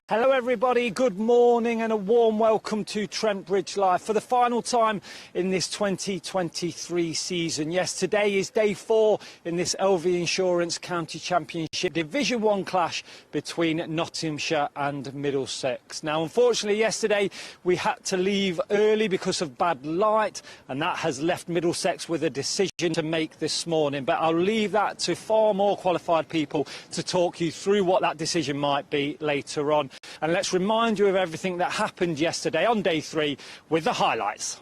Hello everybody, good morning and a warm welcome to Trent Bridge Live for the final time in this 2023 season. Yes, today is day 4 in this LV Insurance County Championship Division 1 clash between Nottinghamshire and Middlesex. Now, unfortunately, yesterday we had to leave early because of bad light, and that has left Middlesex with a decision to make this morning. But I'll leave that to far more qualified people to talk you through what that decision might be later on. And let's remind you of everything that happened yesterday on day 3 with the highlights.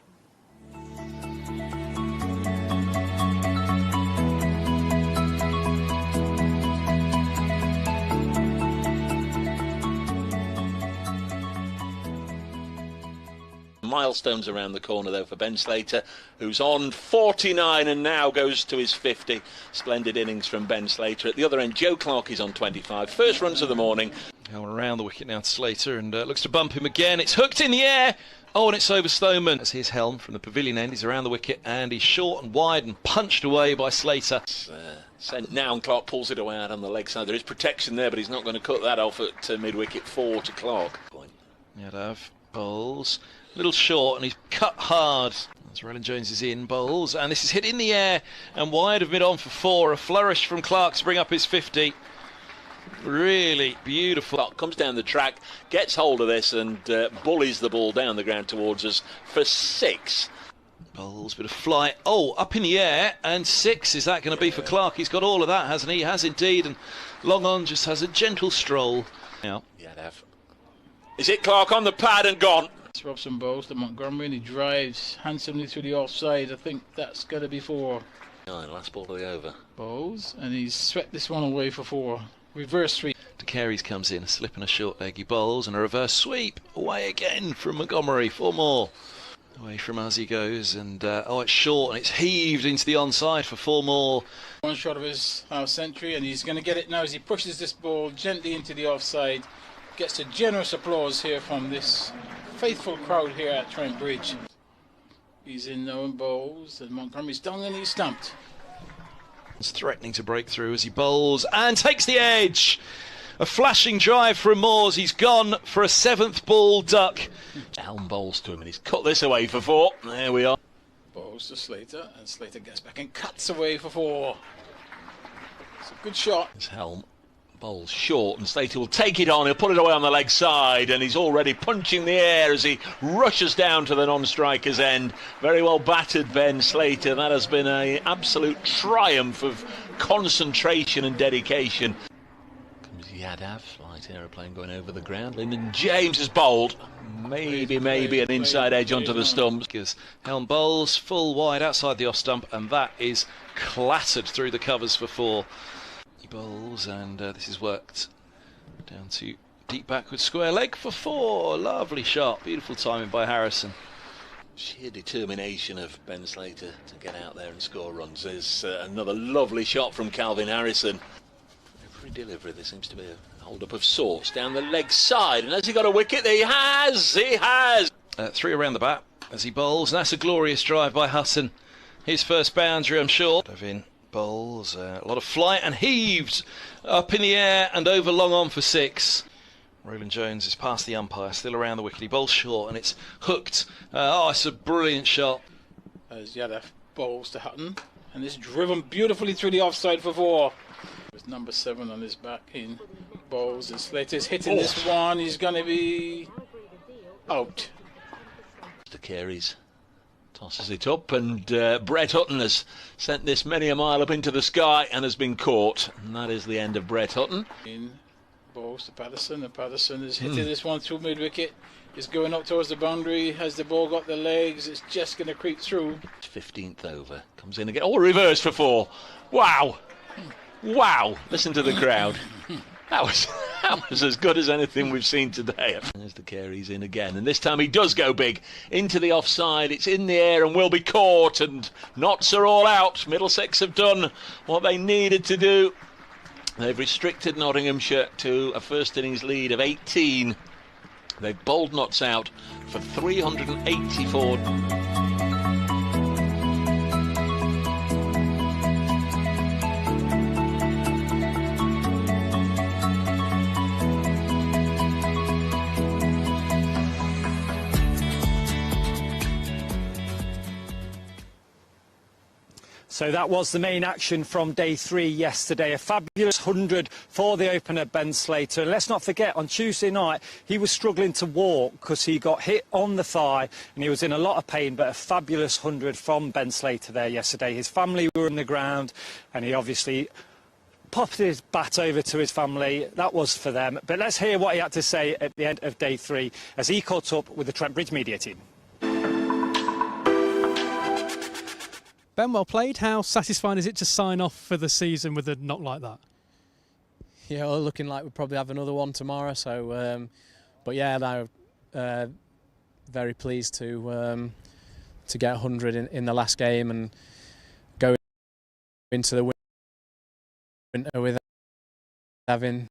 Milestones around the corner though for Ben Slater, who's on 49 and now goes to his 50. Splendid innings from Ben Slater. At the other end, Joe Clark is on 25. First runs of the morning. Around the wicket now to Slater, and looks to bump him again. It's hooked in the air. Oh, and it's over Stoneman. That's his helm from the pavilion end. He's around the wicket and he's short and wide and punched away by Slater. Sent now, and Clark pulls it away out on the leg side. There is protection there, but he's not going to cut that off at mid-wicket 4 to Clark. Yadav bowls. A little short and he's cut hard. As Roland Jones is in, bowls, and this is hit in the air and wide of mid-on for 4. A flourish from Clark to bring up his 50. Really beautiful. Clark comes down the track, gets hold of this and bullies the ball down the ground towards us for 6. Bowls, bit of flight. Oh, up in the air, and 6. Is that going to be for Clark? He's got all of that, hasn't he? He has indeed, and long on just has a gentle stroll. Now, is it Clark on the pad and gone? Robson bowls to Montgomery and he drives handsomely through the offside. I think that's going to be 4. Last ball of the over. Bowls, and he's swept this one away for 4. Reverse sweep. De Carey's comes in, a slip and a short leg. He bowls and a reverse sweep. Away again from Montgomery. 4 more. Away from us he goes, and it's short and it's heaved into the onside for 4 more. One shot of his half century, and he's going to get it now as he pushes this ball gently into the offside. Gets a generous applause here from this faithful crowd here at Trent Bridge. He's in now and bowls, and Montgomery's done and he's stumped. He's threatening to break through as he bowls and takes the edge. A flashing drive from Moores. He's gone for a 7th ball duck. Helm bowls to him and he's cut this away for 4. There we are. Bowls to Slater, and Slater gets back and cuts away for 4. It's a good shot. His Helm bowls short and Slater will take it on. He'll put it away on the leg side and he's already punching the air as he rushes down to the non-striker's end. Very well battered, Ben Slater. That has been an absolute triumph of concentration and dedication. Comes Yadav, light aeroplane going over the ground. Lyndon James is bowled. Maybe an inside edge onto the stumps. Gives Helm bowls full wide outside the off stump, and that is clattered through the covers for 4. Bowls, and this is worked down to deep backward square leg for 4. Lovely shot, beautiful timing by Harrison. Sheer determination of Ben Slater to get out there and score runs. There's another lovely shot from Calvin Harrison. Every delivery there seems to be a hold-up of sorts down the leg side, and has he got a wicket? He has! 3 around the bat as he bowls, and that's a glorious drive by Hutton. His first boundary, I'm sure. In bowls, a lot of flight and heaved up in the air and over long on for 6. Roland Jones is past the umpire, still around the wicket. He bowls short and it's hooked. It's a brilliant shot. As Yadav bowls to Hutton, and it's driven beautifully through the offside for 4. There's number 7 on his back in bowls, and Slater's hitting this one. He's going to be out. De Carey's tosses it up, and Brett Hutton has sent this many a mile up into the sky and has been caught. And that is the end of Brett Hutton. In bowls to Patterson, and Patterson is hitting this one through mid-wicket. He's going up towards the boundary. Has the ball got the legs? It's just going to creep through. 15th over. Comes in again. Oh, reverse for 4. Wow. Listen to the crowd. That was as good as anything we've seen today. There's the Carey's in again, and this time he does go big into the offside. It's in the air and will be caught, and knots are all out. Middlesex have done what they needed to do. They've restricted Nottinghamshire to a first innings lead of 18. They've bowled knots out for 384. So that was the main action from day 3 yesterday. A fabulous 100 for the opener, Ben Slater. And let's not forget, on Tuesday night, he was struggling to walk because he got hit on the thigh and he was in a lot of pain, but a fabulous 100 from Ben Slater there yesterday. His family were in the ground and he obviously popped his bat over to his family. That was for them. But let's hear what he had to say at the end of day 3 as he caught up with the Trent Bridge media team. Ben, well played. How satisfying is it to sign off for the season with a knock like that? Yeah, well, looking like we'll probably have another one tomorrow. So, but yeah, no, very pleased to get 100 in the last game and go into the winter with having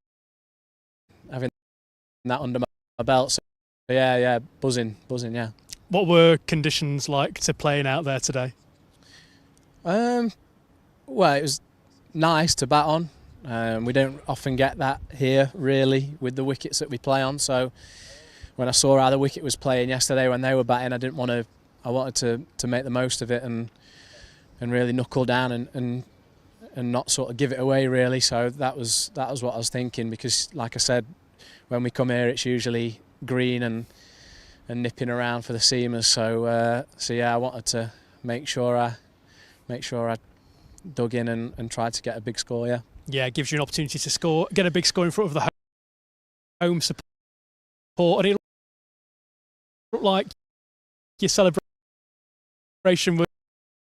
that under my belt. So yeah, buzzing, yeah. What were conditions like to playing out there today? Well, it was nice to bat on. We don't often get that here, really, with the wickets that we play on. So when I saw how the wicket was playing yesterday when they were batting, I wanted to make the most of it and really knuckle down and not sort of give it away, really. So that was what I was thinking, because, like I said, when we come here, it's usually green and nipping around for the seamers. So yeah, I wanted to make sure I dug in and tried to get a big score, yeah. Yeah, it gives you an opportunity to score, get a big score in front of the home support. And it looked like your celebration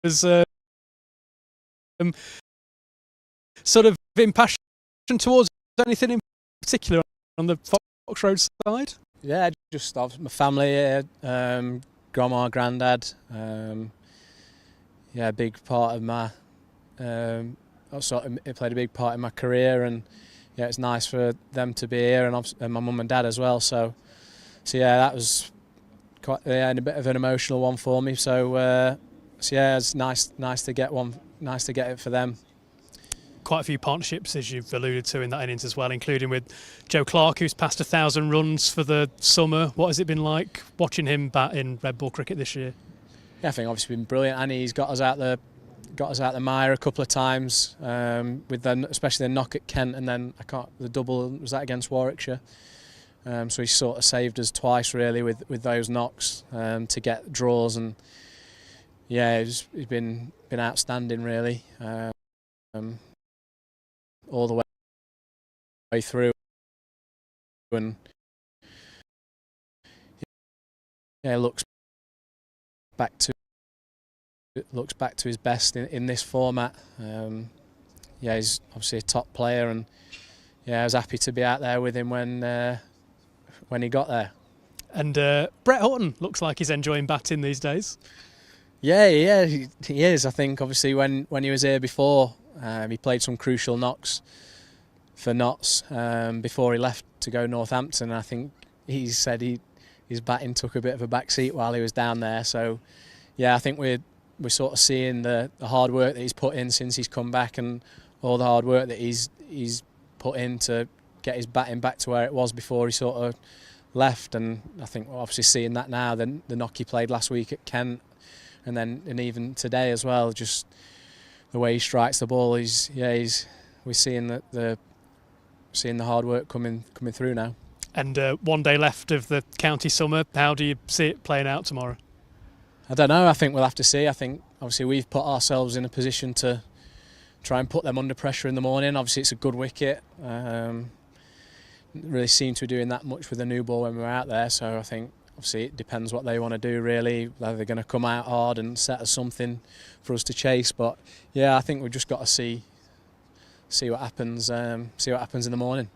was sort of impassioned towards anything in particular on the Fox Road side? Yeah, just my family here, grandma, granddad. Yeah, a big part of my. It played a big part in my career, and yeah, it's nice for them to be here, and my mum and dad as well. So yeah, that was quite a bit of an emotional one for me. So yeah, it's nice to get one, nice to get it for them. Quite a few partnerships, as you've alluded to, in that innings as well, including with Joe Clark, who's passed 1,000 runs for the summer. What has it been like watching him bat in red ball cricket this year? Yeah, I think obviously been brilliant, and he's got us out the mire a couple of times, with especially the knock at Kent, and then the double was that against Warwickshire. So he's sort of saved us twice really with those knocks to get draws, and yeah, he's been outstanding really, all the way through, and yeah, looks back to his best in this format. Yeah, he's obviously a top player, and yeah, I was happy to be out there with him when he got there. And Brett Hutton looks like he's enjoying batting these days. Yeah, he is. I think obviously when he was here before, he played some crucial knocks for Notts before he left to go Northampton. I think he said his batting took a bit of a back seat while he was down there. So yeah, I think we're sort of seeing the hard work that he's put in since he's come back, and all the hard work that he's put in to get his batting back to where it was before he sort of left. And I think we're obviously seeing that now. The knock he played last week at Kent, and even today as well, just the way he strikes the ball, we're seeing the hard work coming through now. And one day left of the county summer. How do you see it playing out tomorrow? I don't know. I think we'll have to see. I think obviously we've put ourselves in a position to try and put them under pressure in the morning. Obviously it's a good wicket. Didn't really seem to be doing that much with the new ball when we were out there. So I think obviously it depends what they want to do really. Whether they're going to come out hard and set us something for us to chase. But yeah, I think we've just got to see what happens. See what happens in the morning.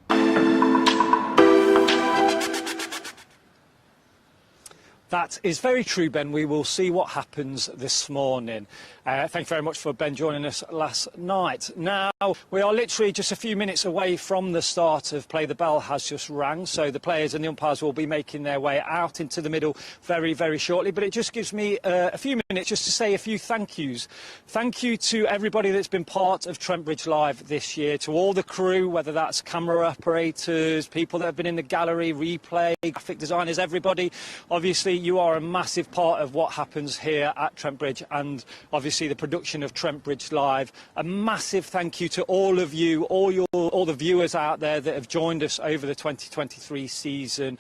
That is very true, Ben. We will see what happens this morning. Thank you very much for Ben joining us last night. Now, we are literally just a few minutes away from the start of play. The bell has just rang, so the players and the umpires will be making their way out into the middle very, very shortly. But it just gives me a few minutes just to say a few thank yous. Thank you to everybody that's been part of Trent Bridge Live this year, to all the crew, whether that's camera operators, people that have been in the gallery, replay, graphic designers, everybody. Obviously, you are a massive part of what happens here at Trent Bridge and obviously the production of Trent Bridge Live. A massive thank you to all of you, all the viewers out there that have joined us over the 2023 season.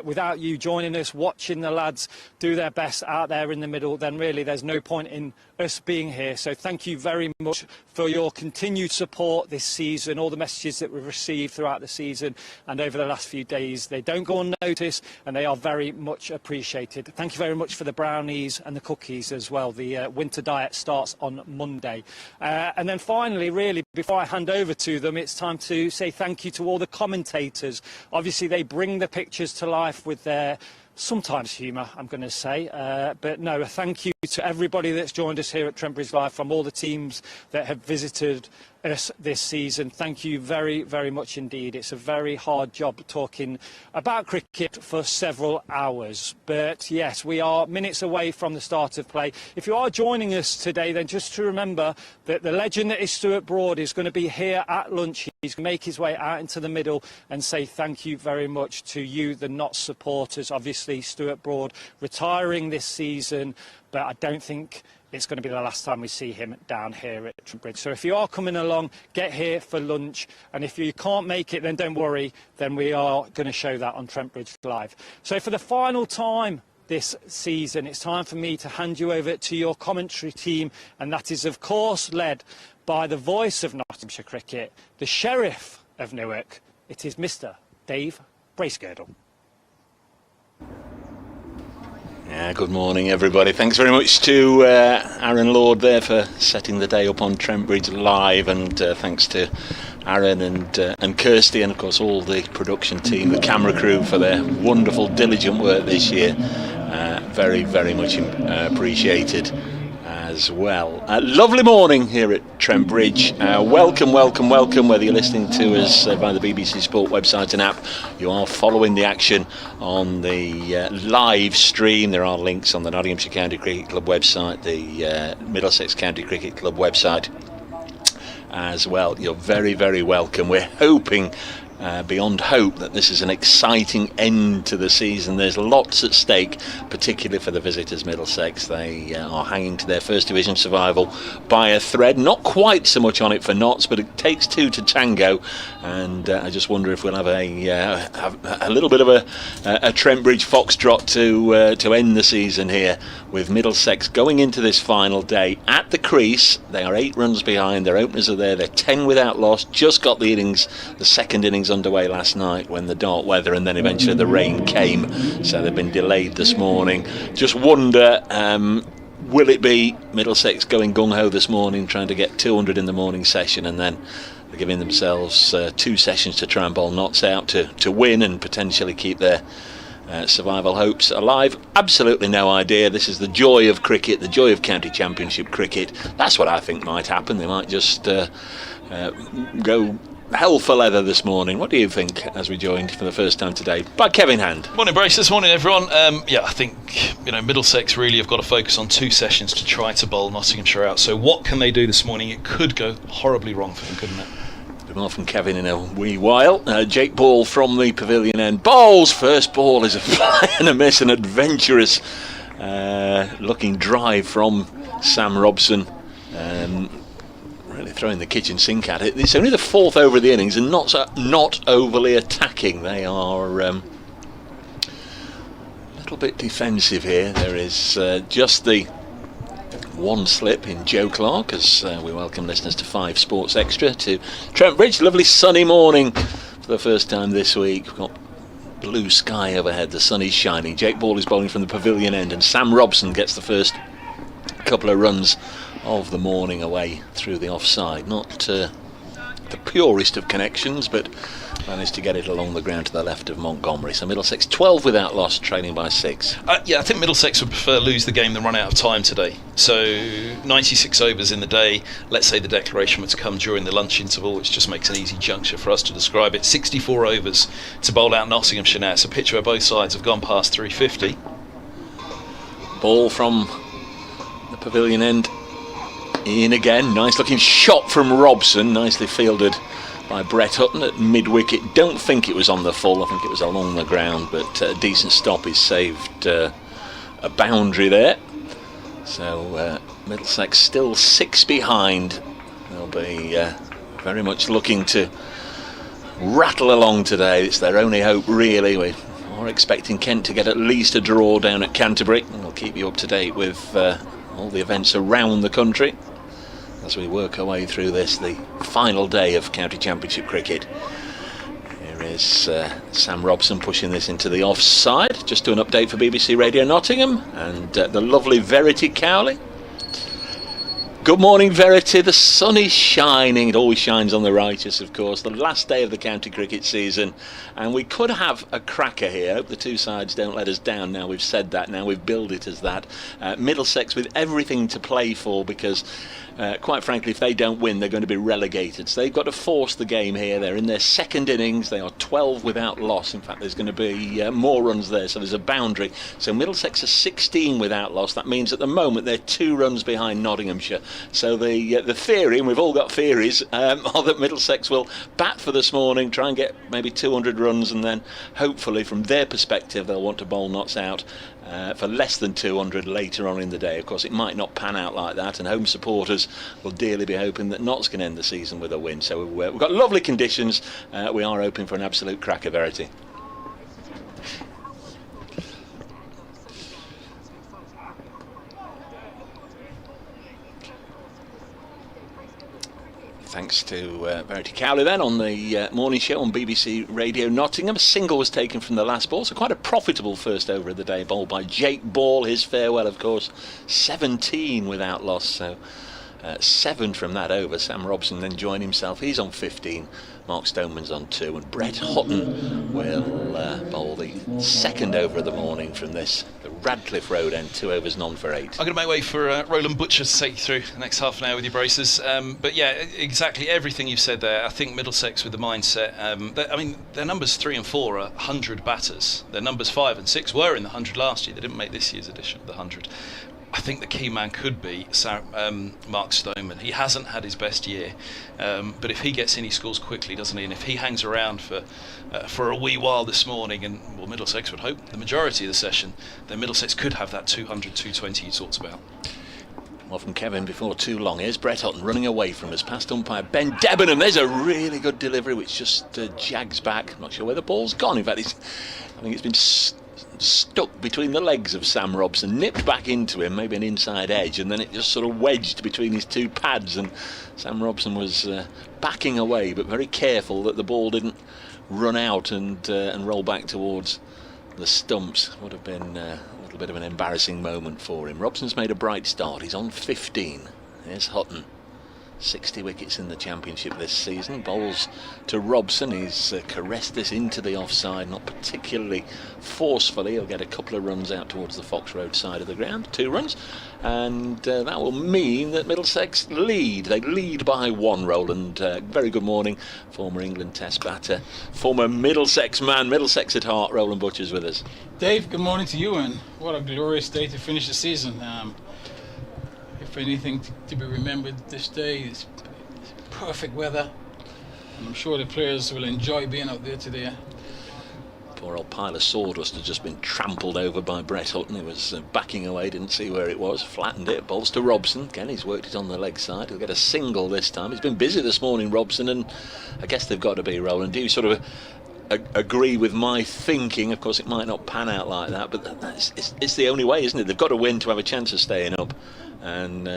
Without you joining us, watching the lads do their best out there in the middle, then really there's no point in us being here. So thank you very much for your continued support this season, all the messages that we've received throughout the season and over the last few days. They don't go unnoticed and they are very much appreciated. Thank you very much for the brownies and the cookies as well. The winter diet starts on Monday. And then finally, really, before I hand over to them, it's time to say thank you to all the commentators. Obviously, they bring the pictures to life with their sometimes humour, I'm going to say. But no, a thank you to everybody that's joined us here at Trent Bridge Live from all the teams that have visited us this season. Thank you very, very much indeed. It's a very hard job talking about cricket for several hours. But yes, we are minutes away from the start of play. If you are joining us today, then just to remember that the legend that is Stuart Broad is going to be here at lunch. He's going to make his way out into the middle and say thank you very much to you, the Notts supporters. Obviously, Stuart Broad retiring this season, but I don't think it's going to be the last time we see him down here at Trent Bridge. So if you are coming along, get here for lunch. And if you can't make it, then don't worry. Then we are going to show that on Trent Bridge Live. So for the final time this season, it's time for me to hand you over to your commentary team. And that is, of course, led by the voice of Nottinghamshire cricket, the Sheriff of Newark. It is Mr. Dave Bracegirdle. Yeah, good morning everybody. Thanks very much to Aaron Lord there for setting the day up on Trent Bridge Live, and thanks to Aaron and Kirsty and of course all the production team, the camera crew for their wonderful diligent work this year. Very, very much appreciated as well. Lovely morning here at Trent Bridge. Welcome, whether you're listening to us via the BBC Sport website and app, you are following the action on the live stream. There are links on the Nottinghamshire County Cricket Club website, the Middlesex County Cricket Club website as well. You're very, very welcome. We're hoping beyond hope that this is an exciting end to the season. There's lots at stake, particularly for the visitors Middlesex. They are hanging to their First Division survival by a thread. Not quite so much on it for Notts, but it takes two to tango, and I just wonder if we'll have a little bit of a Trent Bridge foxtrot to end the season here, with Middlesex going into this final day at the crease. They are 8 runs behind. Their openers are there. They're 10 without loss. Just got the second innings underway last night when the dark weather and then eventually the rain came, so they've been delayed this morning. Just wonder, will it be Middlesex going gung-ho this morning, trying to get 200 in the morning session, and then they're giving themselves 2 sessions to try and bowl Notts out to win and potentially keep their survival hopes alive? Absolutely no idea. This is the joy of cricket, the joy of county championship cricket. That's what I think might happen. They might just go hell for leather this morning. What do you think, as we joined for the first time today by Kevin Hand? Morning, Brace. This morning, everyone. I think Middlesex really have got to focus on 2 sessions to try to bowl Nottinghamshire out. So what can they do this morning? It could go horribly wrong for them, couldn't it? More from Kevin in a wee while. Jake Ball from the pavilion end bowls. First ball is a fly and a miss, an adventurous looking drive from Sam Robson. Really throwing the kitchen sink at it. It's only the 4th over of the innings and not overly attacking. They are a little bit defensive here. There is just the 1 slip in Joe Clark as we welcome listeners to 5 Sports Extra to Trent Bridge. Lovely sunny morning for the first time this week. We've got blue sky overhead, the sun is shining. Jake Ball is bowling from the pavilion end and Sam Robson gets the first couple of runs of the morning away through the offside. Not the purest of connections, but managed to get it along the ground to the left of Montgomery. So Middlesex 12 without loss, trailing by 6. I think Middlesex would prefer lose the game than run out of time today. So 96 overs in the day. Let's say the declaration was to come during the lunch interval, which just makes an easy juncture for us to describe it. 64 overs to bowl out Nottinghamshire now. It's a pitch where both sides have gone past 350. Ball from the pavilion end. In again. Nice looking shot from Robson. Nicely fielded by Brett Hutton at mid-wicket. Don't think it was on the full. I think it was along the ground, but a decent stop is saved a boundary there. So Middlesex still 6 behind. They'll be very much looking to rattle along today. It's their only hope, really. We are expecting Kent to get at least a draw down at Canterbury. We'll keep you up to date with all the events around the country as we work our way through this, the final day of County Championship cricket. Here is Sam Robson pushing this into the offside. Just do an update for BBC Radio Nottingham and the lovely Verity Cowley. Good morning, Verity. The sun is shining. It always shines on the righteous, of course. The last day of the county cricket season, and we could have a cracker here. I hope the two sides don't let us down now we've said that, now we've billed it as that. Middlesex with everything to play for, because quite frankly, if they don't win, they're going to be relegated. So they've got to force the game here. They're in their second innings. They are 12 without loss. In fact, there's going to be more runs there, so there's a boundary. So Middlesex are 16 without loss. That means at the moment they're 2 runs behind Nottinghamshire. So the theory, and we've all got theories, are that Middlesex will bat for this morning, try and get maybe 200 runs, and then hopefully from their perspective they'll want to bowl Notts out for less than 200 later on in the day. Of course, it might not pan out like that, and home supporters will dearly be hoping that Notts can end the season with a win. So we've got lovely conditions. We are hoping for an absolute cracker, Verity. Thanks to Verity Cowley then on the morning show on BBC Radio Nottingham. A single was taken from the last ball, so quite a profitable first over of the day, bowled by Jake Ball. His farewell, of course, 17 without loss, so 7 from that over. Sam Robson then joined himself, he's on 15. Mark Stoneman's on 2, and Brett Hutton will bowl the second over of the morning from this, the Radcliffe Road end, 2 overs, none for 8. I'm going to make way for Roland Butcher to take you through the next half an hour with your braces. But yeah, exactly everything you've said there. I think Middlesex with the mindset. I mean, their numbers 3 and 4 are 100 batters. Their numbers 5 and 6 were in the 100 last year. They didn't make this year's edition of the 100. I think the key man could be Mark Stoneman. He hasn't had his best year, but if he gets in, he scores quickly, doesn't he? And if he hangs around for a wee while this morning, and well, Middlesex would hope the majority of the session, then Middlesex could have that 200, 220 he talks about. Well, from Kevin before too long, here's Brett Hutton running away from us, past umpire Ben Debenham. There's a really good delivery which just jags back. I'm not sure where the ball's gone. In fact, I think it's been stuck between the legs of Sam Robson, nipped back into him, maybe an inside edge, and then it just sort of wedged between his 2 pads, and Sam Robson was backing away, but very careful that the ball didn't run out and roll back towards the stumps. Would have been a little bit of an embarrassing moment for him. Robson's made a bright start. He's on 15. Here's Hutton. 60 wickets in the championship this season. Bowls to Robson. He's caressed this into the offside, not particularly forcefully. He'll get a couple of runs out towards the Fox Road side of the ground, 2 runs, and that will mean that Middlesex lead. They lead by 1. Roland, very good morning, former England Test batter, former Middlesex man, Middlesex at heart. Roland Butcher's with us. Dave, good morning to you, and what a glorious day to finish the season. If anything to be remembered this day, it's perfect weather, and I'm sure the players will enjoy being out there today. Poor old pile of sawdust had just been trampled over by Brett Hutton. He was backing away, didn't see where it was, flattened it, bowls to Robson. Again, he's worked it on the leg side. He'll get a single this time. He's been busy this morning, Robson, and I guess they've got to be, Roland. Do you sort of agree with my thinking? Of course, it might not pan out like that, but it's the only way, isn't it? They've got to win to have a chance of staying up, and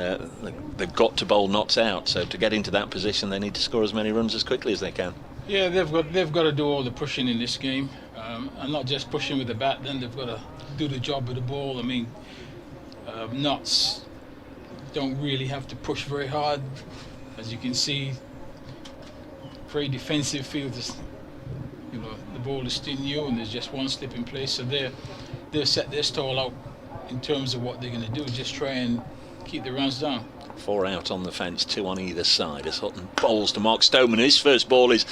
they've got to bowl Notts out. So to get into that position, they need to score as many runs as quickly as they can. Yeah, they've got to do all the pushing in this game, and not just pushing with the bat. Then they've got to do the job with the ball. I mean, Notts don't really have to push very hard, as you can see. Very defensive field. You know, the ball is still new, and there's just one slip in place, so they'll set their stall out in terms of what they're going to do, just try and keep the runs down. 4 out on the fence, 2 on either side as Hutton bowls to Mark Stoneman. His first ball is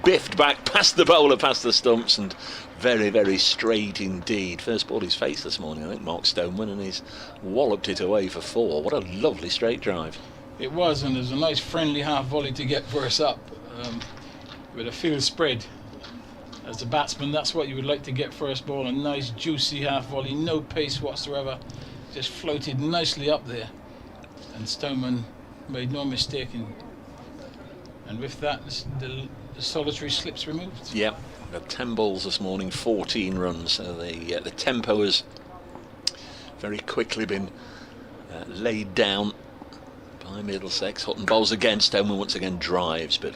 biffed back past the bowler, past the stumps, and very, very straight indeed. First ball he's faced this morning, I think, Mark Stoneman, and he's walloped it away for 4. What a lovely straight drive. It was, and there's a nice friendly half volley to get first up with a field spread. As a batsman, that's what you would like to get first ball. A nice juicy half volley, no pace whatsoever, just floated nicely up there, and Stoneman made no mistake and with that the solitary slips removed. Yep, got 10 balls this morning, 14 runs. So the tempo has very quickly been laid down by Middlesex. Hutton bowls again, Stoneman once again drives, but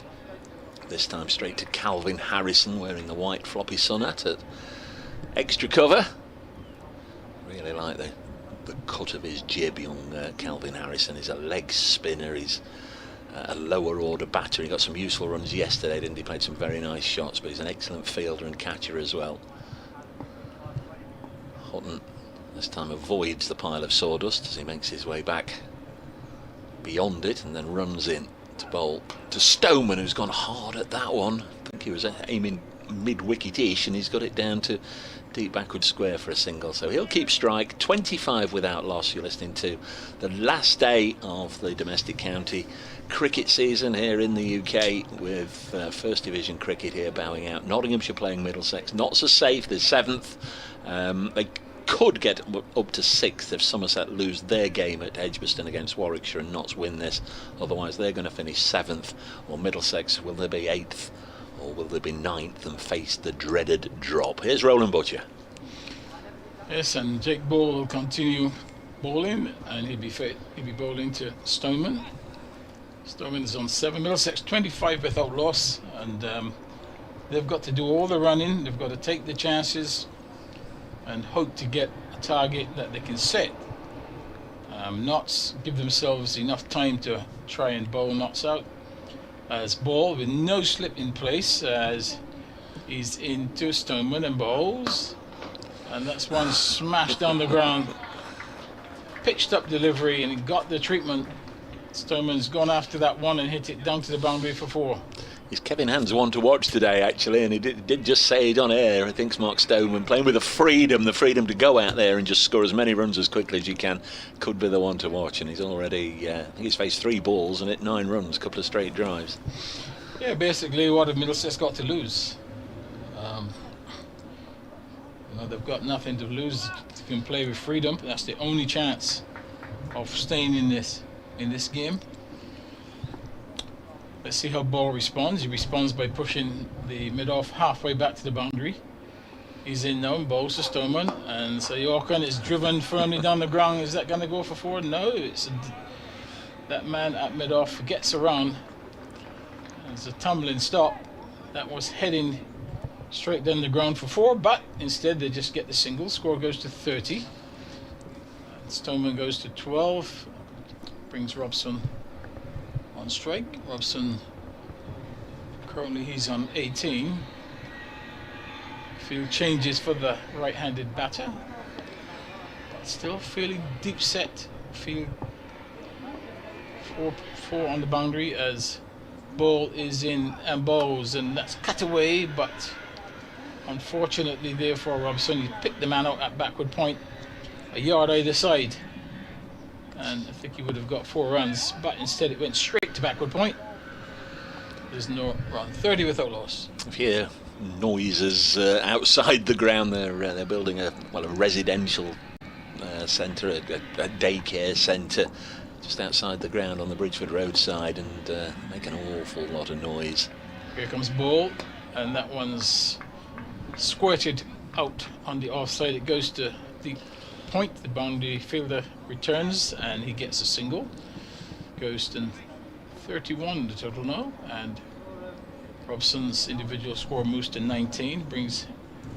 this time straight to Calvin Harrison, wearing the white floppy sun hat at extra cover. Really like the cut of his jib, young Calvin Harrison. He's a leg spinner, he's a lower order batter. He got some useful runs yesterday, didn't he? Played some very nice shots, but he's an excellent fielder and catcher as well. Hutton this time avoids the pile of sawdust as he makes his way back beyond it and then runs in to bowl to Stoneman, who's gone hard at that one. I think he was aiming mid-wicket-ish, and he's got it down to deep backward square for a single, so he'll keep strike. 25 without loss. You're listening to the last day of the domestic county cricket season here in the UK, with First Division cricket here bowing out. Nottinghamshire playing Middlesex, not so safe. They're 7th. They could get up to 6th if Somerset lose their game at Edgbaston against Warwickshire and Notts win this. Otherwise they're going to finish 7th. Or Middlesex, will they be 8th or will they be 9th and face the dreaded drop? Here's Roland Butcher. Yes, and Jake Ball will continue bowling, and he'll be bowling to Stoneman. Stoneman is on 7. Middlesex 25 without loss, and they've got to do all the running. They've got to take the chances and hope to get a target that they can set. Notts give themselves enough time to try and bowl Notts out. As Ball, with no slip in place, as he's into Stoneman and bowls, and that's one smashed down the ground. Pitched up delivery, and he got the treatment. Stoneman's gone after that one and hit it down to the boundary for 4. He's Kevin Hand's one to watch today, actually, and he did just say it on air. I think Mark Stoneman, playing with the freedom to go out there and just score as many runs as quickly as you can, could be the one to watch. And he's already, I think he's faced 3 balls and hit 9 runs, a couple of straight drives. Yeah, basically, what have Middlesex got to lose? They've got nothing to lose. They can play with freedom. That's the only chance of staying in this game. Let's see how Ball responds. He responds by pushing the mid-off halfway back to the boundary. He's in now and bowls to Stoneman, and so Yorkin is driven firmly down the ground. Is that going to go for 4? No, that man at mid-off gets around. It's a tumbling stop. That was heading straight down the ground for 4, but instead they just get the single. Score goes to 30. Stoneman goes to 12. Brings Robson on strike. Robson, currently he's on 18. Field changes for the right-handed batter, but still fairly deep set field. 4 on the boundary as Ball is in and bowls, and that's cut away, but unfortunately there for Robson. He picked the man out at backward point, a yard either side, and I think he would have got 4 runs, but instead it went straight to backward point. There's no run. 30 without loss. If you hear noises outside the ground, they're building a residential centre, a daycare centre just outside the ground on the Bridgeford roadside, and make an awful lot of noise. Here comes Ball, and that one's squirted out on the offside. It goes to the point. The boundary fielder returns, and he gets a single. Goes to 31 the total now, and Robson's individual score moves to 19, brings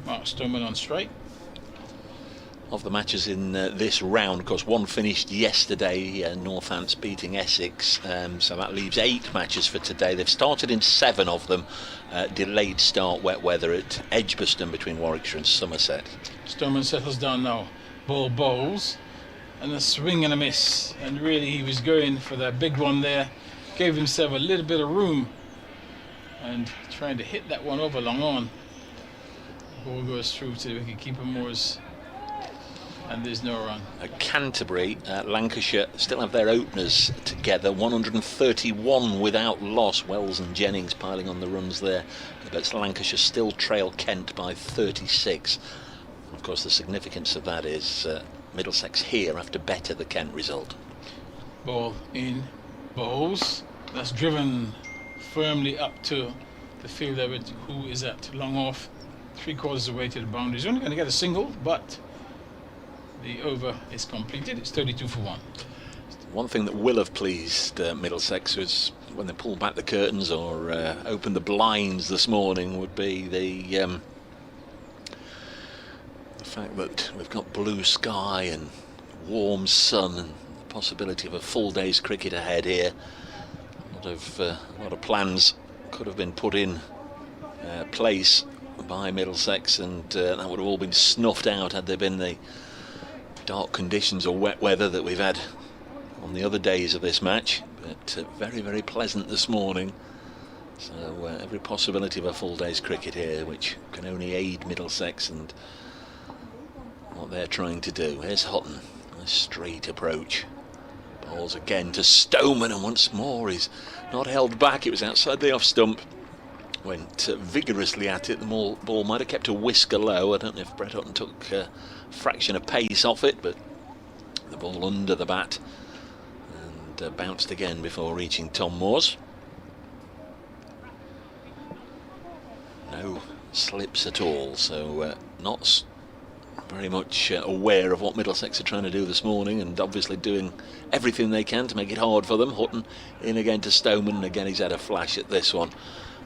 Mark Stoneman on strike. Of the matches in this round, of course, one finished yesterday, Northants beating Essex, so that leaves 8 matches for today. They've started in 7 of them. Delayed start, wet weather at Edgbaston between Warwickshire and Somerset. Stoneman settles down now. Ball bowls, and a swing and a miss, and really he was going for that big one there. Gave himself a little bit of room and trying to hit that one over long on. Ball goes through to the wicketkeeper Moore's and there's no run. Canterbury, Lancashire still have their openers together, 131 without loss. Wells and Jennings piling on the runs there, but Lancashire still trail Kent by 36. Of course, the significance of that is Middlesex here have to better the Kent result. Ball in, Bowles. That's driven firmly up to the fielder, who is at long off, 3/4 of the way to the boundary. He's only going to get a single, but the over is completed. It's 32 for 1. One thing that will have pleased Middlesex was when they pulled back the curtains or opened the blinds this morning would be the fact that we've got blue sky and warm sun and the possibility of a full day's cricket ahead here. A lot of plans could have been put in place by Middlesex, and that would have all been snuffed out had there been the dark conditions or wet weather that we've had on the other days of this match. But very, very pleasant this morning, so every possibility of a full day's cricket here, which can only aid Middlesex and what they're trying to do. Here's Hutton, a straight approach. Balls again to Stoneman, and once more he's not held back. It was outside the off stump. Went vigorously at it. The ball might have kept a whisker low. I don't know if Brett Hutton took a fraction of pace off it, but the ball under the bat and bounced again before reaching Tom Moores. No slips at all, so not very much aware of what Middlesex are trying to do this morning, and obviously doing everything they can to make it hard for them. Hutton in again to Stoneman, and again he's had a flash at this one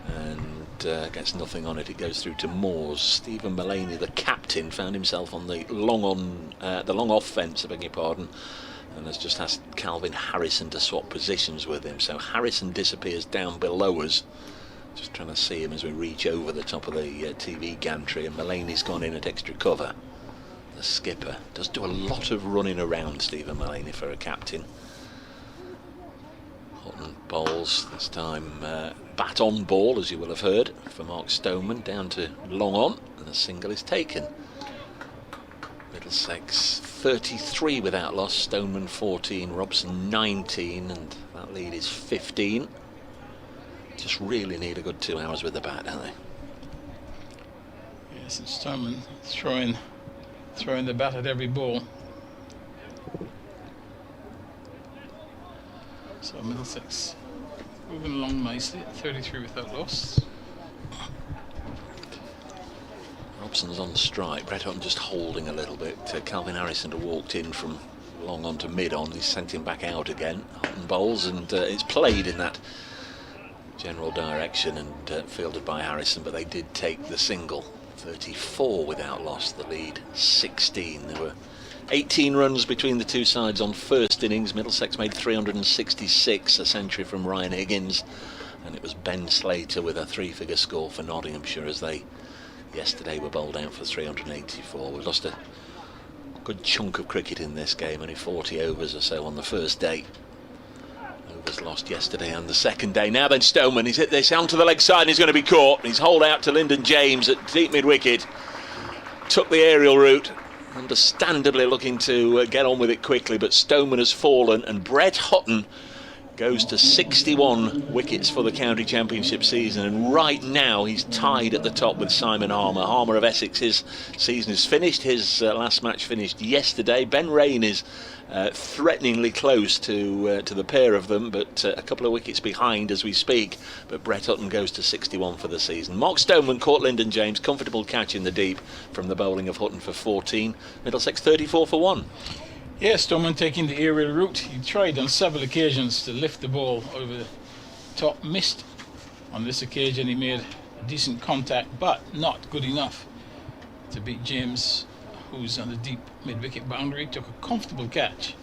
and gets nothing on it. It goes through to Moores. Stephen Mullaney, the captain, found himself on the long off fence, I beg your pardon, and has just asked Calvin Harrison to swap positions with him. So Harrison disappears down below us. Just trying to see him as we reach over the top of the TV gantry, and Mullaney's gone in at extra cover. The skipper does do a lot of running around, Stephen Mullaney, for a captain. Hutton bowls this time, bat on ball, as you will have heard, for Mark Stoneman, down to long on, and a single is taken. Middlesex 33 without loss, Stoneman 14, Robson 19, and that lead is 15. Just really need a good 2 hours with the bat, don't they? Yes, and Stoneman throwing the bat at every ball. So Middlesex moving along nicely at 33 without loss. Robson's on strike. Brett Hutton just holding a little bit. Calvin Harrison had walked in from long on to mid on. He's sent him back out again. Hutton bowls, and it's played in that general direction and fielded by Harrison, but they did take the single. 34 without loss, the lead 16. There were 18 runs between the two sides on first innings. Middlesex made 366, a century from Ryan Higgins, and it was Ben Slater with a 3-figure score for Nottinghamshire as they yesterday were bowled out for 384. We lost a good chunk of cricket in this game, only 40 overs or so on the first day. Overs lost yesterday and the second day. Now then, Stoneman, he's hit this onto the leg side and he's going to be caught. He's holed out to Lyndon James at deep mid-wicket. Took the aerial route, understandably looking to get on with it quickly, but Stoneman has fallen, and Brett Hutton goes to 61 wickets for the county championship season, and right now he's tied at the top with Simon Harmer. Harmer of Essex, his season is finished. His last match finished yesterday. Ben Rain is threateningly close to the pair of them, but a couple of wickets behind as we speak. But Brett Hutton goes to 61 for the season. Mark Stoneman caught Lyndon James, comfortable catch in the deep from the bowling of Hutton for 14. Middlesex 34 for 1. Yes, Stoneman taking the aerial route. He tried on several occasions to lift the ball over the top, missed. On this occasion he made a decent contact, but not good enough to beat James, who's on the deep mid-wicket boundary. Took a comfortable catch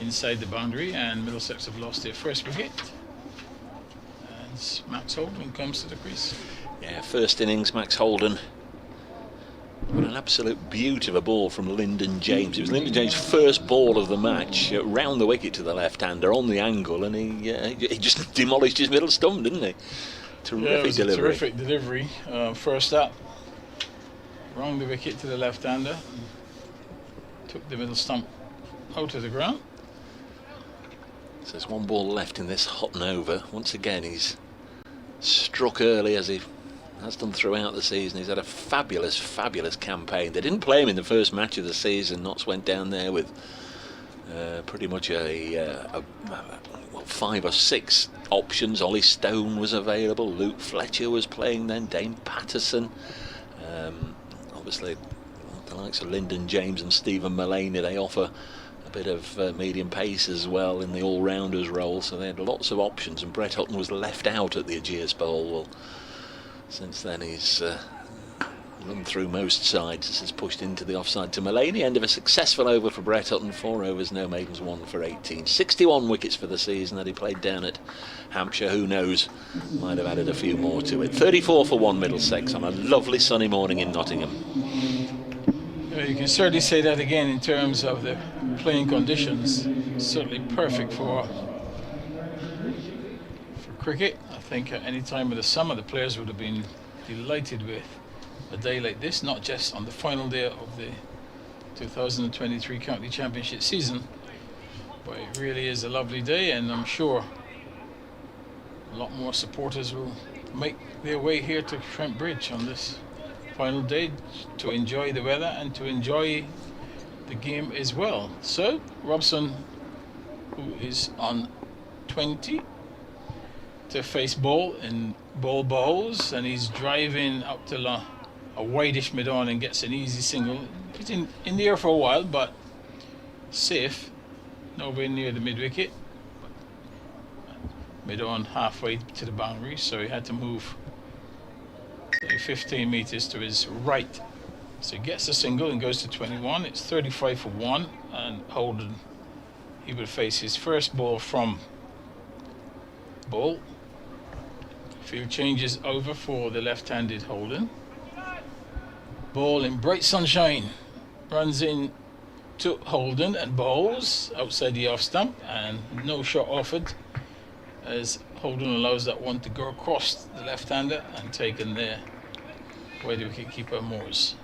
inside the boundary, and Middlesex have lost their first wicket. And Max Holden comes to the crease. Yeah, first innings, Max Holden. What an absolute beauty of a ball from Lyndon James. It was Lyndon James' first ball of the match, round the wicket to the left-hander on the angle, and he just demolished his middle stump, didn't he? Terrific delivery. Terrific delivery. First up, round the wicket to the left-hander. took the middle stump out of the ground. So there's one ball left in this hot and over. Once again, he's struck early, as he has done throughout the season. He's had a fabulous, fabulous campaign. They didn't play him in the first match of the season. Notts went down there with pretty much a 5 or 6 options. Ollie Stone was available. Luke Fletcher was playing then. Dane Patterson. Obviously, the likes of Lyndon James and Stephen Mullaney, they offer a bit of medium pace as well in the all-rounders role, so they had lots of options, and Brett Hutton was left out at the Ageas Bowl. Well, since then he's run through most sides as he's pushed into the offside to Mullaney. End of a successful over for Brett Hutton. 4 overs, no maidens, 1 for 18. 61 wickets for the season that he played down at Hampshire. Who knows, might have added a few more to it. 34 for 1 Middlesex on a lovely sunny morning in Nottingham. You can certainly say that again in terms of the playing conditions. Certainly perfect for cricket. I think at any time of the summer the players would have been delighted with a day like this, not just on the final day of the 2023 County Championship season, but it really is a lovely day, and I'm sure a lot more supporters will make their way here to Trent Bridge on this final day to enjoy the weather and to enjoy the game as well. So Robson, who is on 20 to face ball, and ball bowls, and he's driving up to a wideish mid-on and gets an easy single. He's in the air for a while, but safe, nowhere near the mid-wicket. Mid-on halfway to the boundary, so he had to move 15 metres to his right. So he gets a single and goes to 21. It's 35 for 1, and Holden, he will face his first ball from ball. Field changes over for the left-handed Holden. Ball in bright sunshine, runs in to Holden and bowls outside the off stump, and no shot offered as Holden allows that one to go across the left-hander and taken there by the wicket-keeper Moores.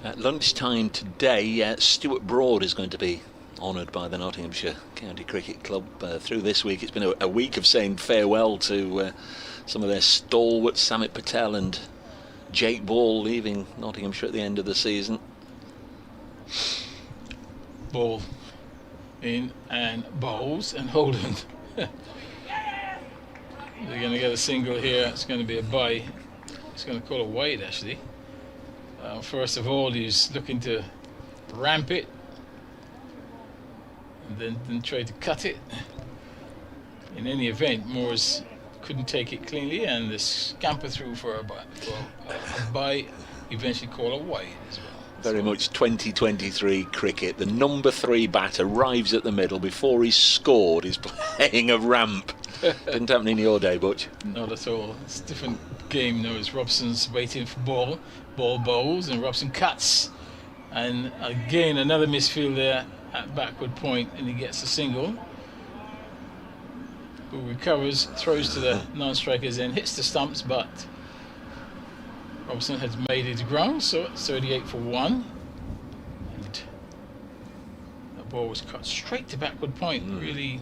At lunchtime today, Stuart Broad is going to be honoured by the Nottinghamshire County Cricket Club. Through this week, it's been a week of saying farewell to some of their stalwarts, Samit Patel and Jake Ball, leaving Nottinghamshire at the end of the season. Ball in and bowls, and Holden they're going to get a single here. It's going to be a bye. He's going to call it wide, actually. First of all, he's looking to ramp it and then try to cut it. In any event, Moores couldn't take it cleanly, and the scamper through for a bye, eventually call it wide as well. Very much 2023 cricket. The number 3 batter arrives at the middle before he's scored. He's playing a ramp. Didn't happen in your day, Butch. Not at all. It's a different game now, as Robson's waiting for ball bowls, and Robson cuts, and again another misfield there at backward point, and he gets a single. Who recovers, throws to the non-strikers, and hits the stumps, but Robson has made it ground, so it's 38 for 1. And the ball was cut straight to backward point, really.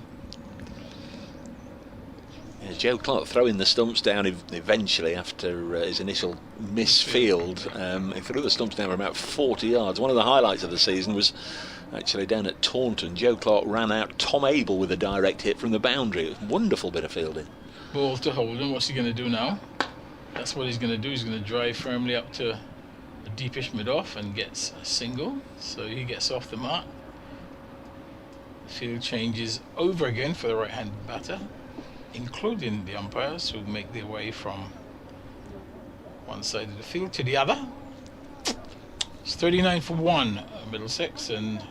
Yeah, Joe Clark throwing the stumps down eventually after his initial misfield. He threw the stumps down for about 40 yards. One of the highlights of the season was actually down at Taunton. Joe Clark ran out Tom Abel with a direct hit from the boundary. It was a wonderful bit of fielding. Ball to Holden. What's he going to do now? That's what he's going to do. He's going to drive firmly up to a deepish mid-off and gets a single. So he gets off the mark. Field changes over again for the right-handed batter, including the umpires who make their way from one side of the field to the other. It's 39 for 1 Middlesex, and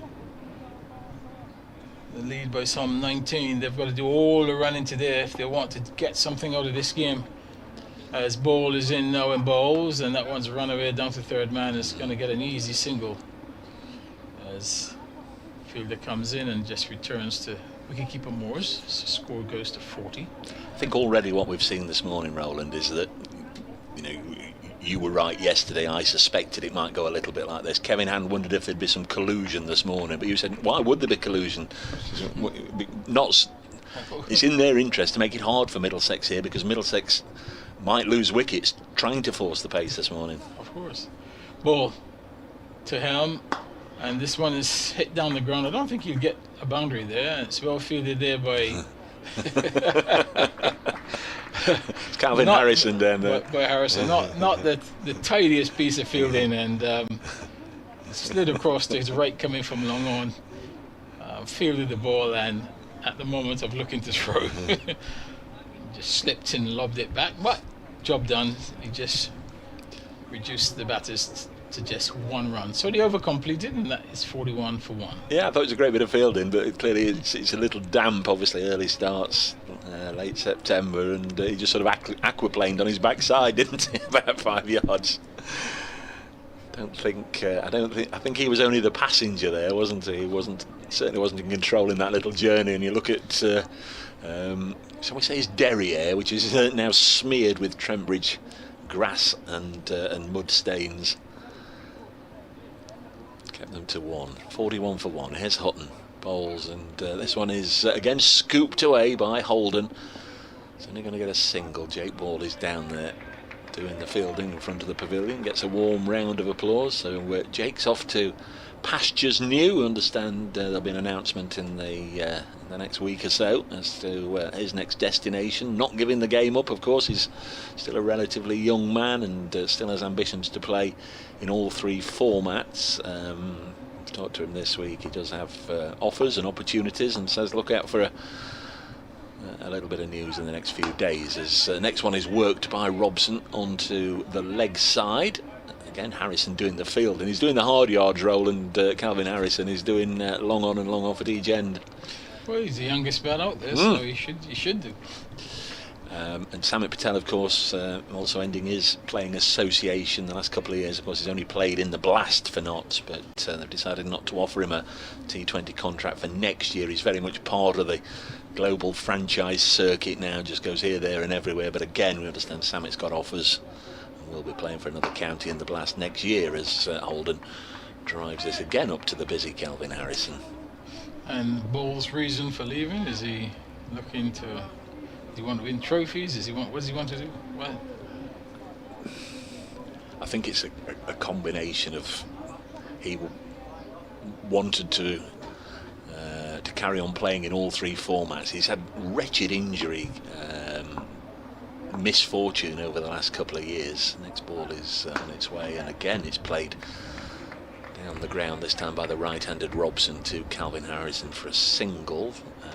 the lead by some 19. They've got to do all the running today if they want to get something out of this game. As ball is in now and bowls, and that one's run away down to third man. It's going to get an easy single as fielder comes in and just returns to wicketkeeper Moores. So score goes to 40. I think already what we've seen this morning, Roland, is that you were right yesterday. I suspected it might go a little bit like this. Kevin Hand wondered if there'd be some collusion this morning, but you said, why would there be collusion? It's in their interest to make it hard for Middlesex here, because Middlesex might lose wickets trying to force the pace this morning. Of course. Ball to Helm, and this one is hit down the ground. I don't think he'll get a boundary there. It's well fielded there by It's Calvin Harrison down there. By Harrison. Not the tidiest piece of fielding, and slid across to his right coming from long on. Fielded the ball, and at the moment of looking to throw, just slipped and lobbed it back. But job done. He just reduced the batters to just 1 run. So the over completed, and that is 41 for 1. Yeah, I thought it was a great bit of fielding, but clearly it's a little damp, obviously, early starts, late September, and he just sort of aquaplaned on his backside, didn't he? About 5 yards. I think he was only the passenger there, wasn't he? He certainly wasn't in control in that little journey. And you look at, shall we say, his derriere, which is now smeared with Trent Bridge grass and mud stains. Kept them to 1. 41 for 1. Here's Hutton. Bowls, and this one is again scooped away by Holden. He's only going to get a single. Jake Ball is down there doing the fielding in front of the pavilion. Gets a warm round of applause. So Jake's off to pastures new. Understand there'll be an announcement in the next week or so as to his next destination. Not giving the game up, of course. He's still a relatively young man and still has ambitions to play in all 3 formats. I've talked to him this week. He does have offers and opportunities, and says look out for a little bit of news in the next few days. As next one is worked by Robson onto the leg side. Again, Harrison doing the field, and he's doing the hard yards role, and Calvin Harrison is doing long on and long off at each end. Well, he's the youngest man out there, so he should do. And Samit Patel, of course, also ending his playing association the last couple of years. Of course, he's only played in the Blast for Notts, but they've decided not to offer him a T20 contract for next year. He's very much part of the global franchise circuit now, just goes here, there and everywhere. But again, we understand Samit's got offers and will be playing for another county in the Blast next year as Holden drives this again up to the busy Calvin Harrison. And Ball's reason for leaving, is he looking to... Does he want to win trophies? What does he want to do? Well, I think it's a combination of he wanted to carry on playing in all 3 formats. He's had wretched injury, misfortune over the last couple of years. Next ball is on its way, and again it's played down the ground, this time by the right-handed Robson to Calvin Harrison for a single.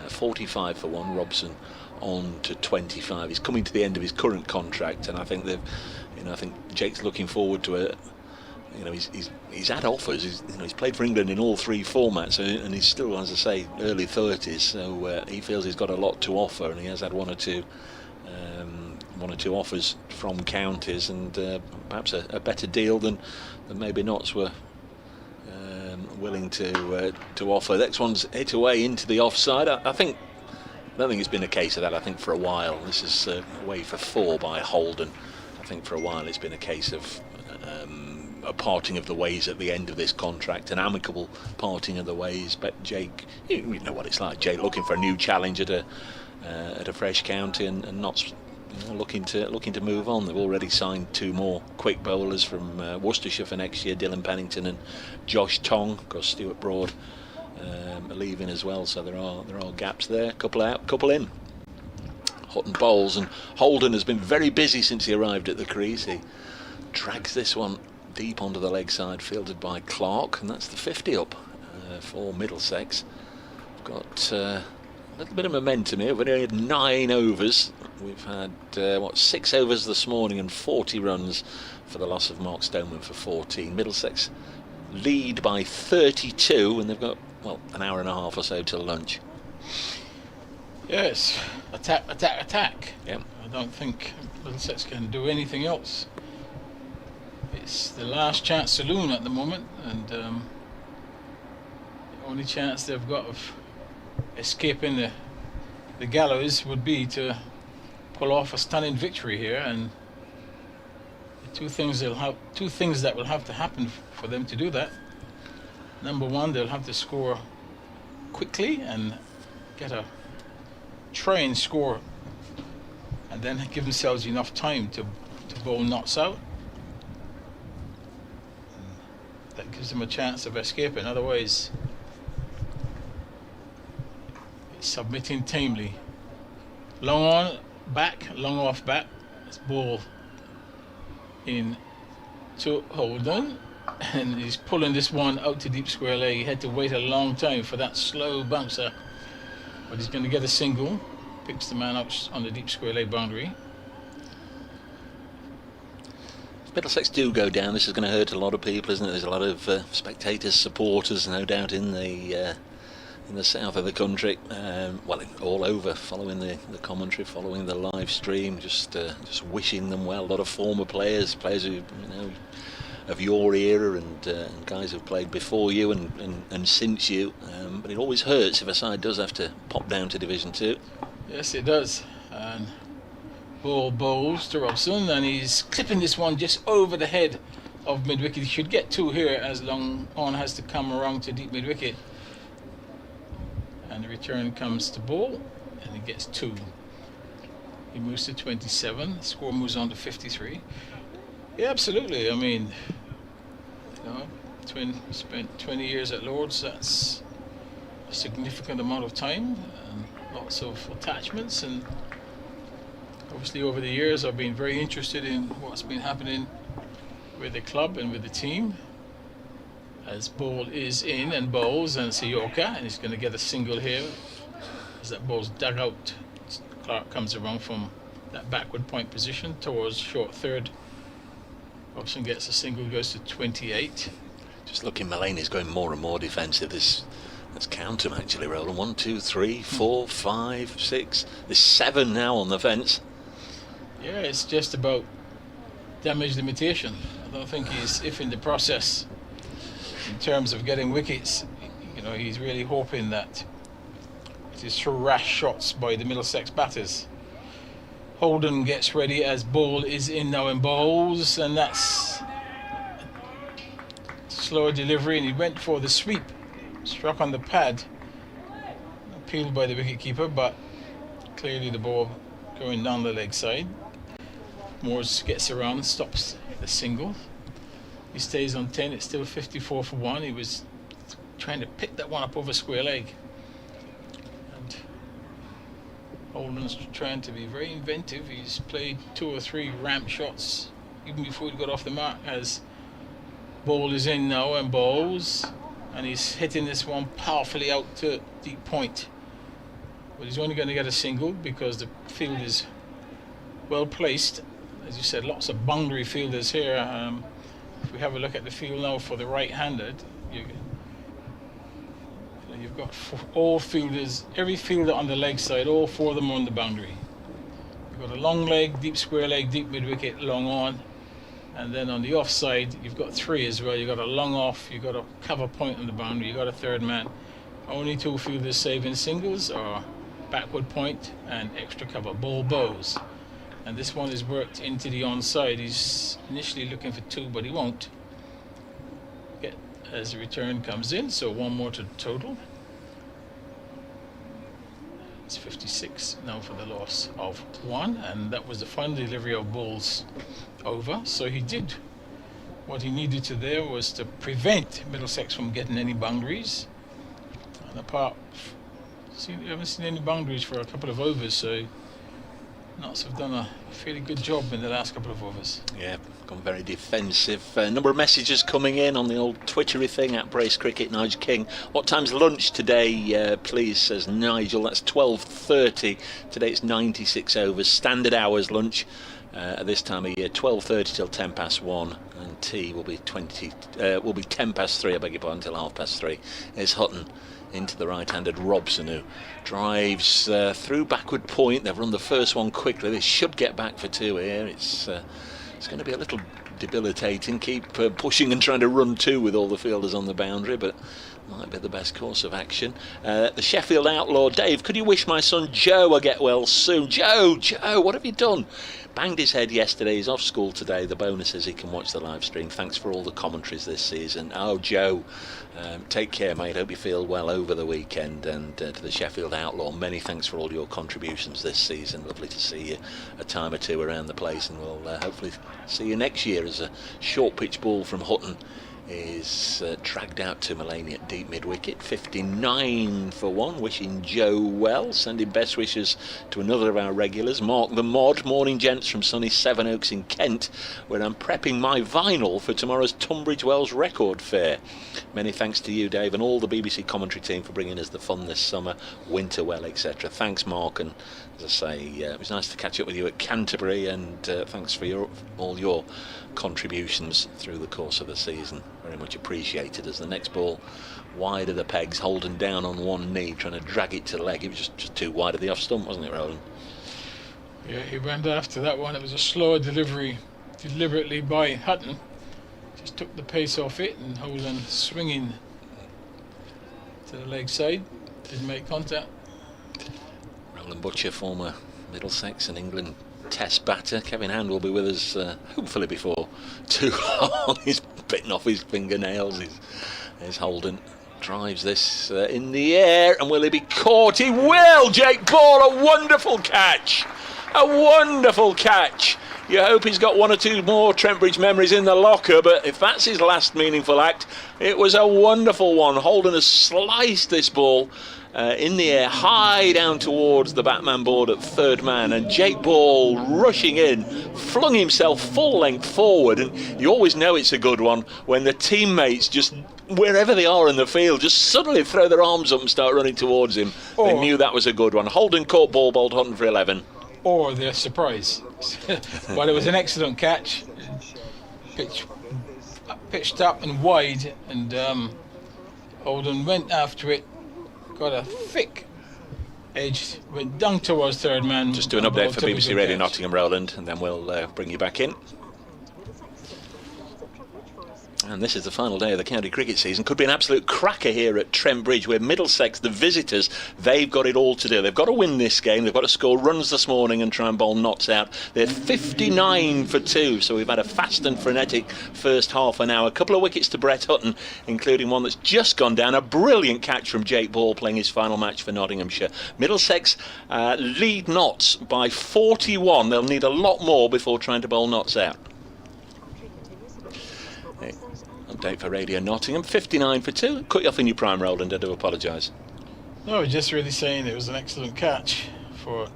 45 for 1. Robson on to 25. He's coming to the end of his current contract, and I think I think Jake's looking forward to it. He's had offers. He's played for England in all 3 formats, and he's still, as I say, early 30s. So he feels he's got a lot to offer, and he has had one or two offers from counties, and perhaps a better deal than maybe Notts were willing to offer. Next one's hit away into the offside. I don't think it's been a case of that. I think for a while, this is away for 4 by Holden. I think for a while it's been a case of a parting of the ways at the end of this contract, an amicable parting of the ways. But Jake, you know what it's like. Jake looking for a new challenge at a fresh county, and not looking to move on. They've already signed 2 more quick bowlers from Worcestershire for next year, Dylan Pennington and Josh Tong. Of course, Stuart Broad leaving as well, so there are gaps there. Couple out, couple in. Hutton bowls, and Holden has been very busy since he arrived at the crease. He drags this one deep onto the leg side, fielded by Clark, and that's the 50 up for Middlesex. Got a little bit of momentum here. We've only had 9 overs. We've had 6 overs this morning and 40 runs for the loss of Mark Stoneman for 14. Middlesex lead by 32, and they've got an hour and a half or so till lunch. Yes, attack. Yeah. I don't think Middlesex can do anything else. It's the last chance saloon at the moment, and the only chance they've got of escaping the gallows would be to pull off a stunning victory here, and the two things that will have to happen for them to do that. Number one, they'll have to score quickly and try and score, and then give themselves enough time to bowl knots out. That gives them a chance of escaping. Otherwise, it's submitting tamely. Long on back, long off back. It's ball in to Holden, and he's pulling this one out to deep square leg. He had to wait a long time for that slow bouncer, but he's going to get a single. Picks the man up on the deep square leg boundary. Middlesex do go down, this is going to hurt a lot of people, isn't it? There's a lot of spectators, supporters, no doubt, in the south of the country, well, all over, following the commentary, following the live stream, just wishing them well. A lot of former players who, of your era, and guys who've played before you and since you. But it always hurts if a side does have to pop down to Division 2. Yes, it does. And ball bowls to Robson, and he's clipping this one just over the head of mid-wicket. He should get two here, as long on has to come around to deep mid-wicket. And the return comes to ball, and he gets two. He moves to 27. The score moves on to 53. Yeah, absolutely. I mean, spent 20 years at Lord's. That's a significant amount of time and lots of attachments. And obviously, over the years, I've been very interested in what's been happening with the club and with the team. As ball is in and bowls, and it's a Yorker, and he's going to get a single here. As that ball's dug out, Clark comes around from that backward point position towards short third. Robson gets a single, goes to 28. Just looking, Mulaney's going more and more defensive. Let's count them actually, Roland. 1, 2, 3, 4, 5, 6. There's 7 now on the fence. Yeah, it's just about damage limitation. I don't think he's in the process in terms of getting wickets. He's really hoping that it is through rash shots by the Middlesex batters. Holden gets ready as ball is in now and bowls, and that's slower delivery, and he went for the sweep, struck on the pad, appealed by the wicketkeeper, but clearly the ball going down the leg side. Moores gets around, stops the single. He stays on 10. It's still 54 for 1. He was trying to pick that one up over square leg, and Holden's trying to be very inventive. He's played 2 or 3 ramp shots even before he got off the mark, as ball is in now and bowls, and he's hitting this one powerfully out to deep point. But he's only going to get a single because the field is well placed. As you said, lots of boundary fielders here. If we have a look at the field now for the right-handed, you've got all fielders, every fielder on the leg side, all 4 of them on the boundary. You've got a long leg, deep square leg, deep mid-wicket, long on, and then on the off side you've got 3 as well. You've got a long off, you've got a cover point on the boundary, you've got a third man. Only 2 fielders saving singles are backward point and extra cover, ball bows. And this one is worked into the onside. He's initially looking for 2, but he won't get as the return comes in. So 1 more to the total. It's 56 now for the loss of 1, and that was the final delivery of balls over. So he did what he needed to there, was to prevent Middlesex from getting any boundaries. And apart, you haven't seen any boundaries for a couple of overs, so Notts have done a fairly good job in the last couple of overs. Yeah, gone very defensive. A number of messages coming in on the old Twittery thing at Brace Cricket. Nigel King, what time's lunch today, please, says Nigel. That's 12:30. Today it's 96 overs. Standard hours lunch at this time of year, 12:30 till 10 past 1, and tea will be 10 past 3. I beg your pardon, till 3:30. Is Hutton into the right-handed Robson, who drives through backward point. They've run the first one quickly. They should get back for 2 here. It's going to be a little debilitating. Keep pushing and trying to run 2 with all the fielders on the boundary, but might be the best course of action. The Sheffield outlaw, Dave, could you wish my son Joe a get well soon? Joe, what have you done? banged his head yesterday. He's off school today. The bonus is he can watch the live stream. Thanks for all the commentaries this season. Oh, Joe, take care, mate. Hope you feel well over the weekend. And to the Sheffield Outlaw, many thanks for all your contributions this season. Lovely to see you a time or two around the place, and we'll hopefully see you next year as a short pitch ball from Hutton is dragged out to Mulaney at deep mid-wicket. 59 for 1, wishing Joe well, sending best wishes to another of our regulars, Mark the Mod. Morning, gents, from sunny Sevenoaks in Kent, where I'm prepping my vinyl for tomorrow's Tunbridge Wells Record Fair. Many thanks to you, Dave, and all the BBC commentary team for bringing us the fun this summer, winter well, etc. Thanks, Mark, and as I say, it was nice to catch up with you at Canterbury, and thanks for all your contributions through the course of the season. Very much appreciated. As the next ball wide of the pegs, Holden down on one knee trying to drag it to leg. It was just too wide of the off stump, wasn't it, Roland? Yeah, he went after that one. It was a slower delivery deliberately by Hutton. Just took the pace off it, and Holden swinging to the leg side. Didn't make contact. Roland Butcher, former Middlesex and England Test batter. Kevin Hand will be with us hopefully before too long. He's bitten off his fingernails. He's Holden drives this in the air, and will he be caught? He will! Jake Ball, a wonderful catch! A wonderful catch! You hope he's got one or two more Trent Bridge memories in the locker, but if that's his last meaningful act, it was a wonderful one. Holden has sliced this ball in the air, high down towards the batman board at third man, and Jake Ball rushing in, flung himself full length forward, and you always know it's a good one when the teammates, just wherever they are in the field, just suddenly throw their arms up and start running towards him. They knew that was a good one. Holden caught ball, bowled Hutton for 11. Or their surprise. But it was an excellent catch. Pitched up and wide, and Holden went after it, got a thick edge, went down towards third man. Just do an update for BBC Radio catch. Nottingham, Roland, and then we'll bring you back in. And this is the final day of the county cricket season. Could be an absolute cracker here at Trent Bridge, where Middlesex, the visitors, they've got it all to do. They've got to win this game. They've got to score runs this morning and try and bowl Notts out. They're 59 for 2, so we've had a fast and frenetic first half an hour. A couple of wickets to Brett Hutton, including one that's just gone down. A brilliant catch from Jake Ball, playing his final match for Nottinghamshire. Middlesex lead Notts by 41. They'll need a lot more before trying to bowl Notts out. Update for Radio Nottingham, 59 for 2. Cut you off in your prime, Roland, I do apologise. No, I was just really saying it was an excellent catch. He was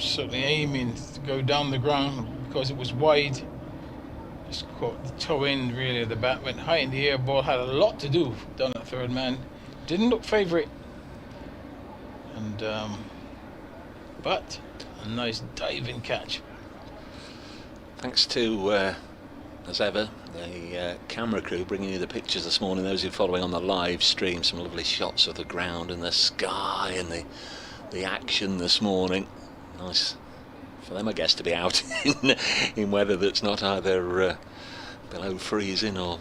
certainly aiming to go down the ground because it was wide. Just caught the toe end really of the bat, went high in the air. Ball had a lot to do down at third man. Didn't look favourite. And but a nice diving catch. Thanks to as ever, the camera crew bringing you the pictures this morning. Those who are following on the live stream, some lovely shots of the ground and the sky and the action this morning. Nice for them, I guess, to be out in weather that's not either below freezing or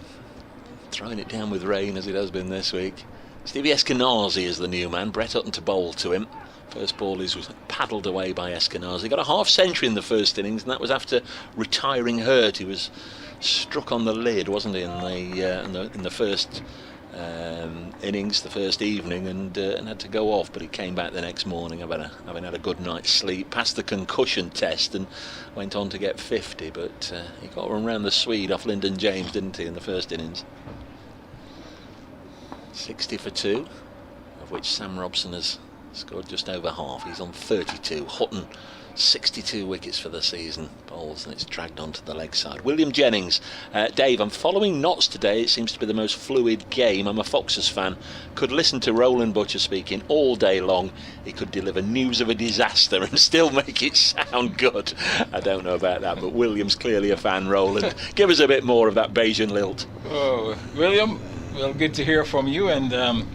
throwing it down with rain as it has been this week. Stevie Eskenazi is the new man. Brett Hutton to bowl to him. First ball was paddled away by Eskenazi. Got a half century in the first innings, and that was after retiring hurt. He was struck on the lid, wasn't he, in the first innings, the first evening, and had to go off. But he came back the next morning, having had a good night's sleep, passed the concussion test, and went on to get 50. But he got run round the Swede off Lyndon James, didn't he, in the first innings? 60 for 2, of which Sam Robson has scored just over half. He's on 32. Hutton 62 wickets for the season, bowls, and it's dragged onto the leg side. William Jennings, Dave, I'm following Notts today. It seems to be the most fluid game. I'm a Foxes fan. Could listen to Roland Butcher speaking all day long. He could deliver news of a disaster and still make it sound good. I don't know about that, but William's clearly a fan. Roland, give us a bit more of that Bayesian lilt. Oh, William, well, good to hear from you, and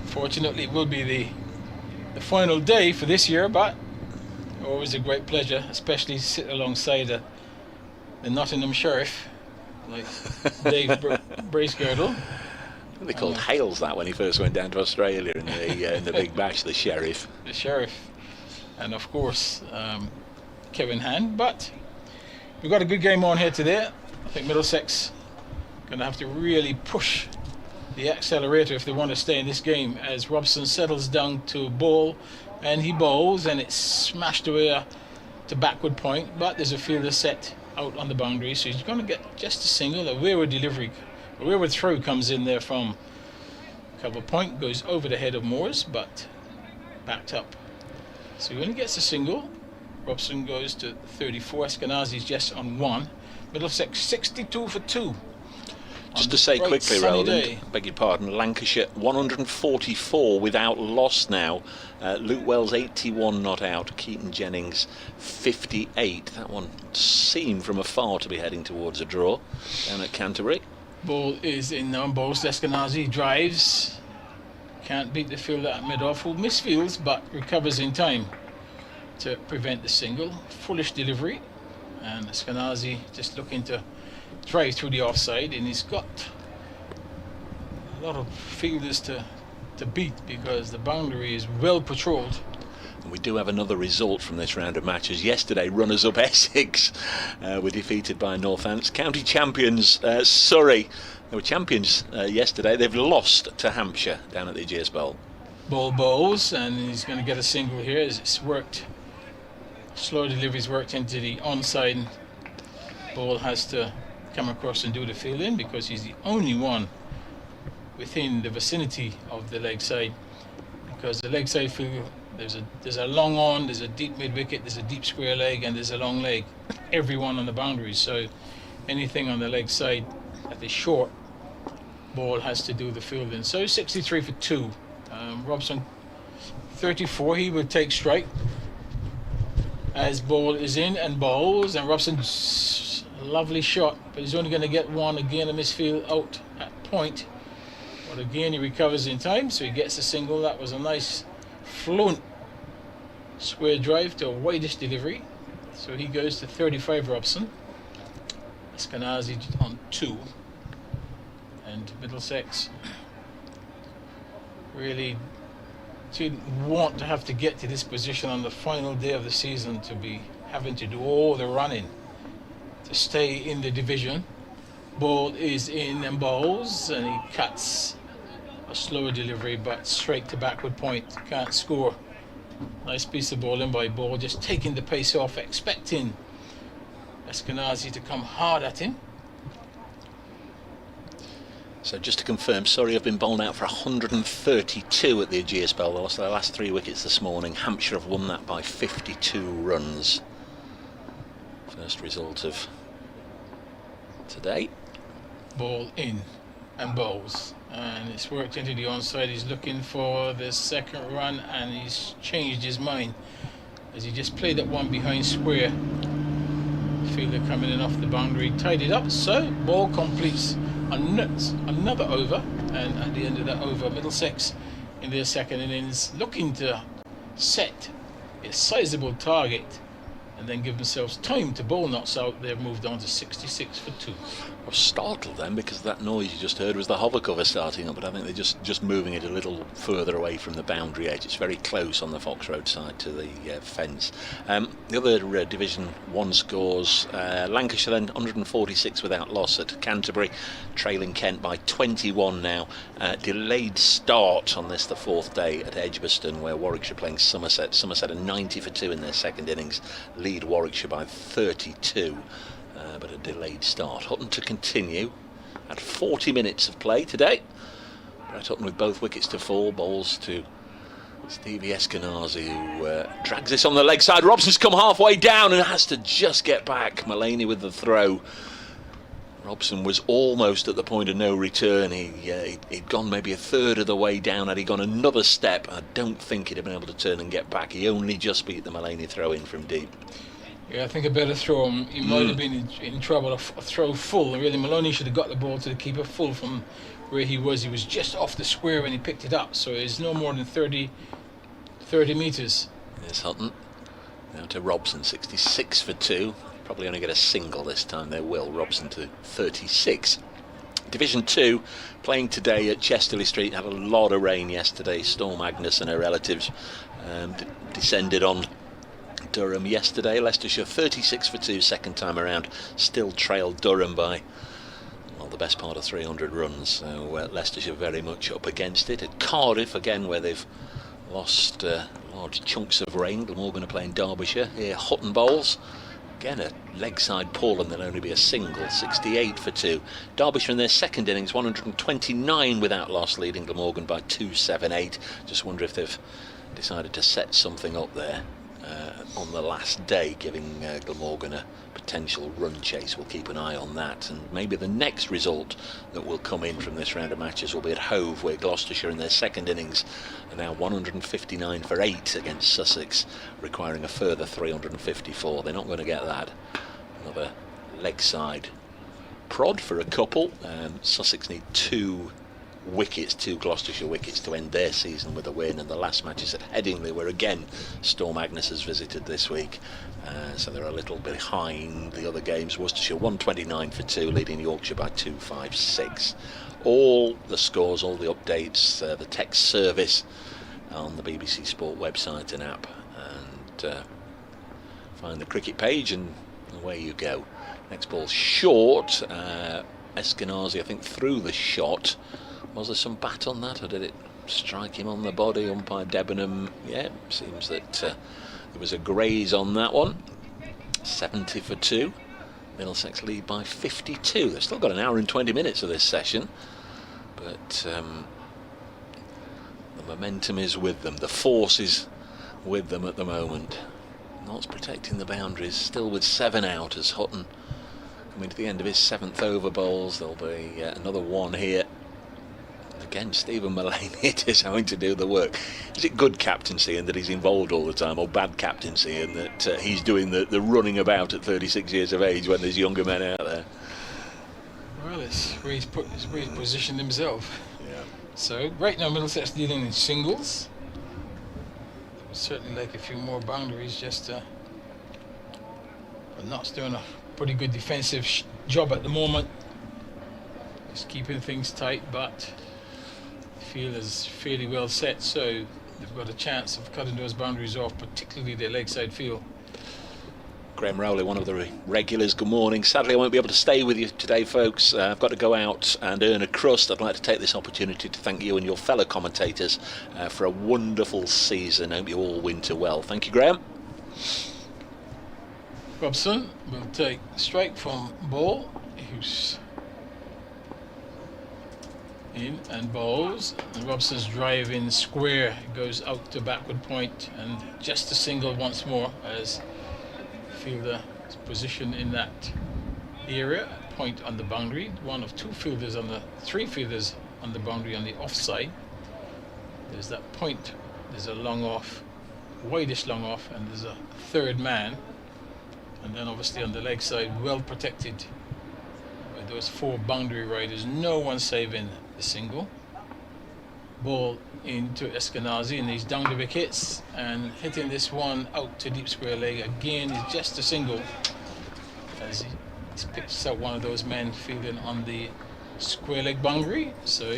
fortunately it will be the final day for this year, but always a great pleasure, especially to sit alongside the Nottingham Sheriff, like Dave Bracegirdle. They called Hales that when he first went down to Australia in the Big Bash, the Sheriff. The Sheriff. And of course, Kevin Hand, but we've got a good game on here today. I think Middlesex going to have to really push the accelerator if they want to stay in this game, as Robson settles down to ball and he bowls and it's smashed away to backward point, but there's a fielder set out on the boundary, so he's going to get just a single. A wayward delivery, a wayward throw comes in there from cover point, goes over the head of Moores but backed up, so he only gets a single. Robson goes to 34. Eskenazi's just on 1. Middlesex 62 for 2. Just to say quickly, Roland, day. beg your pardon, Lancashire 144 without loss now. Luke Wells 81 not out. Keaton Jennings 58. That one seemed from afar to be heading towards a draw down at Canterbury. Ball is in now. Balls. Eskenazi drives. Can't beat the fielder at mid-off, who misfields but recovers in time to prevent the single. Foolish delivery, and Eskenazi just looking to drive through the offside, and he's got a lot of fielders to beat because the boundary is well patrolled. And we do have another result from this round of matches. Yesterday, runners-up Essex were defeated by Northampton. County champions Surrey, they were champions yesterday. They've lost to Hampshire down at the Ageas Bowl. Ball bowls, and he's going to get a single here as it's worked. Slow delivery's worked into the onside. Ball has to come across and do the field in because he's the only one within the vicinity of the leg side, because the leg side field, there's a long on, there's a deep mid wicket, there's a deep square leg, and there's a long leg, everyone on the boundaries. So anything on the leg side that is short, ball has to do the field in. So 63 for 2. Robson 34, he would take strike as ball is in and bowls, and Robson's lovely shot, but he's only going to get one. Again a misfield out at point, but again he recovers in time, so he gets a single. That was a nice fluent square drive to a wideish delivery, so he goes to 35. Robson. Eskenazi on 2, and Middlesex really didn't want to have to get to this position on the final day of the season, to be having to do all the running to stay in the division. Ball is in and bowls, and he cuts a slower delivery but straight to backward point, can't score. Nice piece of ball in by Ball, just taking the pace off, expecting Eskenazi to come hard at him. So just to confirm, Surrey have been bowled out for 132 at the Ageas Bowl. They lost their last 3 wickets this morning. Hampshire have won that by 52 runs. First result of today. Ball in and bowls, and it's worked into the onside. He's looking for the second run, and he's changed his mind as he just played that one behind square. Fielder coming in off the boundary, tied it up, so ball completes another over, and at the end of that over, Middlesex in their second innings looking to set a sizable target and then give themselves time to bowl knots out. They've moved on to 66 for 2. I was startled then because that noise you just heard was the hover cover starting up, but I think they're just moving it a little further away from the boundary edge. It's very close on the Fox Road side to the fence. The other Division 1 scores, Lancashire then 146 without loss at Canterbury, trailing Kent by 21 now. Delayed start on this, the 4th day, at Edgbaston, where Warwickshire playing Somerset. Somerset are 90 for 2 in their second innings, lead Warwickshire by 32. But a delayed start. Hutton to continue at 40 minutes of play today. Brett Hutton with both wickets to fall, balls to Stevie Eskenazi, who drags this on the leg side. Robson's come halfway down and has to just get back. Mullaney with the throw. Robson was almost at the point of no return. He'd gone maybe a third of the way down. Had he gone another step, I don't think he'd have been able to turn and get back. He only just beat the Mullaney throw in from deep. Yeah, I think a better throw. He might have been in trouble. A throw full. Really, Maloney should have got the ball to the keeper full from where he was. He was just off the square when he picked it up, so it's no more than 30 metres. There's Hutton. Now to Robson, 66 for 2. Probably only get a single this time. They will. Robson to 36. Division 2 playing today at Chesterley Street. Had a lot of rain yesterday. Storm Agnes and her relatives descended on Durham yesterday. Leicestershire 36 for 2 second time around, still trailed Durham by, well, the best part of 300 runs, so Leicestershire very much up against it. At Cardiff again, where they've lost large chunks of rain, Glamorgan are playing Derbyshire. Here Hutton bowls. Again, a leg side pull, and there'll only be a single. 68 for 2. Derbyshire in their second innings, 129 without loss, leading Glamorgan by 278. Just wonder if they've decided to set something up there on the last day, giving Glamorgan a potential run chase. We'll keep an eye on that, and maybe the next result that will come in from this round of matches will be at Hove, where Gloucestershire in their second innings are now 159 for 8 against Sussex, requiring a further 354. They're not going to get that. Another leg side prod for a couple. Sussex need 2 Gloucestershire wickets to end their season with a win, and the last match is at Headingley, where again Storm Agnes has visited this week, so they're a little behind the other games. Worcestershire 129 for 2, leading Yorkshire by 256. All the scores, all the updates, the text service on the BBC Sport website and app, and find the cricket page and away you go. Next ball short. Eskenazi, I think, threw the shot. Was there some bat on that, or did it strike him on the body? Umpire Debenham, yeah, seems that there was a graze on that one. 70 for 2. Middlesex lead by 52. They've still got an hour and 20 minutes of this session, but the momentum is with them. The force is with them at the moment. Notts protecting the boundaries, still with 7 out as Hutton coming to the end of his 7th over bowls. There'll be another one here. Again, Stephen Mullane is having to do the work. Is it good captaincy and that he's involved all the time, or bad captaincy and that he's doing the running about at 36 years of age when there's younger men out there? Well, it's where he's positioned himself. Yeah. So right now Middlesex dealing in singles. They would certainly like a few more boundaries, just but Notts doing a pretty good defensive job at the moment. Just keeping things tight, but field is fairly well set, so they've got a chance of cutting those boundaries off, particularly their leg side field. Graham Rowley, one of the regulars, good morning. Sadly I won't be able to stay with you today, folks. I've got to go out and earn a crust. I'd like to take this opportunity to thank you and your fellow commentators for a wonderful season. I hope you all winter well. Thank you, Graham. Robson will take the strike from Ball, who's in and bowls, and Robson's drive in square goes out to backward point, and just a single once more as fielder is positioned in that area, point on the boundary. One of 2 fielders on the 3 fielders on the boundary on the offside. There's that point, there's a long off, widest long off, and there's a 3rd man, and then obviously on the leg side, well protected by those 4 boundary riders, no one saving the single. Ball into Eskenazi, and he's down the wickets and hitting this one out to deep square leg. Again, is just a single as he picks out one of those men fielding on the square leg boundary. So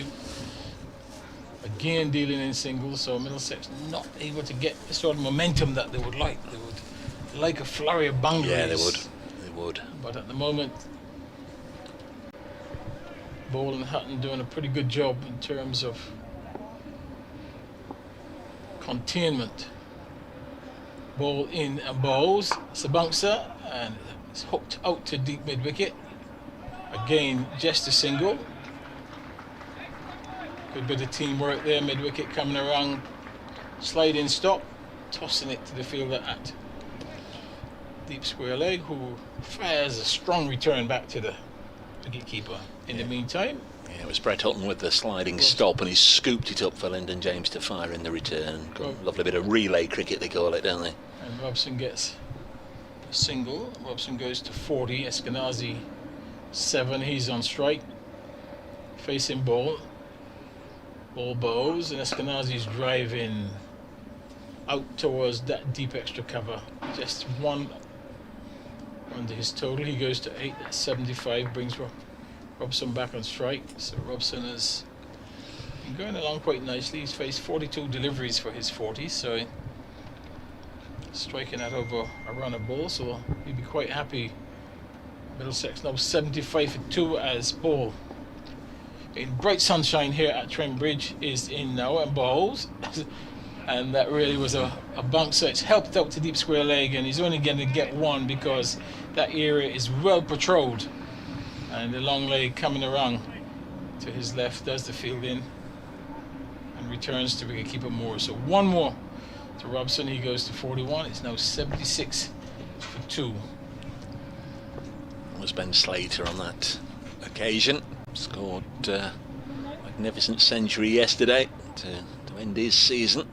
again dealing in singles, so Middlesex not able to get the sort of momentum that they would like. They would like a flurry of boundaries. Yeah, they would. But at the moment, Ball and Hutton doing a pretty good job in terms of containment. Ball in and bowls. It's a bouncer and it's hooked out to deep mid wicket. Again, just a single. Good bit of teamwork there. Mid wicket coming around, sliding stop, tossing it to the fielder at deep square leg, who fires a strong return back to the wicketkeeper. In the meantime, yeah, it was Brett Hutton with the sliding stop, and he scooped it up for Lyndon James to fire in the return. Lovely bit of relay cricket, they call it, don't they? And Robson gets a single. Robson goes to 40. Eskenazi 7. He's on strike. Facing Ball. Ball bows, and Eskenazi's driving out towards that deep extra cover. Just 1 under his total. He goes to 8. That's 75. Brings Robson back on strike. So Robson has been going along quite nicely. He's faced 42 deliveries for his 40, so striking that over a runner ball, so he'd be quite happy. Middlesex now 75 for 2 as ball in bright sunshine here at Trent Bridge is in now and bowls. And that really was a bunk, so it's helped out to deep square leg, and he's only going to get one because that area is well patrolled. And the long leg coming around to his left does the field in and returns to wicketkeeper Moore. So one more to Robson. He goes to 41. It's now 76 for 2. Was Ben Slater on that occasion. Scored a magnificent century yesterday to end his season.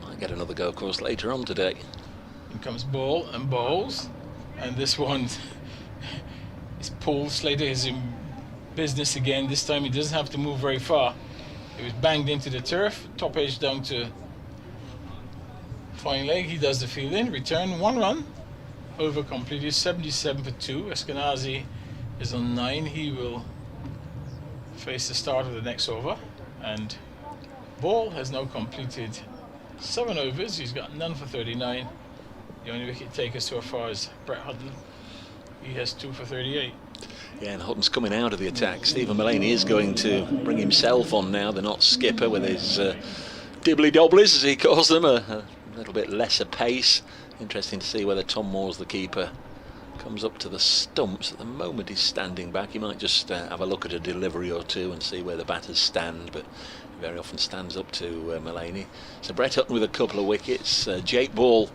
Might get another go, of course, later on today. In comes ball and bowls, and this one is Paul Slater is in business again. This time he doesn't have to move very far. It was banged into the turf, top edge down to fine leg. He does the field in, return, 1 run. Over completed, 77 for 2. Eskenazi is on 9. He will face the start of the next over. And Ball has now completed 7 overs. He's got none for 39. The only wicket taker so far is Brett Hutton. He has 2 for 38. Yeah, and Hutton's coming out of the attack. Stephen Mullaney is going to bring himself on now, the not skipper, with his dibbly-dobblies, as he calls them, a little bit lesser pace. Interesting to see whether Tom Moore's the keeper comes up to the stumps. At the moment he's standing back. He might just have a look at a delivery or two and see where the batters stand, but very often stands up to Mullaney. So Brett Hutton with a couple of wickets. Jake Ball,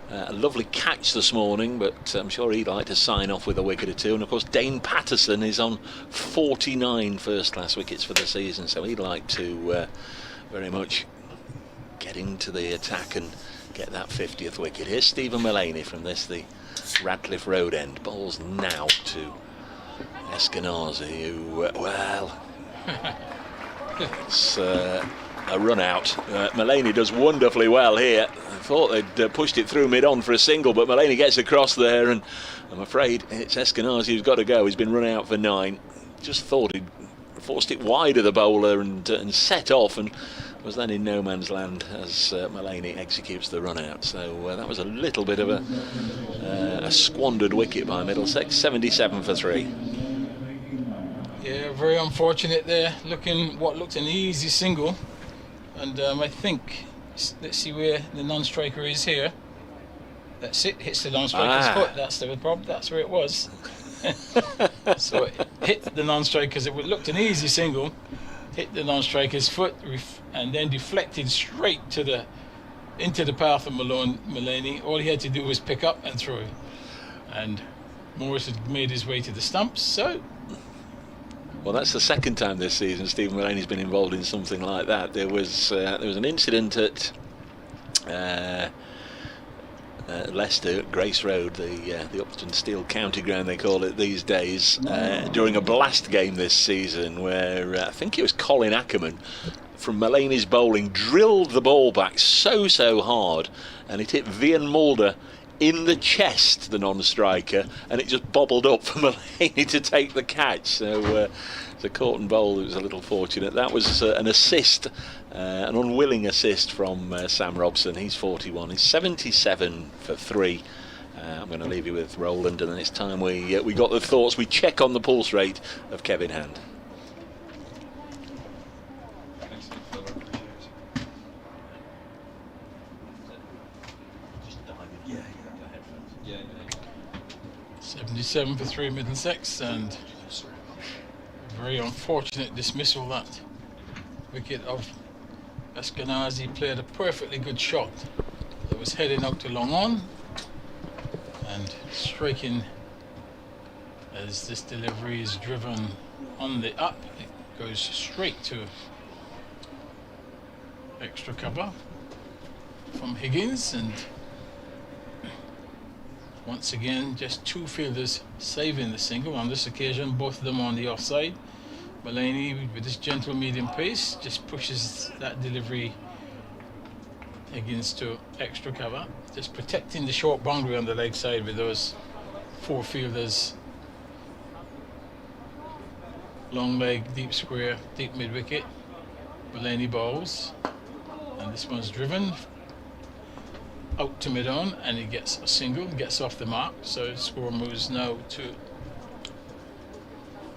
a lovely catch this morning, but I'm sure he'd like to sign off with a wicket or two. And of course Dane Patterson is on 49 first-class wickets for the season, so he'd like to very much get into the attack and get that 50th wicket. Here's Stephen Mullaney from the Radcliffe Road end. Ball's now to Eskenazi, who, well, it's a run out. Mullaney does wonderfully well here. I thought they'd pushed it through mid-on for a single, but Mullaney gets across there, and I'm afraid it's Eskenazi who's got to go. He's been run out for 9. Just thought he'd forced it wide of the bowler and set off, and was then in no man's land as Mullaney executes the run out. So that was a little bit of a squandered wicket by Middlesex. 77 for 3. Yeah, very unfortunate there. What looked an easy single, and I think, let's see where the non-striker is here. That's it, hits the non-striker's foot. That's the problem. That's where it was. So it hit the non-striker because it looked an easy single. Hit the non-striker's foot and then deflected straight into the path of Mullaney. All he had to do was pick up and throw it. And Morris had made his way to the stumps. So, well, that's the second time this season Stephen Mullaney's been involved in something like that. There was an incident at Leicester, Grace Road, the Upton Steel County Ground they call it these days, during a blast game this season, where I think it was Colin Ackerman from Mullaney's bowling drilled the ball back so hard, and it hit Vian Mulder in the chest, the non-striker, and it just bobbled up for Mullaney to take the catch. So the Corton bowl was a little fortunate. That was an assist, an unwilling assist from Sam Robson. He's 41. He's 77 for 3. I'm going to leave you with Roland, and then it's time we got the thoughts. We check on the pulse rate of Kevin Hand. Yeah. 77 for 3 Middlesex, and very unfortunate dismissal. That wicket of Eskenazi played a perfectly good shot that was heading out to long on and striking as this delivery is driven on the up. It goes straight to extra cover from Higgins, and once again just 2 fielders saving the single. On this occasion both of them on the offside. Mullaney with his gentle medium pace just pushes that delivery Higgins to extra cover, just protecting the short boundary on the leg side with those 4 fielders. Long leg, deep square, deep mid wicket. Mullaney bowls, and this one's driven out to mid-on, and he gets a single, gets off the mark, so the score moves now to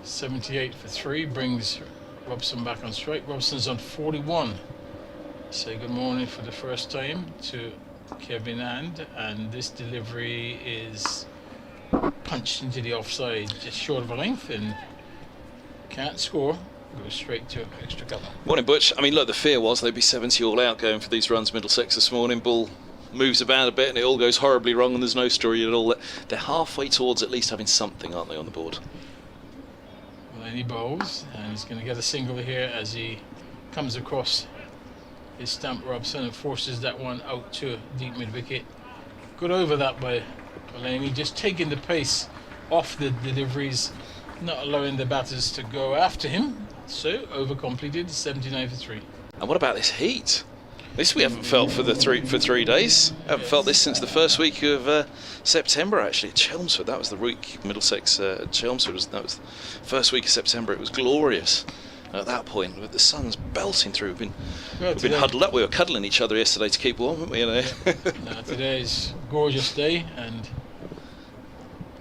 78 for 3, brings Robson back on strike. Robson's on 41. Say good morning for the first time to Kevin and this delivery is punched into the offside, just short of a length, and can't score. Goes straight to extra cover. Morning, Butch. I mean, look, the fear was they'd be 70 all out going for these runs. Middlesex this morning. Ball moves about a bit and it all goes horribly wrong, and there's no story at all. They're halfway towards at least having something, aren't they, on the board? Well, and he bowls, and he's going to get a single here as he comes across his stamp Robson and forces that one out to deep mid wicket. Good over that by Mulaney, just taking the pace off the deliveries, not allowing the batters to go after him. So over completed, 79 for 3. And what about this heat? This we haven't felt for 3 days. Haven't felt this since the first week of September. Actually, at Chelmsford, that was the week. Middlesex, Chelmsford that was the first week of September. It was glorious at that point. But the sun's belting through. We've been huddled up. We were cuddling each other yesterday to keep warm, weren't we? You know. No, today's a gorgeous day, and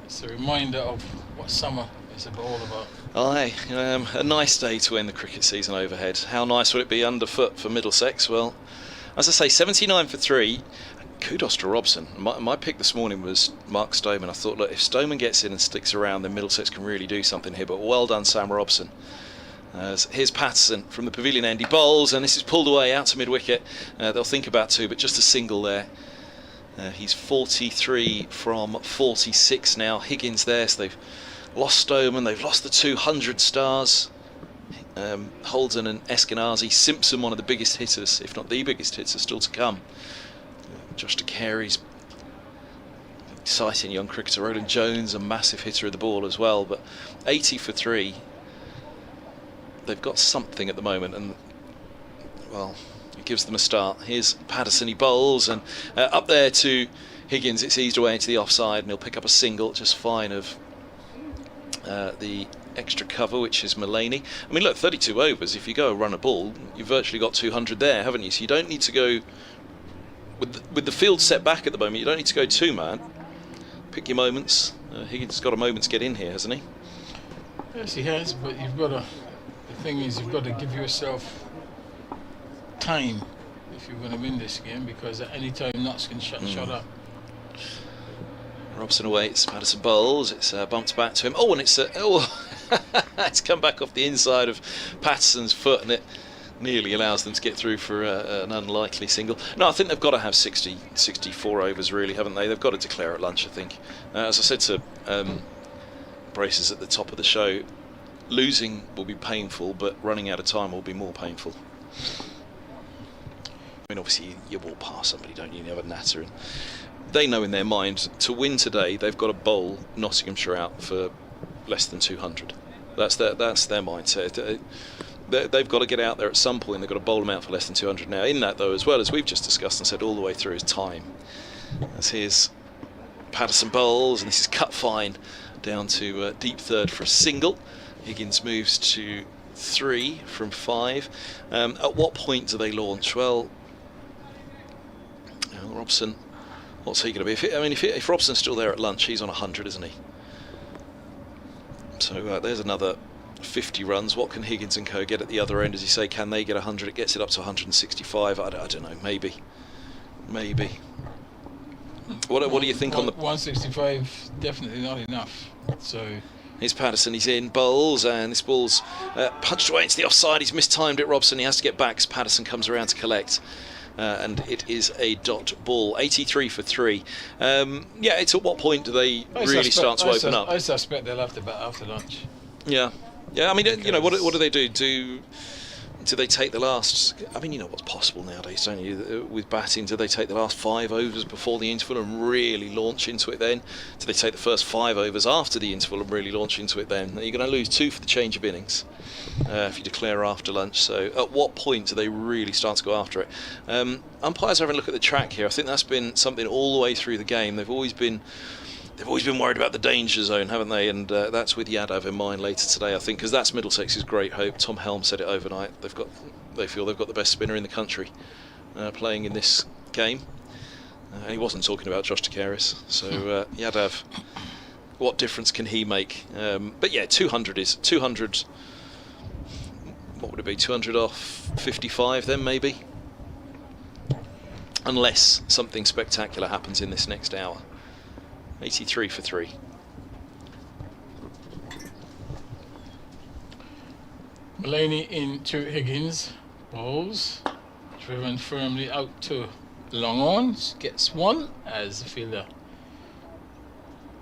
it's a reminder of what summer is all about. Aye, a nice day to end the cricket season overhead. How nice would it be underfoot for Middlesex? Well, as I say, 79 for 3. Kudos to Robson. My pick this morning was Mark Stoneman. I thought, look, if Stoneman gets in and sticks around, then Middlesex can really do something here. But well done, Sam Robson. Here's Patterson from the pavilion end. He bowls, and this is pulled away out to mid-wicket. They'll think about 2, but just a single there. He's 43 from 46 now. Higgins there, so they've lost Stoneman, they've lost the 200 stars. Holden and Eskenazi. Simpson, one of the biggest hitters, if not the biggest hitter, still to come. Josh de Carey's exciting young cricketer. Roland Jones, a massive hitter of the ball as well. But 80 for 3. They've got something at the moment, and well, it gives them a start. Here's Patterson, he bowls, and up there to Higgins. It's eased away into the offside, and he'll pick up a single just fine of the extra cover, which is Mulaney. I mean, look, 32 overs. If you go run a ball, you've virtually got 200 there, haven't you? So you don't need to go with the field set back at the moment. You don't need to go 2-man. Pick your moments. Higgins has got a moment to get in here, hasn't he? Yes, he has. But you've got to. The thing is, you've got to give yourself time if you're going to win this game, because at any time Notts can shut up. Robson awaits, Patterson bowls, it's bumped back to him. Oh, and it's it's come back off the inside of Patterson's foot, and it nearly allows them to get through for an unlikely single. No, I think they've got to have 64 overs, really, haven't they? They've got to declare at lunch, I think. As I said to Braces at the top of the show, losing will be painful, but running out of time will be more painful. I mean, obviously, you walk past somebody, don't you? You have a natter, and they know in their mind to win today they've got to bowl Nottinghamshire out for less than 200. That's their mindset. They've got to get out there at some point. They've got to bowl them out for less than 200. Now, in that though, as well as we've just discussed and said all the way through, is time. As here's Patterson bowls, and this is cut fine down to deep third for a single. Higgins moves to 3 from 5. At what point do they launch? Well, Robson. What's he going to be? If Robson's still there at lunch, he's on 100, isn't he? So there's another 50 runs. What can Higgins and co get at the other end? As you say, can they get 100? It gets it up to 165. I don't know. Maybe. What do you think on the 165? Definitely not enough. So here's Patterson. He's in, bowls, and this ball's punched away into the offside. He's mistimed it. Robson. He has to get back as Patterson comes around to collect. And it is a dot ball. 83 for 3. Yeah, it's at what point do they really start to open up? I suspect they'll have to bat after lunch. Yeah. I mean, you know, what do they do? Do they take the last? I mean, you know what's possible nowadays, don't you? With batting, do they take the last 5 overs before the interval and really launch into it then? Do they take the first 5 overs after the interval and really launch into it then? You're going to lose 2 for the change of innings if you declare after lunch. So at what point do they really start to go after it? Umpires are having a look at the track here. I think that's been something all the way through the game. They've always been worried about the danger zone, haven't they? And that's with Yadav in mind later today, I think, because that's Middlesex's great hope. Tom Helm said it overnight. They feel they've got the best spinner in the country playing in this game. And he wasn't talking about Josh Takaris, so he had to have, what difference can he make? But yeah, 200 is 200. What would it be? 200 off 55 then, maybe, unless something spectacular happens in this next hour. 83 for 3. Mulaney into Higgins, balls, driven firmly out to long on, gets one as the fielder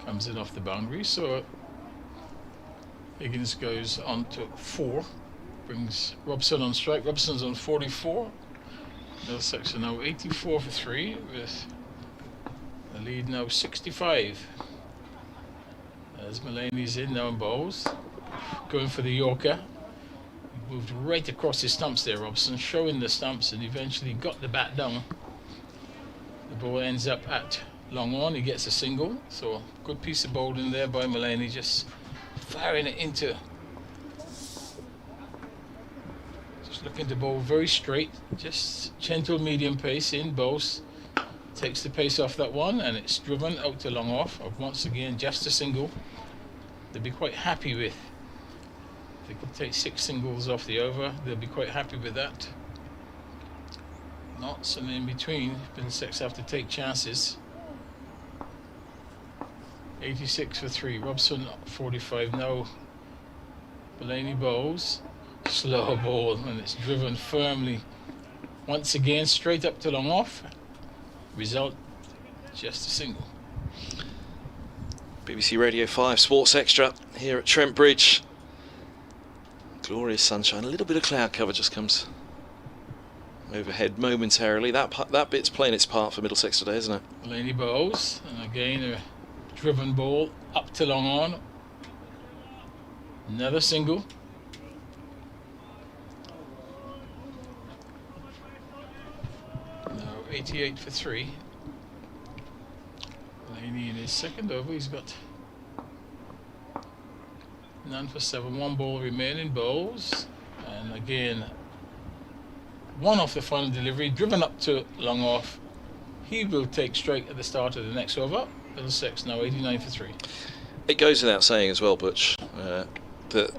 comes in off the boundary. So Higgins goes on to 4, brings Robson on strike. Robson's on 44. Middlesex are now 84 for 3 with the lead now 65. As Mulaney's in now in bowls, going for the Yorker. Moved right across his stumps there, Robson, showing the stumps, and eventually got the bat down. The ball ends up at long on. He gets a single, so good piece of bowling there by Mulaney, just firing it into. Just looking to bowl very straight, just gentle medium pace in bowls. Takes the pace off that one, and it's driven out to long off. Once again, just a single. They'll be quite happy with. They could take 6 singles off the over, they'll be quite happy with that. Not some in between. Middlesex have to take chances. 86 for 3. Robson 45 now. Mulaney bowls. Slow ball, and it's driven firmly once again straight up to long off. Result, just a single. BBC Radio 5 Sports Extra here at Trent Bridge. Glorious sunshine. A little bit of cloud cover just comes overhead momentarily. That bit's playing its part for Middlesex today, isn't it? Mulaney bowls, and again a driven ball up to long on. Another single. Now 88 for 3. Mulaney in his second over, he's got none for 7. 1 ball remaining, bowls, and again 1 off the final delivery, driven up to long off. He will take straight at the start of the next over. Middlesex now 89 for 3. It goes without saying as well, Butch, that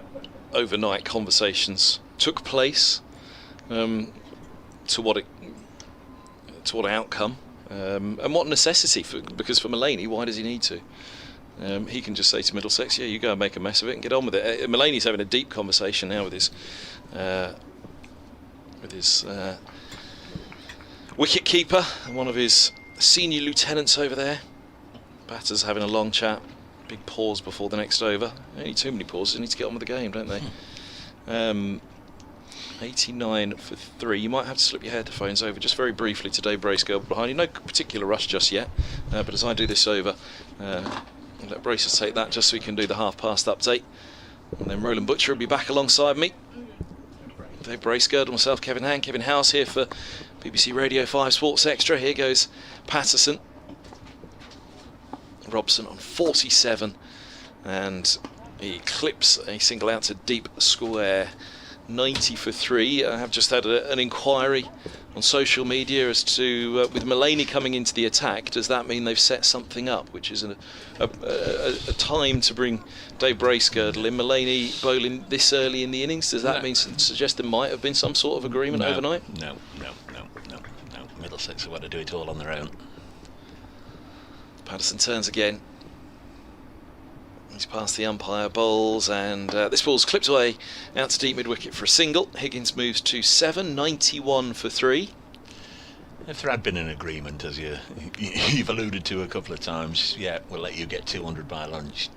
overnight conversations took place. To what outcome, and what necessity, because for Mulaney, why does he need to? He can just say to Middlesex, yeah, you go and make a mess of it and get on with it. Mulaney's having a deep conversation now with his wicket keeper and one of his senior lieutenants over there. Batter's having a long chat. Big pause before the next over. Only too many pauses. They need to get on with the game, don't they? 89 for 3. You might have to slip your headphones over just very briefly to Dave Bracegirdle behind you. No particular rush just yet, but as I do this over, let Bracers take that just so we can do the half-past update. And then Roland Butcher will be back alongside me. Dave Bracegirdle, myself, Kevin Hand, Kevin House here for BBC Radio 5 Sports Extra. Here goes Patterson. Robson on 47, and he clips a single out to deep square. 90 for 3. I have just had an inquiry on social media as to with Mulaney coming into the attack, does that mean they've set something up, which is a time to bring Dave Bracegirdle in? Mulaney bowling this early in the innings, does that mean suggest there might have been some sort of agreement overnight? No. Middlesex have got to do it all on their own. Patterson turns again. He's past the umpire, bowls, and this ball's clipped away out to deep mid-wicket for a single. Higgins moves to 7, 91 for 3. If there had been an agreement, as you've alluded to a couple of times, yeah, we'll let you get 200 by lunch.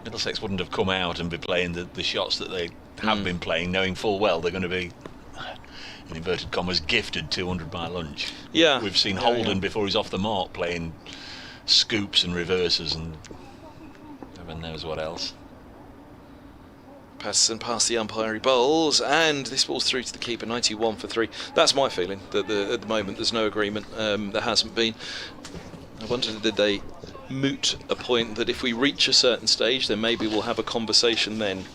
Middlesex wouldn't have come out and be playing the shots that they have been playing, knowing full well they're going to be, in inverted commas, gifted 200 by lunch. Yeah, we've seen Holden before he's off the mark playing scoops and reverses and heaven knows what else. Patterson past the umpire, he bowls, and this ball's through to the keeper. 91 for 3. That's my feeling, that at the moment there's no agreement. There hasn't been. I wonder, did they moot a point that if we reach a certain stage then maybe we'll have a conversation then?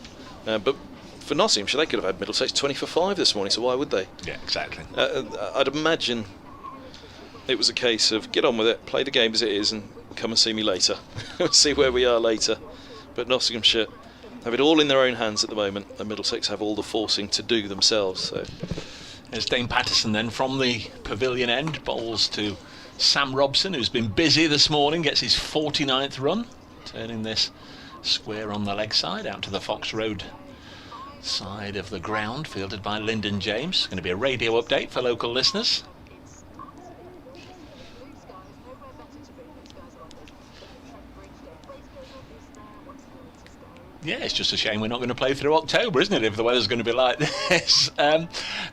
But for Nottinghamshire, they could have had Middlesex 20 for 5 this morning, so why would they? Yeah, exactly. I'd imagine it was a case of get on with it, play the game as it is, and come and see me later. See where we are later. But Nottinghamshire have it all in their own hands at the moment, and Middlesex have all the forcing to do themselves. So there's Dane Patterson then from the pavilion end, bowls to Sam Robson, who's been busy this morning, gets his 49th run, turning this square on the leg side out to the Fox Road side of the ground, fielded by Lyndon James. Going to be a radio update for local listeners. Yeah, it's just a shame we're not going to play through October, isn't it, if the weather's going to be like this.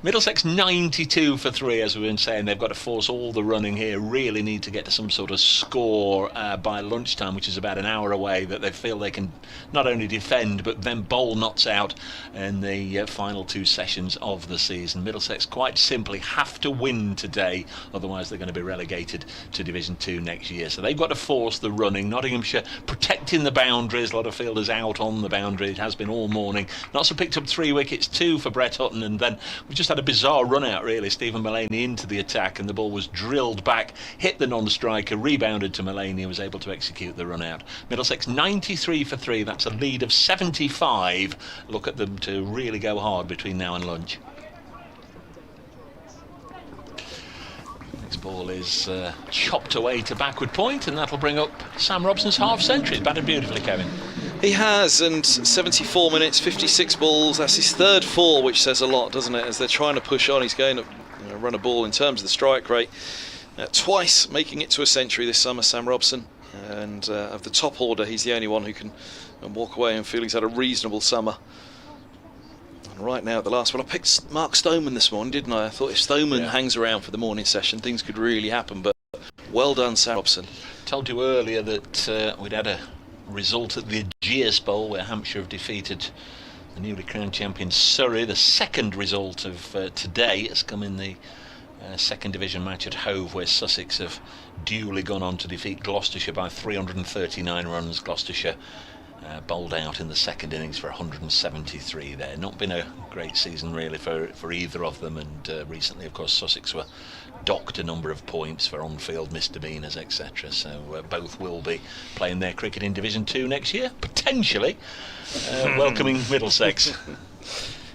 Middlesex 92 for 3, as we've been saying. They've got to force all the running here, really need to get to some sort of score by lunchtime, which is about an hour away, that they feel they can not only defend but then bowl Notts out in the final 2 sessions of the season. Middlesex quite simply have to win today, otherwise they're going to be relegated to Division 2 next year. So they've got to force the running. Nottinghamshire protecting the boundaries, a lot of fielders out on the boundary. It has been all morning. Notts have picked up 3 wickets, 2 for Brett Hutton, and then we've just had a bizarre run out really. Stephen Mullaney into the attack, and the ball was drilled back, hit the non-striker, rebounded to Mullaney, who was able to execute the run out. Middlesex 93 for 3, that's a lead of 75. Look at them to really go hard between now and lunch. Next ball is chopped away to backward point, and that'll bring up Sam Robson's half century. It's batted beautifully, Kevin. he has, and 74 minutes, 56 balls. That's his 3rd 4, which says a lot, doesn't it? As they're trying to push on, he's going to run a ball in terms of the strike rate. Twice making it to a century this summer, Sam Robson. And of the top order, he's the only one who can walk away and feel he's had a reasonable summer. And right now, at the last one, I picked Mark Stoneman this morning, didn't I? I thought if Stoneman hangs around for the morning session, things could really happen. But well done, Sam Robson. Told you earlier that we'd had a result at the Aegeus Bowl where Hampshire have defeated the newly crowned champion Surrey. The second result of today has come in the second division match at Hove, where Sussex have duly gone on to defeat Gloucestershire by 339 runs. Gloucestershire bowled out in the second innings for 173 there. Not been a great season really for either of them, and recently of course Sussex were docked a number of points for on-field misdemeanours, etc. So both will be playing their cricket in Division 2 next year, potentially welcoming Middlesex.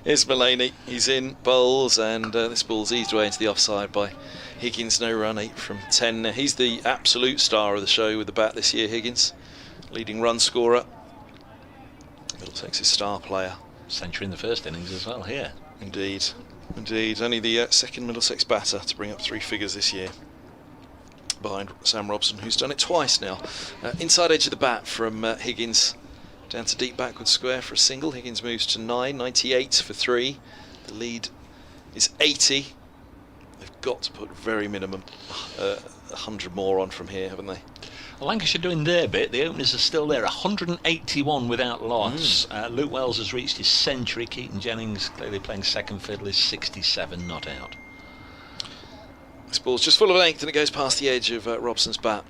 Here's Mullaney, he's in, bowls, and this ball's eased away into the offside by Higgins. No run, 8 from 10. He's the absolute star of the show with the bat this year, Higgins, leading run scorer. Middlesex's star player. Century in the first innings as well here. Indeed, indeed. Only the second Middlesex batter to bring up 3 figures this year, behind Sam Robson, who's done it twice now. Inside edge of the bat from Higgins, down to deep backward square for a single. Higgins moves to 9, 98 for 3. The lead is 80. They've got to put very minimum 100 more on from here, haven't they? Well, Lancashire doing their bit. The openers are still there, 181 without loss. Luke Wells has reached his century. Keaton Jennings clearly playing second fiddle, is 67 not out. This ball's just full of length and it goes past the edge of Robson's bat.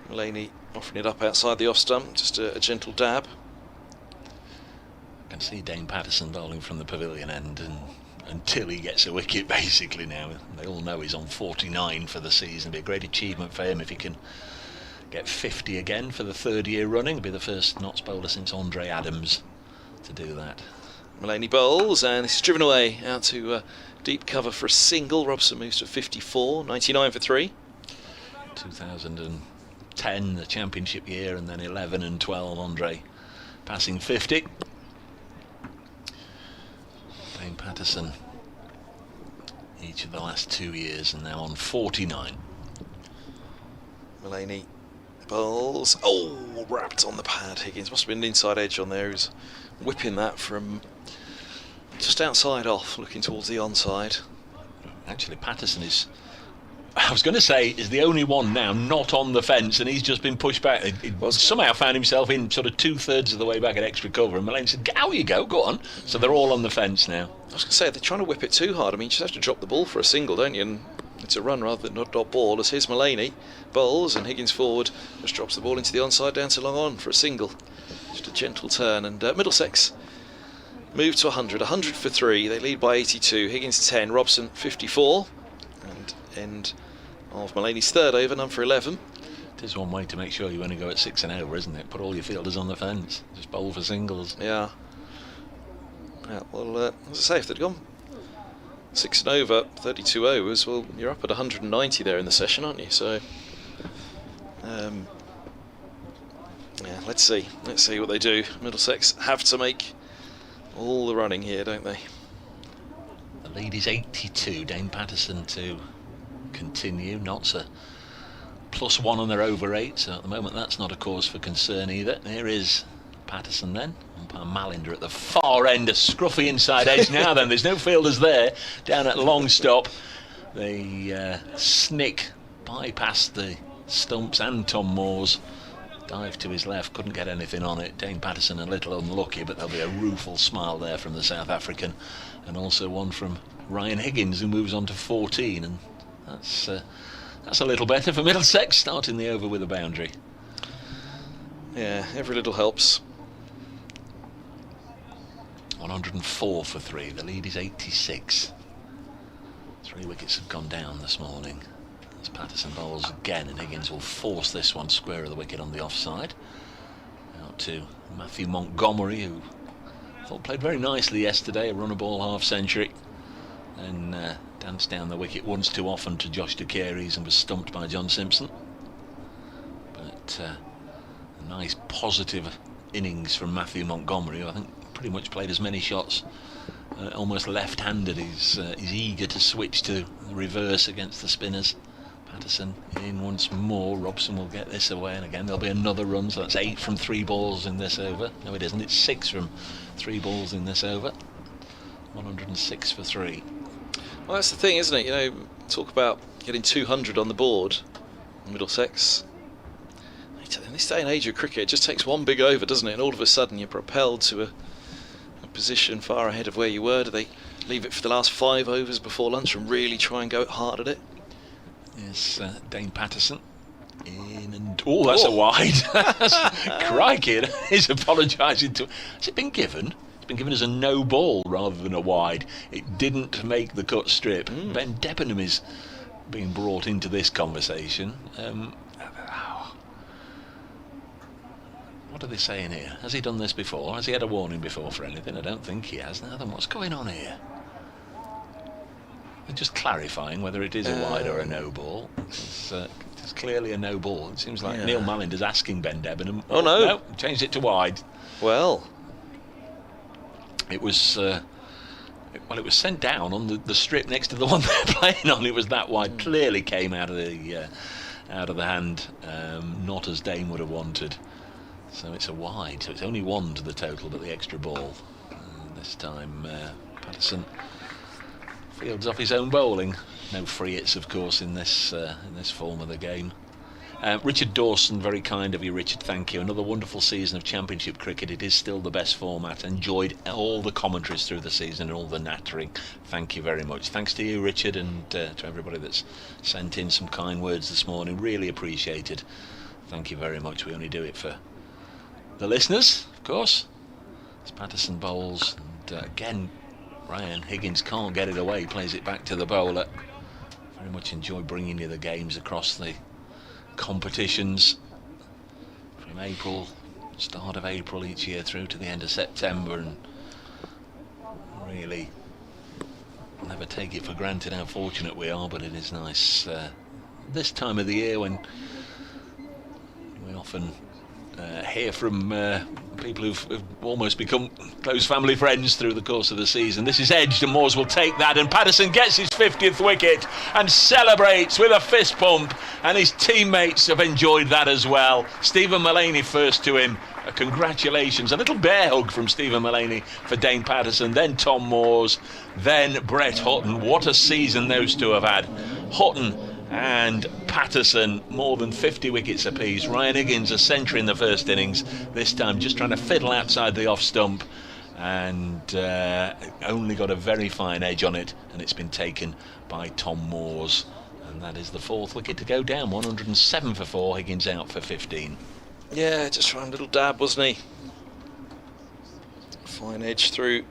Mullaney offering it up outside the off stump, just a gentle dab. I can see Dane Patterson bowling from the pavilion end, and until he gets a wicket basically now. They all know he's on 49 for the season. It'd be a great achievement for him if he can get 50 again for the 3rd year running. It'll be the first Notts bowler since Andre Adams to do that. Mullaney bowls, and he's driven away out to deep cover for a single. Robson moves to 54, 99 for 3. 2010, the championship year, and then 11 and 12, Andre passing 50. Dane Patterson each of the last 2 years, and now on 49. Mullaney bowls. Oh, wrapped on the pad. Higgins must have been an inside edge on there. He was whipping that from just outside off, looking towards the onside. Actually, Patterson is, I was going to say, is the only one now not on the fence, and he's just been pushed back. He somehow found himself in sort of 2/3 of the way back at extra cover, and Mullaney said, out you go, go on. So they're all on the fence now. I was going to say, they're trying to whip it too hard. I mean, you just have to drop the ball for a single, don't you? And it's a run rather than not dot ball. As here's Mullaney bowls, and Higgins forward just drops the ball into the onside, down to long on for a single. Just a gentle turn, and Middlesex move to 100 for 3. They lead by 82. Higgins 10, Robson 54, and end of Mulaney's third over, none for 11. It is one way to make sure you only go at 6 and over, isn't it? Put all your fielders on the fence, just bowl for singles. Yeah. Yeah, well, as I say, if they'd gone 6 and over, 32 overs, well, you're up at 190 there in the session, aren't you? So, yeah, let's see what they do. Middlesex have to make all the running here, don't they? The lead is 82. Dane Patterson to continue. Notts a +1 on their over 8, so at the moment that's not a cause for concern either. There is Patterson then. Umpire Malinder at the far end, a scruffy inside edge now then. There's no fielders there. Down at long stop. The Snick bypassed the stumps and Tom Moore's. Dive to his left, couldn't get anything on it. Dane Patterson a little unlucky, but there'll be a rueful smile there from the South African, and also one from Ryan Higgins, who moves on to 14, and that's a little better for Middlesex, starting the over with a boundary. Yeah, every little helps. 104 for 3. The lead is 86. 3 wickets have gone down this morning. As Patterson bowls again, and Higgins will force this one square of the wicket on the offside. Out to Matthew Montgomery, who I thought played very nicely yesterday, a run a ball half century, and danced down the wicket once too often to Josh De Carey's and was stumped by John Simpson. But a nice positive innings from Matthew Montgomery, who I think pretty much played as many shots almost left-handed. He's eager to switch to reverse against the spinners. Patterson in once more. Robson will get this away, and again there'll be another run, so that's 8 from 3 balls in this over. No, it isn't, it's 6 from 3 balls in this over. 106 for 3. Well, that's the thing, isn't it? You know, talk about getting 200 on the board, Middlesex. In this day and age of cricket, it just takes one big over, doesn't it? And all of a sudden you're propelled to a position far ahead of where you were. Do they leave it for the last 5 overs before lunch and really try and go hard at it? Yes, Dane Patterson in, and oh, that's a wide. Crikey, he's apologising to. Has it been given? It's been given as a no ball rather than a wide. It didn't make the cut strip. Ben Debenham is being brought into this conversation. What are they saying here? Has he done this before? Has he had a warning before for anything? I don't think he has. Now then, what's going on here? They're just clarifying whether it is a wide or a no ball. It's clearly a no ball. It seems like Neil Mallinder's asking Ben Debenham. Oh no! No, changed it to wide. Well, it was. It was sent down on the strip next to the one they're playing on. It was that wide. Clearly came out of the hand. Not as Dane would have wanted. So it's a wide. So it's only 1 to the total, but the extra ball. This time, Patterson fields off his own bowling. No free hits, of course, in this form of the game. Richard Dawson, very kind of you, Richard, thank you. Another wonderful season of Championship cricket. It is still the best format. Enjoyed all the commentaries through the season and all the nattering. Thank you very much. Thanks to you, Richard, and to everybody that's sent in some kind words this morning. Really appreciated. Thank you very much. We only do it for the listeners, of course. As Patterson bowls, and again, Ryan Higgins can't get it away. Plays it back to the bowler. Very much enjoy bringing you the games across the competitions from April, start of April each year through to the end of September, and really never take it for granted how fortunate we are, but it is nice this time of the year when we often hear from people who've almost become close family friends through the course of the season. This is edged, and Moores will take that, and Patterson gets his 50th wicket and celebrates with a fist pump, and his teammates have enjoyed that as well. Stephen Mulaney first to him. Congratulations. A little bear hug from Stephen Mulaney for Dane Patterson, then Tom Moores, then Brett Hutton. What a season those two have had. Hutton and Patterson, more than 50 wickets apiece. Ryan Higgins a century in the first innings, this time just trying to fiddle outside the off stump, and only got a very fine edge on it, and it's been taken by Tom Moores, and that is the 4th wicket to go down. 107 for 4, Higgins out for 15. yeah, just trying a little dab, wasn't he? Fine edge through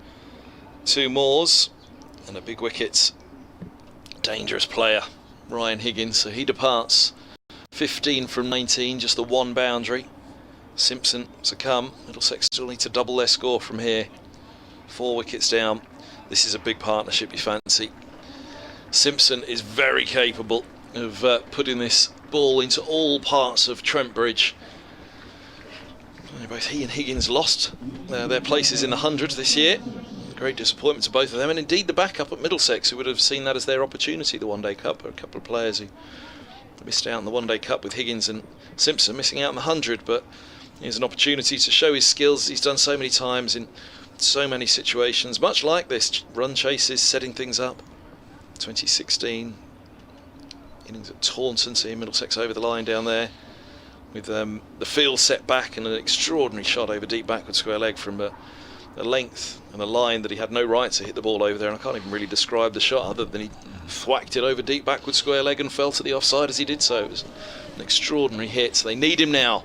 2 Moores and a big wicket. Dangerous player, Ryan Higgins, so he departs 15 from 19, just the one boundary. Simpson to come. Middlesex still need to double their score from here. 4 wickets down. This is a big partnership, you fancy. Simpson is very capable of putting this ball into all parts of Trent Bridge. Both he and Higgins lost their places in the 100 this year. Great disappointment to both of them, and indeed the backup at Middlesex, who would have seen that as their opportunity, the One Day Cup. A couple of players who missed out in the One Day Cup, with Higgins and Simpson missing out in the 100, but here's an opportunity to show his skills. He's done so many times in so many situations, much like this, run chases, setting things up. 2016 innings at Taunton, seeing Middlesex over the line down there, with the field set back and an extraordinary shot over deep backward square leg from a length and a line that he had no right to hit the ball over there, and I can't even really describe the shot other than he thwacked it over deep backward square leg and fell to the offside as he did so. It was an extraordinary hit. They need him now.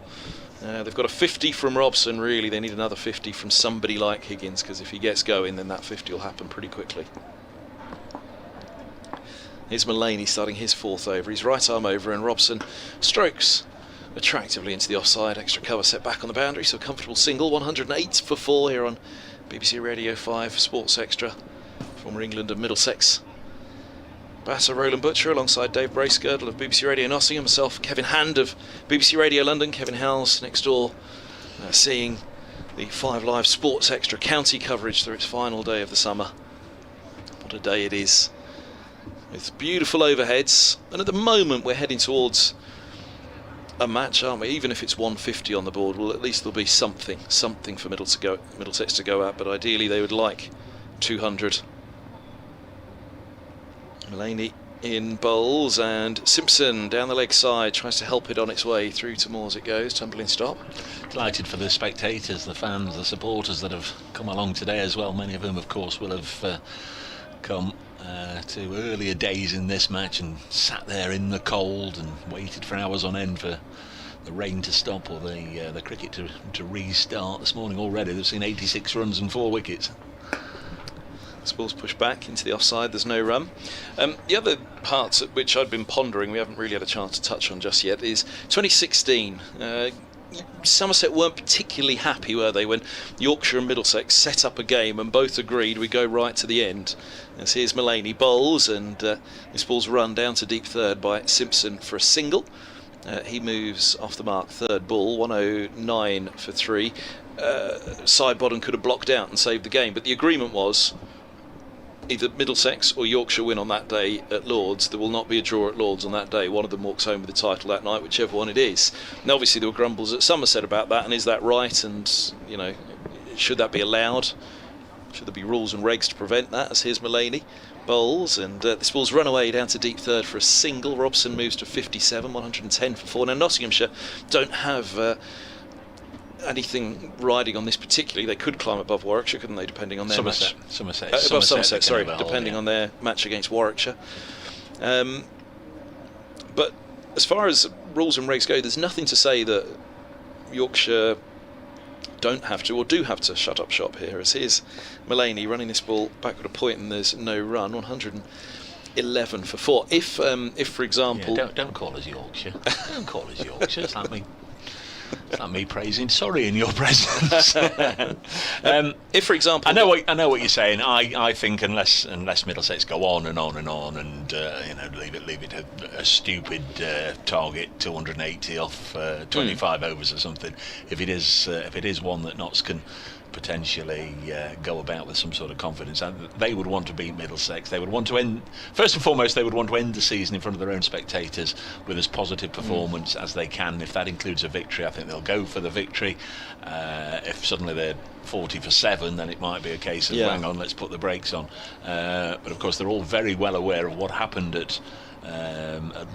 They've got a 50 from Robson, really. They need another 50 from somebody like Higgins, because if he gets going, then that 50 will happen pretty quickly. Here's Mullaney starting his 4th over. He's right arm over, and Robson strokes attractively into the offside. Extra cover set back on the boundary, so a comfortable single. 108 for 4 here on BBC Radio 5 Sports Extra. Former England and Middlesex batter Roland Butcher alongside Dave Bracegirdle of BBC Radio Nottingham, myself Kevin Hand of BBC Radio London, Kevin Howells next door, seeing the 5 Live Sports Extra county coverage through its final day of the summer. What a day it is, with beautiful overheads, and at the moment we're heading towards a match, aren't we? Even if it's 150 on the board, well, at least there'll be something for Middlesex to go at, but ideally they would like 200. Mullaney in bowls, and Simpson down the leg side tries to help it on its way through to Moores. It goes, tumbling stop. Delighted for the spectators, the fans, the supporters that have come along today as well. Many of whom, of course, will have come to earlier days in this match and sat there in the cold and waited for hours on end for the rain to stop or the cricket to restart. This morning already they've seen 86 runs and 4 wickets. This ball's pushed back into the offside, there's no run. The other parts at which I'd been pondering, we haven't really had a chance to touch on just yet, is 2016. Somerset weren't particularly happy, were they, when Yorkshire and Middlesex set up a game and both agreed we go right to the end. As here's Mullaney bowls, and this ball's run down to deep third by Simpson for a single. He moves off the mark, third ball, 109 for 3. Sidebottom could have blocked out and saved the game, but the agreement was either Middlesex or Yorkshire win on that day at Lords. There will not be a draw at Lords on that day. One of them walks home with the title that night, whichever one it is. And obviously there were grumbles at Somerset about that, and is that right? And, you know, should that be allowed? Should there be rules and regs to prevent that? As here's Mullaney bowls, and this ball's run away down to deep third for a single. Robson moves to 57, 110 for 4. Now Nottinghamshire don't have anything riding on this particularly. They could climb above Warwickshire, couldn't they, depending on their match? Above Somerset, sorry, depending on their match against Warwickshire. But as far as rules and regs go, there's nothing to say that Yorkshire don't have to or do have to shut up shop here. As here's Mullaney running this ball backward a point and there's no run. 111 for 4. If for example, don't call us Yorkshire. Don't call us Yorkshire. It's like me praising Surrey in your presence. If, for example, I know what you're saying. I think unless Middlesex go on and on and on, and leave it a stupid target 280 off 25 overs or something. If it is one that Notts can potentially go about with some sort of confidence, and they would want to beat Middlesex. They would want to end, first and foremost, they would want to end the season in front of their own spectators with as positive performance as they can. If that includes a victory, I think they'll go for the victory. If suddenly they're 40 for 7, then it might be a case of hang on, let's put the brakes on. But of course they're all very well aware of what happened at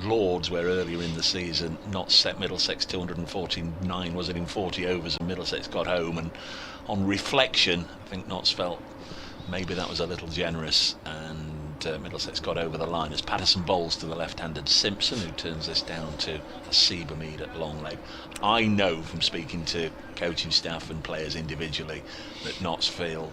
Lords, where earlier in the season Notts set Middlesex 249, was it, in 40 overs, and Middlesex got home, and on reflection I think Notts felt maybe that was a little generous, and Middlesex got over the line as Patterson bowls to the left-handed Simpson, who turns this down to a Seabermead at long leg. I know from speaking to coaching staff and players individually that Notts feel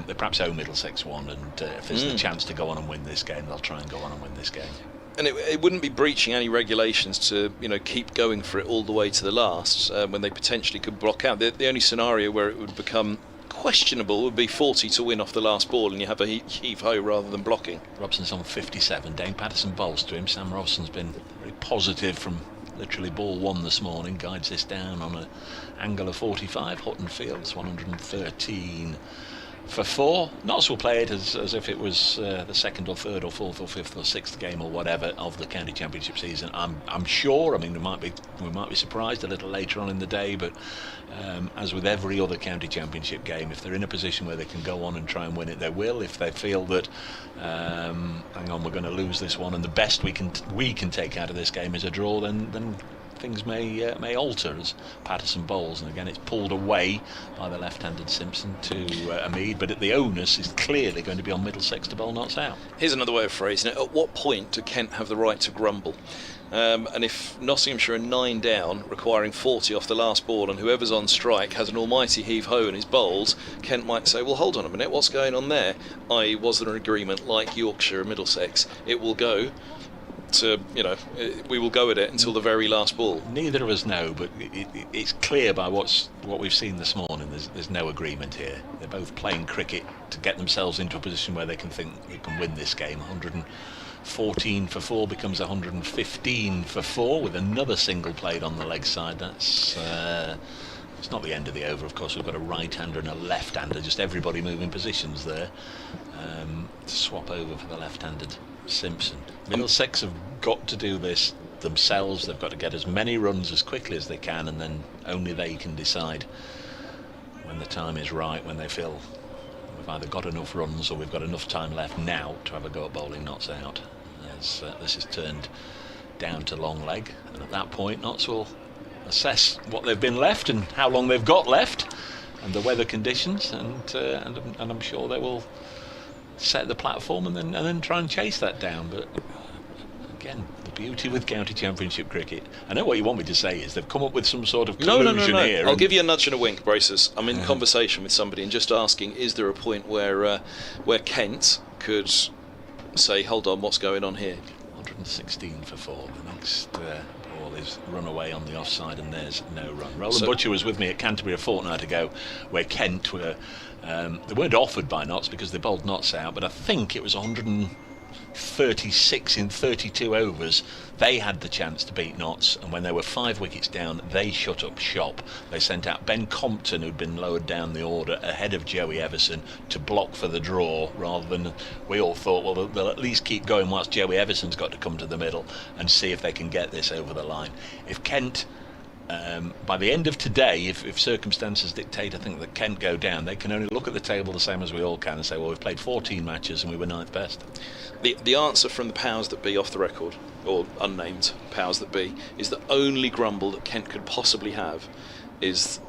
They perhaps owe Middlesex one, and if there's the chance to go on and win this game, they'll try and go on and win this game. And it wouldn't be breaching any regulations to keep going for it all the way to the last when they potentially could block out. The only scenario where it would become questionable would be 40 to win off the last ball and you have a heave-ho rather than blocking. Robson's on 57. Dane Patterson bowls to him. Sam Robson's been very positive from literally ball one this morning. Guides this down on an angle of 45. Hutton Fields 113 for 4. Notts will play it as if it was the second or third or fourth or fifth or sixth game or whatever of the county championship season. I'm sure. I mean, we might be surprised a little later on in the day, but as with every other county championship game, if they're in a position where they can go on and try and win it, they will. If they feel that hang on, we're going to lose this one, and the best we can take out of this game is a draw, then things may alter as Patterson bowls, and again it's pulled away by the left-handed Simpson to Ameed, but the onus is clearly going to be on Middlesex to bowl Notts out. Here's another way of phrasing it. At what point do Kent have the right to grumble? And if Nottinghamshire are 9 down, requiring 40 off the last ball, and whoever's on strike has an almighty heave-ho in his bowls, Kent might say, well, hold on a minute, what's going on there? Was there an agreement like Yorkshire and Middlesex? It will go to, we will go at it until the very last ball. Neither of us know, but it's clear by what we've seen this morning. There's no agreement here. They're both playing cricket to get themselves into a position where they can think they can win this game. 114 for 4 becomes 115 for 4 with another single played on the leg side. That's it's not the end of the over, of course. We've got a right-hander and a left-hander, just everybody moving positions there. Swap over for the left-handed Simpson. Middlesex have got to do this themselves. They've got to get as many runs as quickly as they can, and then only they can decide when the time is right, when they feel we've either got enough runs or we've got enough time left now to have a go at bowling Notts out. As this is turned down to long leg, and at that point Notts will assess what they've been left and how long they've got left and the weather conditions, and I'm sure they will set the platform and then try and chase that down. But again, the beauty with county championship cricket, I know what you want me to say is they've come up with some sort of collusion no. here. I'll give you a nudge and a wink, Braces. I'm in conversation with somebody and just asking, is there a point where Kent could say, hold on, what's going on here? 116 for 4. The next ball is run away on the offside, and there's no run. Roland Butcher was with me at Canterbury a fortnight ago, where Kent were they weren't offered by Notts because they bowled Notts out, but I think it was 136 in 32 overs. They had the chance to beat Notts, and when they were 5 wickets down, they shut up shop. They sent out Ben Compton, who'd been lowered down the order, ahead of Joey Everson to block for the draw, rather than we all thought, well, they'll at least keep going whilst Joey Everson's got to come to the middle and see if they can get this over the line. If Kent by the end of today, if circumstances dictate, I think that Kent go down, they can only look at the table the same as we all can and say, well, we've played 14 matches and we were 9th best. The answer from the powers that be off the record, or unnamed powers that be, is the only grumble that Kent could possibly have is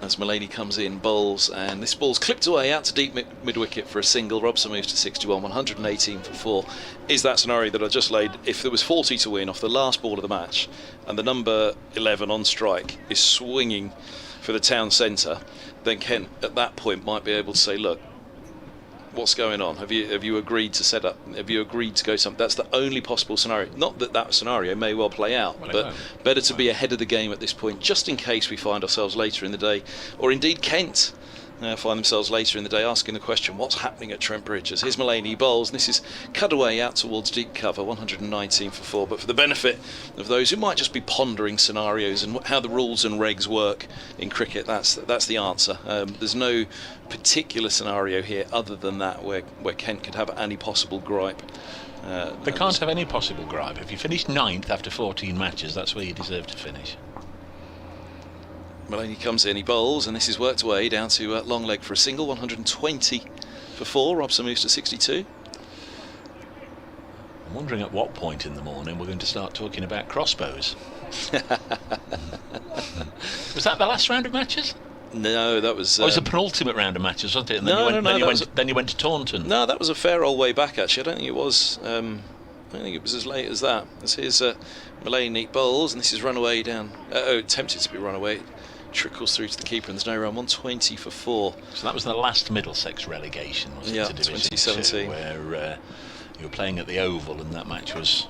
as Mullaney comes in, bowls, and this ball's clipped away out to deep mid-wicket for a single. Robson moves to 61, 118 for 4. Is that scenario that I just laid? If there was 40 to win off the last ball of the match, and the number 11 on strike is swinging for the town centre, then Kent at that point might be able to say, look, what's going on? Have you agreed to set up? Have you agreed to go something? That's the only possible scenario. Not that scenario may well play out, but better to be ahead of the game at this point, just in case we find ourselves later in the day, or indeed Kent find themselves later in the day asking the question, what's happening at Trent Bridge? As here's Mullaney bowls, and this is cut away out towards deep cover, 119 for 4. But for the benefit of those who might just be pondering scenarios and how the rules and regs work in cricket, that's the answer. There's no particular scenario here other than that where Kent could have any possible gripe. They can't have any possible gripe. If you finish 9th after 14 matches, that's where you deserve to finish. Mullaney comes in, he bowls, and this is worked away down to long leg for a single, 120 for 4. Robson moves to 62. I'm wondering at what point in the morning we're going to start talking about crossbows. Was that the last round of matches? No, that was... it was the penultimate round of matches, wasn't it? And then you went to Taunton. No, that was a fair old way back, actually. I don't think it was... I don't think it was as late as that. As here's Mullaney bowls, and this is run away down... attempted to be run away. trickles through to the keeper, and there's no run. 120 for 4. So that was the last Middlesex relegation, wasn't it? Yeah, to Division 2017. 2, where you were playing at the Oval, and that match was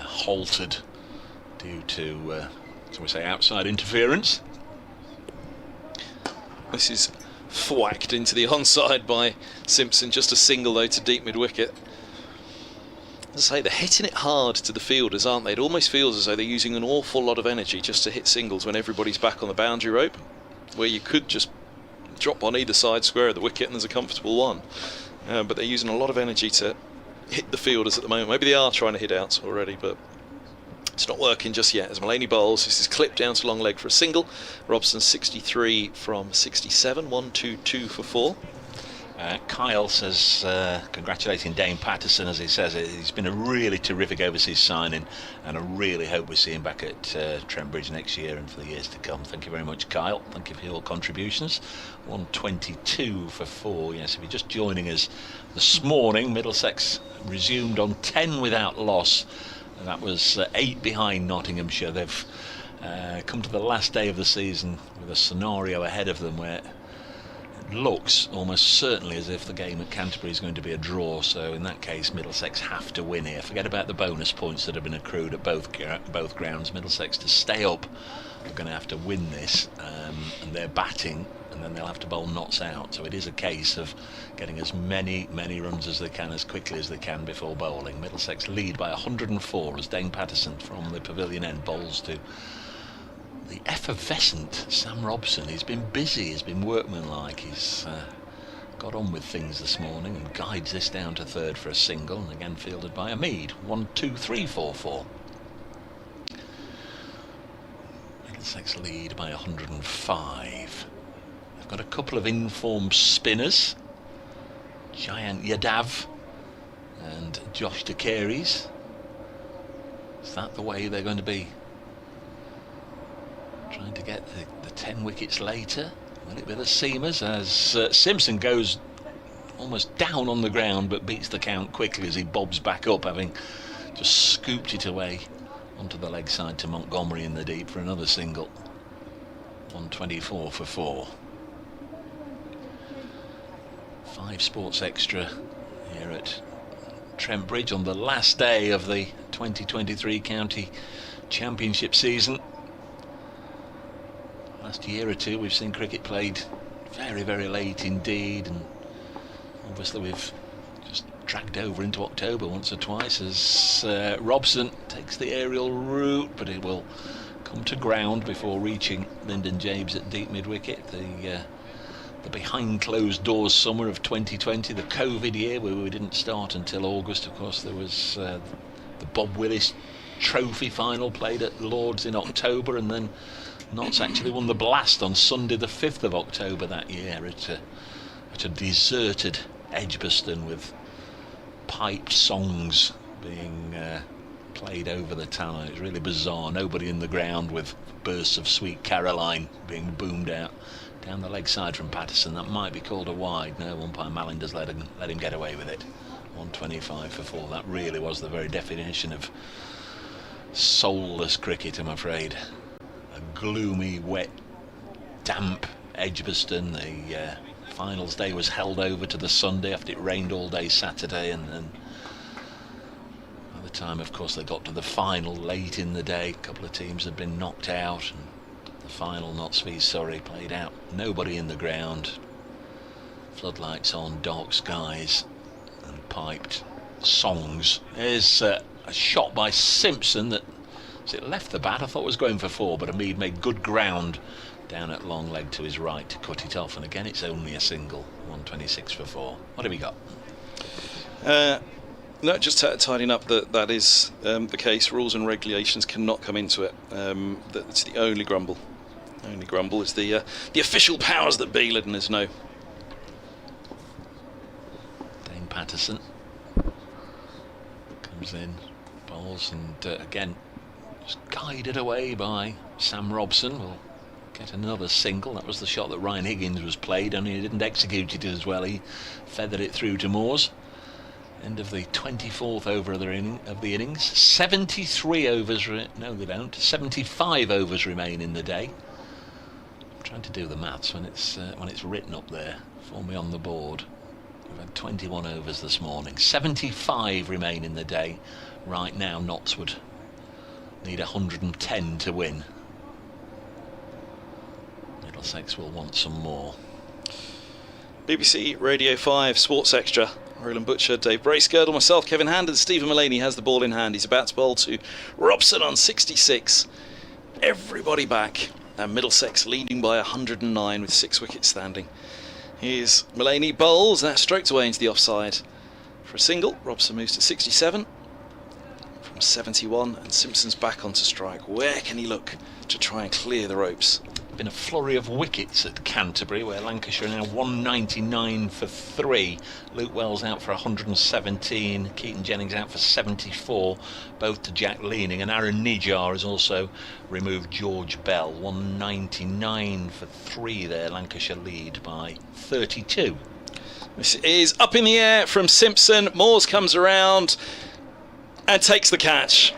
halted due to, shall we say, outside interference. This is thwacked into the onside by Simpson. Just a single though to deep mid wicket. As I say, they're hitting it hard to the fielders, aren't they? It almost feels as though they're using an awful lot of energy just to hit singles when everybody's back on the boundary rope, where you could just drop on either side square of the wicket and there's a comfortable one. But they're using a lot of energy to hit the fielders at the moment. Maybe they are trying to hit outs already, but it's not working just yet. As Mullaney bowls, this is clipped down to long leg for a single. Robson 63 from 67, 1-2-2 for 4. Kyle says, congratulating Dane Patterson, as he says it. He's been a really terrific overseas signing, and I really hope we see him back at Trent Bridge next year and for the years to come. Thank you very much, Kyle. Thank you for your contributions. 122 for 4. Yes, if you're just joining us this morning, Middlesex resumed on 10 without loss. And that was 8 behind Nottinghamshire. They've come to the last day of the season with a scenario ahead of them where it looks almost certainly as if the game at Canterbury is going to be a draw. So in that case, Middlesex have to win here. Forget about the bonus points that have been accrued at both grounds. Middlesex, to stay up, are going to have to win this, and they're batting, and then they'll have to bowl knots out. So it is a case of getting as many runs as they can as quickly as they can before bowling. Middlesex lead by 104 as Dane Patterson from the pavilion end bowls to the effervescent Sam Robson. He's been busy, he's been workmanlike, he's got on with things this morning and guides this down to third for a single, and again fielded by Amid. 1-2-3-4-4. Middlesex lead by 105. They've got a couple of informed spinners, Giant Yadav and Josh De Caries. Is that the way they're going to be trying to get the 10 wickets later? Will it be the seamers as Simpson goes almost down on the ground but beats the count quickly as he bobs back up, having just scooped it away onto the leg side to Montgomery in the deep for another single. 124 for 4. 5 Sports Extra here at Trent Bridge on the last day of the 2023 County Championship season. Last year or two we've seen cricket played very, very late indeed, and obviously we've just dragged over into October once or twice as Robson takes the aerial route, but it will come to ground before reaching Lyndon James at deep mid-wicket. The behind closed doors summer of 2020, the COVID year where we didn't start until August. Of course, there was the Bob Willis Trophy final played at Lord's in October, and then Notts actually won the Blast on Sunday the 5th of October that year at a deserted Edgbaston, with piped songs being played over the talon. It's really bizarre. Nobody in the ground, with bursts of Sweet Caroline being boomed out down the leg side from Patterson. That might be called a wide. No, umpire Mallinders let him get away with it. 125 for 4. That really was the very definition of soulless cricket, I'm afraid. A gloomy, wet, damp Edgbaston. The finals day was held over to the Sunday after it rained all day Saturday, and then by the time, of course, they got to the final late in the day, a couple of teams had been knocked out, and the final, Notts v Surrey, played out. Nobody in the ground. Floodlights on, dark skies, and piped songs. There's a shot by Simpson that, as it left the bat, I thought was going for 4, but Amid made good ground down at long leg to his right to cut it off, and again it's only a single. 126 for 4. What have we got? No, just tidying up that is the case. Rules and regulations cannot come into it. That's the only grumble. Only grumble is the official powers that be letting us know. Dane Patterson comes in, bowls, and again just guided away by Sam Robson. Will get another single. That was the shot that Ryan Higgins was played, only he didn't execute it as well. He feathered it through to Moores. End of the 24th over of the innings. 73 overs. No, they don't. 75 overs remain in the day. Trying to do the maths when it's written up there for me on the board. We've had 21 overs this morning. 75 remain in the day. Right now, Notts would need 110 to win. Middlesex will want some more. BBC Radio 5 Sports Extra. Roland Butcher, Dave Bracegirdle, myself, Kevin Hand, and Stephen Mullaney has the ball in hand. He's about to bowl to Robson on 66. Everybody back, and Middlesex leading by 109 with 6 wickets standing. Here's Mullaney, bowls, that stroked away into the offside for a single. Robson moves to 67 from 71, and Simpson's back onto strike. Where can he look to try and clear the ropes? Been a flurry of wickets at Canterbury, where Lancashire are now 199 for 3. Luke Wells out for 117, Keaton Jennings out for 74, both to Jack Leaning, and Aaron Nijar has also removed George Bell. 199 for 3 there. Lancashire lead by 32. This is up in the air from Simpson. Moores comes around and takes the catch.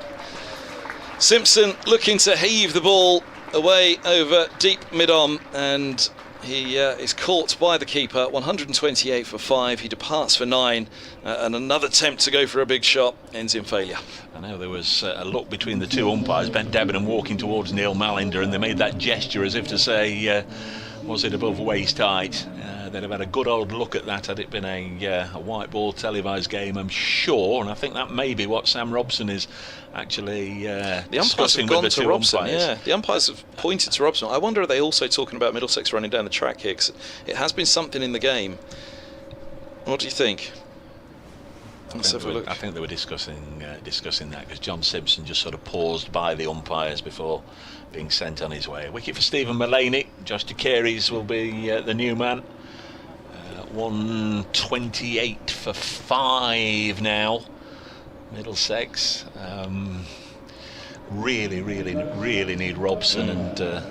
Simpson looking to heave the ball away over deep mid-on, and he is caught by the keeper. 128 for 5. He departs for 9, and another attempt to go for a big shot ends in failure. I know there was a look between the two umpires, Ben Debenham walking towards Neil Malinder, and they made that gesture as if to say, was it above waist height? They'd have had a good old look at that had it been a white ball televised game, I'm sure, and I think that may be what Sam Robson is actually the umpires have gone to Robson. Umpires. Yeah, the umpires have pointed to Robson. I wonder, are they also talking about Middlesex running down the track here? 'Cause it has been something in the game. What do you think? Let's have a look. I think they were discussing that, because John Simpson just sort of paused by the umpires before being sent on his way. A wicket for Stephen Mullaney. Josh de Carey's will be the new man. 128 for 5 now. Middlesex really need Robson, and they've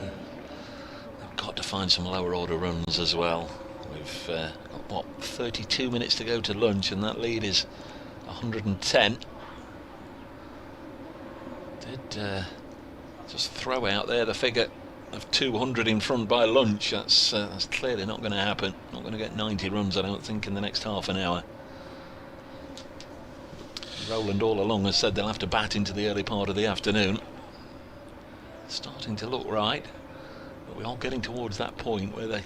got to find some lower order runs as well. We've got, what, 32 minutes to go to lunch, and that lead is 110. Did just throw out there the figure of 200 in front by lunch. That's clearly not going to happen. Not going to get 90 runs, I don't think, in the next half an hour. Roland all along has said they'll have to bat into the early part of the afternoon. Starting to look right, but we are getting towards that point where they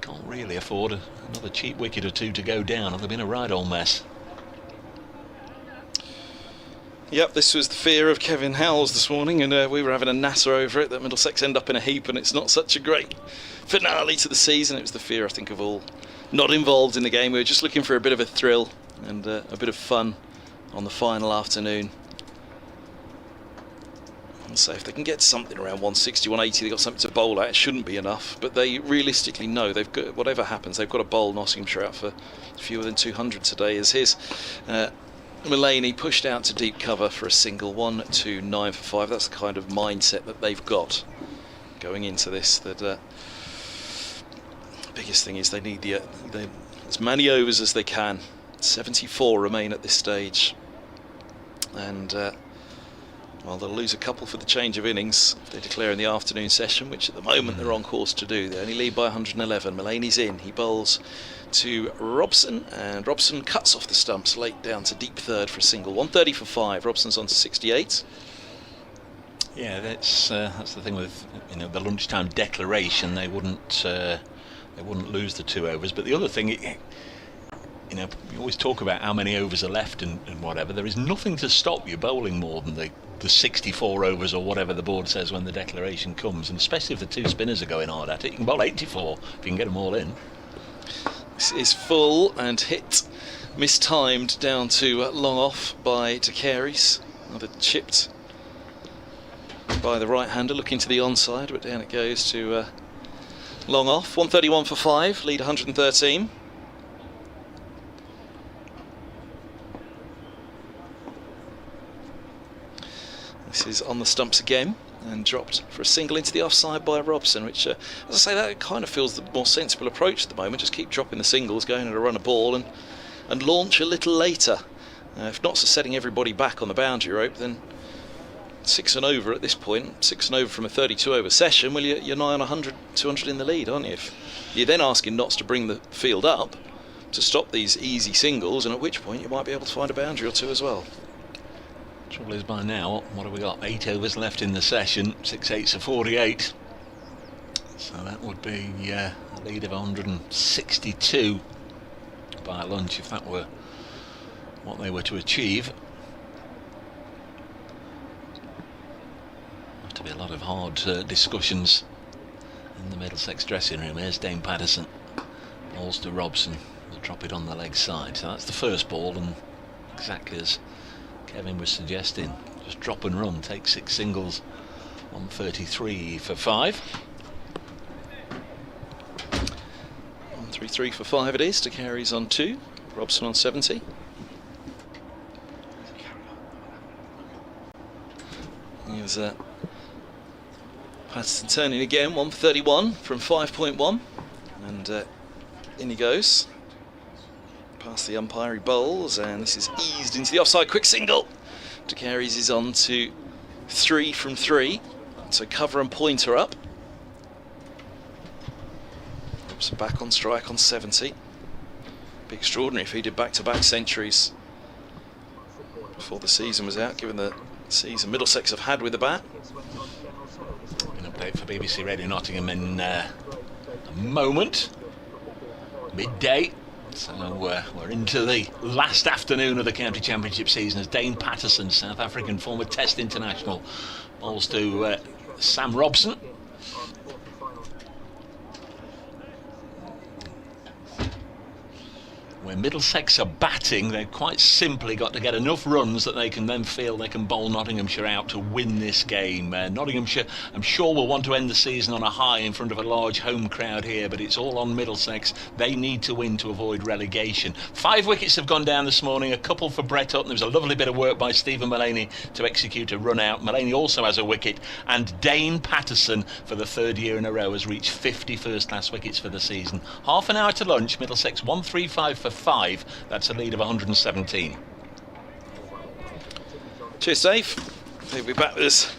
can't really afford another cheap wicket or two to go down, or they've been a right old mess. Yep, this was the fear of Kevin Howells this morning, and we were having a natter over it, that Middlesex end up in a heap and it's not such a great finale to the season. It was the fear, I think, of all not involved in the game. We were just looking for a bit of a thrill and a bit of fun on the final afternoon. And so if they can get something around 160, 180, they've got something to bowl at. It shouldn't be enough, but they realistically know they've got, whatever happens, they've got to bowl Nottinghamshire out for fewer than 200 today. As his Mullaney pushed out to deep cover for a single. 129 for 5. That's the kind of mindset that they've got going into this. That the biggest thing is they need as many overs as they can. 74 remain at this stage, and well, they'll lose a couple for the change of innings if they declare in the afternoon session, which at the moment they're on course to do. They only lead by 111. Mullaney's in. He bowls to Robson, and Robson cuts off the stumps late down to deep third for a single. 130 for 5. Robson's on to 68. Yeah, that's the thing with the lunchtime declaration. They wouldn't lose the 2 overs. But the other thing, you always talk about how many overs are left and whatever. There is nothing to stop you bowling more than the 64 overs or whatever the board says when the declaration comes, and especially if the 2 spinners are going hard at it. You can bowl 84 if you can get them all in. This is full and hit, mistimed down to long off by de Carey's. Another chipped by the right-hander, looking to the onside, but down it goes to long off. 131 for 5, lead 113. This is on the stumps again and dropped for a single into the offside by Robson, which, as I say, that kind of feels the more sensible approach at the moment. Just keep dropping the singles, going at a run of ball, and launch a little later. If not setting everybody back on the boundary rope, then 6 and over at this point, 6 and over from a 32 over session, well, you're nigh on 100, 200 in the lead, aren't you? If you're then asking Notts to bring the field up to stop these easy singles, and at which point you might be able to find a boundary or two as well. Trouble is, by now, what have we got? 8 overs left in the session, 6 8s are 48. So that would be a lead of 162 by lunch if that were what they were to achieve. To be a lot of hard discussions in the Middlesex dressing room. Here's Dane Patterson, balls to Robson, will drop it on the leg side. So that's the first ball, and exactly as Kevin was suggesting, just drop and run, take 6 singles on 33 for 5. 133 for 5 it is. To carries on 2, Robson on 70. Here's Patterson turning again, 1 for 31 from 5.1, and in he goes. Past the umpire he bowls, and this is eased into the offside. Quick single. De Carey's is on to 3 from 3, so cover and pointer up. Robson back on strike on 70. Be extraordinary if he did back-to-back centuries before the season was out, given the season Middlesex have had with the bat. An update for BBC Radio Nottingham in a moment. Midday. So we're into the last afternoon of the County Championship season as Dane Patterson, South African former Test international, bowls to Sam Robson. When Middlesex are batting, they've quite simply got to get enough runs that they can then feel they can bowl Nottinghamshire out to win this game. Nottinghamshire, I'm sure, will want to end the season on a high in front of a large home crowd here, but it's all on Middlesex. They need to win to avoid relegation. 5 wickets have gone down this morning, a couple for Brett Hutton. There was a lovely bit of work by Stephen Mullaney to execute a run out. Mullaney also has a wicket, and Dane Patterson, for the 3rd year in a row, has reached 50 first-class wickets for the season. Half an hour to lunch, Middlesex 135 for 5. That's a lead of 117. Cheers, Dave. He'll be back with us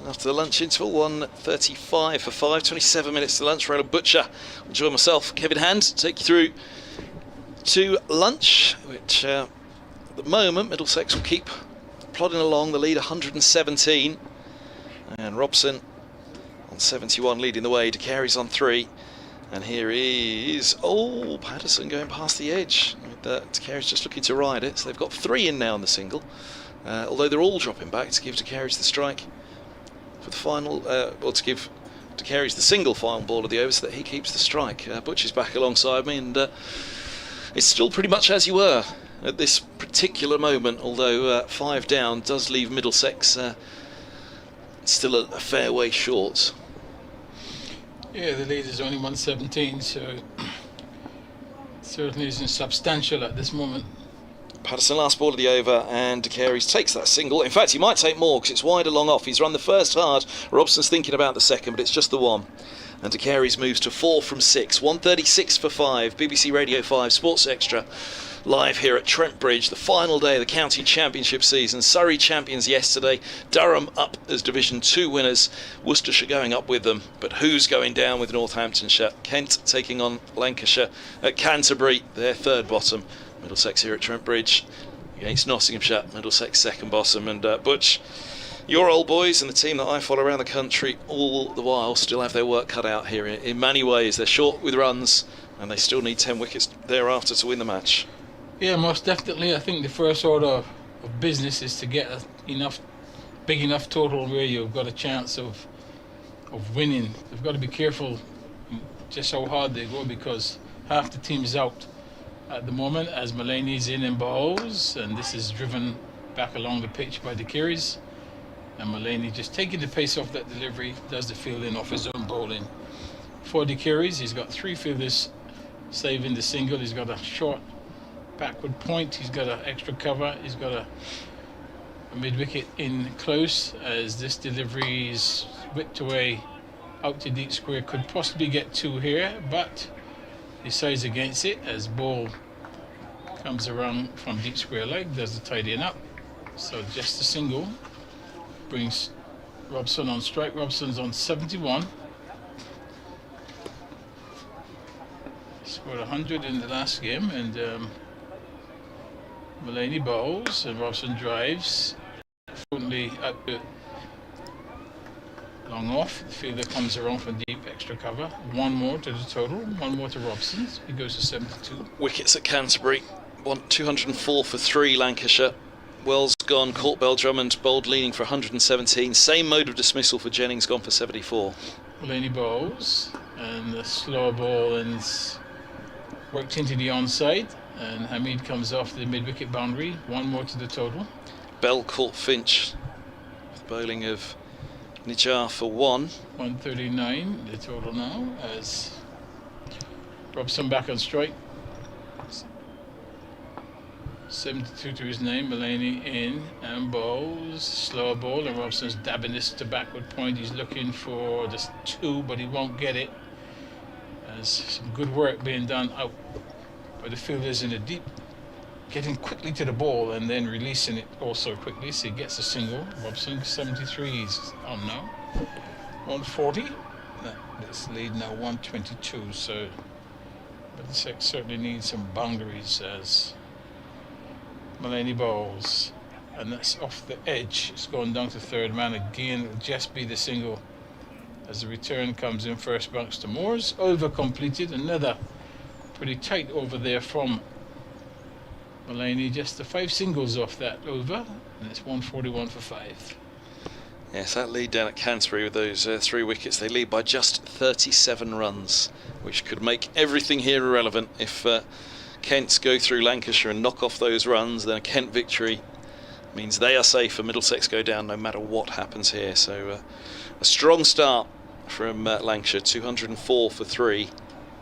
after the lunch interval. 1:35 for 5. 27 minutes to lunch. Roland Butcher will join myself, Kevin Hand, take you through to lunch, which at the moment Middlesex will keep plodding along. The lead 117, and Robson on 71 leading the way. De Carey's on 3. And here is, Patterson going past the edge. De Carey's just looking to ride it. So they've got 3 in now on the single. Although they're all dropping back to give De Carey's the strike for the final, or to give De Carey's the single final ball of the over so that he keeps the strike. Butcher's back alongside me, and it's still pretty much as you were at this particular moment, although 5 down does leave Middlesex still a fair way short. Yeah, the lead is only 117, so it certainly isn't substantial at this moment. Patterson last ball of the over, and De Carey's takes that single. In fact, he might take more because it's wide along off. He's run the first hard. Robson's thinking about the second, but it's just the one. And De Carey's moves to 4 from 6. 136 for 5. BBC Radio 5 Sports Extra. Live here at Trent Bridge, the final day of the County Championship season. Surrey champions yesterday, Durham up as Division 2 winners, Worcestershire going up with them. But who's going down with Northamptonshire? Kent taking on Lancashire at Canterbury, their 3rd bottom. Middlesex here at Trent Bridge against Nottinghamshire, Middlesex 2nd bottom. And Butch, your old boys and the team that I follow around the country all the while still have their work cut out here. In many ways, they're short with runs, and they still need 10 wickets thereafter to win the match. Yeah, most definitely. I think the first order of business is to get big enough total where you've got a chance of winning. They've got to be careful just how hard they go, because half the team's out at the moment as Mullaney's in and bowls, and this is driven back along the pitch by De Carey's, and Mullaney just taking the pace off that delivery, does the fielding off his own bowling. For De Carey's, he's got 3 fielders saving the single. He's got a short backward point, he's got an extra cover, he's got a mid-wicket in close, as this delivery is whipped away out to deep square. Could possibly get 2 here, but decides against it as ball comes around from deep square leg, does the tidying up. So just a single brings Robson on strike. Robson's on 71. Scored 100 in the last game, and Mullaney bowls and Robson drives fluently up the long off. The fielder comes around from deep, extra cover. One more to the total, one more to Robson. He goes to 72. Wickets at Canterbury. 204 for 3 Lancashire. Wells gone, caught Bell Drummond, bowled leaning for 117. Same mode of dismissal for Jennings, gone for 74. Mullaney bowls, and the slower ball ends worked into the onside, and Hamid comes off the mid-wicket boundary. One more to the total. Bell caught Finch with bowling of Nijar for 1. 139 the total now, as Robson back on strike. 72 to his name. Mullaney in and bowls, slower ball, and Robson's dabbing this to backward point. He's looking for just 2, but he won't get it. As some good work being done out by the fielders in the deep, getting quickly to the ball and then releasing it also quickly, so he gets a single. Robson 73 is on now. 140. This lead now 122. So Middlesex certainly needs some boundaries as Mullaney bowls, and that's off the edge. It's going down to third man again. It'll just be the single as the return comes in first bounce to Moores. Over completed. Another pretty tight over there from Mullaney. Just the 5 singles off that over, and it's 141 for 5. Yes, that lead down at Canterbury with those 3 wickets. They lead by just 37 runs, which could make everything here irrelevant. If Kent go through Lancashire and knock off those runs, then a Kent victory means they are safe and Middlesex go down no matter what happens here. So a strong start from Lancashire. 204 for 3,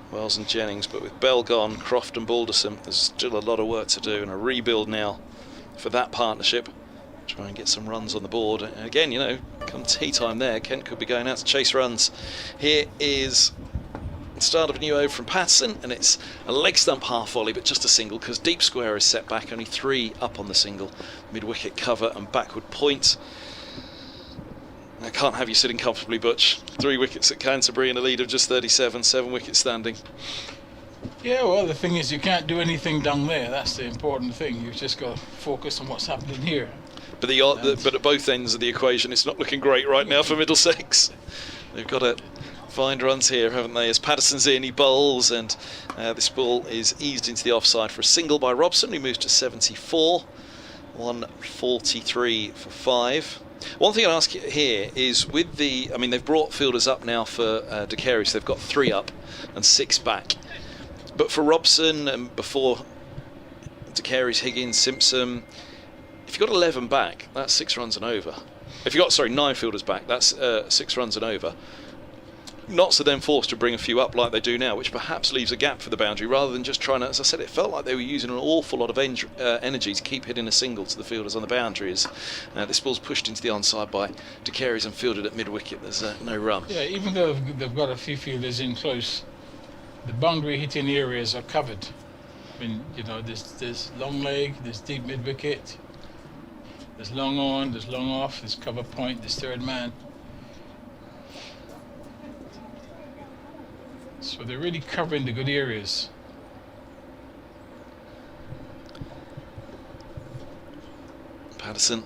Wells and Jennings, but with Bell gone, Croft and Balderson, there's still a lot of work to do, and a rebuild now for that partnership. Try and get some runs on the board. And again, you know, come tea time there, Kent could be going out to chase runs. Here is the start of a new over from Patterson, and it's a leg stump half volley, but just a single because deep square is set back, only 3 up on the single. Mid-wicket cover and backward point. I can't have you sitting comfortably, Butch. 3 wickets at Canterbury and a lead of just 37, 7 wickets standing. Yeah, well, the thing is, you can't do anything down there. That's the important thing. You've just got to focus on what's happening here. But but at both ends of the equation, it's not looking great right now for Middlesex. They've got to find runs here, haven't they? As Patterson's in, he bowls, and this ball is eased into the offside for a single by Robson, who moves to 74. 143 for 5. One thing I'd ask here is with the, I mean, they've brought fielders up now for De Carey, so they've got 3 up and 6 back. But for Robson and before De Carey's Higgins, Simpson, if you've got 11 back, that's 6 runs and over. If you've got, 9 fielders back, that's 6 runs and over. Notts are then forced to bring a few up like they do now, which perhaps leaves a gap for the boundary rather than just trying to, as I said, it felt like they were using an awful lot of energy to keep hitting a single to the fielders on the boundaries. This ball's pushed into the onside by De Carey's and fielded at mid-wicket. There's no run. Yeah, even though they've got a few fielders in close, the boundary hitting areas are covered. I mean, you know, there's long leg, there's deep mid-wicket, there's long on, there's long off, there's cover point, there's third man. So they're really covering the good areas. Patterson,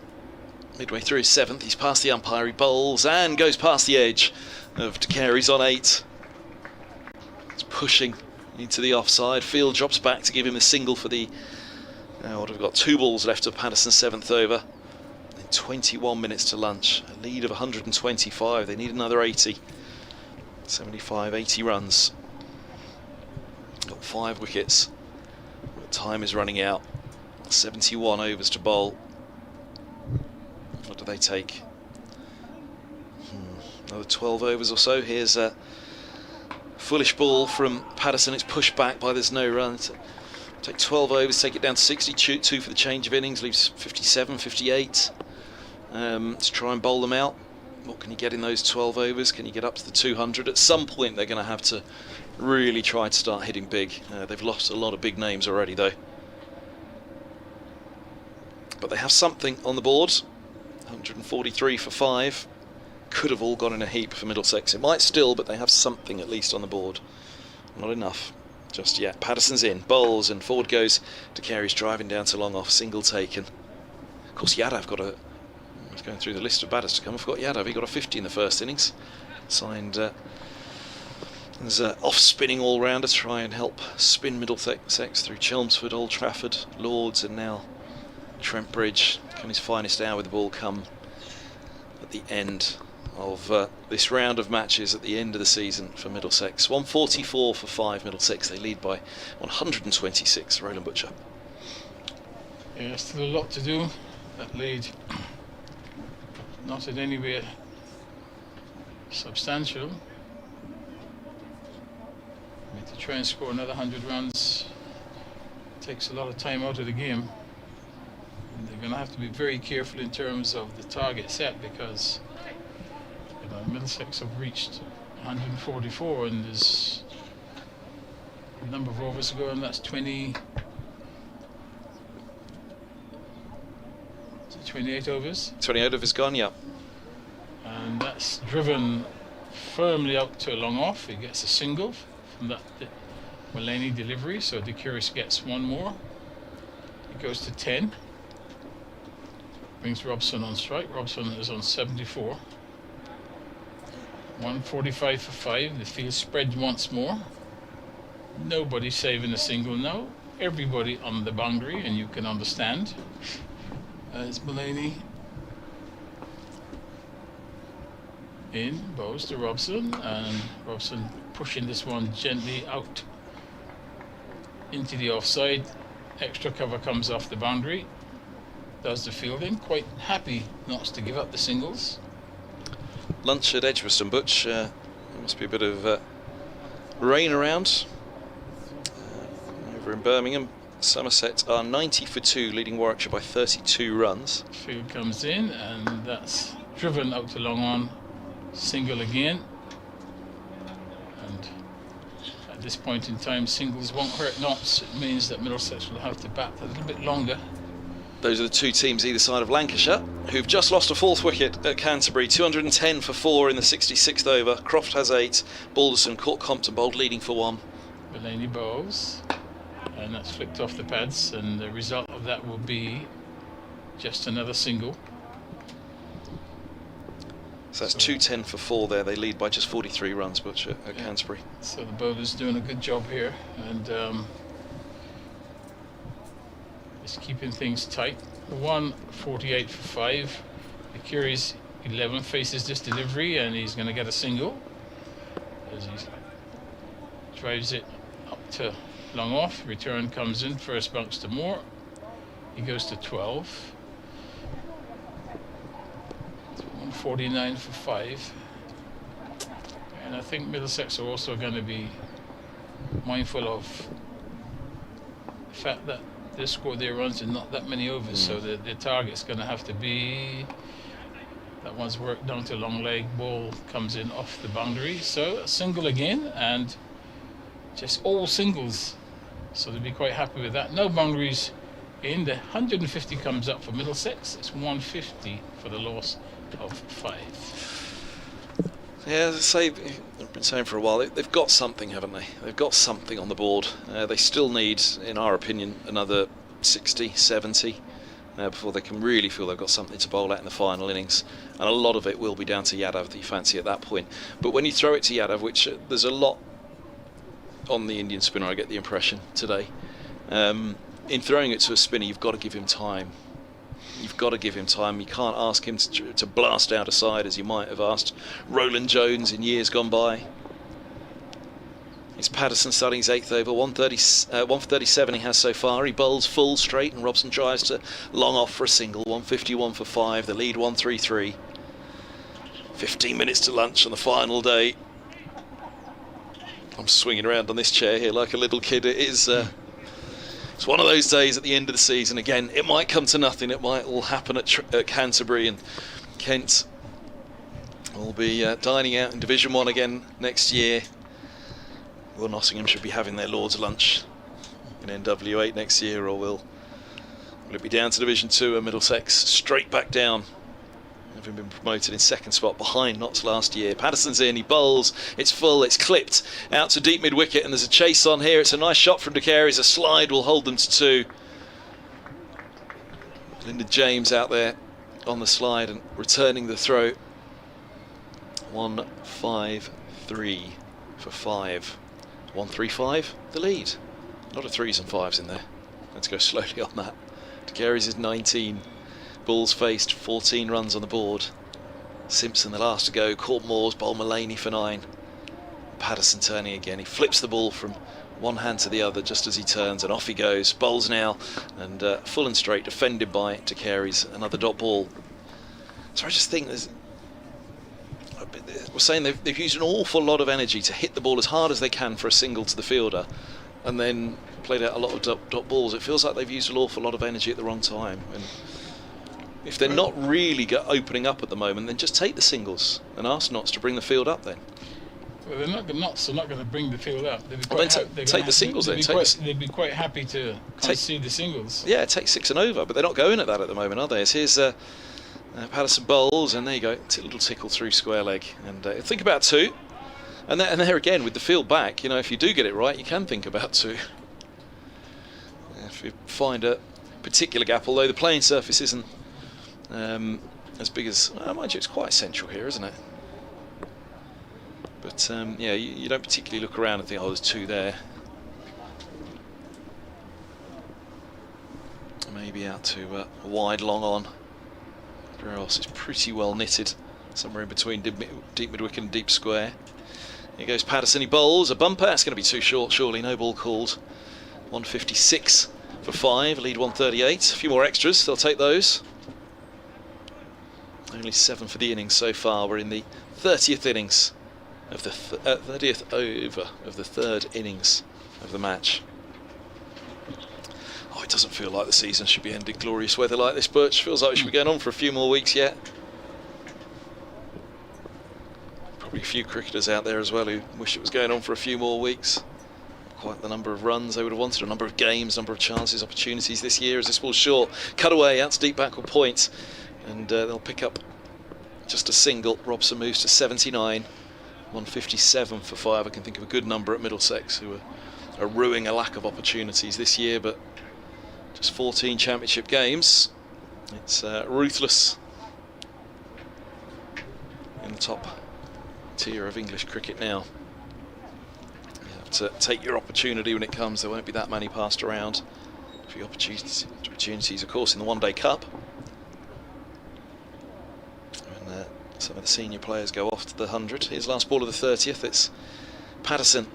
midway through his 7th, he's past the umpire, he bowls and goes past the edge of De Carey's on 8. It's pushing into the offside. Field drops back to give him a single for the, what have we got, 2 balls left of Patterson's 7th over. In 21 minutes to lunch, a lead of 125, they need another 80. 75, 80 runs. Got 5 wickets. But time is running out. 71 overs to bowl. What do they take? Another 12 overs or so. Here's a foolish ball from Patterson. It's pushed back by there's no run. Take 12 overs, take it down to 62 for the change of innings. Leaves 57, 58. Let's try and bowl them out. What can you get in those 12 overs? Can you get up to the 200? At some point they're going to have to really try to start hitting big. They've lost a lot of big names already though. But they have something on the board. 143 for 5. Could have all gone in a heap for Middlesex. It might still, but they have something at least on the board. Not enough just yet. Patterson's in, bowls, and forward goes to Carey's driving down to long off, single taken. Of course, Yadav got a... I was going through the list of batters to come. I forgot Yadav, he got a 50 in the first innings. Signed as off-spinning all-rounder to try and help spin Middlesex through Chelmsford, Old Trafford, Lords, and now Trent Bridge. Can his finest hour with the ball come at the end of this round of matches at the end of the season for Middlesex? 144 for 5 Middlesex. They lead by 126. Roland Butcher. Yeah, still a lot to do. That lead not in any way substantial. I mean, to try and score another 100 runs takes a lot of time out of the game. And they're going to have to be very careful in terms of the target set, because Middlesex have reached 144 and there's a number of overs to go, and that's 28 overs. 28 overs gone, yeah. And that's driven firmly out to a long off. He gets a single from that Mulaney delivery, so De Curious gets one more. It goes to 10. Brings Robson on strike. Robson is on 74. 145 for 5. The field spread once more. Nobody saving a single now. Everybody on the boundary, and you can understand. As Mulaney in, bows to Robson, and Robson pushing this one gently out into the offside. Extra cover comes off the boundary. Does the fielding. Quite happy not to give up the singles. Lunch at Edgbaston, Butch. There must be a bit of rain around over in Birmingham. Somerset are 90 for 2, leading Warwickshire by 32 runs. Field comes in, and that's driven out to long on. Single again. And at this point in time, singles won't hurt knots. It means that Middlesex will have to bat a little bit longer. Those are the two teams either side of Lancashire who've just lost a 4th wicket at Canterbury. 210 for 4 in the 66th over. Croft has 8. Balderson caught Compton bowled leading for 1. Mulaney bowls, and that's flicked off the pads, and the result of that will be just another single. So that's 210 for 4 there. They lead by just 43 runs, Butch, at Canterbury. So the bowler's doing a good job here, and just keeping things tight. 148 for 5. The Curious 11 faces this delivery, and he's going to get a single as he drives it up to long off. Return comes in, first bounce to Moore. He goes to 12. 149 for 5. And I think Middlesex are also going to be mindful of the fact that they score their runs in not that many overs, so their target's going to have to be that one's worked down to long leg, ball comes in off the boundary. So a single again, and just all singles, so they'll be quite happy with that. No boundaries in. The 150 comes up for Middlesex. It's 150 for the loss of 5. Yeah, as I say, I've been saying for a while, they've got something, haven't they? They've got something on the board. They still need, in our opinion, another 60, 70 before they can really feel they've got something to bowl at in the final innings. And a lot of it will be down to Yadav that you fancy at that point. But when you throw it to Yadav, which there's a lot on the Indian spinner, I get the impression today, in throwing it to a spinner, you've got to give him time. You've got to give him time. You can't ask him to blast out a side as you might have asked Roland Jones in years gone by. It's Patterson starting his 8th over. 137 he has so far. He bowls full straight, and Robson tries to long off for a single. 151 for 5. The lead 133. 15 minutes to lunch on the final day. I'm swinging around on this chair here like a little kid. It is. It's one of those days at the end of the season. Again, it might come to nothing. It might all happen at Canterbury, and Kent will be dining out in Division 1 again next year. Will Nottingham should be having their Lord's lunch in NW8 next year, or will it be down to Division 2 and Middlesex straight back down having been promoted in second spot behind Notts last year. Patterson's in, he bowls, it's full, it's clipped out to deep mid-wicket, and there's a chase on here. It's a nice shot from De Carey's, a slide will hold them to 2. Linda James out there on the slide and returning the throw. 1-5-3 for 5. 1-3-5, the lead. A lot of 3s and 5s in there. Let's go slowly on that. De Carey's is 19. Balls faced, 14 runs on the board. Simpson the last to go. Courtmore's bowled Mullaney for 9. Patterson turning again. He flips the ball from one hand to the other just as he turns, and off he goes. Bowls now, and full and straight, defended by De Carey's. Another dot ball. So I just think we're saying they've used an awful lot of energy to hit the ball as hard as they can for a single to the fielder, and then played out a lot of dot balls. It feels like they've used an awful lot of energy at the wrong time. And if they're not really opening up at the moment, then just take the singles and ask Notts to bring the field up then. Well, Notts are not going to bring the field up. They'd be Well, quite then take the singles then. They'd be quite happy to concede the singles. Yeah, take 6 and over, but they're not going at that at the moment, are they? So here's Patterson bowls, and there you go, a little tickle through square leg. And think about 2. And there again, with the field back, you know, if you do get it right, you can think about 2. If you find a particular gap, although the playing surface isn't as big as, mind you, it's quite central here, isn't it? But yeah, you don't particularly look around and think, oh, there's 2 there. Maybe out to a wide long on. Everywhere else is pretty well knitted, somewhere in between deep mid-wicket and deep square. Here goes Patterson, he bowls, a bumper, that's going to be too short, surely, no ball called. 156 for 5, lead 138, a few more extras, they'll take those. Only 7 for the innings so far, we're in the 30th innings of the 30th over of the 3rd innings of the match. Oh, it doesn't feel like the season should be ending glorious weather like this, Birch. Feels like it should be going on for a few more weeks yet. Probably a few cricketers out there as well who wish it was going on for a few more weeks. Quite the number of runs they would have wanted, a number of games, number of chances, opportunities this year as this ball's short. Cut away, out to deep backward point, and they'll pick up just a single. Robson moves to 79. 157 for 5. I can think of a good number at Middlesex who are ruining a lack of opportunities this year, but just 14 championship games. It's ruthless in the top tier of English cricket now. You have to take your opportunity when it comes. There won't be that many passed around. A few opportunities, of course, in the one-day cup. And some of the senior players go off to the 100. Here's last ball of the 30th. It's Patterson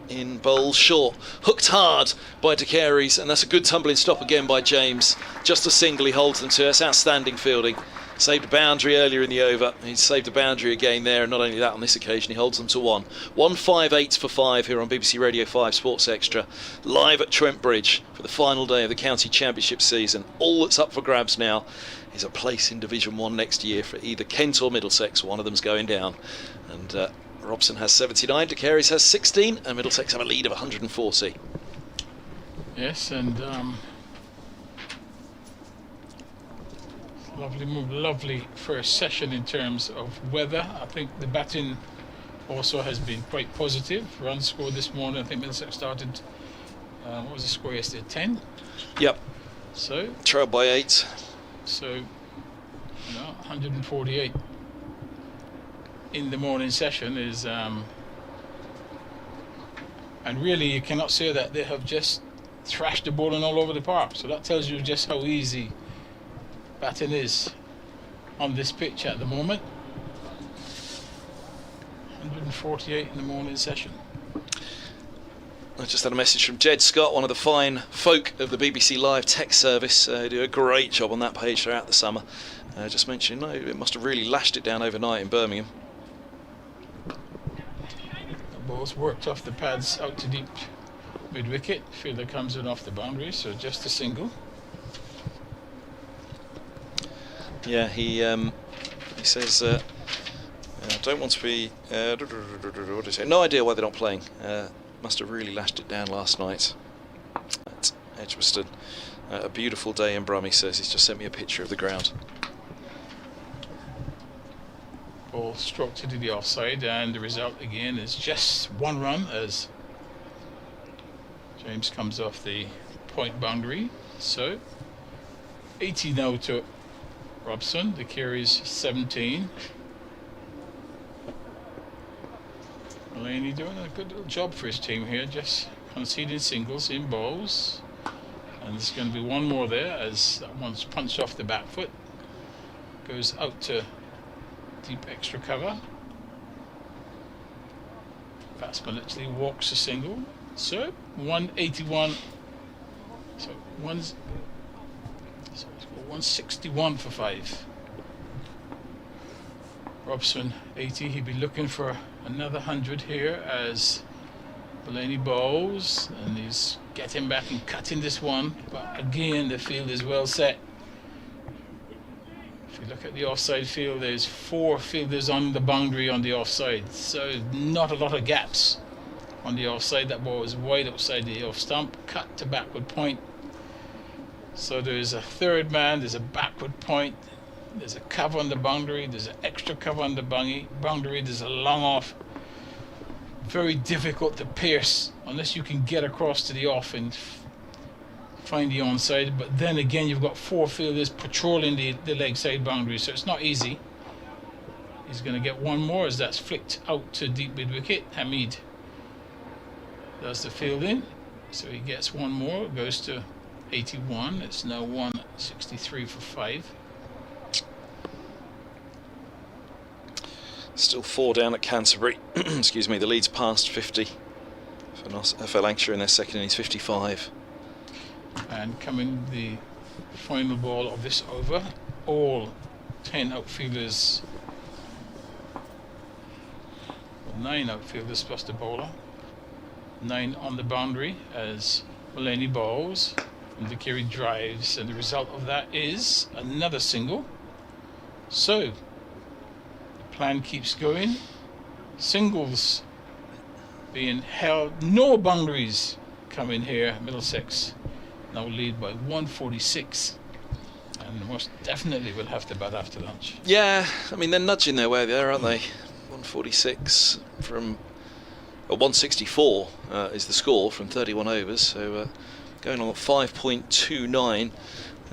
in bowl short, hooked hard by De Carey's, and that's a good tumbling stop again by James. Just a single, he holds them to. That's outstanding fielding. Saved a boundary earlier in the over. He's saved a boundary again there, and not only that, on this occasion he holds them to 1. 158 for 5 here on BBC Radio 5 Sports Extra, live at Trent Bridge for the final day of the county championship season. All that's up for grabs now is a place in Division 1 next year for either Kent or Middlesex. One of them's going down, and Robson has 79, De Carey's has 16, and Middlesex have a lead of 140. Yes, and lovely first session in terms of weather. I think the batting also has been quite positive. Runs scored this morning. I think Middlesex started, what was the score yesterday, 10? Yep. So trailed by 8. So, 148 in the morning session is, and really you cannot say that they have just thrashed the ball all over the park. So that tells you just how easy batting is on this pitch at the moment. 148 in the morning session. I just had a message from Jed Scott, one of the fine folk of the BBC Live tech service. Do a great job on that page throughout the summer. Just mentioning, it must have really lashed it down overnight in Birmingham. The ball's worked off the pads out to deep mid-wicket. Fielder comes in off the boundary, so just a single. Yeah, he says, I don't want to be, what did he say? No idea why they're not playing. Must have really lashed it down last night at Edgbaston. A beautiful day in Brum, he says. He's just sent me a picture of the ground. Ball stroked into the offside, and the result again is just 1 run as James comes off the point boundary. So 80 now to Robson. The carries 17. Mulaney doing a good little job for his team here, just conceding singles in balls. And there's going to be one more there as that one's punched off the back foot. Goes out to deep extra cover. Batsman literally walks a single. So 181. So it's got 161 for 5. Robson 80. He'd be looking for another 100 here as Mulaney bowls, and he's getting back and cutting this one. But again, the field is well set. If you look at the offside field, there's 4 fielders on the boundary on the offside, so not a lot of gaps on the offside. That ball is wide outside the off stump, cut to backward point. So there's a third man, there's a backward point, there's a cover on the boundary, there's an extra cover on the boundary, there's a long off. Very difficult to pierce unless you can get across to the off and find the onside. But then again, you've got 4 fielders patrolling the leg side boundary, so it's not easy. He's going to get one more as that's flicked out to deep mid wicket. Hamid does the fielding, so he gets one more. It goes to 81. It's now 163 for 5. Still 4 down at Canterbury. Excuse me, the lead's past 50 for Lancashire in their second innings, 55. And coming the final ball of this over, all 10 outfielders, well, 9 outfielders plus the bowler, 9 on the boundary as Mulaney bowls and Vikiri drives, and the result of that is another single. So plan keeps going. Singles being held, no boundaries coming here. Middlesex now lead by 146, and most definitely will have to bat after lunch. Yeah, I mean, they're nudging their way there, aren't they? 146 from 164 is the score from 31 overs, so going on at 5.29.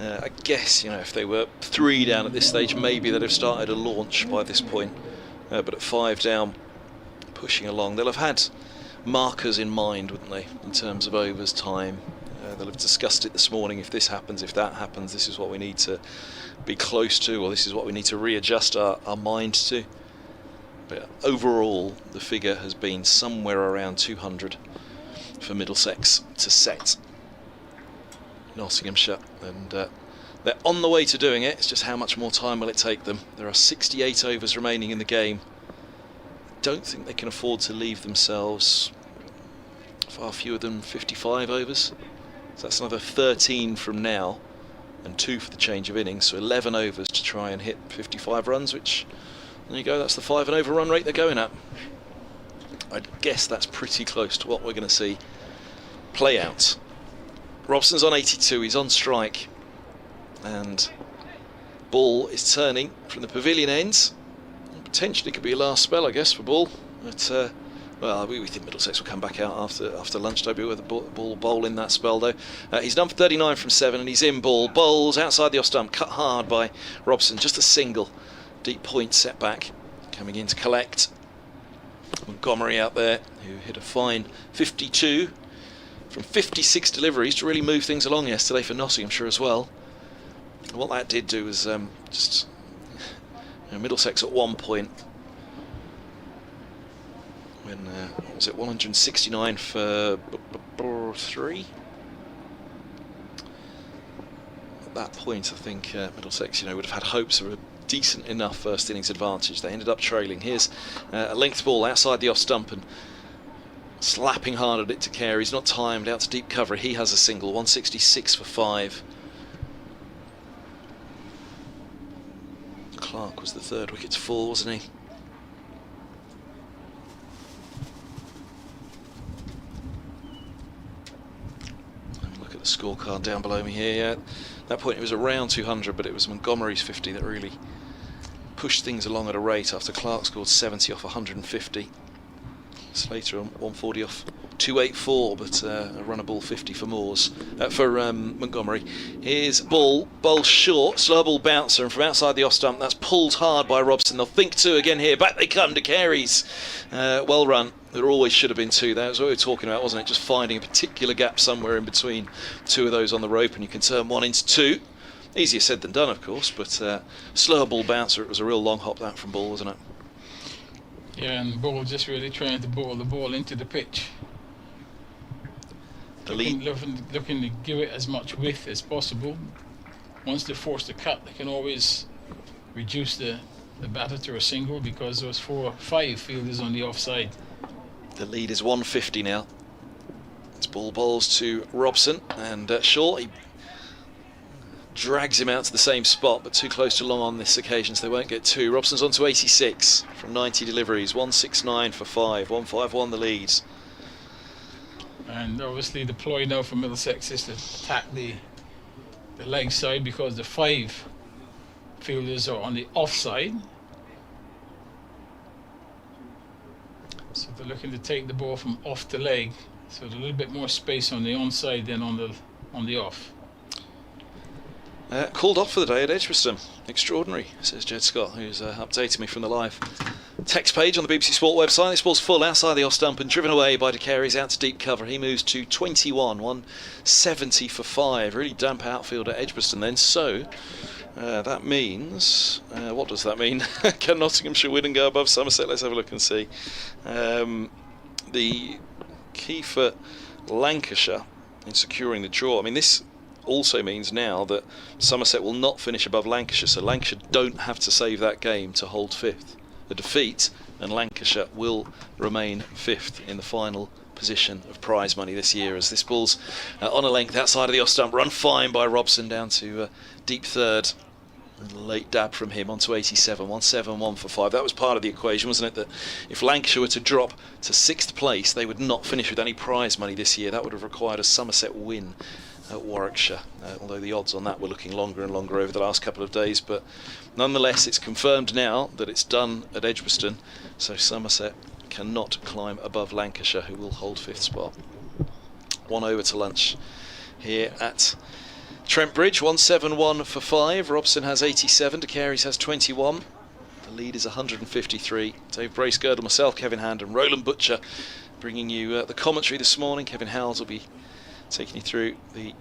I guess, you know, if they were 3 down at this stage, maybe they'd have started a launch by this point. But at 5 down, pushing along, they'll have had markers in mind, wouldn't they, in terms of overs time. They'll have discussed it this morning. If this happens, if that happens, this is what we need to be close to, or this is what we need to readjust our mind to. But overall, the figure has been somewhere around 200 for Middlesex to set Nottinghamshire, and they're on the way to doing it. It's just how much more time will it take them. There are 68 overs remaining in the game. I don't think they can afford to leave themselves far fewer than 55 overs. So that's another 13 from now and 2 for the change of innings, so 11 overs to try and hit 55 runs, which, there you go, that's the 5 and over run rate they're going at. I guess that's pretty close to what we're going to see play out. Robson's on 82, he's on strike, and ball is turning from the pavilion ends. Potentially could be a last spell, I guess, for ball. But well, we think Middlesex will come back out after lunch, Toby, with a ball bowl in that spell, though. He's done for 39 from 7, and he's in ball. Bowls outside the off stump, cut hard by Robson, just a single. Deep point setback, coming in to collect. Montgomery out there, who hit a fine 52 from 56 deliveries to really move things along yesterday for Nottinghamshire as well. And what that did do was just, you know, Middlesex at one point, when what was it, 169 for 3. At that point, I think Middlesex, you know, would have had hopes of a decent enough first innings advantage. They ended up trailing. Here's a length ball outside the off stump and slapping hard at it to Carey. He's not timed, out to deep cover. He has a single, 166 for 5. Clark was the third wicket to fall, wasn't he? Look at the scorecard down below me here. Yeah, at that point it was around 200, but it was Montgomery's 50 that really pushed things along at a rate after Clark scored 70 off 150. Slater on 140 off 284, but a runnable 50 for Montgomery. Here's ball short, slow ball bouncer, and from outside the off stump, that's pulled hard by Robson. They'll think two again here. Back they come to Carey's. Well run. There always should have been two. That was what we were talking about, wasn't it? Just finding a particular gap somewhere in between two of those on the rope, and you can turn one into two. Easier said than done, of course, but slower ball bouncer. It was a real long hop that from Ball, wasn't it? Yeah, and Ball just really trying to bowl the ball into the pitch. Looking to give it as much width as possible. Once they force the cut, they can always reduce the batter to a single because there was 4 or 5 fielders on the offside. The lead is 150 now. It's Ball bowls to Robson, and Shaw, he drags him out to the same spot, but too close to long on this occasion, so they won't get two. Robson's on to 86 from 90 deliveries, 169 for 5, 151 the leads. And obviously the ploy now for Middlesex is to attack the leg side because the 5 fielders are on the offside. So they're looking to take the ball from off the leg, so there's a little bit more space on the onside than on the off. Called off for the day at Edgbaston. Extraordinary, says Jed Scott, who's updating me from the live text page on the BBC Sport website. This ball's full outside the off stump and driven away by De Carey's out to deep cover. He moves to 21, 170 for 5. Really damp outfield at Edgbaston then. So that means, what does that mean? Can Nottinghamshire win and go above Somerset? Let's have a look and see. The key for Lancashire in securing the draw. I mean, this also means now that Somerset will not finish above Lancashire, so Lancashire don't have to save that game to hold 5th. A defeat and Lancashire will remain 5th in the final position of prize money this year, as this ball's on a length outside of the off stump, run fine by Robson down to deep third. And a late dab from him onto 87, 171 for 5. That was part of the equation, wasn't it? That if Lancashire were to drop to 6th place, they would not finish with any prize money this year. That would have required a Somerset win at Warwickshire, although the odds on that were looking longer and longer over the last couple of days. But nonetheless, it's confirmed now that it's done at Edgbaston, so Somerset cannot climb above Lancashire, who will hold 5th spot. 1 over to lunch here at Trent Bridge, 171 for 5. Robson has 87, De Carey's has 21. The lead is 153. Dave Bracegirdle, myself, Kevin Hand and Roland Butcher bringing you the commentary this morning. Kevin Howells will be taking you through the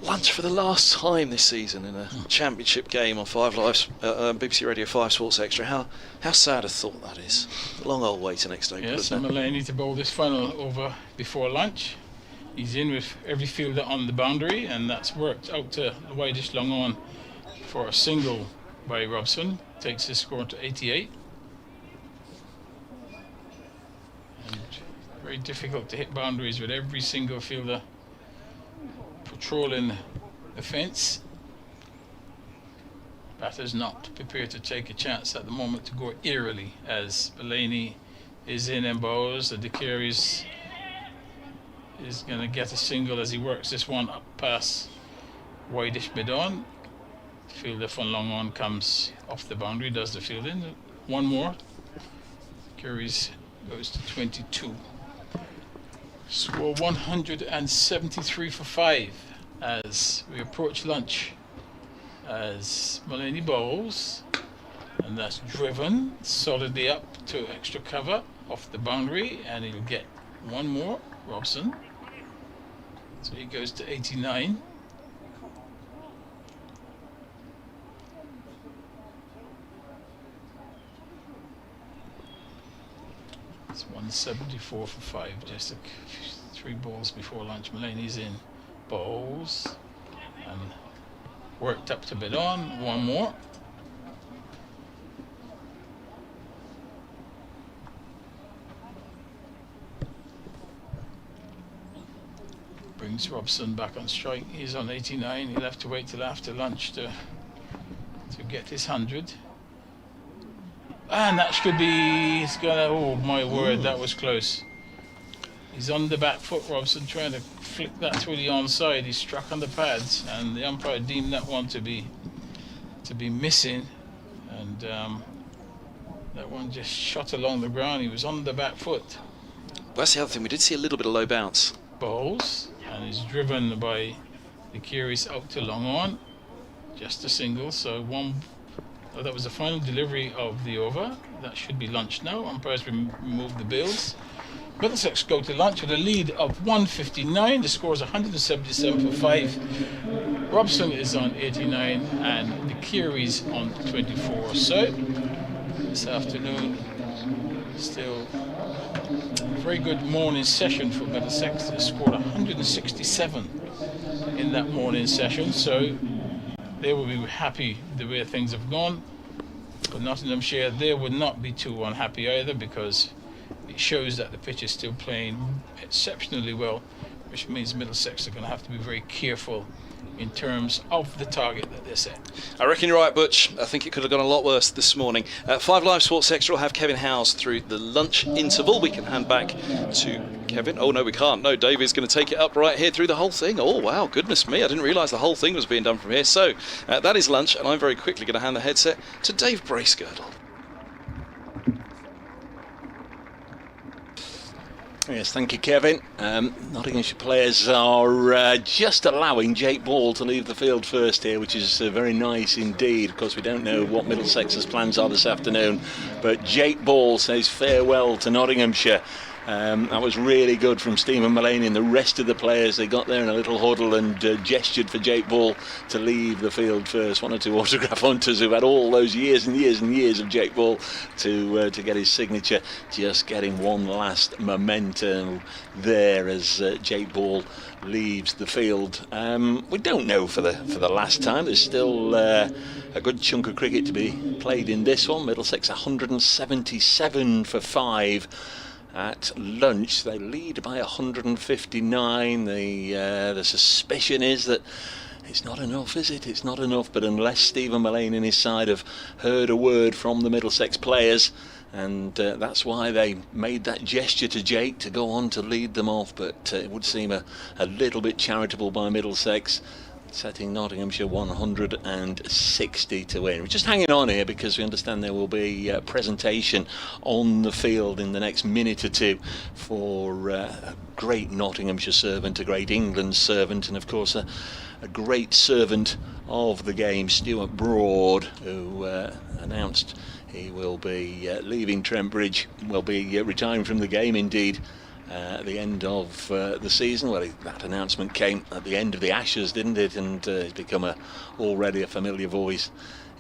lunch for the last time this season in a championship game on 5 Live, BBC Radio 5 Sports Extra. How sad a thought that is. A long old way to next April, Yes, isn't it? Mulaney to bowl this final over before lunch. He's in with every fielder on the boundary, and that's worked out to the widest long on for a single by Robson. Takes his score to 88. And very difficult to hit boundaries with every single fielder patrolling the fence. Batter's not prepared to take a chance at the moment to go eerily, as Mulaney is in and bowls. The De Carey's is going to get a single as he works this one up past wideish mid-on. Fielder from long on comes off the boundary, does the fielding. One more. Carey's goes to 22. Score 173 for 5 as we approach lunch. As Mulaney bowls, and that's driven solidly up to extra cover off the boundary, and he'll get one more. Robson. So he goes to 89. It's 174 for 5. Just 3 balls before lunch. Mulaney's in. Bowls. And worked up to bid on. One more. Brings Robson back on strike. He's on 89. He'll have to wait till after lunch to get his 100. And that should be. He's gonna. Oh my word, that was close. He's on the back foot, Robson, trying to flick that through the onside. He struck on the pads, and the umpire deemed that one to be missing. and that one just shot along the ground. He was on the back foot. Well, that's the other thing. We did see a little bit of low bounce. Bowls, and is driven by the Kearys out to long on. Just a single, so one. Oh, that was the final delivery of the over. That should be lunch now. Umpires remove the bills. Middlesex go to lunch with a lead of 159. The score is 177 for 5. Robson is on 89 and the Kearys on 24. So this afternoon, still a very good morning session for Middlesex. They scored 167 in that morning session. So they will be happy the way things have gone. But Nottinghamshire, they would not be too unhappy either, because it shows that the pitch is still playing exceptionally well, which means Middlesex are going to have to be very careful in terms of the target that they set. I reckon you're right, Butch. I think it could have gone a lot worse this morning. 5 Live Sports Extra will have Kevin Howes through the lunch interval. We can hand back to Kevin. Oh, no, we can't. No, Davey's going to take it up right here through the whole thing. Oh, wow, goodness me. I didn't realise the whole thing was being done from here. So that is lunch, and I'm very quickly going to hand the headset to Dave Bracegirdle. Yes, thank you, Kevin. Nottinghamshire players are just allowing Jake Ball to leave the field first here, which is very nice indeed. Of course, we don't know what Middlesex's plans are this afternoon, but Jake Ball says farewell to Nottinghamshire. That was really good from Stephen Mullany and the rest of the players. They got there in a little huddle and gestured for Jake Ball to leave the field first. 1 or 2 autograph hunters who've had all those years and years and years of Jake Ball to get his signature, just getting one last memento there as Jake Ball leaves the field. We don't know for the last time. There's still a good chunk of cricket to be played in this one. Middlesex 177 for 5. At lunch, they lead by 159. The suspicion is that it's not enough, is it? It's not enough. But unless Stephen Mullany and his side have heard a word from the Middlesex players, and that's why they made that gesture to Jake to go on to lead them off. But it would seem a little bit charitable by Middlesex, setting Nottinghamshire 160 to win. We're just hanging on here because we understand there will be a presentation on the field in the next minute or two for a great Nottinghamshire servant, a great England servant, and of course a great servant of the game, Stuart Broad, who announced he will be leaving Trent Bridge, will be retiring from the game indeed. At the end of the season. Well, that announcement came at the end of the Ashes, didn't it? And he's become already a familiar voice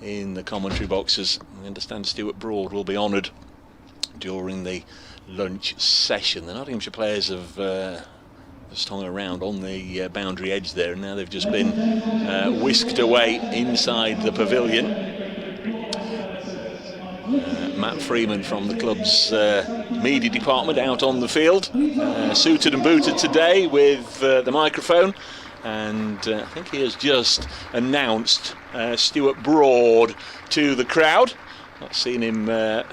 in the commentary boxes. We understand Stuart Broad will be honoured during the lunch session. The Nottinghamshire players have just hung around on the boundary edge there, and now they've just been whisked away inside the pavilion. Matt Freeman from the club's media department out on the field, suited and booted today with the microphone, and I think he has just announced Stuart Broad to the crowd. Not seen him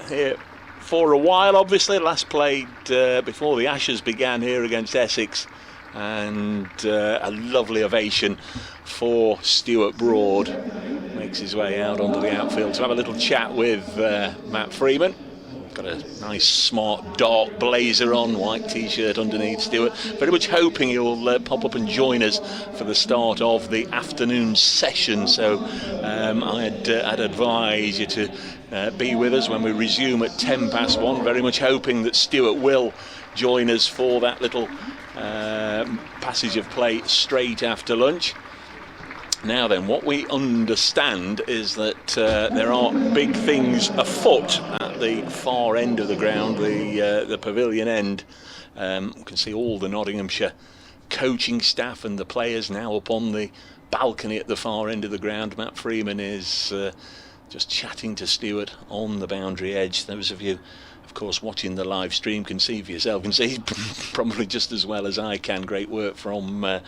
here for a while, obviously. Last played before the Ashes began here against Essex, and a lovely ovation for Stuart Broad. Makes his way out onto the outfield to have a little chat with Matt Freeman. Got a nice smart dark blazer on, white t-shirt underneath Stuart. Very much hoping he'll pop up and join us for the start of the afternoon session. So I'd advise you to be with us when we resume at 1:10. Very much hoping that Stuart will join us for that little passage of play straight after lunch. Now then, what we understand is that there are big things afoot at the far end of the ground, the pavilion end. You can see all the Nottinghamshire coaching staff and the players now up on the balcony at the far end of the ground. Matt Freeman is just chatting to Stuart on the boundary edge. Those of you, of course, watching the live stream can see for yourself, can see probably just as well as I can. Great work from our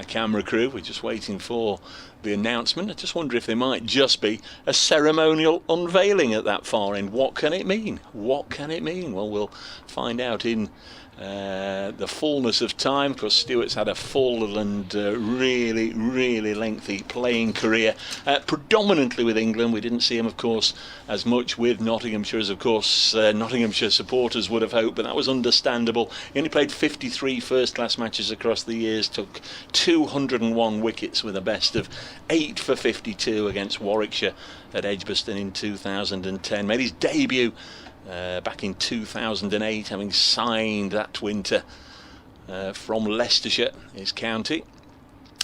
camera crew. We're just waiting for the announcement. I just wonder if there might just be a ceremonial unveiling at that far end. What can it mean? What can it mean? Well, we'll find out in the fullness of time. Of course, Stewart's had a full and really lengthy playing career, predominantly with England. We didn't see him, of course, as much with Nottinghamshire as, of course, Nottinghamshire supporters would have hoped, but that was understandable. He only played 53 first-class matches across the years, took 201 wickets with a best of 8 for 52 against Warwickshire at Edgbaston in 2010. Made his debut back in 2008, having signed that winter from Leicestershire, his county.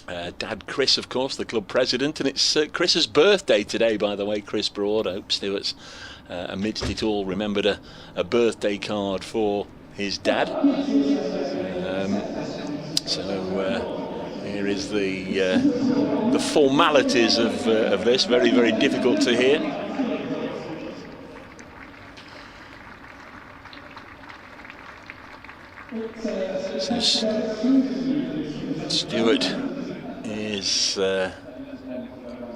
Dad Chris, of course, the club president, and it's Chris's birthday today, by the way. Chris Broad. I hope Stewart's amidst it all remembered a birthday card for his dad. Here is the formalities of this. Very difficult to hear. So Stewart is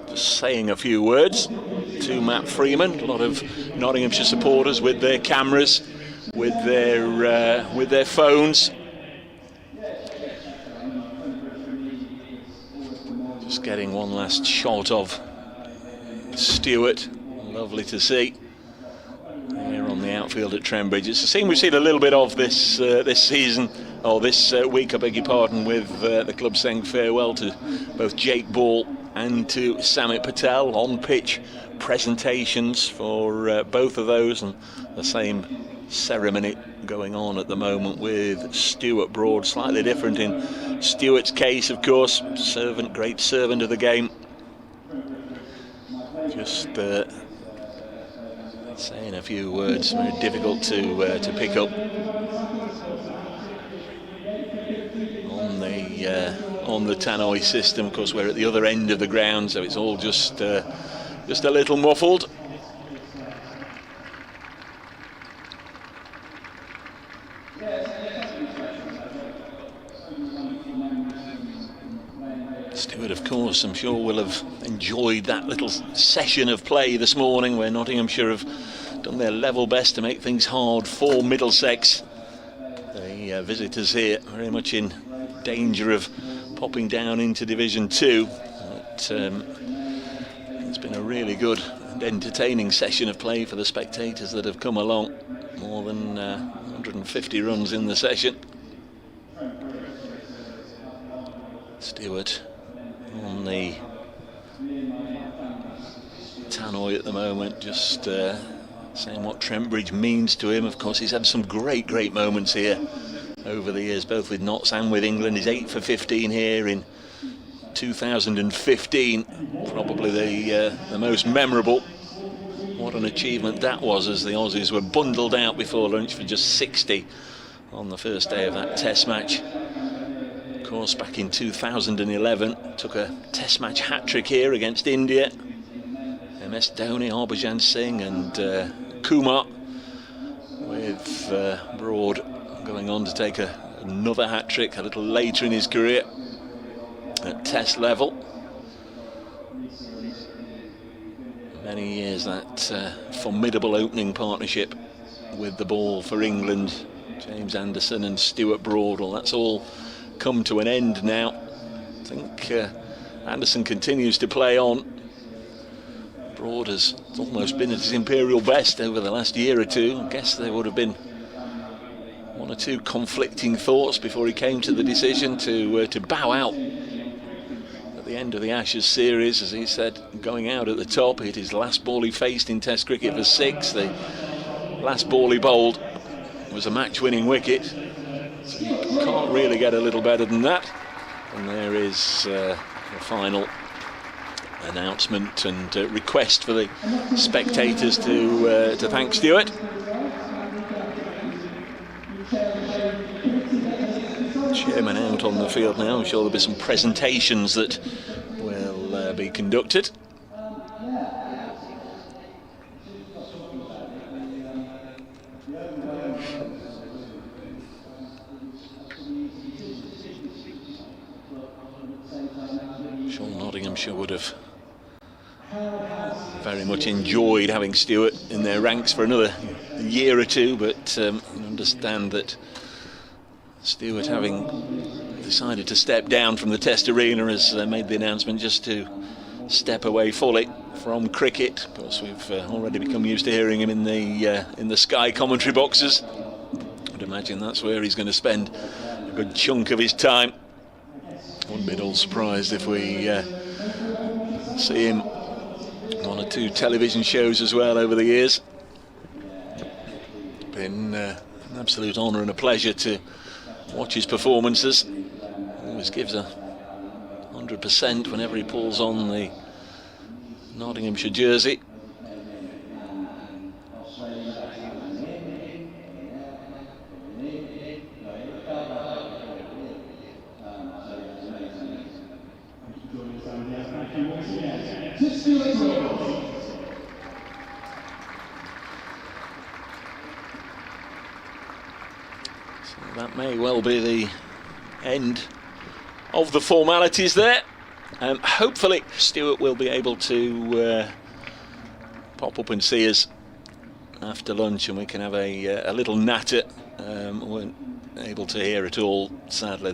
just saying a few words to Matt Freeman. A lot of Nottinghamshire supporters with their cameras, with their phones. Just getting one last shot of Stewart. Lovely to see. Here on the outfield at Trent Bridge. It's a scene we've seen a little bit of this season, or this week, I beg your pardon, with the club saying farewell to both Jake Ball and to Samit Patel. On pitch presentations for both of those, and the same ceremony going on at the moment with Stuart Broad. Slightly different in Stuart's case, of course. Great servant of the game. Just saying a few words, very difficult to pick up on the tannoy system. Of course, we're at the other end of the ground, so it's all just a little muffled. Stewart, of course, I'm sure will have enjoyed that little session of play this morning where Nottinghamshire have done their level best to make things hard for Middlesex. The visitors here very much in danger of popping down into Division 2. But, it's been a really good and entertaining session of play for the spectators that have come along. More than 150 runs in the session. Stewart on the tannoy at the moment, just saying what Trent Bridge means to him. Of course, he's had some great moments here over the years, both with Notts and with England. He's 8 for 15 here in 2015, probably the most memorable. What an achievement that was, as the Aussies were bundled out before lunch for just 60 on the first day of that Test match. Of course, back in 2011, took a Test match hat-trick here against India. MS Dhoni, Harbhajan Singh and Kumar, with Broad going on to take another hat-trick a little later in his career at Test level. Many years that formidable opening partnership with the ball for England, James Anderson and Stuart Broad. Well, that's all come to an end now. I think Anderson continues to play on. Broad has almost been at his imperial best over the last year or two. I guess there would have been one or two conflicting thoughts before he came to the decision to bow out at the end of the Ashes series. As he said, going out at the top, hit his last ball he faced in Test cricket for 6. The last ball he bowled was a match-winning wicket. So you can't really get a little better than that. And there is the final announcement and request for the spectators to thank Stewart. Chairman out on the field now. I'm sure there'll be some presentations that will be conducted. Nottinghamshire would have very much enjoyed having Stewart in their ranks for another year or two, but understand that Stewart, having decided to step down from the Test arena, has made the announcement just to step away fully from cricket. Of course, we've already become used to hearing him in the Sky commentary boxes. I'd imagine that's where he's going to spend a good chunk of his time. Wouldn't be at all surprised if we see him on 1 or 2 television shows as well over the years. Been an absolute honour and a pleasure to watch his performances. Always gives 100% whenever he pulls on the Nottinghamshire jersey. So that may well be the end of the formalities there. Hopefully Stewart will be able to pop up and see us after lunch, and we can have a little natter. Weren't able to hear it all, sadly.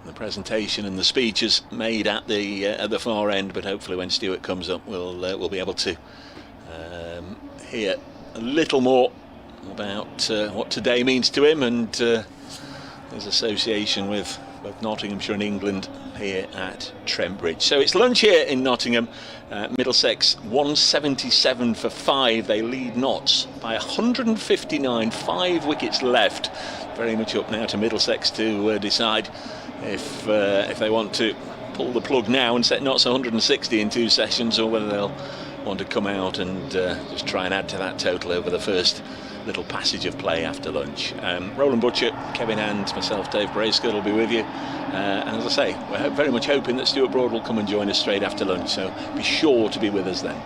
The presentation and the speeches made at the far end, but hopefully when Stewart comes up, we'll be able to hear a little more about what today means to him and his association with both Nottinghamshire and England here at Trent Bridge. So it's lunch here in Nottingham. Middlesex 177 for 5. They lead Notts by 159, 5 wickets left. Very much up now to Middlesex to decide if they want to pull the plug now and set Notts 160 in 2 sessions, or whether they'll want to come out and just try and add to that total over the first little passage of play after lunch. Roland Butcher, Kevin Hand, myself, Dave Brayscott will be with you, and as I say, we're very much hoping that Stuart Broad will come and join us straight after lunch, so be sure to be with us then.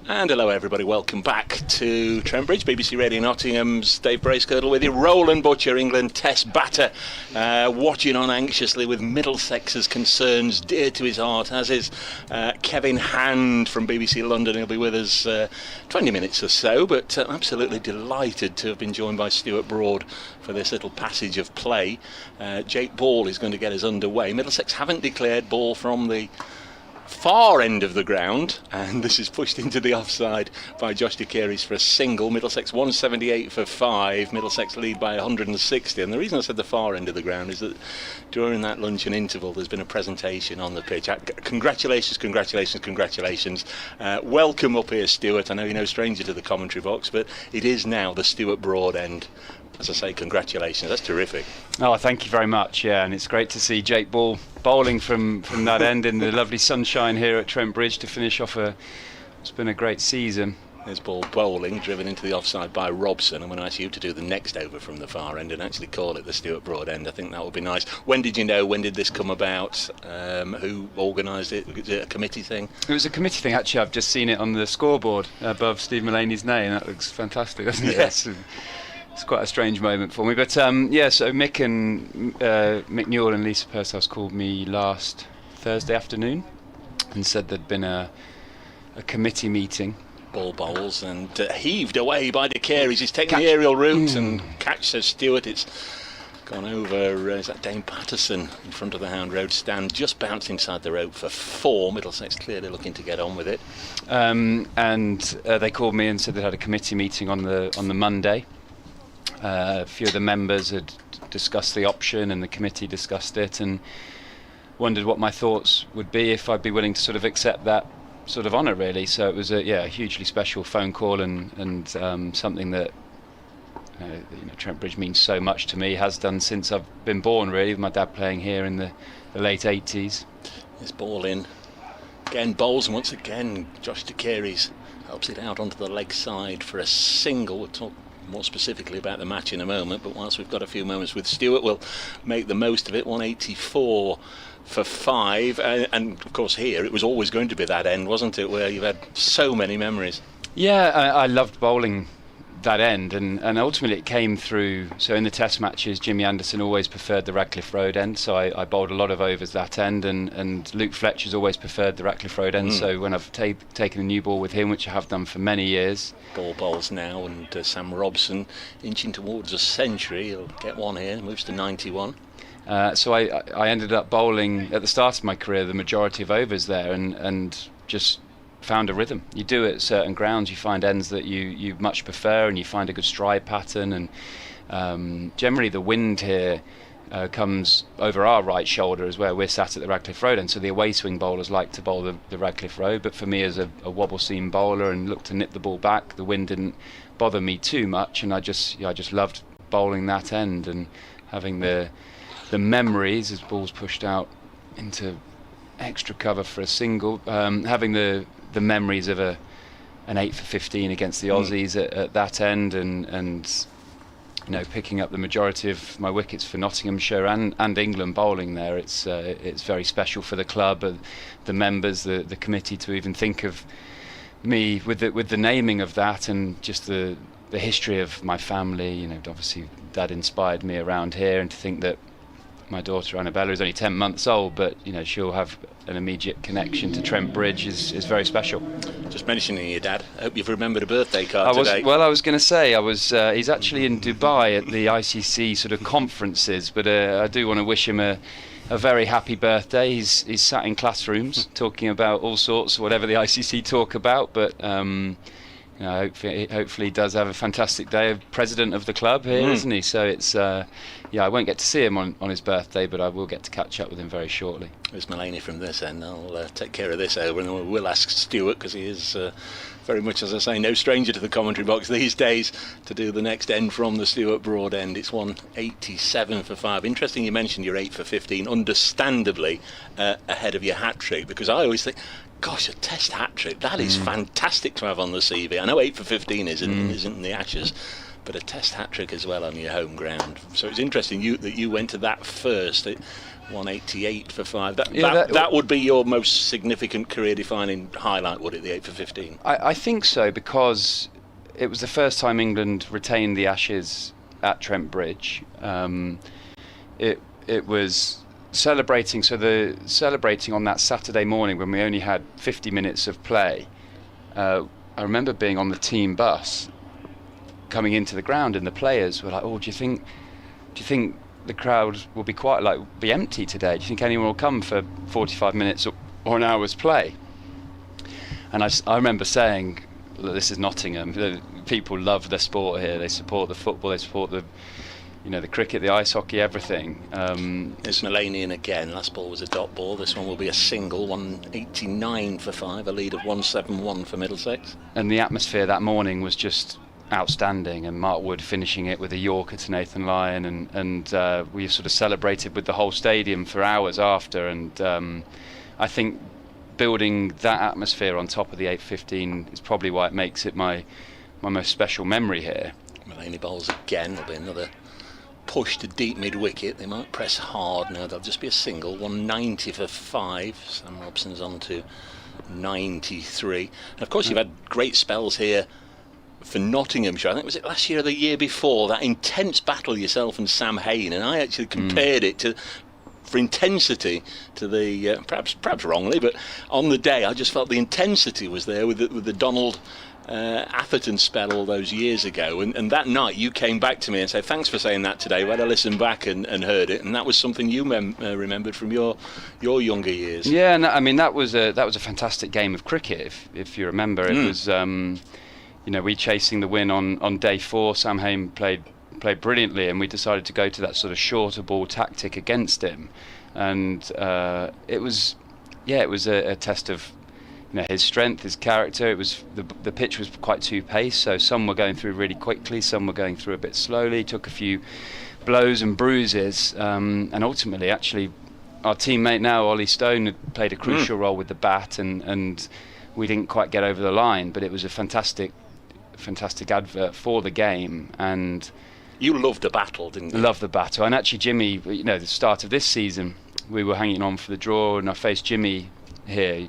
And hello everybody, welcome back to Trent Bridge, BBC Radio Nottingham's Dave Bracegirdle with you. Roland Butcher, England test batter, watching on anxiously with Middlesex's concerns dear to his heart, as is Kevin Hand from BBC London. He'll be with us 20 minutes or so, but absolutely delighted to have been joined by Stuart Broad for this little passage of play. Jake Ball is going to get us underway. Middlesex haven't declared ball from the far end of the ground, and this is pushed into the offside by Josh De Keries for a single. Middlesex 178 for 5. Middlesex lead by 160, and the reason I said the far end of the ground is that during that luncheon interval there's been a presentation on the pitch. Congratulations. Welcome up here, Stuart. I know you're no stranger to the commentary box, but it is now the Stuart Broad end. As I say, congratulations, that's terrific. Oh, thank you very much, yeah, and it's great to see Jake Ball bowling from that end in the lovely sunshine here at Trent Bridge to finish off it's been a great season. There's Ball bowling, driven into the offside by Robson. I'm going to ask you to do the next over from the far end and actually call it the Stuart Broad end. I think that would be nice. When did you know? When did this come about? Who organised it? Was it a committee thing? It was a committee thing, actually. I've just seen it on the scoreboard above Steve Mullaney's name. That looks fantastic, doesn't it? Yes. It's quite a strange moment for me, but so Mick Newell and Lisa Pershouse called me last Thursday afternoon and said there'd been a committee meeting. Ball bowls and heaved away by De Keries. He's taken the aerial route and catch, says Stewart. It's gone over, is that Dane Patterson in front of the Hound Road stand, just bounced inside the rope for 4. Middlesex clearly looking to get on with it. And they called me and said they had a committee meeting on the Monday. A few of the members had discussed the option and the committee discussed it and wondered what my thoughts would be if I'd be willing to sort of accept that sort of honour, really. So it was a hugely special phone call and something that Trent Bridge means so much to me, has done since I've been born, really, with my dad playing here in the late 80s. This ball in again, bowls, and once again Josh De Keries helps it out onto the leg side for a single. We'll talk more specifically about the match in a moment, but whilst we've got a few moments with Stuart, we'll make the most of it. 184 for 5, and of course here it was always going to be that end, wasn't it, where you've had so many memories. Yeah, I loved bowling that end, and ultimately it came through. So in the test matches, Jimmy Anderson always preferred the Radcliffe Road end, so I bowled a lot of overs that end, and Luke Fletcher's always preferred the Radcliffe Road end. So when I've taken a new ball with him, which I have done for many years. Ball bowls now, and Sam Robson inching towards a century. He'll get one here, moves to 91. So I ended up bowling at the start of my career the majority of overs there, and just found a rhythm. You do it at certain grounds, you find ends that you much prefer, and you find a good stride pattern, and generally the wind here comes over our right shoulder as where we're sat at the Radcliffe Road end, so the away swing bowlers like to bowl the Radcliffe Road, but for me as a wobble seam bowler and look to nip the ball back, the wind didn't bother me too much, and I just loved bowling that end and having the memories as balls pushed out into extra cover for a single, having the memories of an 8 for 15 against the Aussies at that end, and picking up the majority of my wickets for Nottinghamshire and England bowling there. It's very special for the club, the members, the committee, to even think of me with the naming of that, and just the history of my family. Obviously Dad inspired me around here, and to think that my daughter Annabella is only 10 months old, but she'll have an immediate connection to Trent Bridge is very special. Just mentioning your dad, I hope you've remembered a birthday card today. Well, I was going to say, he's actually in Dubai at the ICC sort of conferences, but I do want to wish him a very happy birthday. He's sat in classrooms talking about all sorts, whatever the ICC talk about, but hopefully he does have a fantastic day. President of the club here, isn't he? So it's I won't get to see him on his birthday, but I will get to catch up with him very shortly. There's Mullaney from this end. I'll take care of this over, and then we'll ask Stuart, because he is very much, as I say, no stranger to the commentary box these days, to do the next end from the Stuart Broad end. It's 187 for 5. Interesting you mentioned your 8 for 15, understandably ahead of your hat-trick, because I always think, gosh, a test hat-trick, that is fantastic to have on the CV. I know 8 for 15 isn't in the Ashes, but a Test hat-trick as well on your home ground. So it's interesting that you went to that first at 188 for 5. That would be your most significant career-defining highlight, would it, the 8 for 15? I think so, because it was the first time England retained the Ashes at Trent Bridge. It was celebrating on that Saturday morning when we only had 50 minutes of play. I remember being on the team bus coming into the ground, and the players were like, "Oh, do you think the crowd will be empty today? Do you think anyone will come for 45 minutes or an hour's play?" And I remember saying, "Look, this is Nottingham. The people love the sport here. They support the football. They support the cricket, the ice hockey, everything." It's Milanian again. Last ball was a dot ball. This one will be a single. 189 for 5. A lead of 171 for Middlesex. And the atmosphere that morning was just outstanding, and Mark Wood finishing it with a Yorker to Nathan Lyon, and we sort of celebrated with the whole stadium for hours after. And I think building that atmosphere on top of the 8:15 is probably why it makes it my most special memory here. Mulaney bowls again. There'll be another push to deep mid-wicket. They might press hard now. There'll just be a single. 190 for 5. Sam Robson's on to 93. And of course, you've had great spells here for Nottinghamshire. I think, was it last year or the year before, that intense battle yourself and Sam Hain, and I actually compared it for intensity to the perhaps wrongly, but on the day I just felt the intensity was there with the Donald Atherton spell all those years ago, and that night you came back to me and said, "Thanks for saying that today." When I listened back and heard it, and that was something you remembered from your younger years. Yeah, no, I mean that was a fantastic game of cricket. If you remember, it was we chasing the win on day 4. Sam Hain played brilliantly, and we decided to go to that sort of shorter ball tactic against him, and it was a test of his strength, his character. It was the pitch was quite two-paced, so some were going through really quickly, some were going through a bit slowly. Took a few blows and bruises, and ultimately, actually, our teammate now, Ollie Stone, had played a crucial role with the bat, and we didn't quite get over the line. But it was a fantastic advert for the game, and you loved the battle, didn't you? Loved the battle. And actually, Jimmy, the start of this season, we were hanging on for the draw, and I faced Jimmy here,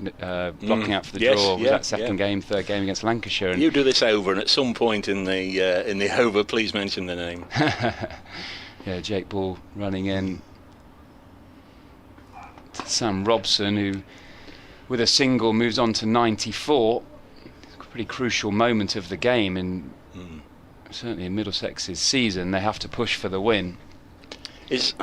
blocking out for the draw. Was that third game against Lancashire. And you do this over, and at some point in the over, please mention the name. Yeah, Jake Ball running in to Sam Robson, who with a single moves on to 94. It's a pretty crucial moment of the game, and certainly in Middlesex's season, they have to push for the win. Is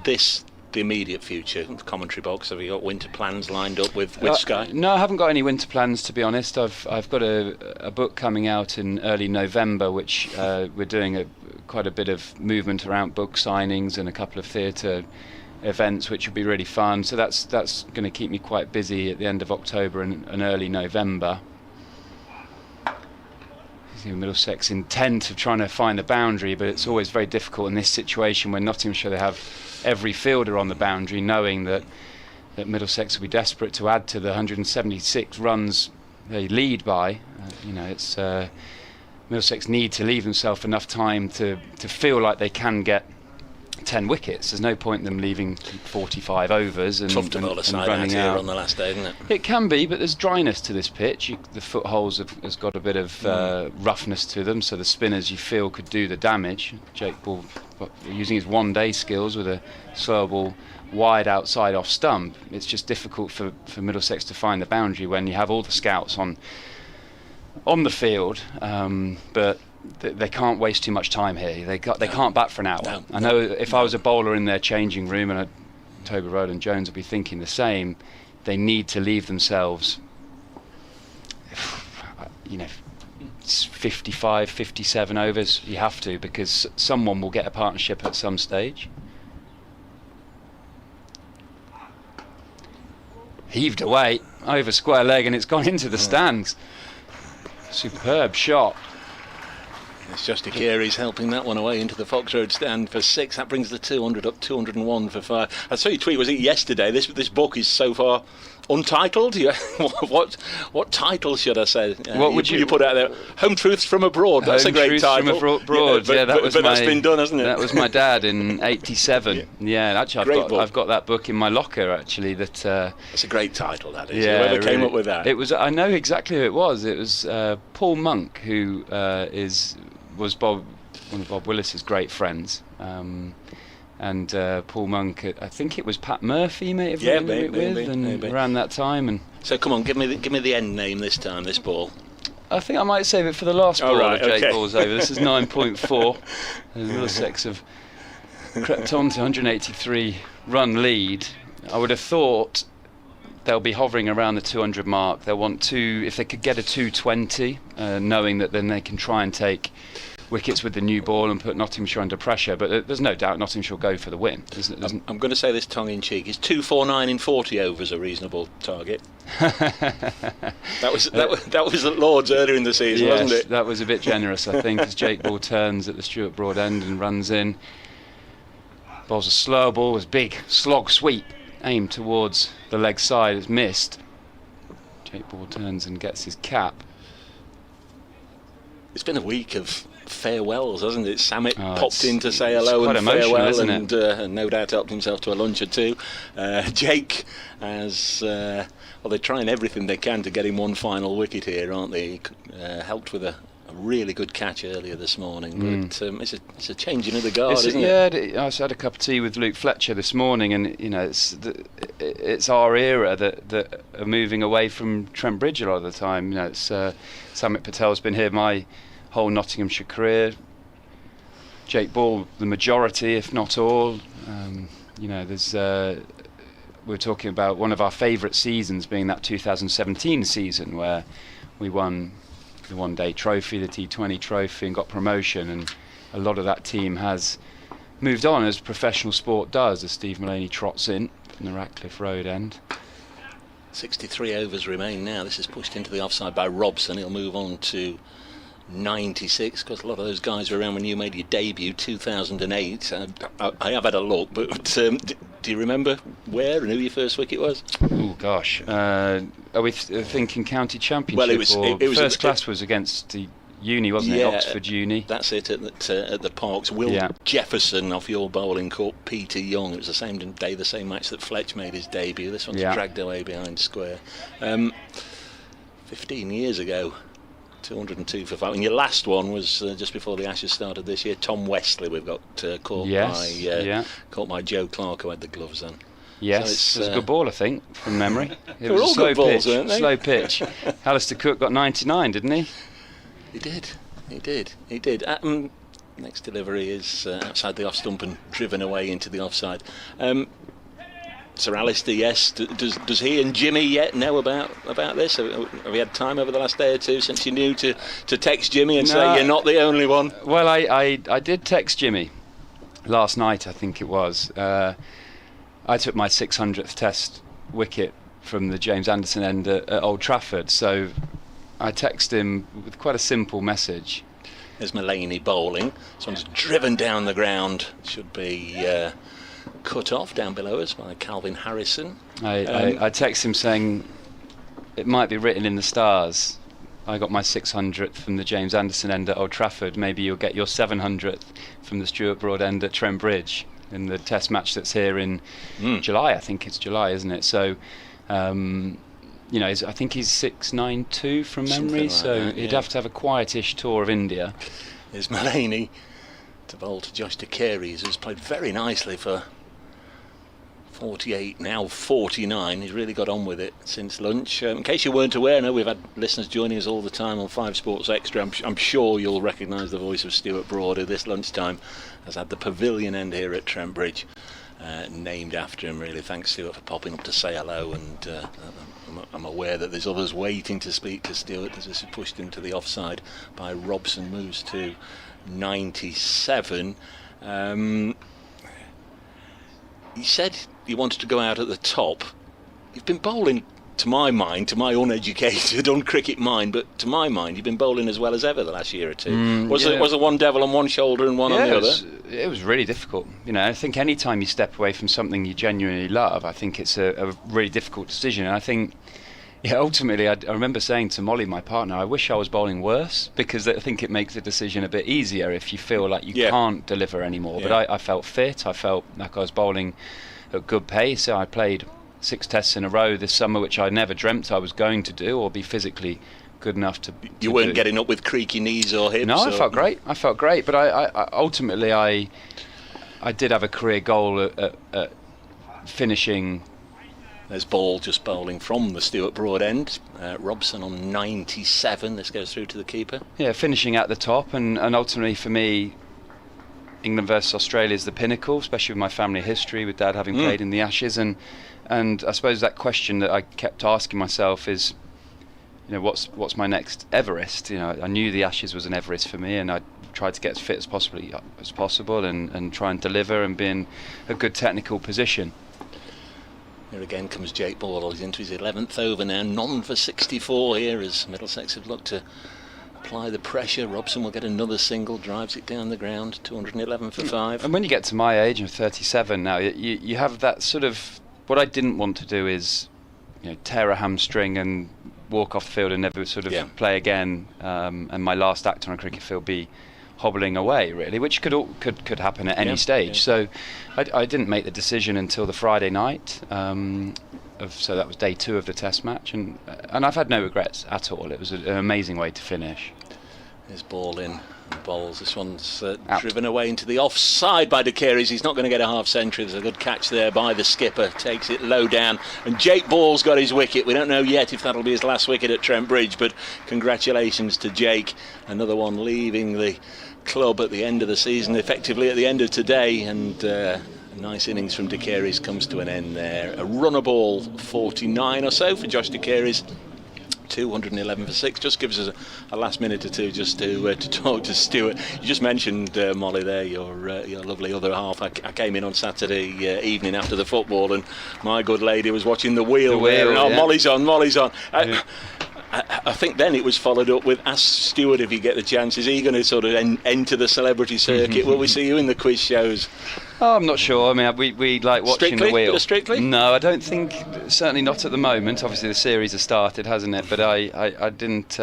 this the immediate future? The commentary box, have you got winter plans lined up with Sky? No, I haven't got any winter plans, to be honest. I've got a book coming out in early November, which we're doing quite a bit of movement around book signings and a couple of theatre events, which will be really fun. So that's going to keep me quite busy at the end of October and early November. Middlesex intent of trying to find the boundary, but it's always very difficult in this situation when Nottinghamshire, they have every fielder on the boundary, knowing that Middlesex will be desperate to add to the 176 runs they lead by. It's Middlesex need to leave themselves enough time to feel like they can get 10 wickets. There's no point in them leaving 45 overs and tough to bowl a side running out here out on the last day, isn't it? It can be, but there's dryness to this pitch. The footholes has got a bit of roughness to them, so the spinners, you feel, could do the damage. Jake Ball using his one-day skills with a slow ball wide outside off stump. It's just difficult for Middlesex to find the boundary when you have all the scouts on the field, but they can't waste too much time here. They can't bat for an hour. I know if I was a bowler in their changing room, and Toby Rowland Jones would be thinking the same, they need to leave themselves 55, 57 overs. You have to, because someone will get a partnership at some stage. Heaved away over square leg, and it's gone into the stands. Superb shot. It's Justy Carey's helping that one away into the Fox Road stand for 6. That brings the 200 up, 201 for 5. I saw your tweet, was it yesterday? This book is so far untitled? Yeah. What title should I say? What would you put out there? Home Truths from Abroad. That's Home a great Truths title. from Abroad. Yeah, that was that's been done, hasn't it? That was my dad in '87. Yeah, actually, I've got that book in my locker. Actually, that. It's a great title. That is. Yeah, Whoever came up with that. It was. I know exactly who it was. It was Paul Monk, who was one of Bob Willis's great friends. And Paul Monk, I think it was Pat Murphy, maybe around that time. And so come on, give me the end name this time. This ball. I think I might save it for the last ball. Right, Jake okay. Ball's over. This is 9.4. Middlesex have crept on to 183 run lead. I would have thought they'll be hovering around the 200 mark. They'll want to, if they could get a 220, knowing that then they can try and take wickets with the new ball and put Nottinghamshire under pressure, but there's no doubt Nottinghamshire will go for the win. I'm going to say this tongue in cheek. Is 249 in 40 overs a reasonable target? that was at Lord's earlier in the season, yes, wasn't it? That was a bit generous, I think, as Jake Ball turns at the Stuart Broad end and runs in. Bowls a slow ball, was big slog sweep aimed towards the leg side. It's missed. Jake Ball turns and gets his cap. It's been a week of farewells, hasn't it? Samet Oh, popped in to say hello and farewell, and no doubt helped himself to a lunch or two. Jake has well, they're trying everything they can to get him one final wicket here, aren't they? Helped with a really good catch earlier this morning, but it's a changing of the guard, isn't it? Yeah, I had a cup of tea with Luke Fletcher this morning, and you know, it's our era that are moving away from Trent Bridge a lot of the time. You know, it's Samet Patel's been here my whole Nottinghamshire career. Jake Ball, the majority, if not all. You know, there's we're talking about one of our favourite seasons being that 2017 season where we won the one-day trophy, the T20 trophy, and got promotion. And a lot of that team has moved on, as professional sport does, as Steve Mullaney trots in from the Ratcliffe Road end. 63 overs remain now. This is pushed into the offside by Robson. He'll move on to 96, because a lot of those guys were around when you made your debut, 2008. I have had a look, but do you remember where and who your first wicket was? Oh gosh, are we thinking county championship? Well, it was first class was against the uni, wasn't it? Oxford Uni. That's it, at the Parks. Will Jefferson off your bowling caught Peter Young. It was the same day, the same match that Fletch made his debut. This one's dragged away behind square. 15 years ago. 202 for 5. And your last one was just before the Ashes started this year. Tom Wesley, we've got caught by Joe Clark, who had the gloves on. Yes, so it was a good ball, I think, from memory. It was a slow good balls, pitch. weren't they? Slow pitch. Alistair Cook got 99, didn't he? He did. Next delivery is outside the off stump and driven away into the offside. Sir Alistair, yes. Does he and Jimmy yet know about this? Have you had time over the last day or two since you knew to text Jimmy and say you're not the only one? Well, I did text Jimmy last night, I think it was. I took my 600th Test wicket from the James Anderson end at Old Trafford, so I texted him with quite a simple message. There's Mullaney bowling. This one's driven down the ground. Should be cut off down below us by Calvin Harrison. I text him saying it might be written in the stars. I got my 600th from the James Anderson end at Old Trafford. Maybe you'll get your 700th from the Stuart Broad end at Trent Bridge in the Test match that's here in July. I think it's July, isn't it? So, you know, I think he's 692 from memory. Like so that, he'd have to have a quietish tour of India. There's Mullaney to bowl to Josh De Carey, who's played very nicely for 48, now 49. He's really got on with it since lunch. In case you weren't aware, I know we've had listeners joining us all the time on 5 Sports Extra. I'm sure you'll recognise the voice of Stuart Broad, who this lunchtime has had the pavilion end here at Trent Bridge named after him. Really, thanks Stuart for popping up to say hello, and I'm aware that there's others waiting to speak to Stuart as this is pushed into the offside by Robson. Moves to 97. He said he wanted to go out at the top. You've been bowling to my mind, to my uneducated, un-cricket mind, but to my mind, you've been bowling as well as ever the last year or two. Was there one devil on one shoulder and one on the other? It was really difficult. You know, I think any time you step away from something you genuinely love, I think it's a really difficult decision. And I think, ultimately, I remember saying to Molly, my partner, I wish I was bowling worse, because I think it makes the decision a bit easier if you feel like you can't deliver anymore. Yeah. But I felt fit. I felt like I was bowling at good pace. So I played 6 tests in a row this summer, which I never dreamt I was going to do or be physically good enough to You weren't getting up with creaky knees or hips? No, I felt great. But I ultimately I did have a career goal at finishing. There's Ball just bowling from the Stuart Broad end. Robson on 97. This goes through to the keeper. Yeah, finishing at the top, and ultimately for me, England versus Australia is the pinnacle, especially with my family history, with Dad having played in the Ashes, and I suppose that question that I kept asking myself is, what's my next Everest? I knew the Ashes was an Everest for me, and I tried to get as fit as possible and try and deliver and be in a good technical position. Here again comes Jake Ball. He's into his 11th over now, none for 64 here as Middlesex have looked to apply the pressure. Robson will get another single, drives it down the ground, 211 for 5. And when you get to my age, I'm 37 now, you have that sort of, what I didn't want to do is tear a hamstring and walk off the field and never sort of play again, and my last act on a cricket field be hobbling away, really, which could happen at any stage. So I didn't make the decision until the Friday night, so that was day 2 of the Test match, and I've had no regrets at all. It was an amazing way to finish. There's Ball in, bowls. This one's driven away into the offside by De Carey's. He's not going to get a half century. There's a good catch there by the skipper. Takes it low down, and Jake Ball's got his wicket. We don't know yet if that'll be his last wicket at Trent Bridge, but congratulations to Jake. Another one leaving the club at the end of the season, effectively at the end of today, and a nice innings from De Carey's comes to an end there. A runner ball 49 or so for Josh De Carey's. 211 for 6. Just gives us a last minute or two just to talk to Stuart. You just mentioned Molly there, your lovely other half. I came in on Saturday evening after the football, and my good lady was watching the wheel there, and Molly's on. I think then it was followed up with, ask Stuart if you get the chance. Is he going to sort of enter the celebrity circuit? Will we see you in the quiz shows? Oh, I'm not sure. I mean, we like watching the wheel. Strictly? No, I don't think. Certainly not at the moment. Obviously, the series has started, hasn't it? But I didn't.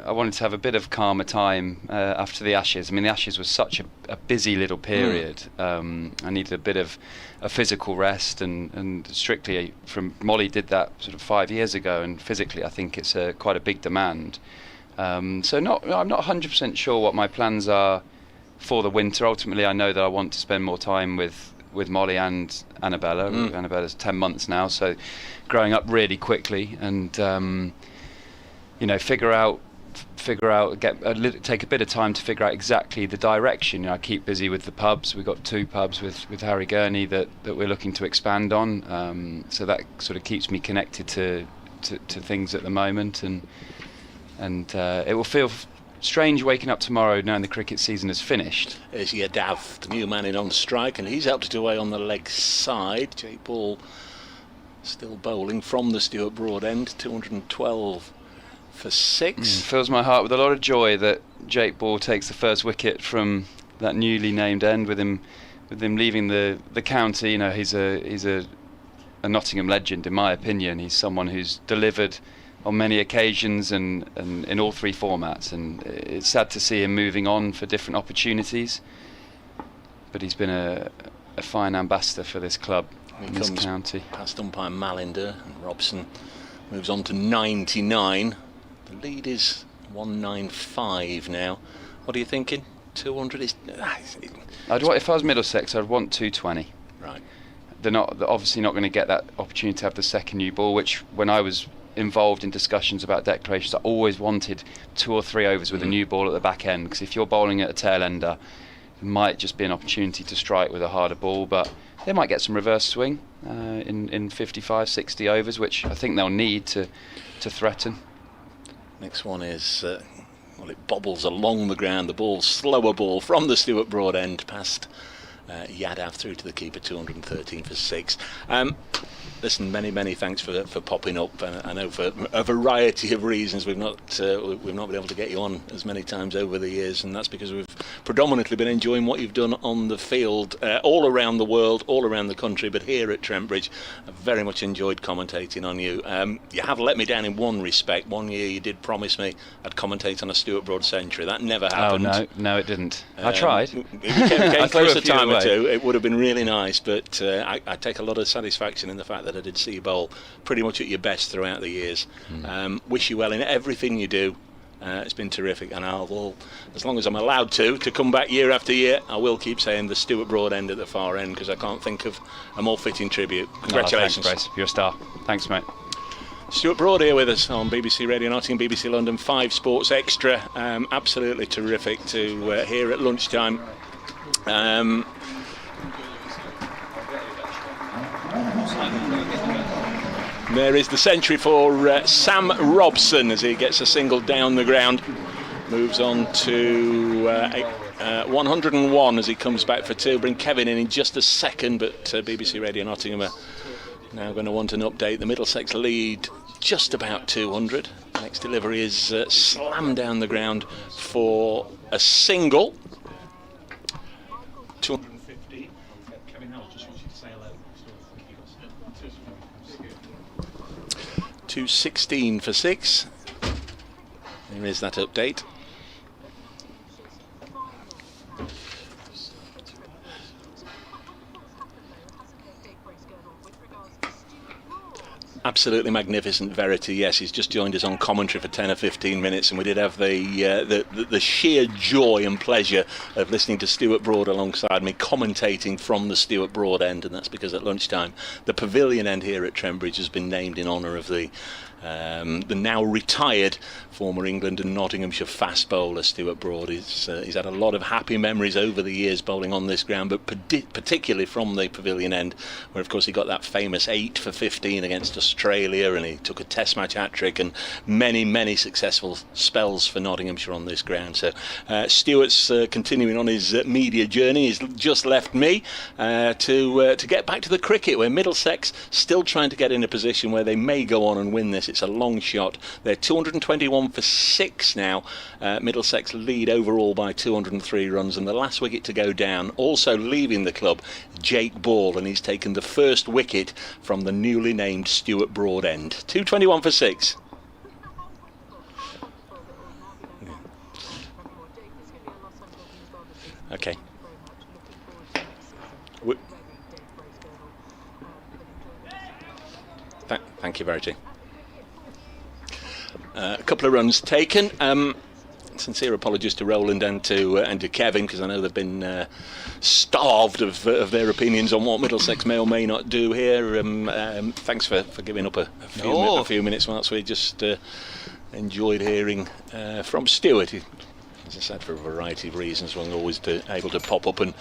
I wanted to have a bit of calmer time after the Ashes. I mean, the Ashes was such a busy little period. I needed a bit of a physical rest, and strictly from Molly did that sort of 5 years ago, and physically I think it's quite a big demand. So I'm not 100% sure what my plans are for the winter. Ultimately, I know that I want to spend more time with Molly and Annabella. Annabella's 10 months now, so growing up really quickly, and take a bit of time to figure out exactly the direction. I keep busy with the pubs. We've got 2 pubs with Harry Gurney that we're looking to expand on, so that sort of keeps me connected to things at the moment, and it will feel strange waking up tomorrow knowing the cricket season is finished. There's Yadav, the new man in on strike, and he's helped it away on the leg side. Jake Ball still bowling from the Stuart Broad end, 212 for 6. Fills my heart with a lot of joy that Jake Ball takes the first wicket from that newly named end, with him leaving the county. He's a Nottingham legend in my opinion. He's someone who's delivered on many occasions and in all 3 formats, and it's sad to see him moving on for different opportunities, but he's been a fine ambassador for this club in this county. Past umpire Malinder, and Robson moves on to 99. The lead is 195 now. What are you thinking? 200 is... If I was Middlesex, I'd want 220. Right. They're obviously not going to get that opportunity to have the second new ball, which when I was involved in discussions about declarations, I always wanted 2 or 3 overs with a new ball at the back end, because if you're bowling at a tail ender, it might just be an opportunity to strike with a harder ball, but they might get some reverse swing in 55, 60 overs, which I think they'll need to threaten. Next one is, it bobbles along the ground. The ball, slower ball from the Stuart Broad end past Yadav through to the keeper, 213 for 6. Listen, many thanks for popping up. I know for a variety of reasons we've not been able to get you on as many times over the years, and that's because we've predominantly been enjoying what you've done on the field all around the world, all around the country, but here at Trent Bridge I've very much enjoyed commentating on you. You have let me down in one respect. One year you did promise me I'd commentate on a Stuart Broad century. That never happened. Oh no, it didn't. I tried. It came close a time or two. It would have been really nice, but I take a lot of satisfaction in the fact that I did see you bowl pretty much at your best throughout the years. Wish you well in everything you do. It's been terrific, and I'll, as long as I'm allowed to come back year after year, I will keep saying the Stuart Broad end at the far end, because I can't think of a more fitting tribute. Congratulations. Thanks, Brace. You're a star. Thanks, mate. Stuart Broad here with us on BBC Radio Nottingham, BBC London 5 Sports Extra. Absolutely terrific to hear at lunchtime. There is the century for Sam Robson as he gets a single down the ground. Moves on to 101 as he comes back for 2. Bring Kevin in just a second, but BBC Radio Nottingham are now going to want an update. The Middlesex lead just about 200. Next delivery is slammed down the ground for a single. 250. Kevin House just wants you to say hello. 216 for 6. There is that update. Absolutely magnificent, Verity. Yes, he's just joined us on commentary for 10 or 15 minutes, and we did have the sheer joy and pleasure of listening to Stuart Broad alongside me commentating from the Stuart Broad end, and that's because at lunchtime the pavilion end here at Trent Bridge has been named in honour of the now retired former England and Nottinghamshire fast bowler Stuart Broad. He's had a lot of happy memories over the years bowling on this ground, but particularly from the pavilion end, where of course he got that famous 8 for 15 against Australia, and he took a test match hat-trick and many successful spells for Nottinghamshire on this ground. So Stuart's continuing on his media journey. He's just left me to get back to the cricket, where Middlesex still trying to get in a position where they may go on and win this. It's a long shot. They're 221 for 6 now. Middlesex lead overall by 203 runs, and the last wicket to go down, also leaving the club, Jake Ball, and he's taken the first wicket from the newly named Stuart Broad end. 221 for 6. Okay. Thank you, Verity. A couple of runs taken. Sincere apologies to Roland and to Kevin, because I know they've been starved of their opinions on what Middlesex may or may not do here. Thanks for giving up a few minutes whilst we just enjoyed hearing from Stuart. He, as I said, for a variety of reasons, wasn't always able to pop up and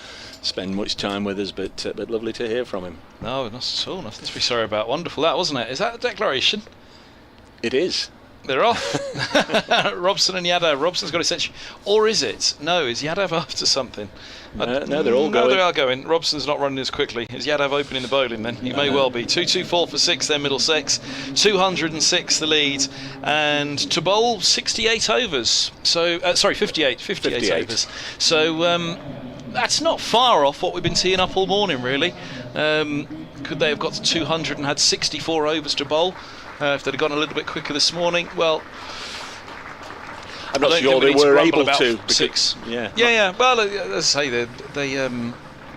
spend much time with us, but lovely to hear from him. No, not at all. Nothing to be sorry about. Wonderful, that, wasn't it? Is that a declaration? It is. They're off. Robson and Yadav. Robson's got a century. Or is it? No, is Yadav after something? No, they're all going. No, they are going. Robson's not running as quickly. Is Yadav opening the bowling then? He may well be. 224 for 6 then, Middlesex. 206 the lead. And to bowl 68 overs. So, 58 overs. So, that's not far off what we've been teeing up all morning, really. Could they have got to 200 and had 64 overs to bowl? If they'd have gone a little bit quicker this morning, well, I'm not sure they were able to. 6. Yeah. Well, as I say, they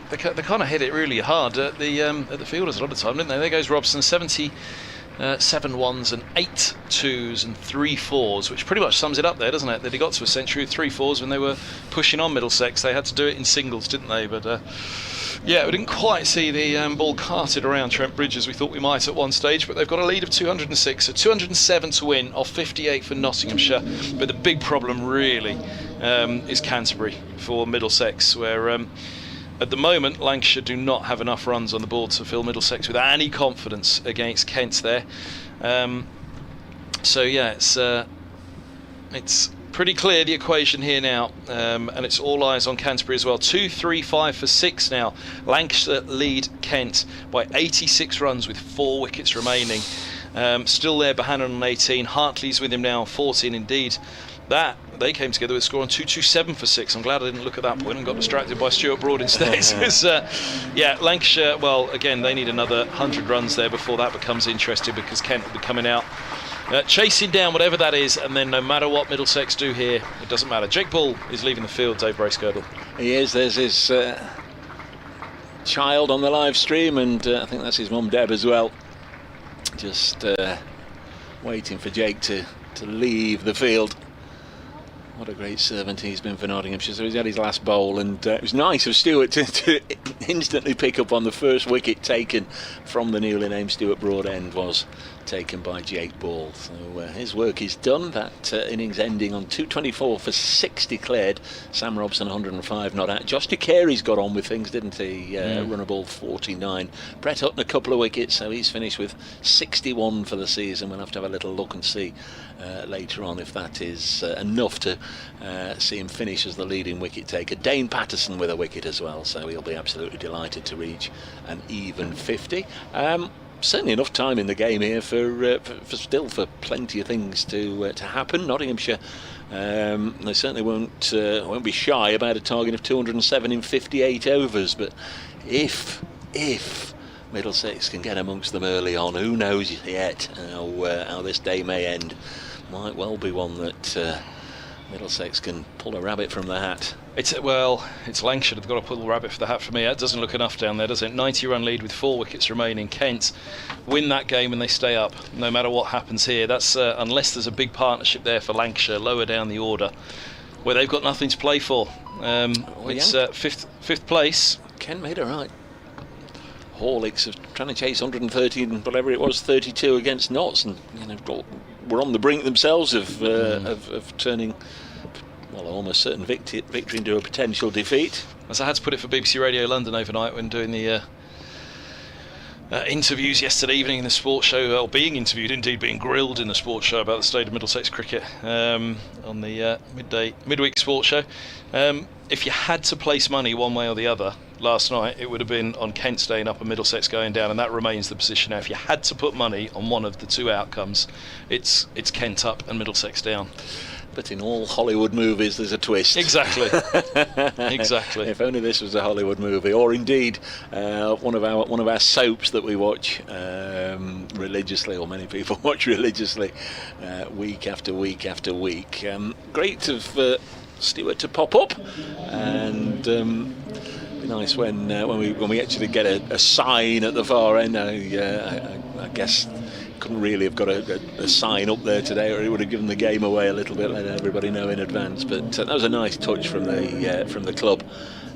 kind of hit it really hard at the fielders a lot of the time, didn't they? There goes Robson, 77 ones and 8 twos and 3 fours, which pretty much sums it up there, doesn't it? That he got to a century with 3 fours when they were pushing on Middlesex. They had to do it in singles, didn't they? But yeah, we didn't quite see the ball carted around Trent Bridge as we thought we might at one stage, but they've got a lead of 206, so 207 to win off 58 for Nottinghamshire. But the big problem really is Canterbury for Middlesex, where at the moment Lancashire do not have enough runs on the board to fill Middlesex with any confidence against Kent there. So yeah, it's pretty clear, the equation here now, and it's all eyes on Canterbury as well. 2-3-5 for 6 now. Lancashire lead Kent by 86 runs with 4 wickets remaining. Still there, Bohannon on 18. Hartley's with him now on 14. Indeed, that they came together with a score on 227 for 6. I'm glad I didn't look at that point and got distracted by Stuart Broad instead. Yeah, Lancashire, well, again, they need another 100 runs there before that becomes interesting, because Kent will be coming out chasing down whatever that is, and then no matter what Middlesex do here, it doesn't matter. Jake Bull is leaving the field, Dave Bracegirdle. He is. There's his child on the live stream, and I think that's his mum Deb as well, just waiting for Jake to leave the field. What a great servant he's been for Nottinghamshire. So he's had his last bowl, and it was nice of Stuart to instantly pick up on the first wicket taken from the newly named Stuart Broad end, was taken by Jake Ball. So his work is done. That innings ending on 224 for 6 declared. Sam Robson 105 not out. Josh Carey's got on with things, didn't he? Run a ball 49. Brett Hutton a couple of wickets, so he's finished with 61 for the season. We'll have to have a little look and see later on if that is enough to see him finish as the leading wicket taker. Dane Patterson with a wicket as well, so he'll be absolutely delighted to reach an even 50. Certainly enough time in the game here for plenty of things to happen. Nottinghamshire, they certainly won't be shy about a target of 207 in 58 overs. But if Middlesex can get amongst them early on, who knows yet how this day may end. Might well be one that Middlesex can pull a rabbit from the hat. It's Lancashire have got to pull the rabbit for the hat for me. That doesn't look enough down there, does it? 90-run lead with 4 wickets remaining. Kent win that game and they stay up, no matter what happens here. That's unless there's a big partnership there for Lancashire lower down the order, where they've got nothing to play for. It's fifth place. Kent made it right. Horlicks are trying to chase 113, whatever it was, 32 against Notts, and were on the brink themselves of turning, well, almost certain victory into a potential defeat. As I had to put it for BBC Radio London overnight when doing the interviews yesterday evening in the sports show, or being interviewed, indeed being grilled in the sports show about the state of Middlesex cricket on the midweek sports show. If you had to place money one way or the other last night, it would have been on Kent staying up and Middlesex going down, and that remains the position now. If you had to put money on one of the two outcomes, it's Kent up and Middlesex down. But in all Hollywood movies, there's a twist. Exactly. Exactly. If only this was a Hollywood movie, or indeed one of our soaps that we watch religiously, or many people watch religiously, week after week after week. Great of Stuart to pop up, and be nice when we actually get a sign at the far end. I guess couldn't really have got a sign up there today, or it would have given the game away a little bit, let everybody know in advance. But that was a nice touch from the club.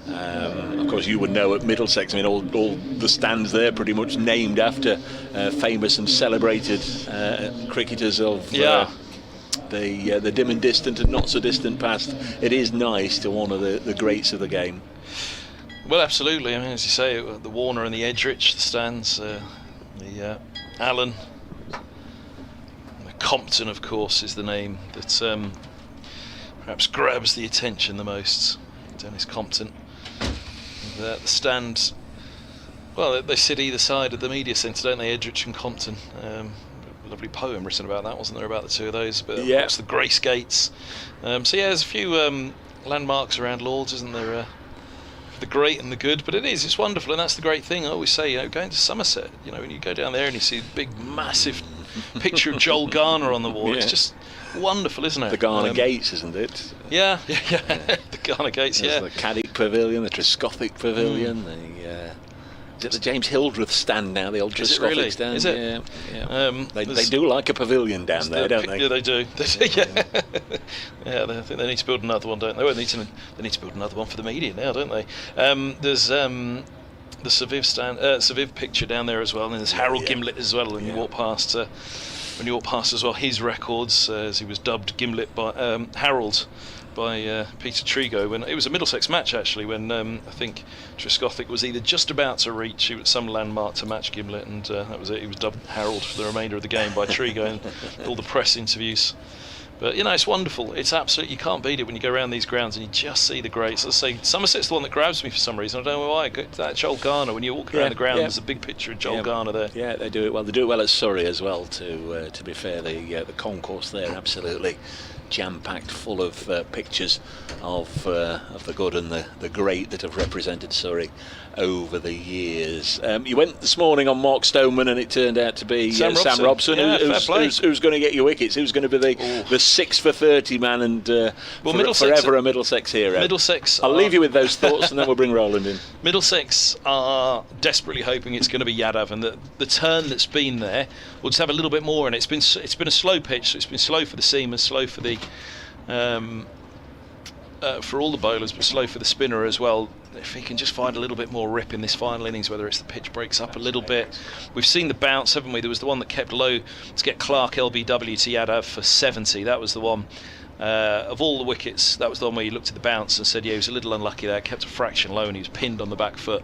Of course, you would know at Middlesex, I mean, all the stands there pretty much named after famous and celebrated cricketers of the dim and distant and not so distant past. It is nice to honour the greats of the game. Well, absolutely. I mean, as you say, the Warner and the Edrich, the stands, the Allen. Compton, of course, is the name that perhaps grabs the attention the most. Dennis Compton. The stand, well, they sit either side of the media centre, don't they? Edrich and Compton. A lovely poem written about that, wasn't there, about the two of those? But yeah, it's the Grace Gates. So yeah, there's a few landmarks around Lords, isn't there? The great and the good, but it's wonderful, and that's the great thing. I always say, going to Somerset, when you go down there and you see a big, massive picture of Joel Garner on the wall, it's just wonderful, isn't it? The Garner Gates, isn't it? Yeah. The Garner Gates. There's the Caddick Pavilion, the Trescothic Pavilion, is it the James Hildreth stand now, the old Trescothic stand? Is it? Yeah. They do like a pavilion down there, don't they? Yeah, they do. Yeah, I think they need to build another one, don't they? Well, they need to build another one for the media now, don't they? There's the Saviv stand, Saviv picture down there as well, and there's Harold Gimlet as well. And you walk past, as well, his records, as he was dubbed Gimlet by Harold by Peter Trigo, when it was a Middlesex match actually, when I think Trescothic was either just about to reach some landmark to match Gimlet, and that was it. He was dubbed Harold for the remainder of the game by Trigo, and all the press interviews But you know, it's wonderful. It's absolutely, you can't beat it when you go around these grounds and you just see the greats. Let's say Somerset's the one that grabs me for some reason. I don't know why. That Joel Garner, when you walk around the ground, there's a big picture of Joel Garner there. Yeah, they do it well. They do it well at Surrey as well. To be fair, the concourse there absolutely jam-packed, full of pictures of the good and the great that have represented Surrey over the years. You went this morning on Mark Stoneman, and it turned out to be Sam Robson, who's going to get your wickets. Who's going to be the 6 for 30 man, and forever a Middlesex hero. Middlesex. I'll leave you with those thoughts, and then we'll bring Roland in. Middlesex are desperately hoping it's going to be Yadav, and the turn that's been there will just have a little bit more. And it's been a slow pitch, so it's been slow for the seamer, slow for the for all the bowlers, but slow for the spinner as well. If he can just find a little bit more rip in this final innings, whether it's the pitch breaks up a little bit. We've seen the bounce, haven't we? There was the one that kept low to get Clark LBW to Yadav for 70. That was the one. Of all the wickets, that was the one where you looked at the bounce and said, yeah, he was a little unlucky there, kept a fraction low, and he was pinned on the back foot,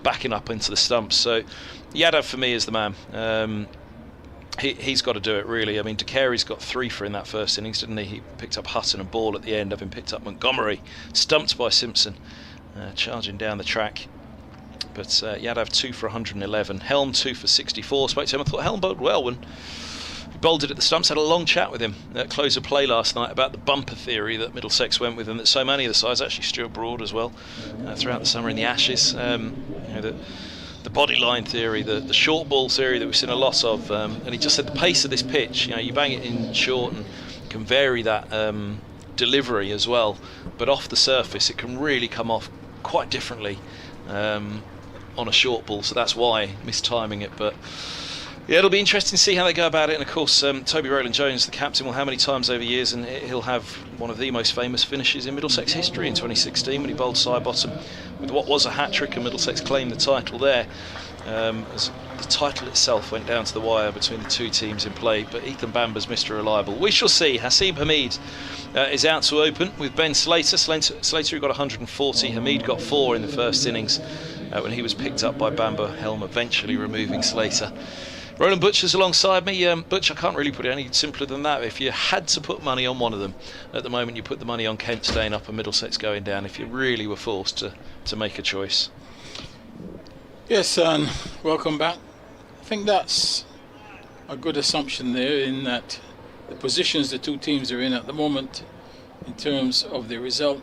backing up into the stumps. So Yadav for me is the man. He's got to do it, really. I mean, De Carey's got 3 for in that first innings, didn't he? He picked up Hutton and Ball at the end, having picked up Montgomery, stumped by Simpson, charging down the track. But Yadav 2 for 111, Helm 2 for 64. Spoke to him, I thought Helm bowled well when he bowled it at the stumps. Had a long chat with him at close of play last night about the bumper theory that Middlesex went with, and that so many of the sides, actually Stuart Broad as well, throughout the summer in the Ashes, the body line theory, the short ball theory that we've seen a lot of, and he just said the pace of this pitch, you bang it in short and can vary that delivery as well, but off the surface it can really come off quite differently on a short ball, so that's why mistiming it. But yeah, it'll be interesting to see how they go about it. And of course, Toby Rowland-Jones, the captain, will how many times over years, and he'll have one of the most famous finishes in Middlesex history in 2016 when he bowled side bottom with what was a hat-trick, and Middlesex claimed the title there, as the title itself went down to the wire between the two teams in play. But Ethan Bamber's Mr. Reliable. We shall see. Haseeb Hameed is out to open with Ben Slater. Slater who got 140, Hameed got 4 in the first innings when he was picked up by Bamber, Helm eventually removing Slater. Roland Butcher's alongside me. Butch, I can't really put it any simpler than that. If you had to put money on one of them, at the moment you put the money on Kent staying up and Middlesex going down, if you really were forced to make a choice. Yes, and welcome back. I think that's a good assumption there, in that the positions the two teams are in at the moment in terms of the result.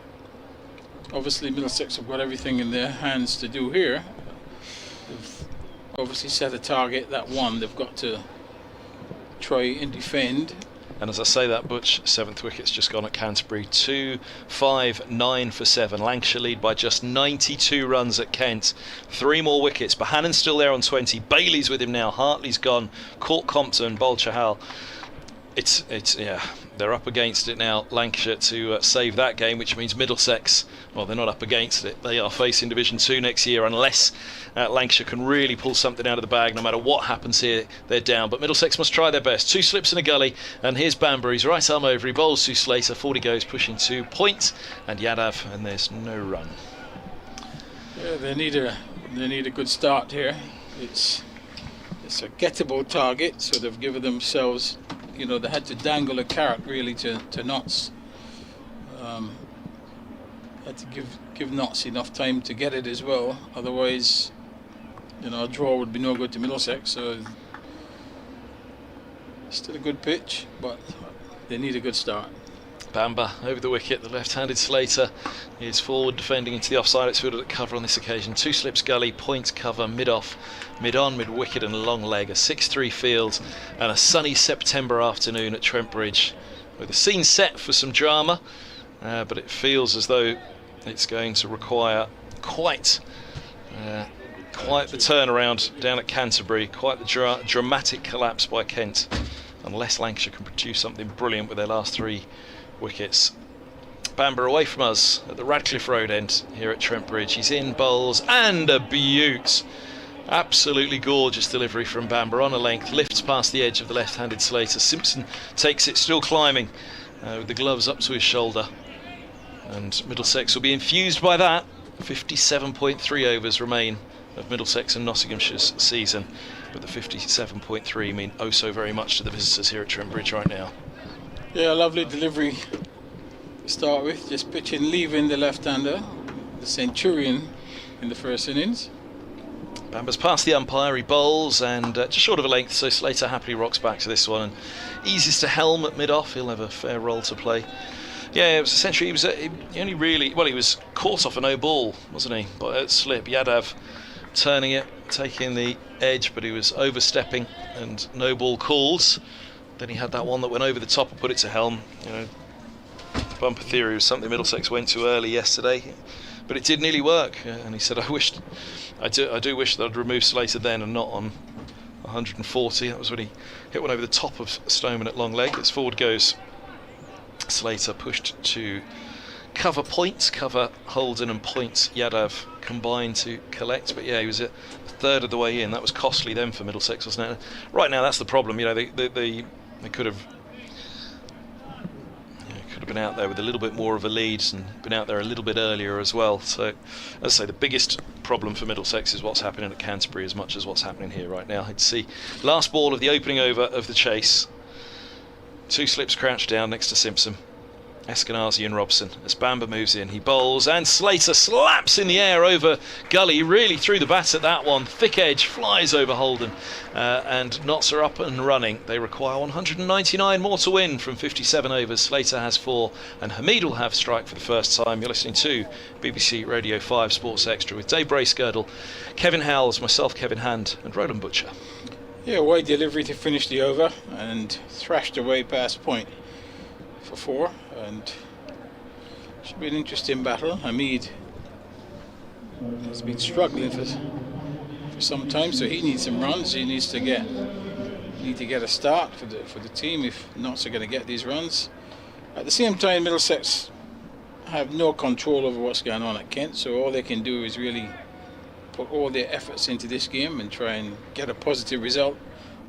Obviously Middlesex have got everything in their hands to do here. They've obviously set a target, that one they've got to try and defend. And as I say that, Butch, 7th wicket's just gone at Canterbury. 2, 5, 9 for 7. Lancashire lead by just 92 runs at Kent. 3 more wickets. Bohannon's still there on 20. Bailey's with him now. Hartley's gone. Court Compton, Bol Chahal. It's they're up against it now, Lancashire, to save that game, which means Middlesex, well, they're not up against it. They are facing Division 2 next year, unless Lancashire can really pull something out of the bag. No matter what happens here, they're down. But Middlesex must try their best. 2 slips in a gully, and here's Bamber. He's right arm over. He bowls to Slater. 40 goes, pushing 2 point, and Yadav, and there's no run. Yeah, they need a good start here. It's a gettable target, so they've given themselves, they had to dangle a carrot really to Notts. Had to give Notts enough time to get it as well, otherwise a draw would be no good to Middlesex. So still a good pitch, but they need a good start. Bamber over the wicket, the left-handed Slater is forward defending into the offside. It's fielded at cover on this occasion. 2 slips gully, point cover, mid-off, mid-on, mid-wicket and long leg. A 6-3 field and a sunny September afternoon at Trent Bridge, with the scene set for some drama, but it feels as though it's going to require quite the turnaround down at Canterbury, quite the dramatic collapse by Kent, unless Lancashire can produce something brilliant with their last 3 wickets. Bamber away from us at the Radcliffe Road end here at Trent Bridge. He's in, bowls, and a beaut. Absolutely gorgeous delivery from Bamber on a length, lifts past the edge of the left-handed Slater. Simpson takes it, still climbing, with the gloves up to his shoulder, and Middlesex will be infused by that. 57.3 overs remain of Middlesex and Nottinghamshire's season, but the 57.3 mean oh so very much to the visitors here at Trent Bridge right now. Yeah, lovely delivery to start with. Just pitching, leaving the left-hander, the Centurion, in the first innings. Bamba's past the umpire, he bowls, and just short of a length, so Slater happily rocks back to this one and eases to helm at mid-off. He'll have a fair role to play. Yeah, it was essentially, he only really, well, he was caught off a no ball, wasn't he? But at slip, Yadav turning it, taking the edge, but he was overstepping, and no ball calls. Then he had that one that went over the top and put it to helm. You know, bumper theory was something Middlesex went too early yesterday, but it did nearly work. And he said, I do wish that I'd removed Slater then and not on 140. That was when he hit one over the top of Stoneman at long leg. As forward goes Slater, pushed to cover points, cover Holden and points Yadav combined to collect. But yeah, he was a third of the way in. That was costly then for Middlesex, wasn't it? Right now, that's the problem. You know, they could have been out there with a little bit more of a lead and been out there a little bit earlier as well. So, as I say, the biggest problem for Middlesex is what's happening at Canterbury as much as what's happening here right now. I'd see last ball of the opening over of the chase. 2 slips crouched down next to Simpson, Eskenazi and Robson. As Bamba moves in, he bowls, and Slater slaps in the air over Gully. Really threw the bat at that one. Thick edge flies over Holden, and Notts are up and running. They require 199 more to win from 57 overs. Slater has 4, and Hamid will have strike for the first time. You're listening to BBC Radio 5 Sports Extra with Dave Bracegirdle, Kevin Howells, myself, Kevin Hand, and Roland Butcher. Yeah, wide delivery to finish the over, and thrashed away past point for 4, and should be an interesting battle. Hamid has been struggling for some time, so he needs some runs. He needs to get a start for the team if Notts are going to get these runs. At the same time, Middlesex have no control over what's going on at Kent, so all they can do is really put all their efforts into this game and try and get a positive result.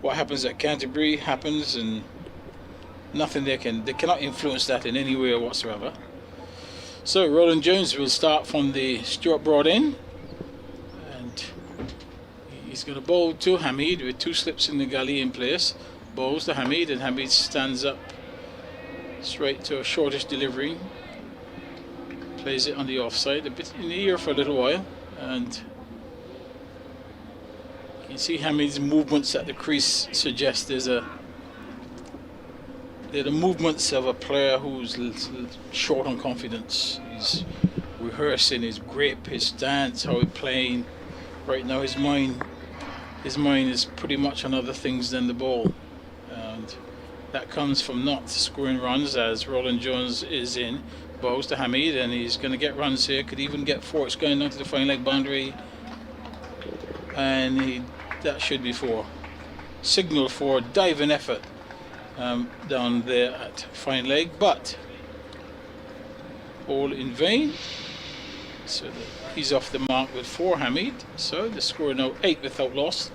What happens at Canterbury happens, and nothing they cannot influence that in any way whatsoever. So Roland Jones will start from the Stuart Broad end, and he's going to bowl to Hamid with 2 slips in the gully in place. Bowls to Hamid, and Hamid stands up straight to a shortish delivery, plays it on the offside, a bit in the ear for a little while, and you can see Hamid's movements at the crease suggest they're the movements of a player who's short on confidence. He's rehearsing his grip, his stance, how he's playing. Right now his mind is pretty much on other things than the ball, and that comes from not scoring runs as Roland Jones is in. Bowls to Hamid, and he's going to get runs here, could even get 4. It's going down to the fine leg boundary, and that should be 4. Signal for diving effort down there at fine leg, but all in vain. So he's off the mark with 4, Hamid. So the score now 8 without loss.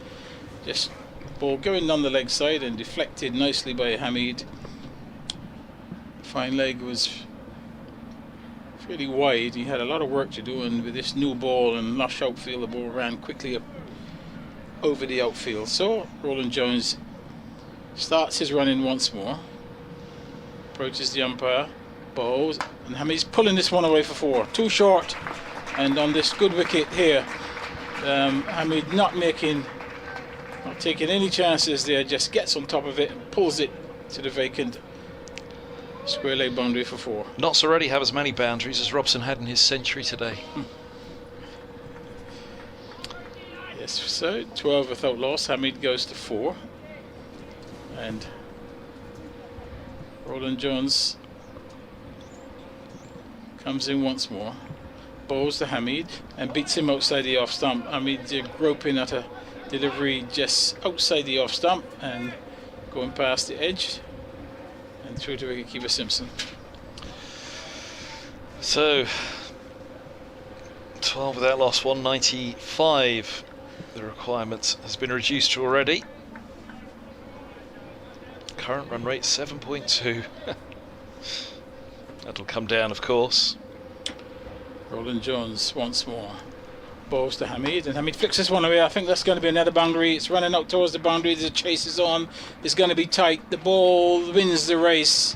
Just ball going down the leg side and deflected nicely by Hamid. Fine leg was fairly wide. He had a lot of work to do, and with this new ball and lush outfield, the ball ran quickly up over the outfield. So Roland Jones starts his running once more, approaches the umpire, bowls, and Hamid's pulling this one away for 4. Too short, and on this good wicket here, Hamid not taking any chances there, just gets on top of it and pulls it to the vacant square leg boundary for 4. Notts already have as many boundaries as Robson had in his century today. Yes, so 12 without loss. Hamid goes to 4, and Roland Jones comes in once more, bowls to Hamid and beats him outside the off stump. Hamid groping at a delivery just outside the off stump and going past the edge and through to wicketkeeper Simpson. So 12 without loss, 195. The requirement has been reduced to already. Current run rate 7.2. That'll come down, of course. Roland Jones once more bowls to Hamid, and Hamid flicks this one away. I think that's going to be another boundary. It's running out towards the boundary. The chase is on. It's going to be tight. The ball wins the race,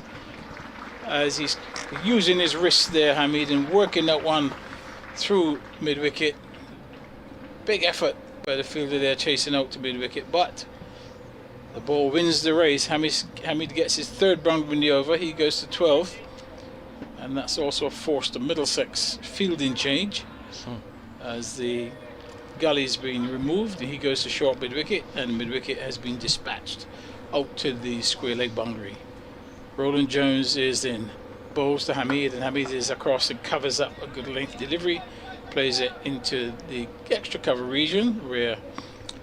as he's using his wrist there, Hamid, and working that one through mid-wicket. Big effort by the fielder there chasing out to mid-wicket, but the ball wins the race. Hamid gets his third boundary in the over. He goes to 12, and that's also forced a Middlesex fielding change as the gully's been removed. He goes to short mid-wicket, and mid-wicket has been dispatched out to the square leg boundary. Roland Jones is in, bowls to Hamid, and Hamid is across and covers up a good length delivery, plays it into the extra cover region where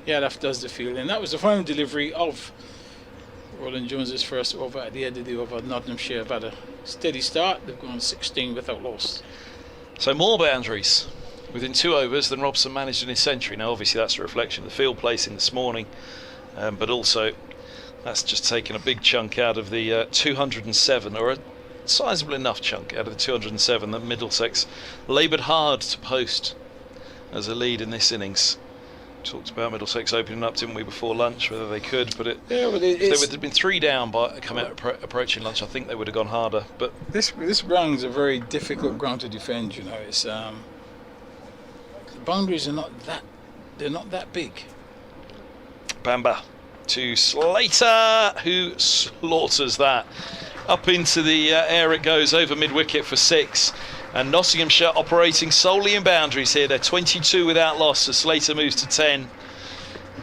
Yadaf does the field, and that was the final delivery of Roland Jones's first over. At the end of the over, Nottinghamshire have had a steady start. They've gone 16 without loss. So more boundaries within 2 overs than Robson managed in his century. Now obviously that's a reflection of the field placing this morning, but also that's just taken a big chunk out of the 207, or a sizable enough chunk out of the 207 that Middlesex laboured hard to post as a lead in this innings. Talked about Middlesex opening up, didn't we, before lunch, whether they could, but if they had been 3 down by approaching lunch, I think they would have gone harder. But this ground is a very difficult ground to defend. You know, it's the boundaries are not that big. Bamba to Slater, who slaughters that. Up into the air it goes, over mid-wicket for 6. And Nottinghamshire operating solely in boundaries here. They're 22 without loss, so Slater moves to 10.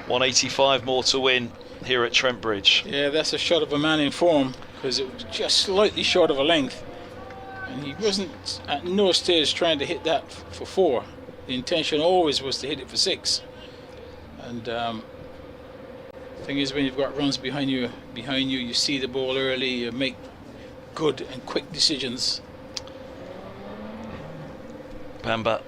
185 more to win here at Trent Bridge. Yeah, that's a shot of a man in form, because it was just slightly short of a length. And he wasn't at no stage trying to hit that for 4. The intention always was to hit it for 6. And the thing is, when you've got runs behind you, you see the ball early, you make good and quick decisions. Bamba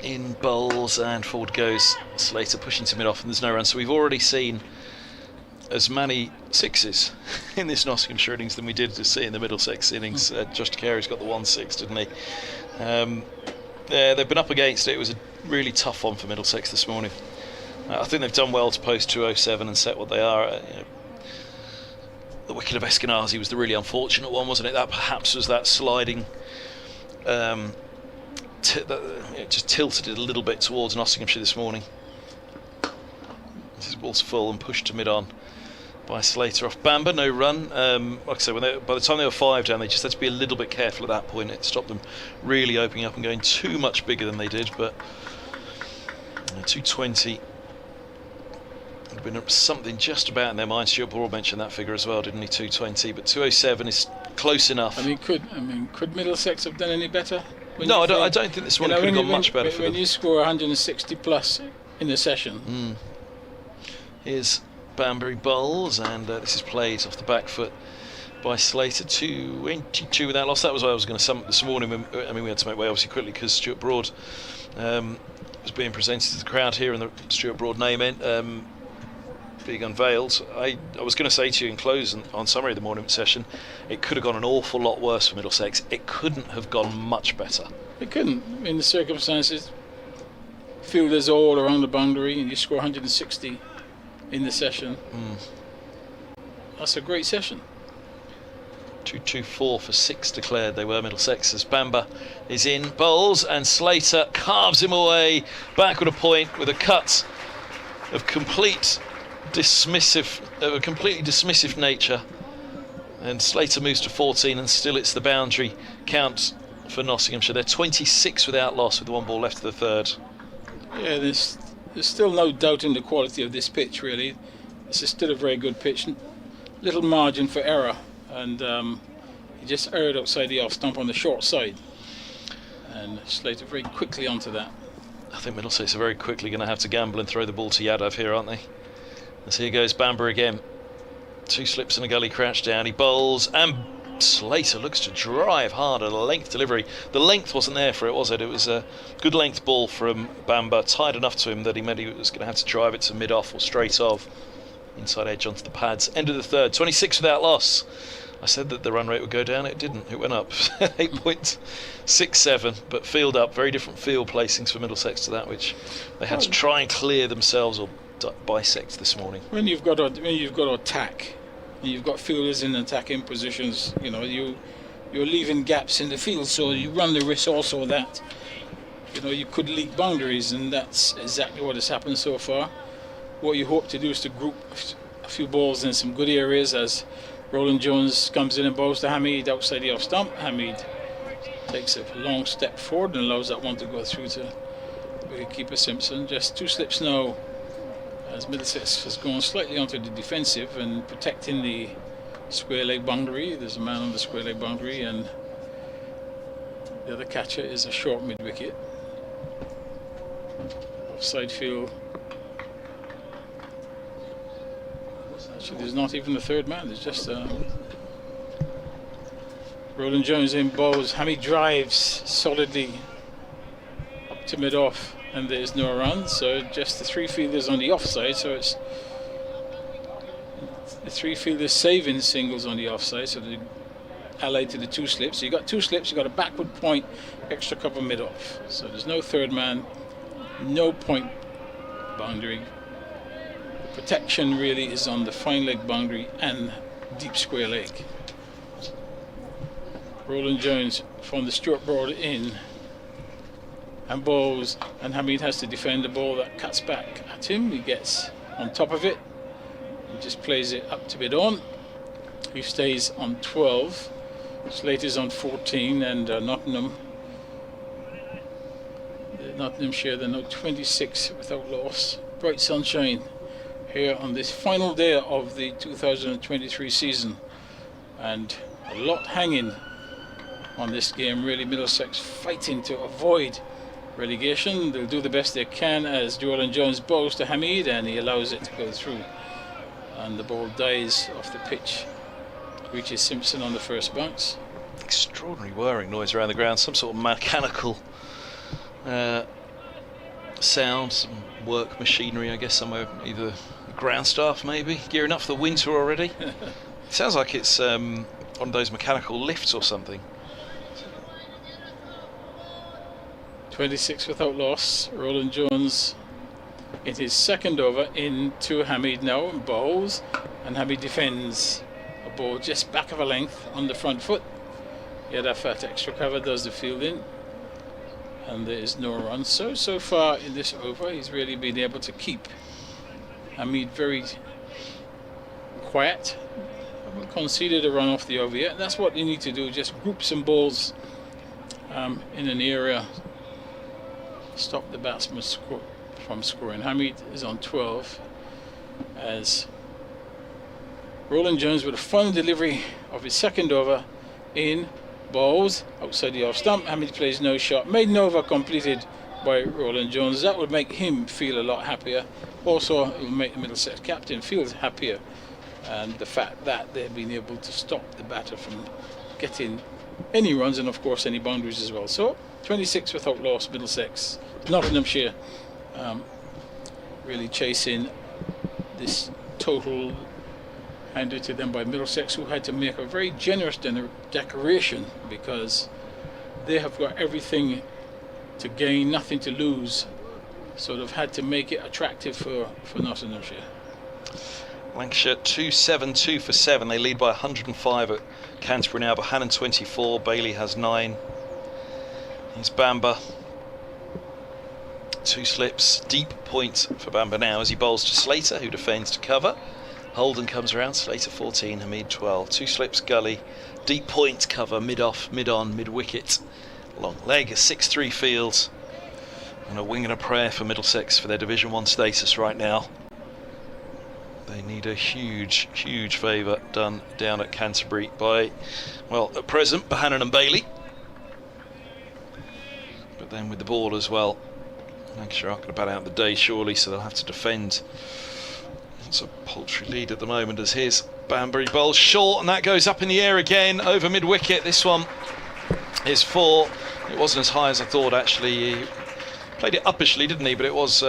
in bowls, and forward goes Slater, pushing to mid-off, and there's no run. So we've already seen as many 6s in this Nottinghamshire innings than we did to see in the Middlesex innings. Josh Carey's got the 1-6, didn't he? Yeah, they've been up against it. It was a really tough one for Middlesex this morning. I think they've done well to post 207 and set what they are. The wicket of Eskenazi was the really unfortunate one, wasn't it? That perhaps was that sliding. It just tilted it a little bit towards Nottinghamshire this morning. This ball's full and pushed to mid-on by Slater off Bamba. No run. Like I said, by the time they were 5 down, they just had to be a little bit careful at that point. It stopped them really opening up and going too much bigger than they did. But 220 would have been something just about in their mind. Stuart Broad mentioned that figure as well, didn't he? 220, but 207 is close enough. I mean, could Middlesex have done any better? No, I don't think this one could have gone much better for them. When you score 160 plus in the session. Here's Banbury bowls, and this is played off the back foot by Slater. 22 without loss. That was what I was going to sum up this morning. We had to make way obviously quickly because Stuart Broad was being presented to the crowd here, and the Stuart Broad name being unveiled. I was going to say to you in close on summary of the morning session, it could have gone an awful lot worse for Middlesex. It couldn't have gone much better. It couldn't, in the circumstances. Fielders all around the boundary, and you score 160 in the session. That's a great session. 224 for 6 declared they were, Middlesex, as Bamba is in bowls, and Slater carves him away backward a point with a cut of completely dismissive nature, and Slater moves to 14, and still it's the boundary count for Nottinghamshire. They're 26 without loss with the 1 ball left of the 3rd. Yeah, there's still no doubt in the quality of this pitch, really. This is still a very good pitch. Little margin for error, and he just erred outside the off stump on the short side, and Slater very quickly onto that. I think Middlesex are very quickly going to have to gamble and throw the ball to Yadav here, aren't they? As here goes Bamba again. 2 slips and a gully crouch down. He bowls, and Slater looks to drive hard at a length delivery. The length wasn't there for it, was it? It was a good length ball from Bamba, tight enough to him that he meant he was going to have to drive it to mid-off or straight off. Inside edge onto the pads. End of the 3rd. 26 without loss. I said that the run rate would go down. It didn't. It went up. 8.67, but field up. Very different field placings for Middlesex to that, which they had to try and clear themselves or bisect this morning. When you've got to attack and you've got fielders in attacking positions, you know, you're leaving gaps in the field, so you run the risk also that, you know, you could leak boundaries, and that's exactly what has happened so far. What you hope to do is to group a few balls in some good areas as Roland Jones comes in and bowls to Hamid outside the off stump. Hamid takes a long step forward and allows that one to go through to wicketkeeper Simpson. Just 2 slips now as Middlesex has gone slightly onto the defensive and protecting the square leg boundary. There's a man on the square leg boundary, and the other catcher is a short mid wicket. Offside field. Actually, there's not even a third man. There's just Roland Jones in bowls. Hamid drives solidly up to mid off, and there's no run. So just the 3 fielders on the offside. So it's the 3 fielders saving singles on the offside. So they're allied to the 2 slips. So you got 2 slips. You got a backward point, extra cover mid off. So there's no third man, no point boundary. Protection really is on the fine leg boundary and deep square leg. Roland Jones from the Stuart Broad in and bowls, and Hamid has to defend the ball that cuts back at him. He gets on top of it and just plays it up to mid on. He stays on 12. Slater's on 14, and Nottinghamshire, they're now 26 without loss. Bright sunshine here on this final day of the 2023 season, and a lot hanging on this game really. Middlesex fighting to avoid relegation. They'll do the best they can as Roland Jones bowls to Hamid, and he allows it to go through, and the ball dies off the pitch, reaches Simpson on the first bounce. Extraordinary whirring noise around the ground, some sort of mechanical sound, some work machinery, I guess, somewhere, either ground staff maybe, gearing up for the winter already. It sounds like it's one of those mechanical lifts or something. 26 without loss. Roland Jones in his second over into Hamid now, and bowls, and Hamid defends a ball just back of a length on the front foot. Yeah, that fat extra cover does the fielding, and there is no run. So far in this over, he's really been able to keep Hamid very quiet. Haven't conceded a run off the over yet. That's what you need to do, just group some balls in an area, stop the batsman from scoring. Hamid is on 12 as Roland Jones with a final delivery of his second over in bowls outside the off stump. Hamid plays no shot. Maiden over completed by Roland Jones. That would make him feel a lot happier. Also, it will make the Middlesex captain feel happier, and the fact that they've been able to stop the batter from getting any runs, and of course any boundaries as well. So 26 without loss, Middlesex. Nottinghamshire really chasing this total handed to them by Middlesex, who had to make a very generous declaration because they have got everything to gain, nothing to lose. So they've had to make it attractive for Nottinghamshire. Lancashire 2-7, 2 for 7. They lead by 105 at Canterbury now. Bohannon 24. Bailey has 9. Here's Bamber. 2 slips. Deep point for Bamber now as he bowls to Slater, who defends to cover. Holden comes around. Slater 14. Hamid 12. 2 slips. Gully. Deep point cover. Mid off. Mid on. Mid wicket. Long leg. A 6-3 field. And a wing and a prayer for Middlesex for their Division 1 status right now. They need a huge, huge favour done down at Canterbury by, well, at present, Bohannon and Bailey. But then with the ball as well, Lancashire aren't going to bat out the day, surely, so they'll have to defend. It's a paltry lead at the moment as here's Banbury bowls short, and that goes up in the air again over mid-wicket. This one is 4. It wasn't as high as I thought, actually. He played it uppishly, didn't he? But it was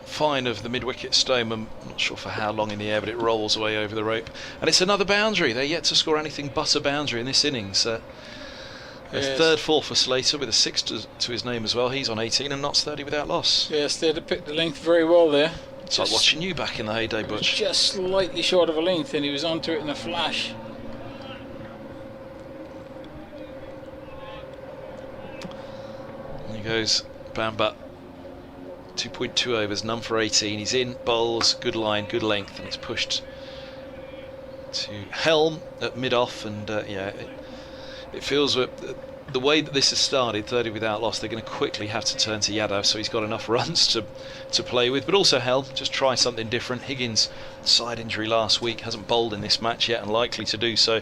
fine of the mid-wicket Stoneman. I'm not sure for how long in the air, but it rolls away over the rope. And it's another boundary. They're yet to score anything but a boundary in this innings. Yes. Third fall for Slater with a 6 to his name as well. He's on 18 and Notts 30 without loss. Yes, they'd have picked the length very well there. It's like watching you back in the heyday, Butch. Just slightly short of a length, and he was onto it in a flash. There goes Bamba. 2.2 overs, none for 18. He's in, bowls, good line, good length, and it's pushed to Helm at mid-off. And yeah, it feels that the way that this has started, 30 without loss, they're going to quickly have to turn to Yadav, so he's got enough runs to play with. But also Helm, just try something different. Higgins, side injury last week, hasn't bowled in this match yet, and likely to do so.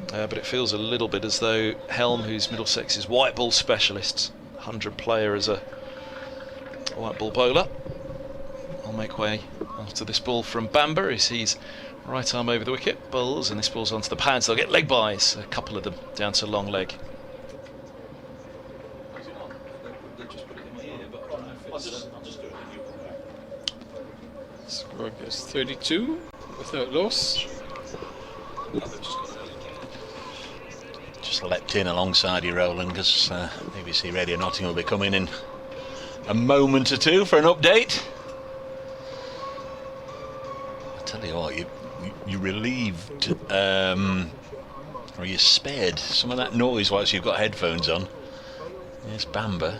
But it feels a little bit as though Helm, who's Middlesex's white ball specialist, 100 player as a white ball bowler, will make way after this ball from Bamba as he's right arm over the wicket, bowls, and this ball's onto the pads. They'll get leg bys, a couple of them down to long leg. Score goes 32 without loss. Just leapt in alongside you, Roland, because BBC Radio Nottingham will be coming in a moment or two for an update. I tell you what, you relieved, or you spared some of that noise whilst you've got headphones on. Yes, Bamba.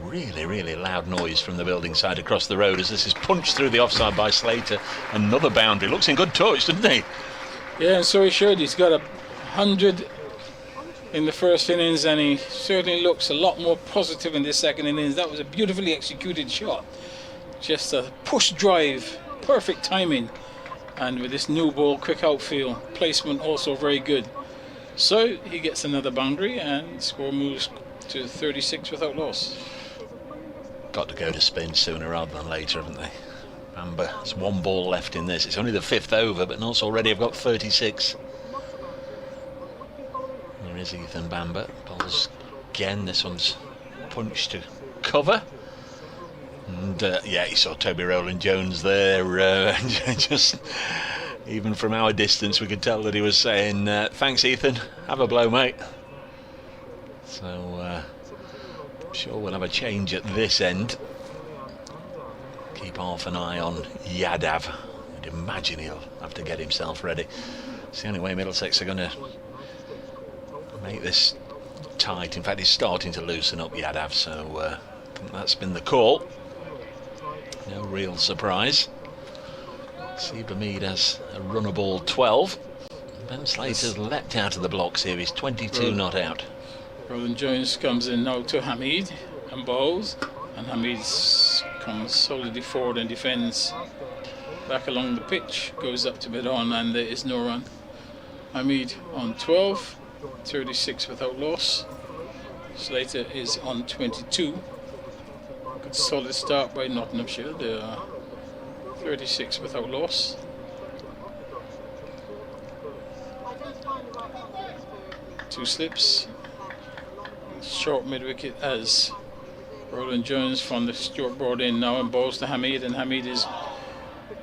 Really, really loud noise from the building side across the road as this is punched through the offside by Slater. Another boundary. Looks in good touch, doesn't he? Yeah, and so he should. He's got 100 in the first innings, and he certainly looks a lot more positive in this second innings. That was a beautifully executed shot. Just a push drive, perfect timing. And with this new ball, quick outfield, placement also very good. So he gets another boundary, and score moves to 36 without loss. Got to go to spin sooner rather than later, haven't they? Bamba has one ball left in this. It's only the 5th over, but Notts already have got 36. There is Ethan Bamba. Bowls again. This one's punched to cover. And yeah, you saw Toby Rowland-Jones there. Just even from our distance, we could tell that he was saying, "Thanks, Ethan. Have a blow, mate." So I'm sure we'll have a change at this end. Keep half an eye on Yadav. I'd imagine he'll have to get himself ready. It's the only way Middlesex are going to make this tight. In fact, he's starting to loosen up, Yadav, so I think that's been the call. No real surprise. Steve Hamid has a runner ball 12. Ben Slater's leapt out of the blocks here. He's 22 not out. Rowland-Jones comes in now to Hamid and bowls, and Hamid comes solidly forward and defends back along the pitch, goes up to mid on, and there is no run. Hamid on 12, 36 without loss. Slater is on 22. Good solid start by Nottinghamshire. They are 36 without loss. Two slips. Short mid wicket as Rowland-Jones from the Stuart brought in now and bowls to Hamid, and Hamid is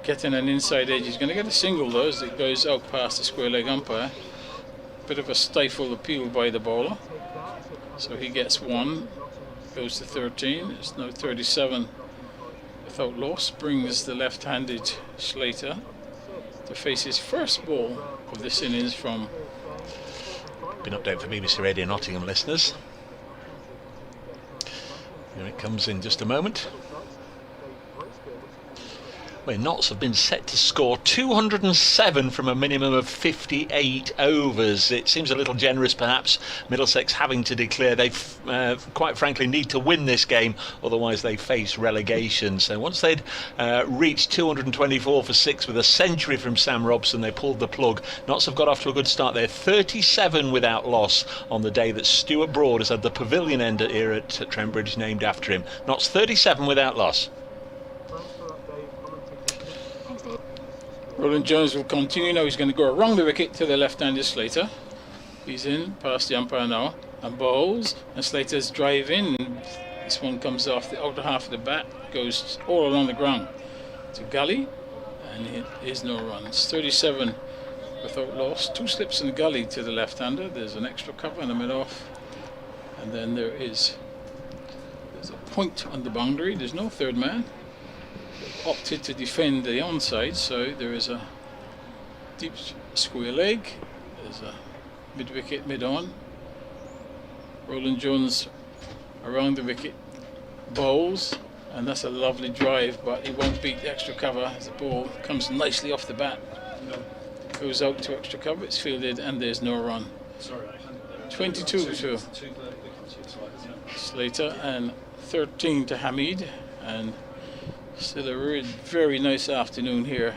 getting an inside edge. He's going to get a single though as it goes out past the square leg umpire. Bit of a stifle appeal by the bowler, so he gets one, goes to 13. It's now 37 without loss. Brings the left-handed Slater to face his first ball of this innings from. Been update for BBC Radio Nottingham listeners. Here it comes in just a moment. Where Notts have been set to score 207 from a minimum of 58 overs. It seems a little generous perhaps, Middlesex having to declare they quite frankly need to win this game, otherwise they face relegation. So once they'd reached 224 for 6 with a century from Sam Robson, they pulled the plug. Notts have got off to a good start there, 37 without loss on the day that Stuart Broad has had the pavilion end here at Trent Bridge named after him. Notts 37 without loss. Rowland-Jones will continue now. He's going to go around the wicket to the left-handed Slater. He's in past the umpire now and bowls, and Slater's drive in. This one comes off the outer half of the bat, goes all along the ground to Gully, and it is no runs. 37 without loss. 2 slips in the gully to the left-hander. There's an extra cover and a mid-off. And then there's a point on the boundary. There's no third man. They've opted to defend the onside, so there is a deep square leg. There's a mid-wicket, mid-on. Roland Jones around the wicket, bowls, and that's a lovely drive, but he won't beat the extra cover as the ball comes nicely off the bat. Goes out to extra cover, it's fielded, and there's no run. 22 to Slater and 13 to Hamid, and still a very nice afternoon here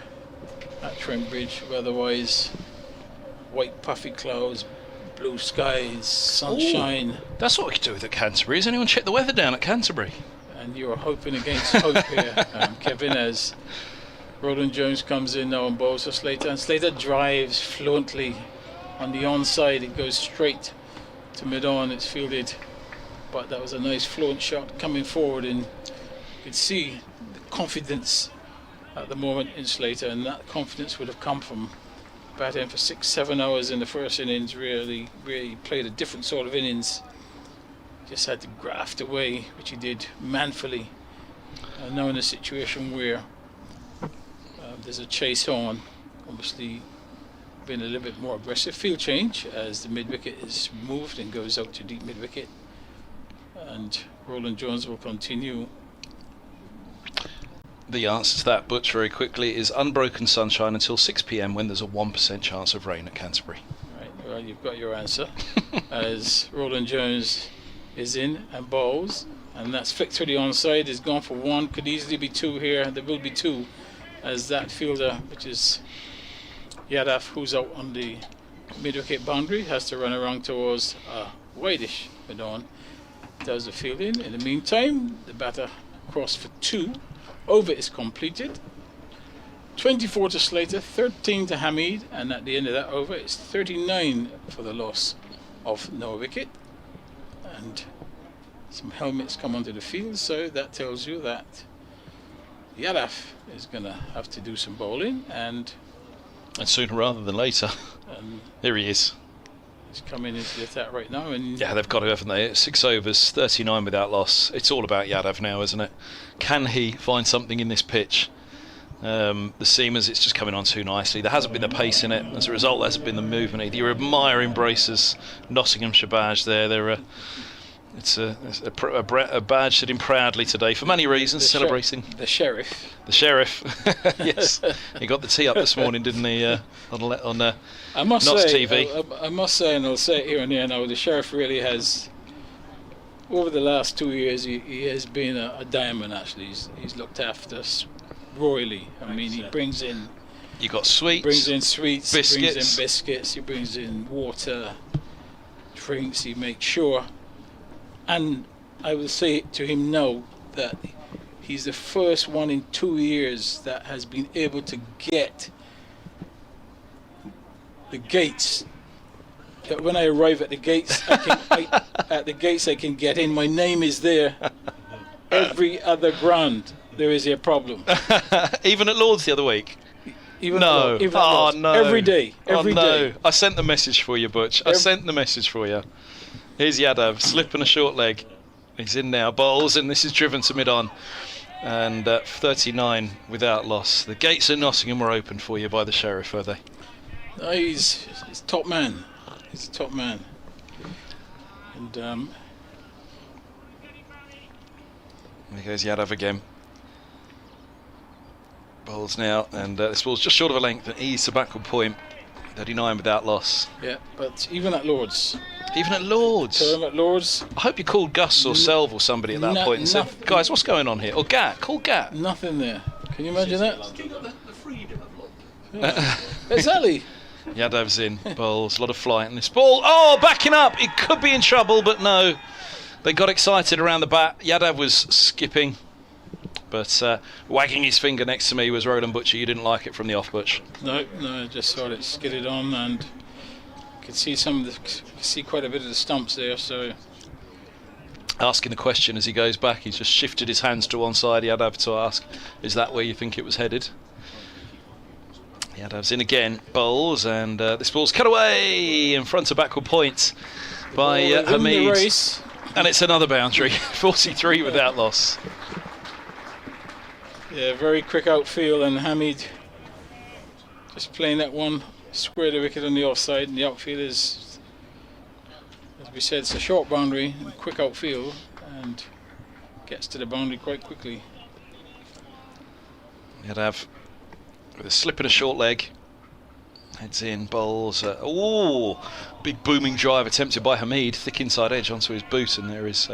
at Trent Bridge. Weather-wise, white puffy clouds, blue skies, sunshine. Ooh, that's what we could do with at Canterbury. Has anyone checked the weather down at Canterbury? And you're hoping against hope here, Kevin, as Roland Jones comes in now and bowls for Slater, and Slater drives fluently on the onside. It goes straight to mid-on, it's fielded, but that was a nice fluent shot coming forward, and you could see the confidence at the moment in Slater, and that confidence would have come from batting for 6-7 hours in the first innings. Really played a different sort of innings. Just had to graft away, which he did manfully. Now in a situation where there's a chase on, obviously been a little bit more aggressive. Field change as the mid-wicket is moved and goes out to deep mid-wicket, and Roland Jones will continue. The answer to that, Butch, very quickly, is unbroken sunshine until 6 p.m. when there's a 1% chance of rain at Canterbury. Right, well, you've got your answer. As Roland Jones is in and bowls, and that's flicked to the onside, is gone for 1, could easily be 2 here. There will be 2, as that fielder, which is Yadav, who's out on the mid-wicket boundary, has to run around towards whitish mid-on, does the fielding. In the meantime, the batter crossed for 2. Over is completed. 24 to Slater, 13 to Hamid, and at the end of that over it's 39 for the loss of no wicket. And some helmets come onto the field, so that tells you that Yadav is going to have to do some bowling, and sooner rather than later. Here he is. He's coming into the attack right now, and yeah, they've got to, haven't they? 6 overs, 39 without loss. It's all about Yadav now, isn't it? Can he find something in this pitch? The seamers, it's just coming on too nicely. There hasn't been the pace in it. As a result, there hasn't been the movement either. You admire embraces Nottinghamshire badge there. It's a badge sitting proudly today for many reasons, celebrating the sheriff. The sheriff, yes, he got the tee up this morning, didn't he? On Notts TV. I must say, and I'll say it here and there now, the sheriff really has, over the last 2 years, he has been a diamond. Actually, he's looked after us royally. I mean, he brings in. You got sweets. Brings in sweets. Biscuits. He brings in biscuits. He brings in water, drinks. He makes sure. And I will say to him now that he's the first one in 2 years that has been able to get the gates. That when I arrive at the gates, I can get in. My name is there. Every other ground, there is a problem. Even at Lord's the other week. No. No. Every day. Every day. I sent the message for you, Butch. I sent the message for you. Here's Yadav, slipping a short leg. He's in now, bowls, and this is driven to mid-on. And 39 without loss. The gates of Nottingham were opened for you by the sheriff, were they? No, he's top man. He's a top man. And there goes Yadav again. Bowls now, and this ball's just short of a length and eased to backward point. 39 without loss. Yeah, but even at Lord's. Even at Lord's. I hope you called Gus or Selv or somebody at that point and said, guys, what's going on here? Or Gat, call Gat. Nothing there. Can you imagine that? Exactly. Yadav's in, bowls, a lot of flight in this ball. Oh, backing up. It could be in trouble, but no. They got excited around the bat. Yadav was skipping, but wagging his finger next to me was Roland Butcher. You didn't like it from the off, Butch? No, I just saw it skidded on, and could see quite a bit of the stumps there. So asking the question as he goes back, he's just shifted his hands to one side. Yadav to ask, is that where you think it was headed? Yadav's in again, bowls, and this ball's cut away in front of backward point by Hamid. And it's another boundary, 43 without loss. Yeah, very quick outfield, and Hamid just playing that one square the wicket on the offside, and the outfield is, as we said, it's a short boundary, and quick outfield, and gets to the boundary quite quickly. Yadav with a slip and a short leg. Heads in, bowls. Big booming drive attempted by Hamid, thick inside edge onto his boot, and there is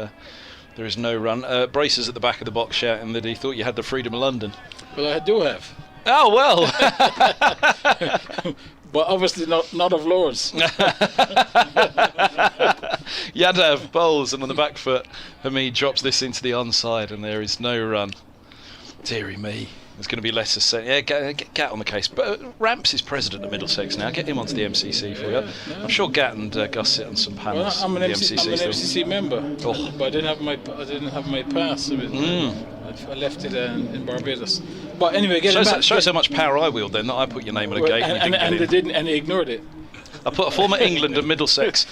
no run. Bracers at the back of the box shouting that he thought you had the freedom of London. Well, I do have. Oh well. But obviously not of Lord's. Yadav bowls, and on the back foot, Hamid drops this into the onside, and there is no run. Deary me. There's going to be less to say. Yeah, get Gat on the case. But Ramps is president of Middlesex now. Get him onto the MCC for you. I'm sure Gat and Gus sit on some panels. Well, I'm an MCC MCC member, but I didn't have my pass. I left it in Barbados. But anyway, shows how much power I wield then, that I put your name on a gate and they ignored it. I put a former England and Middlesex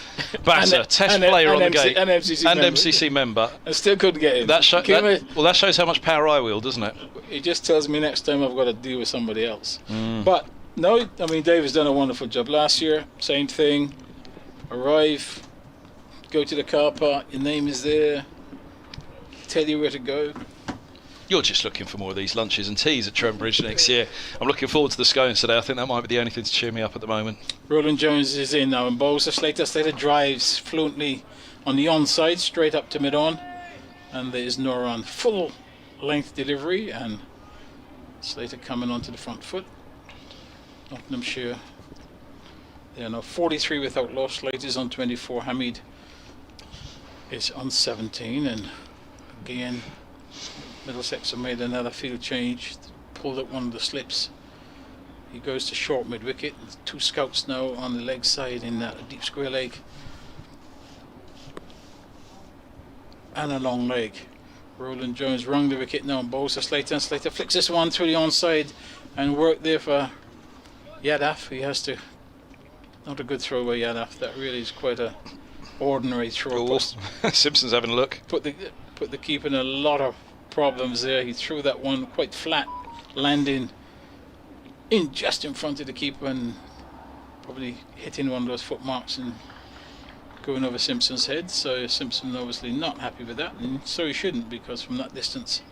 batter, test player on the gate, and MCC member. I still couldn't get in. That shows how much power I wield, doesn't it? It just tells me next time I've got to deal with somebody else. But no, I mean, Dave has done a wonderful job. Last year, same thing. Arrive, go to the car park, your name is there, tell you where to go. You're just looking for more of these lunches and teas at Trent Bridge next year. I'm looking forward to the scones today. I think that might be the only thing to cheer me up at the moment. Roland Jones is in now and bowls. Slater drives fluently on the onside, straight up to mid-on. And there is no run. Full length delivery, and Slater coming onto the front foot. Nottinghamshire. They are now 43 without loss. Slater's on 24. Hamid is on 17, and again Middlesex have made another field change, pulled up one of the slips. He goes to short mid-wicket. Two scouts now on the leg side in that deep square leg. And a long leg. Roland Jones wrung the wicket now and bowls to Slater, and Slater flicks this one through the onside and work there for Yadav. He has to, not a good throw by Yadav. That really is quite a ordinary throw. Simpson's having a look. Put the keeper in a lot of problems there. He threw that one quite flat, landing in just in front of the keeper and probably hitting one of those footmarks and going over Simpson's head. So Simpson obviously not happy with that, and so he shouldn't, because from that distance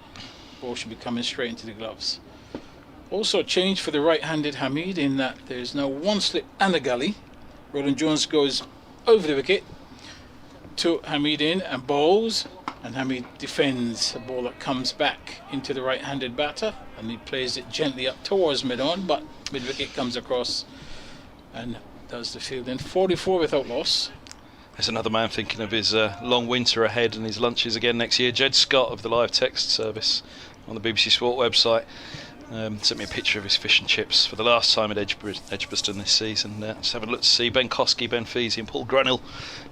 ball should be coming straight into the gloves. Also change for the right-handed Hamid in that there's now one slip and a gully. Roland Jones goes over the wicket to Hamid in and bowls, and Hamid defends a ball that comes back into the right-handed batter, and he plays it gently up towards mid-on, but mid-wicket comes across and does the fielding. 44 without loss. There's another man thinking of his long winter ahead and his lunches again next year. Jed Scott of the live text service on the BBC Sport website sent me a picture of his fish and chips for the last time at Edgbaston this season. Just having a look to see Ben Koski, Ben Feasy and Paul Grunhill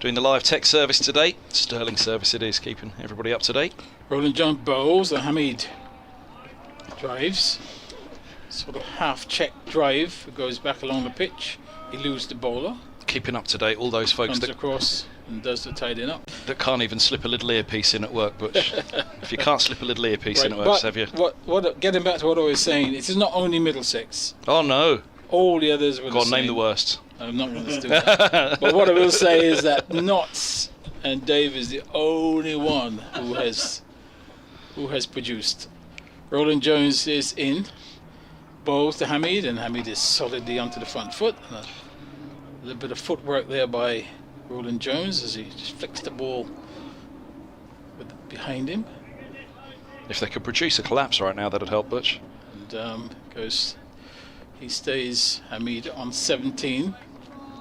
doing the live text service today. Sterling service it is, keeping everybody up to date. Roland Jones bowls, and Hamid drives. Sort of half-check drive. It goes back along the pitch. He loses the bowler. Keeping up to date all those folks comes across and does the tidying up. That can't even slip a little earpiece in at work, Butch. If you can't slip a little earpiece in at work, but have you? Getting back to what I was saying, it is not only Middlesex. Oh no. All the others were Go on, name the worst. I'm not going to do that. But what I will say is that Notts and Dave is the only one who has produced. Roland Jones is in, bowls to Hamid, and Hamid is solidly onto the front foot. And a little bit of footwork there by Roland Jones as he just flicks the ball behind him. If they could produce a collapse right now, that'd help, Butch. And he stays, Hamid, on 17.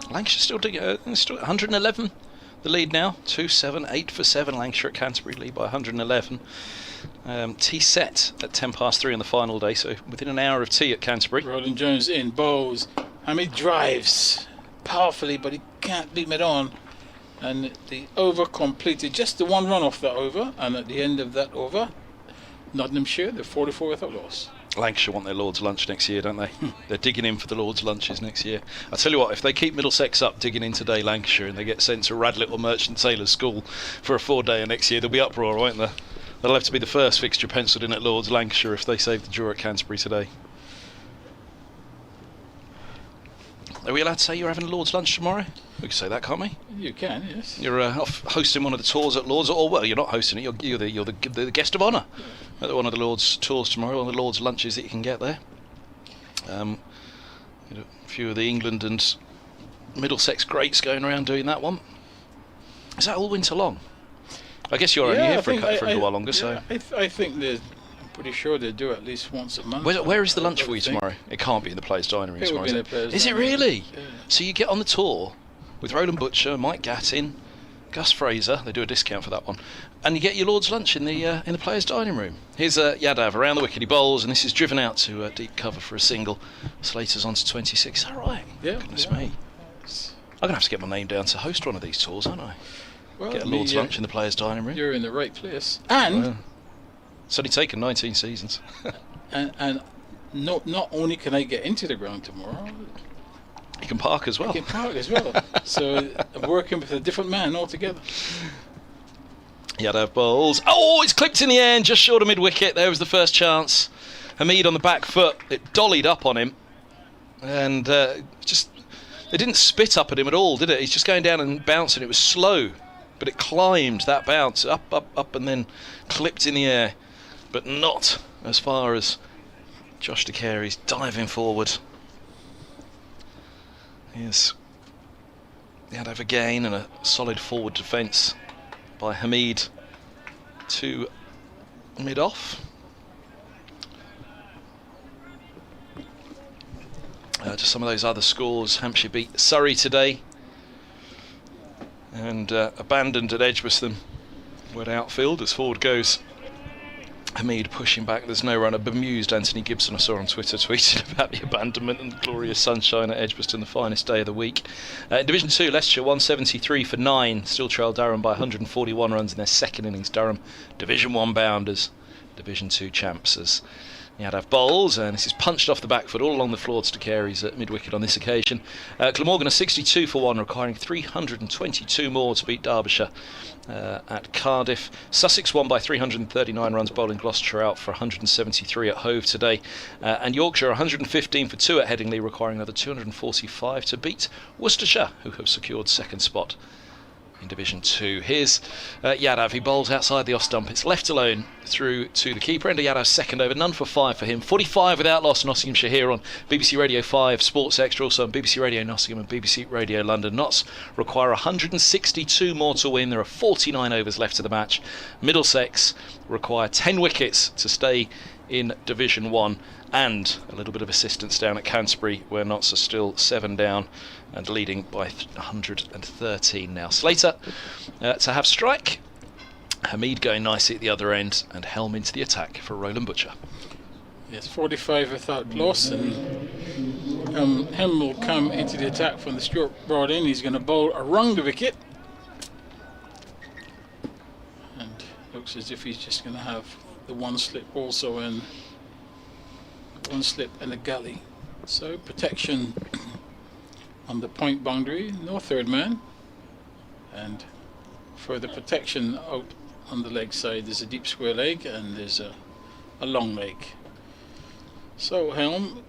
Lancashire still 111. The lead now, 2-7, 8 for 7. Lancashire at Canterbury lead by 111. Tea set at 3:10 on the final day, so within an hour of tea at Canterbury. Roland Jones in, bowls. Hamid drives powerfully, but he can't beat mid-on, and the over completed, just the one run off that over, and at the end of that over, Nottinghamshire, they're 44 without loss. Lancashire want their Lord's lunch next year, don't they? They're digging in for the Lord's lunches next year. I tell you what, if they keep Middlesex up digging in today, Lancashire, and they get sent to Radlett or Merchant Taylor's School for a 4-day next year, there'll be uproar, won't there? That'll have to be the first fixture penciled in at Lord's, Lancashire, if they save the draw at Canterbury today. Are we allowed to say you're having Lord's lunch tomorrow? We can say that, can't we? You can, yes. You're off hosting one of the tours at Lord's, or well, you're not hosting it. You're the guest of honour at one of the Lord's tours tomorrow, one of the Lord's lunches that you can get there. A few of the England and Middlesex greats going around doing that one. Is that all winter long? I guess you're only here for a little while longer, so. I think I'm pretty sure they do at least once a month. Where is the lunch for you tomorrow? It can't be in the Players' Dining Room tomorrow. Is it Dining Room. really? Yeah. So you get on the tour with Roland Butcher, Mike Gattin, Gus Fraser. They do a discount for that one, and you get your Lord's lunch in the Players' Dining Room. Here's Yadav around the wicket. He bowls, and this is driven out to deep cover for a single. Slater's on to 26. Is that right? Yeah. Goodness me. I'm gonna have to get my name down to host one of these tours, aren't I? Well, Get a Lord's lunch in the Players' Dining Room. You're in the right place, and. Well, it's only taken 19 seasons. and not only can I get into the ground tomorrow, You can park as well. I can park as well. So I'm working with a different man altogether. Yadav bowls. Oh, it's clipped in the air and just short of mid-wicket. There was the first chance. Hamid on the back foot. It dollied up on him. And it didn't spit up at him at all, did it? He's just going down and bouncing. It was slow, but it climbed that bounce up, and then clipped in the air. But not as far as Josh De Carey's diving forward. Here's Yadav again, and a solid forward defence by Hamid to mid-off. Just some of those other scores. Hampshire beat Surrey today and abandoned at Edgbaston. Went outfield as forward goes Hamid pushing back. There's no runner. Bemused Anthony Gibson, I saw on Twitter, tweeted about the abandonment and glorious sunshine at Edgbaston, the finest day of the week. In Division 2, Leicestershire 173 for 9, still trail Durham by 141 runs in their second innings. Durham Division 1 bounders, Division 2 champs as Yadav bowls, and this is punched off the back foot all along the floor to Carey's at mid-wicket on this occasion. Glamorgan are 62 for 1, requiring 322 more to beat Derbyshire at Cardiff. Sussex won by 339 runs, bowling Gloucestershire out for 173 at Hove today. And Yorkshire 115 for 2 at Headingley, requiring another 245 to beat Worcestershire, who have secured second spot in Division 2. Here's Yadav. He bowls outside the off stump. It's left alone through to the keeper. Into Yadav's second over. None for 5 for him. 45 without loss. Nottinghamshire here on BBC Radio 5 Sports Extra. Also on BBC Radio Nottingham and BBC Radio London. Notts require 162 more to win. There are 49 overs left to the match. Middlesex require 10 wickets to stay in Division 1. And a little bit of assistance down at Canterbury, where Notts are still 7 down and leading by 113 now. Slater to have strike. Hamid going nicely at the other end, and Helm into the attack for Roland Butcher. Yes, 45 without loss, and Helm will come into the attack from the Stuart Broad in. He's going to bowl around the wicket, and looks as if he's just going to have the one slip also, and one slip and a gully. So protection on the point boundary, no third man, and further protection out on the leg side. There's a deep square leg and there's a long leg. So Helm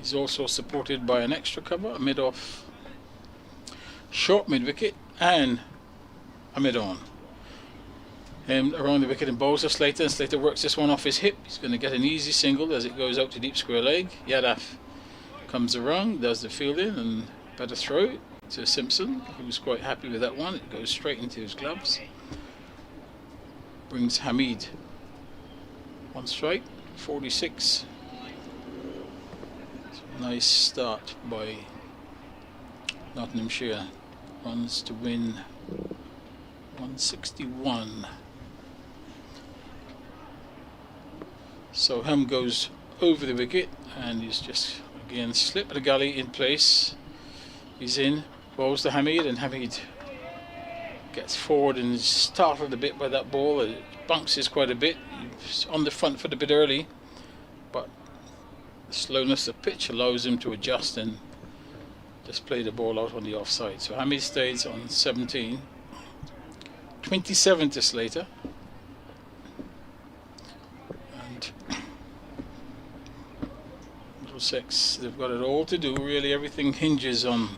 is also supported by an extra cover, a mid-off, short mid-wicket and a mid-on. Around the wicket and bowls to Slater, and Slater works this one off his hip. He's going to get an easy single as it goes out to deep square leg. Yadav comes around, does the fielding, and better throw it to Simpson, who's quite happy with that one. It goes straight into his gloves. Brings Hamid one strike, 46. Nice start by Nottinghamshire. Runs to win 161. So Helm goes over the wicket and he's just again slip the gully in place. He's in, bowls to Hamid, and Hamid gets forward and is startled a bit by that ball. It bounces quite a bit. He's on the front foot a bit early, but the slowness of pitch allows him to adjust and just play the ball out on the offside. So Hamid stays on 17. 27 to Slater. And Middlesex, they've got it all to do, really. Everything hinges on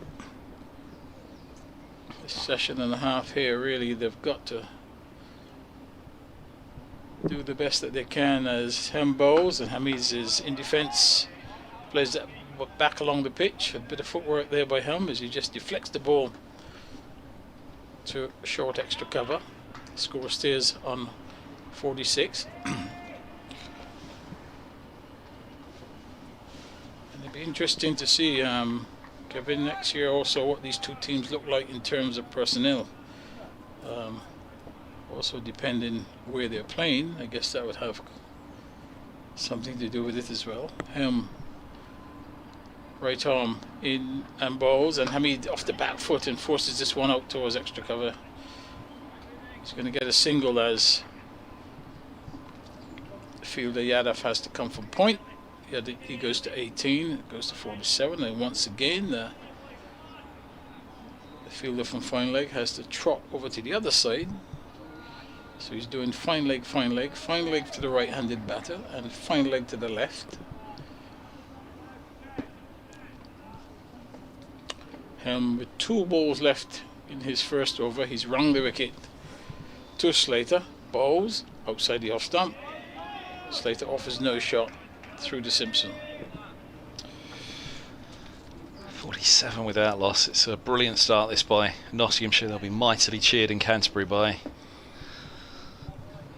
this session and a half here, really. They've got to do the best that they can as Hem bowls, and Hamid is in defence, plays that back along the pitch. A bit of footwork there by Hem as he just deflects the ball to short extra cover. Score stays on 46. And it'll be interesting to see, Kevin, next year also what these two teams look like in terms of personnel. Also depending where they're playing, I guess that would have something to do with it as well. Hem right arm in and bowls, and Hamid off the back foot and forces this one out towards extra cover. He's going to get a single as the fielder Yadav has to come from point. He goes to 18, goes to 47, and once again the fielder from fine leg has to trot over to the other side. So he's doing fine leg to the right-handed batter, and fine leg to the left. With 2 balls left in his first over, he's rung the wicket to Slater. Bowls outside the off stump. Slater offers no shot through to Simpson. 47 without loss. It's a brilliant start this by Nottinghamshire. They'll be mightily cheered in Canterbury by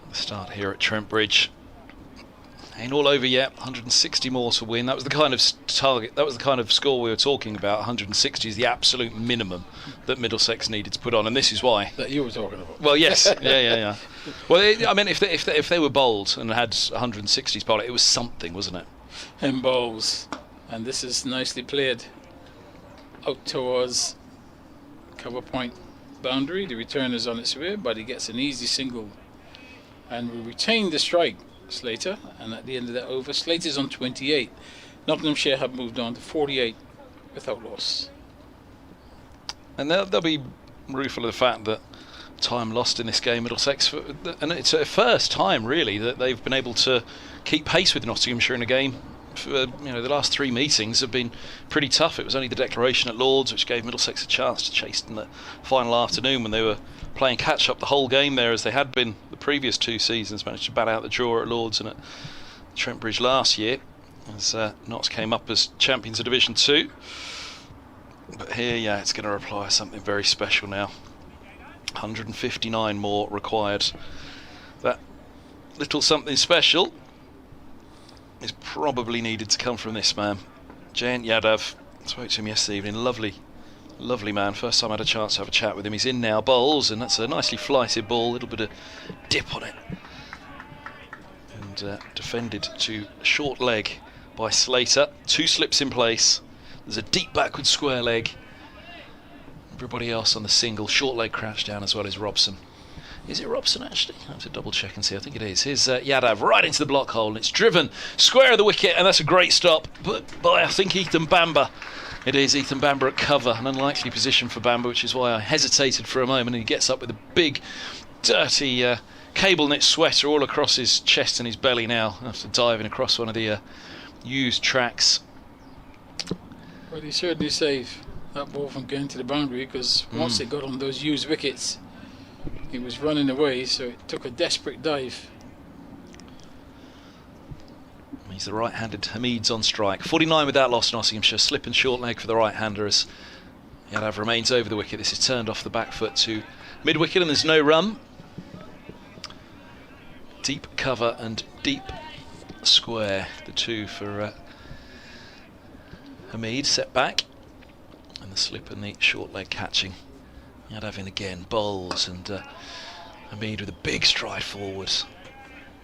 the start here at Trent Bridge. Ain't all over yet. 160 more to win. That was the kind of target, that was the kind of score we were talking about. 160 is the absolute minimum that Middlesex needed to put on, and this is why. That you were talking about. Well, yes, yeah. Well, I mean, if they were bold and had 160s bowled, it was something, wasn't it? And bowls, and this is nicely played out towards cover point boundary. The return is on its way, but he gets an easy single, and we retain the strike. Slater, and at the end of that over, Slater's on 28. Nottinghamshire have moved on to 48 without loss. And they'll be rueful of the fact that time lost in this game, Middlesex, and it's the first time really that they've been able to keep pace with Nottinghamshire in a game. The last 3 meetings have been pretty tough. It was only the declaration at Lords which gave Middlesex a chance to chase in the final afternoon when they were playing catch up the whole game there, as they had been the previous 2 seasons. Managed to bat out the draw at Lords and at Trent Bridge last year as Notts came up as champions of Division 2. But here, yeah, it's going to require something very special now. 159 more required. That little something special is probably needed to come from this man, Jayant Yadav. I spoke to him yesterday evening. Lovely man. First time I had a chance to have a chat with him. He's in now, bowls, and that's a nicely flighted ball, a little bit of dip on it, and defended to short leg by Slater. 2 slips in place. There's a deep backward square leg. Everybody else on the single. Short leg crouch down as well as Robson. Is it Robson actually? I have to double check and see. I think it is. Here's Yadav right into the block hole, and it's driven square of the wicket, and that's a great stop. But by I think Ethan Bamber. It is Ethan Bamber at cover, an unlikely position for Bamber, which is why I hesitated for a moment. And he gets up with a big, dirty cable knit sweater all across his chest and his belly now, after diving across one of the used tracks. Well, he certainly saved that ball from getting to the boundary, because once it got on those used wickets, he was running away, so it took a desperate dive. He's the right-handed. Hamid's on strike. 49 without loss, Nottinghamshire. Slip and short leg for the right-hander as Yadav remains over the wicket. This is turned off the back foot to mid-wicket, and there's no run. Deep cover and deep square, the 2 for Hamid. Set back, and the slip and the short leg catching. Yadav in again, bowls, and Hamid with a big stride forwards.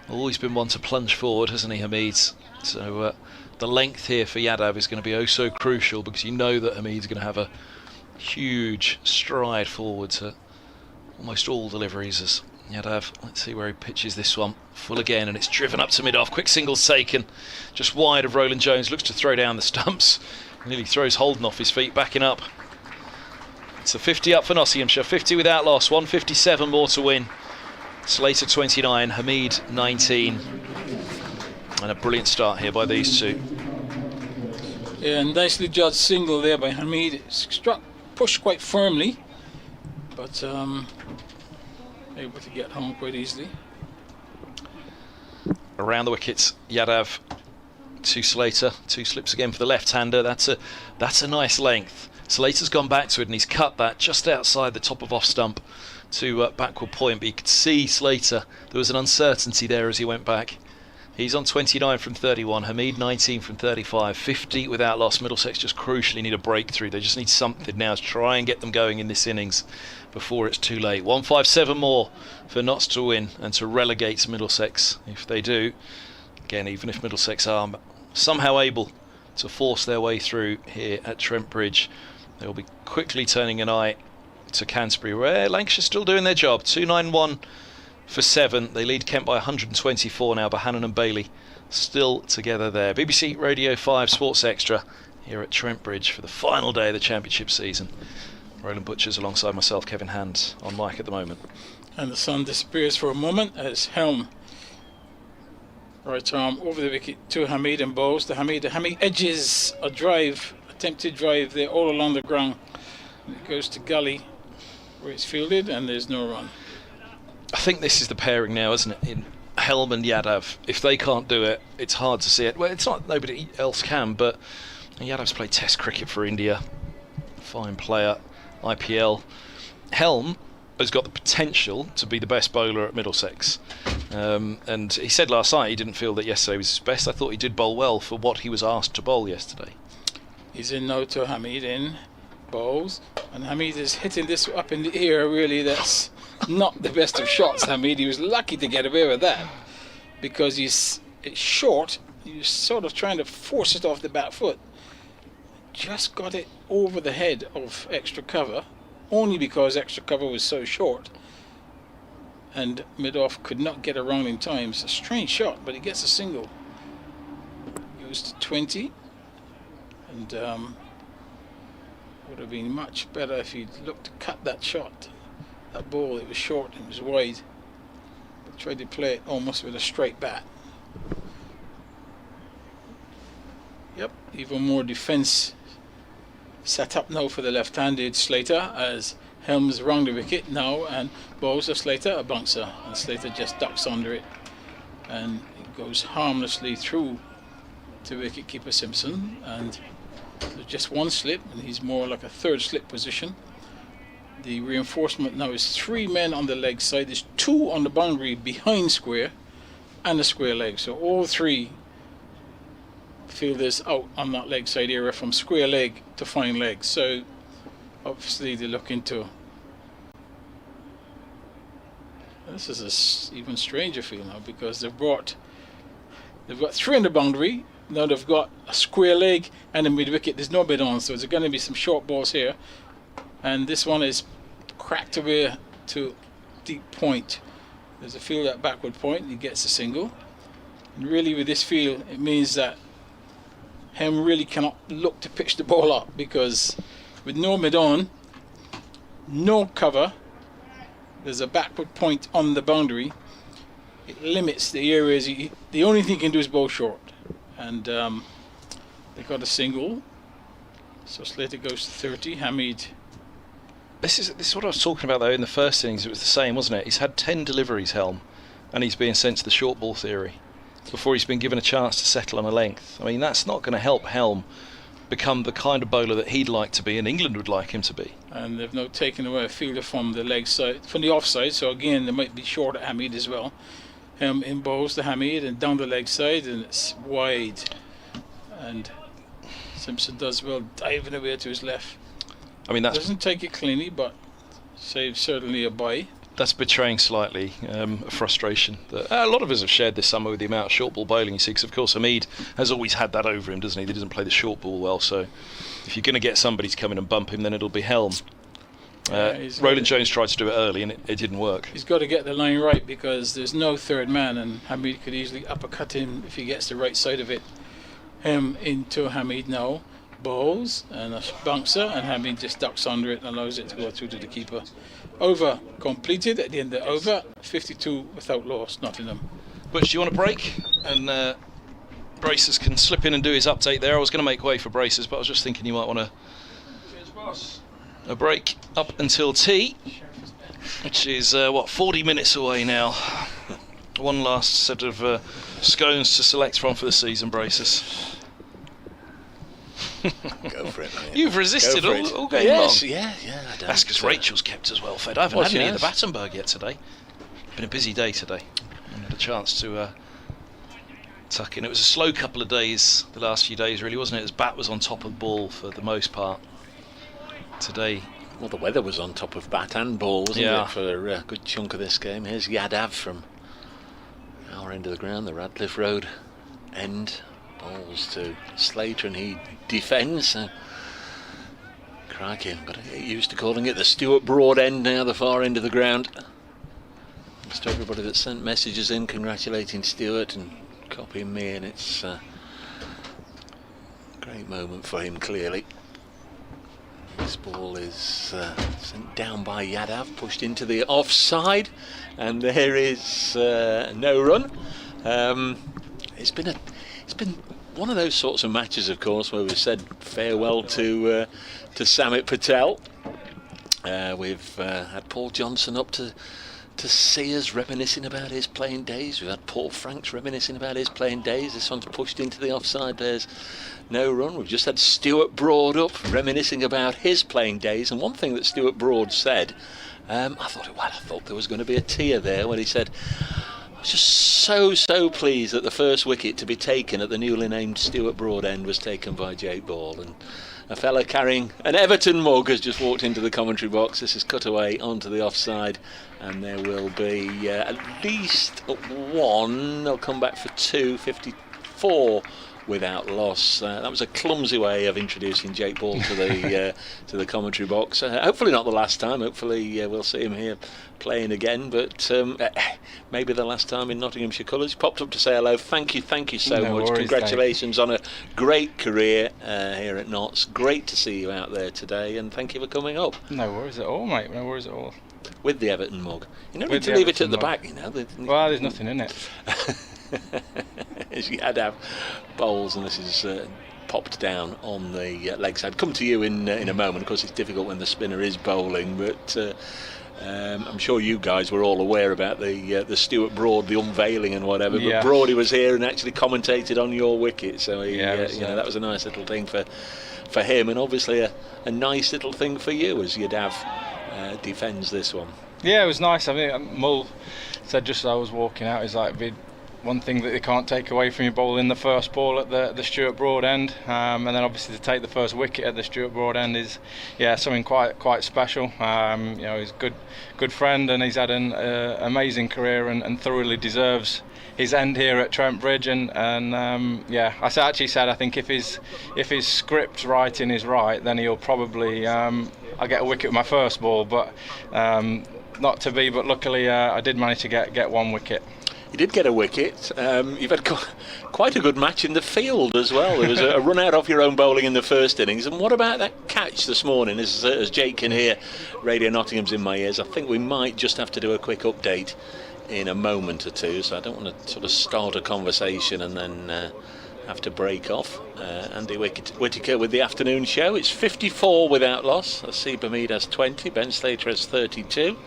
Always been one to plunge forward, hasn't he, Hamid? So the length here for Yadav is going to be oh so crucial, because you know that Hamid's going to have a huge stride forwards at almost all deliveries as Yadav, let's see where he pitches this one. Full again, and it's driven up to mid-off. Quick singles taken, just wide of Roland Jones. Looks to throw down the stumps. Nearly throws Holden off his feet, backing up. It's a 50 up for Nottinghamshire. 50 without loss, 157 more to win. Slater 29, Hamid 19. And a brilliant start here by these two. Yeah, nicely judged single there by Hamid. It struck, pushed quite firmly, but able to get home quite easily. Around the wickets, Yadav to Slater. 2 slips again for the left-hander. That's a nice length. Slater's gone back to it and he's cut that just outside the top of off stump to backward point, but you could see Slater, there was an uncertainty there as he went back. He's on 29 from 31, Hamid 19 from 35, 50 without loss. Middlesex just crucially need a breakthrough. They just need something now to try and get them going in this innings before it's too late. 157 more for Notts to win and to relegate Middlesex. If they do, again, even if Middlesex are somehow able to force their way through here at Trent Bridge, they'll be quickly turning an eye to Canterbury, where Lancashire still doing their job. 291 for 7. They lead Kent by 124 now. Bohannon and Bailey still together there. BBC Radio 5 Sports Extra here at Trent Bridge for the final day of the Championship season. Roland Butchers alongside myself, Kevin Hand, on mic at the moment. And the sun disappears for a moment as Helm, right arm over the wicket to Hamid and bowls to Hamid. Hamid edges a drive, attempted drive there all along the ground. And it goes to gully where it's fielded and there's no run. I think this is the pairing now, isn't it? In Helm and Yadav. If they can't do it, it's hard to see it. Well, it's not nobody else can, but Yadav's played Test cricket for India. Fine player, IPL. Helm has got the potential to be the best bowler at Middlesex. And he said last night he didn't feel that yesterday was his best. I thought he did bowl well for what he was asked to bowl yesterday. He's in now to Hamid in bowls, and Hamid is hitting this up in the air. Really, that's not the best of shots. Hamid, he was lucky to get away with that because it's short. He's sort of trying to force it off the back foot. Just got it over the head of extra cover, only because extra cover was so short, and mid-off could not get around in time. It's a strange shot, but he gets a single. Goes to 20, and would have been much better if he'd looked to cut that shot. That ball, it was short, it was wide, but tried to play it almost with a straight bat. Yep, even more defence set up now for the left-handed Slater as Helms round the wicket now and bowls to Slater a bouncer, and Slater just ducks under it and it goes harmlessly through to wicket-keeper Simpson, and there's just one slip and he's more like a third slip position. The reinforcement now is 3 men on the leg side. There's 2 on the boundary behind square and the square leg, so all 3 fielders out on that leg side area from square leg to fine leg. So obviously they look into this is a even stranger feel now because they've got 3 on the boundary. Now they've got a square leg and a mid wicket. There's no bid on, so there's going to be some short balls here, and this one is cracked away to deep point. There's a field at backward point and he gets a single, and really with this field it means that Hem really cannot look to pitch the ball up, because with no mid on, no cover, there's a backward point on the boundary, it limits the areas. The only thing he can do is bowl short, and they got a single, so Slater goes to 30. Hamid. This is what I was talking about though. In the first innings it was the same, wasn't it? He's had 10 deliveries, Helm, and he's being sent to the short ball theory before he's been given a chance to settle on a length. I mean, that's not going to help Helm become the kind of bowler that he'd like to be and England would like him to be. And they've now taken away a fielder from the leg side, from the offside, so again they might be short at Hamid as well. Helm in bowls to Hamid and down the leg side, and it's wide, and Simpson does well diving away to his left. I mean, that doesn't take it cleanly, but saves certainly a bye. That's betraying slightly a frustration that a lot of us have shared this summer with the amount of short ball bowling you see, because of course Hamid has always had that over him, doesn't he? He doesn't play the short ball well, so if you're going to get somebody to come in and bump him, then it'll be Helm. Roland Jones tried to do it early and it didn't work. He's got to get the line right because there's no third man, and Hamid could easily uppercut him if he gets the right side of it. Him into Hamid now. Bowls and a bouncer, and Hamid just ducks under it and allows it to go through to the keeper. Over completed at the end of the over. 52 without loss, Nottingham. Butch, do you want a break? And Braces can slip in and do his update there. I was going to make way for Braces, but I was just thinking you might want a break up until tea, which is 40 minutes away now. One last set of scones to select from for the season, Braces. Go for it, mate. You've resisted all game long. Yeah. That's because Rachel's kept us well fed. I haven't had any of the Battenberg yet today. Been a busy day today. I had a chance to tuck in. It was a slow couple of days, the last few days, really, wasn't it? As Bat was on top of the ball for the most part. Today, well, the weather was on top of bat and ball, wasn't it, for a good chunk of this game. Here's Yadav from our end of the ground, the Radcliffe Road end. Balls to Slater, and he defends. Crikey, but I get used to calling it the Stuart Broad end now, the far end of the ground. Thanks to everybody that sent messages in congratulating Stuart and copying me, and it's a great moment for him, clearly. This ball is sent down by Yadav, pushed into the offside, and there is no run. It's been one of those sorts of matches, of course, where we've said farewell to Samit Patel. We've had Paul Johnson up to see us reminiscing about his playing days. We've had Paul Franks reminiscing about his playing days. This one's pushed into the offside. There's no run. We've just had Stuart Broad up reminiscing about his playing days. And one thing that Stuart Broad said, I thought there was going to be a tear there when he said, I was just so pleased that the first wicket to be taken at the newly named Stuart Broad end was taken by Jake Ball. And a fella carrying an Everton mug has just walked into the commentary box. This is cut away onto the offside, and there will be at least one. They'll come back for 254 without loss. That was a clumsy way of introducing Jake Ball to the commentary box. Hopefully not the last time. Hopefully we'll see him here playing again, but maybe the last time in Nottinghamshire colours. Popped up to say hello. Thank you so much. Worries, congratulations on a great career here at Notts. Great to see you out there today, and thank you for coming up. No worries at all, mate. No worries at all. With the Everton mug. You don't With need to the leave it Everton at the mug. back, you know. Well, there's nothing in it. You had to have bowls, and this is popped down on the leg side. Come to you in a moment. Of course, it's difficult when the spinner is bowling, but I'm sure you guys were all aware about the Stuart Broad, the unveiling and whatever. Yeah. But Broady was here and actually commentated on your wicket, so that was a nice little thing for him, and obviously a nice little thing for you as Yadav defends this one. Yeah, it was nice. I mean, Mull said just as I was walking out, he's like, one thing that they can't take away from your ball in the first ball at the Stuart Broad end, and then obviously to take the first wicket at the Stuart Broad end is something quite special. He's a good friend, and he's had an amazing career and thoroughly deserves his end here at Trent Bridge. And I actually said I think if his script writing is right, then he'll probably I'll get a wicket with my first ball, but not to be. But luckily I did manage to get one wicket. You did get a wicket. You've had quite a good match in the field as well. There was a run out off your own bowling in the first innings. And what about that catch this morning? As Jake can hear, Radio Nottingham's in my ears. I think we might just have to do a quick update in a moment or two. So I don't want to sort of start a conversation and then have to break off. Andy Whittaker with the afternoon show. It's 54 without loss. Asib Hamid has 20. Ben Slater has 32.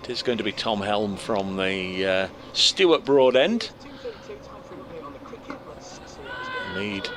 It is going to be Tom Helm from the Stuart Broad end. Lead.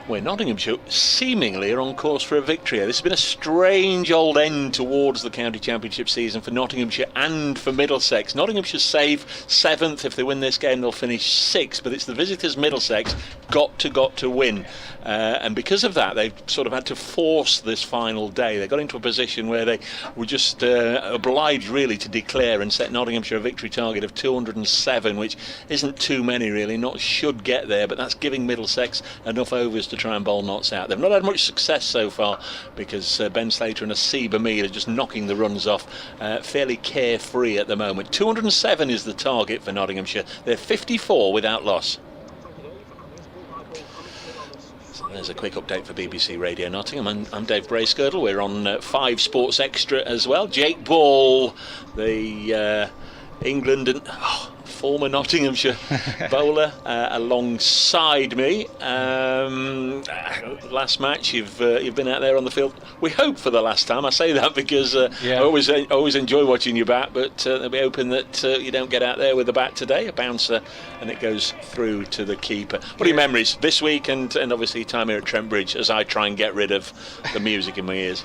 Where Nottinghamshire seemingly are on course for a victory. This has been a strange old end towards the county championship season for Nottinghamshire and for Middlesex. Nottinghamshire save 7th. If they win this game, they'll finish 6th. But it's the visitors Middlesex got to win. And because of that, they've sort of had to force this final day. They got into a position where they were just obliged really to declare and set Nottinghamshire a victory target of 207, which isn't too many really. Not should get there, but that's giving Middlesex enough overs to to try and bowl Notts out. They've not had much success so far because Ben Slater and Asib Hamid are just knocking the runs off, fairly carefree at the moment. 207 is the target for Nottinghamshire. They're 54 without loss. So there's a quick update for BBC Radio Nottingham. I'm Dave Bracegirdle. We're on 5 Sports Extra as well. Jake Ball, the England and former Nottinghamshire bowler, alongside me. Last match, you've been out there on the field. We hope for the last time. I say that because I always enjoy watching you bat, but they'll be hoping that you don't get out there with the bat today. A bouncer, and it goes through to the keeper. What are your memories this week, and obviously time here at Trent Bridge as I try and get rid of the music in my ears?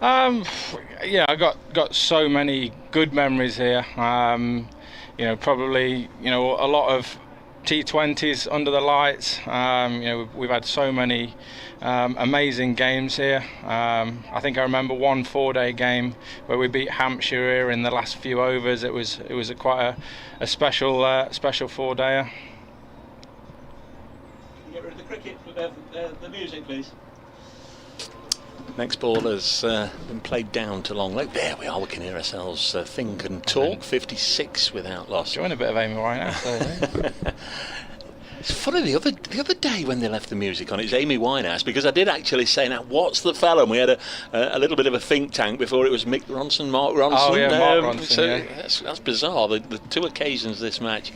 I got so many good memories here. Probably a lot of T20s under the lights. We've had so many amazing games here. I think I remember one 4-day game where we beat Hampshire here in the last few overs. It was quite a special 4-dayer. Get rid of the cricket with the music, please. Next ball has been played down to long leg. There we are, we can hear ourselves think and talk. 56 without loss. Join a bit of Amy Winehouse. It's funny, the other day when they left the music on, it was Amy Winehouse, because I did actually say, now what's the fella? And we had a little bit of a think tank before. It was Mick Ronson, Mark Ronson. Oh yeah, Mark Ronson. So yeah. that's bizarre, the 2 occasions this match.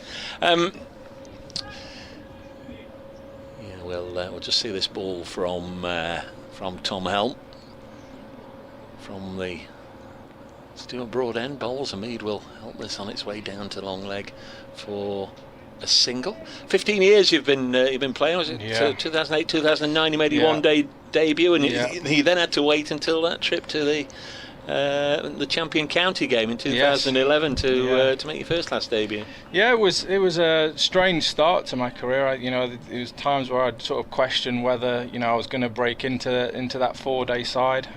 We'll just see this ball from Tom Helm. From the Stuart Broad end, bowls. Hamid will help this on its way down to long leg for a single. 15 years you've been playing. Was it 2008, 2009? You made your one-day debut, and you then had to wait until that trip to the champion county game in 2011 to make your first class debut. Yeah, it was a strange start to my career. There was times where I'd sort of question whether I was going to break into that 4-day side.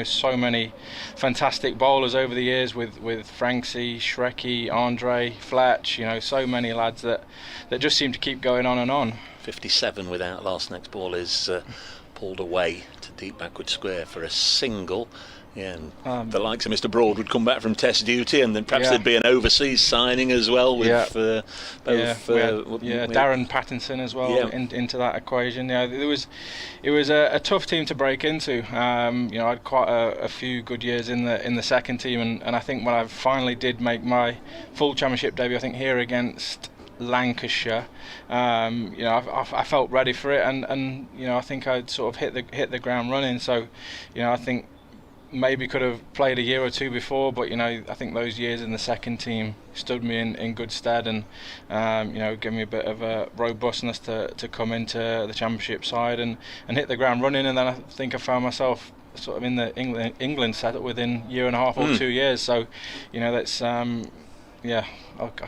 So many fantastic bowlers over the years with Franksy, Shrekky, Andre, Fletch. So many lads that just seem to keep going on and on. 57 without loss. Next ball is pulled away to deep backward square for a single. Yeah, and the likes of Mr. Broad would come back from Test duty, and then perhaps there'd be an overseas signing as well with both. Darren Pattinson as well into that equation. It was a tough team to break into. I had quite a few good years in the second team, and I think when I finally did make my full championship debut, I think here against Lancashire, I felt ready for it, and I think I'd sort of hit the ground running. So, I think maybe could have played a year or two before, but I think those years in the second team stood me in good stead, and gave me a bit of a robustness to come into the championship side and hit the ground running. And then I think I found myself sort of in the England setup within a year and a half or 2 years. So that's I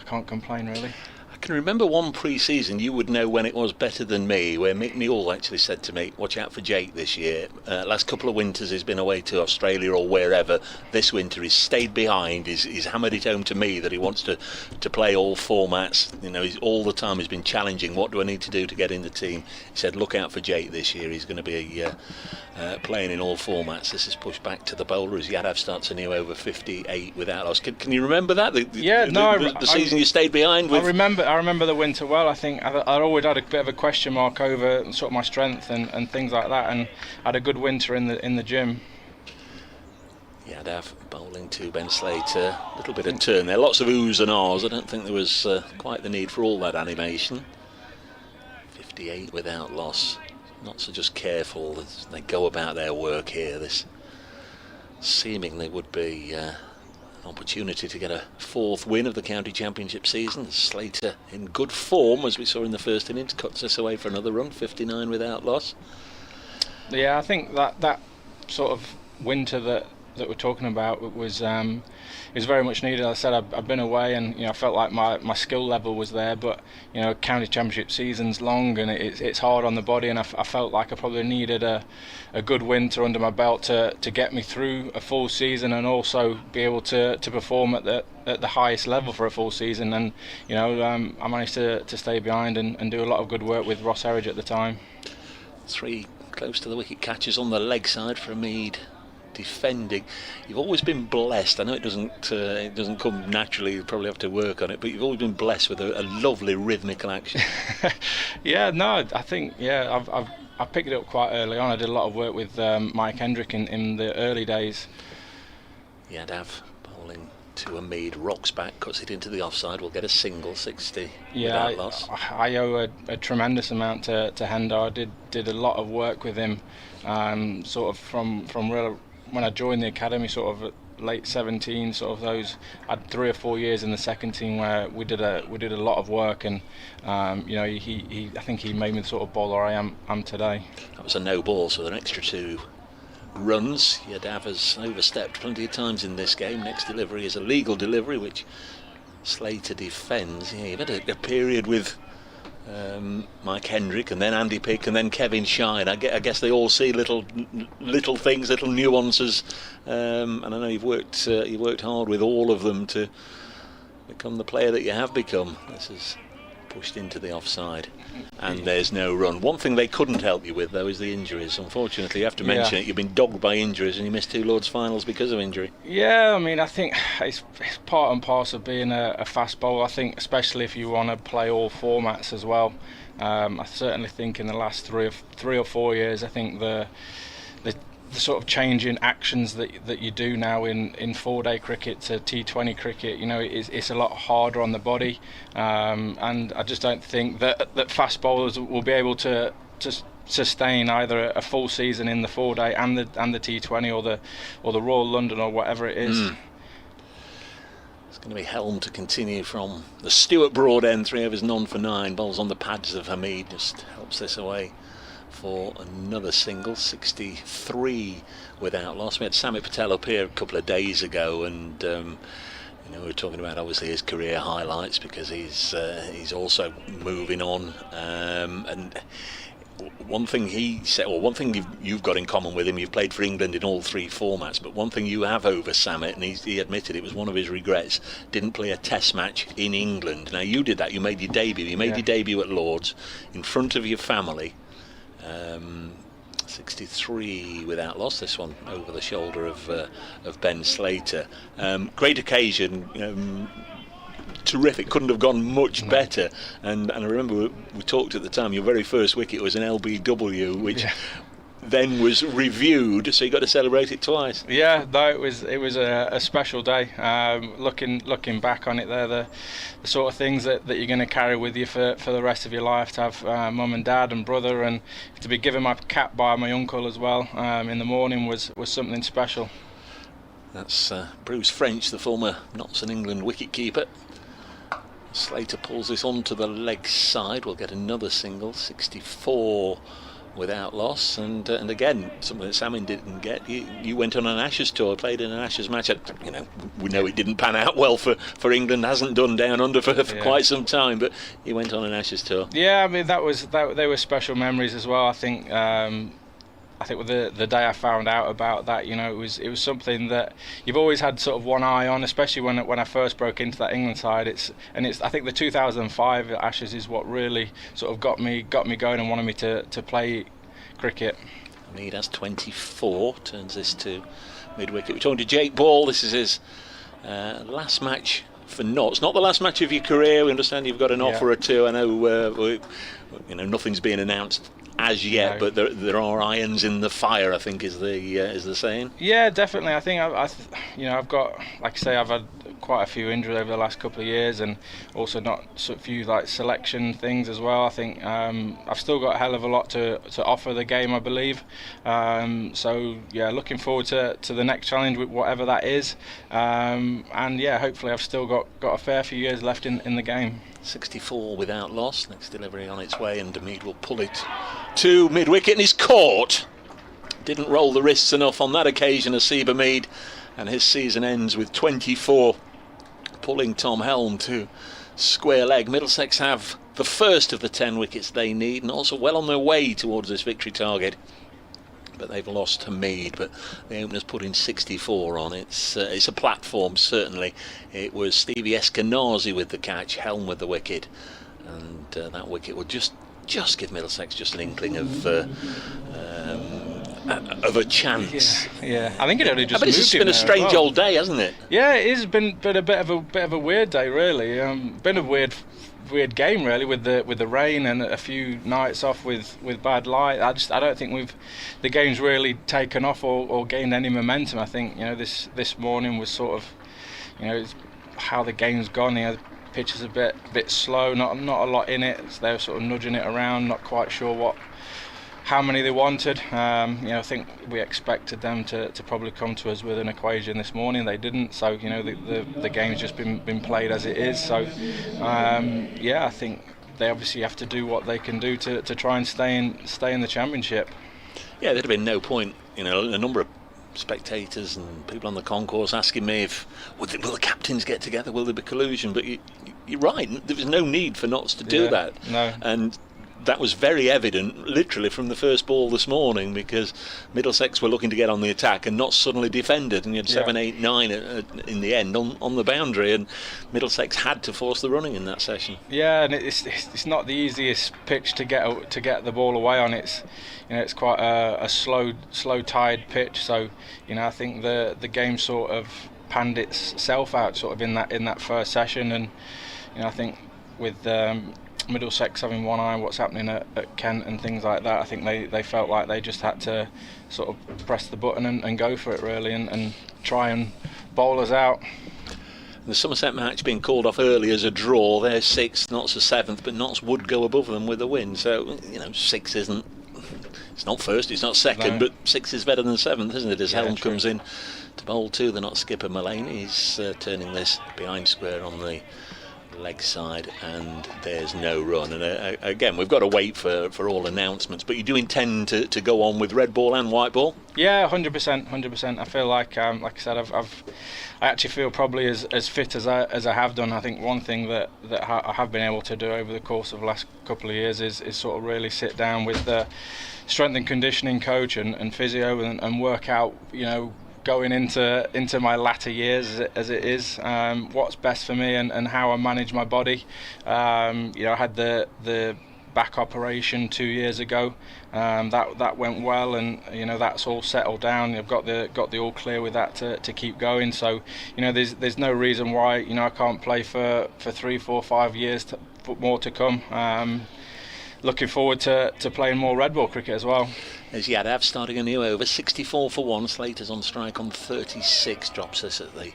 can't complain really. I can remember one pre-season, you would know when it was better than me, where Mick Newell actually said to me, watch out for Jake this year. Last couple of winters he's been away to Australia or wherever. This winter he's stayed behind. He's hammered it home to me that he wants to play all formats. He's all the time he's been challenging, what do I need to do to get in the team? He said, look out for Jake this year. He's going to be playing in all formats. This is pushed back to the bowler as Yadav starts a new over 58 without loss. Can you remember that? The season you stayed behind with? I remember the winter well. I think I'd always had a bit of a question mark over sort of my strength and things like that, and had a good winter in the gym. Yadav bowling to Ben Slater. A little bit of turn there. Lots of oohs and ahs. I don't think there was quite the need for all that animation. 58 without loss. Notts are just careful as they go about their work here. This seemingly would be an opportunity to get a 4th win of the county championship season. Slater in good form, as we saw in the first innings, cuts us away for another run. 59 without loss. Yeah, I think that sort of winter that we're talking about was very much needed. As I said, I've been away, and I felt like my skill level was there, but county championship season's long and it's hard on the body, and I felt like I probably needed a good winter under my belt to get me through a full season, and also be able to perform at the highest level for a full season. And I managed to stay behind and do a lot of good work with Ross Herridge at the time. Three close to the wicket catches on the leg side for Mead defending. You've always been blessed. I know it doesn't come naturally. You probably have to work on it, but you've always been blessed with a lovely rhythmical action. Yeah, no, I think I picked it up quite early on. I did a lot of work with Mike Hendrick in the early days. Yadav bowling to a Mead, rocks back, cuts it into the offside. We'll get a single 60 yeah, without loss. I owe a tremendous amount to Hendo. I did a lot of work with him, sort of from real, when I joined the academy, sort of late 17, sort of those. I had 3 or 4 years in the second team where we did a lot of work, and you know, I think he made me the sort of bowler I am today. That was a no ball, so an extra 2 runs. Yadav has overstepped plenty of times in this game. Next delivery is a legal delivery, which Slater defends. Yeah, you've had a period with Mike Hendrick, and then Andy Pick, and then Kevin Shine. I guess they all see little things, little nuances, and I know you've worked hard with all of them to become the player that you have become. This is pushed into the offside, and there's no run. One thing they couldn't help you with, though, is the injuries. Unfortunately, you have to mention it. You've been dogged by injuries, and you missed 2 Lords finals because of injury. Yeah, I mean, I think it's part and parcel of being a fast bowler. I think, especially if you want to play all formats as well. I certainly think in the last three or 4 years, I think the sort of change in actions that you do now in 4-day cricket to T20 cricket, you know, it's a lot harder on the body, and I just don't think that fast bowlers will be able to sustain either a full season in the 4-day and the T20 or the Royal London or whatever it is. It's going to be Helm to continue from the Stuart Broad end. 3 overs, none for 9. Bowls on the pads of Hamid, just helps this away for another single. 63 without loss. We had Samit Patel up here a couple of days ago, and you know, we were talking about obviously his career highlights, because he's also moving on, and one thing he said, or one thing you've got in common with him, you've played for England in all 3 formats, but one thing you have over Samit, and he admitted it was one of his regrets, didn't play a test match in England. Now you did that, you made your debut your debut at Lords in front of your family. 63 without loss, this one over the shoulder of Ben Slater. Great occasion, terrific, couldn't have gone much better, and I remember we talked at the time, your very first wicket was an LBW, which then was reviewed, so you got to celebrate it twice. Yeah, no, it was a special day. Looking back on it, there, the sort of things that you're going to carry with you for the rest of your life. To have mum and dad and brother, and to be given my cap by my uncle as well in the morning was something special. That's Bruce French, the former Notts and England wicket-keeper. Slater pulls this onto the leg side. We'll get another single. 64 without loss, and again, something that Samin didn't get. You went on an Ashes tour, played in an Ashes match. You know, we know it didn't pan out well for England. Hasn't done down under for quite some time, but you went on an Ashes tour. Yeah, I mean, they were special memories as well. I think with the day I found out about that, you know, it was something that you've always had sort of one eye on, especially when I first broke into that England side. I think the 2005 Ashes is what really sort of got me going and wanted me to play cricket. Hamid has 24, turns this to mid-wicket. We're talking to Jake Ball. This is his last match for Notts. Not the last match of your career. We understand you've got an offer or two. I know nothing's been announced as yet, but there are irons in the fire, I think is the saying. Yeah, definitely. I think I've got, like I say, I've had quite a few injuries over the last couple of years, and also not a few like selection things as well. I think I've still got a hell of a lot to offer the game, I believe. So yeah, looking forward to the next challenge, with whatever that is. And yeah, hopefully I've still got a fair few years left in the game. 64 without loss. Next delivery on its way, and Hamid will pull it to mid-wicket, and he's caught. Didn't roll the wrists enough on that occasion, Asib Hamid, and his season ends with 24, pulling Tom Helm to square leg. Middlesex have the first of the 10 wickets they need, and also well on their way towards this victory target. But they've lost Hamid, but the opener's put in 64 on. It's a platform, certainly. It was Stevie Eskenazi with the catch, Helm with the wicket, and that wicket will just just give Middlesex just an inkling of a chance. Yeah. I think it only just. But it's been a strange old day, hasn't it? Yeah, it has been a bit of a weird day, really. Been a weird game, really, with the rain and a few nights off with bad light. I don't think the game's really taken off or gained any momentum. I think this morning was sort of how the game's gone. The pitch is a bit slow, not a lot in it. So they were sort of nudging it around, not quite sure how many they wanted. I think we expected them to probably come to us with an equation this morning. They didn't. So the game's just been played as it is. So I think they obviously have to do what they can do to try and stay in the championship. Yeah, there'd have been no point. A number of spectators and people on the concourse asking me will the captains get together? Will there be collusion? But you're right. There was no need for Notts to do that. No. And that was very evident literally from the first ball this morning, because Middlesex were looking to get on the attack and not suddenly defended, and you had 7, 8, 9 in the end on the boundary, and Middlesex had to force the running in that session. Yeah, and it's not the easiest pitch to get the ball away on. It's quite a slow tide pitch, so I think the game sort of panned itself out sort of in that first session, and I think with Middlesex having one eye on what's happening at Kent and things like that, I think they felt like they just had to sort of press the button and go for it, really, and try and bowl us out. The Somerset match being called off early as a draw. They're 6th, Notts are 7th, but Notts would go above them with a win. So 6 isn't. It's not first, it's not second, but 6 is better than 7th, isn't it? As Helm comes in to bowl too, the Notts skipper Mullane is turning this behind square on the leg side, and there's no run. And again, we've got to wait for all announcements, but you do intend to go on with red ball and white ball? Yeah, 100%. I feel like I said, I actually feel probably as fit as I have done. I think one thing that I have been able to do over the course of the last couple of years is sort of really sit down with the strength and conditioning coach and physio and work out, going into my latter years as it is, what's best for me and how I manage my body. I had the back operation 2 years ago. That went well, and that's all settled down. I've got the all clear with that to keep going. So there's no reason why I can't play for 3, 4, 5 years more to come. Looking forward to playing more red ball cricket as well. As Yadav starting a new over, 64 for 1. Slater's on strike on 36, drops us at the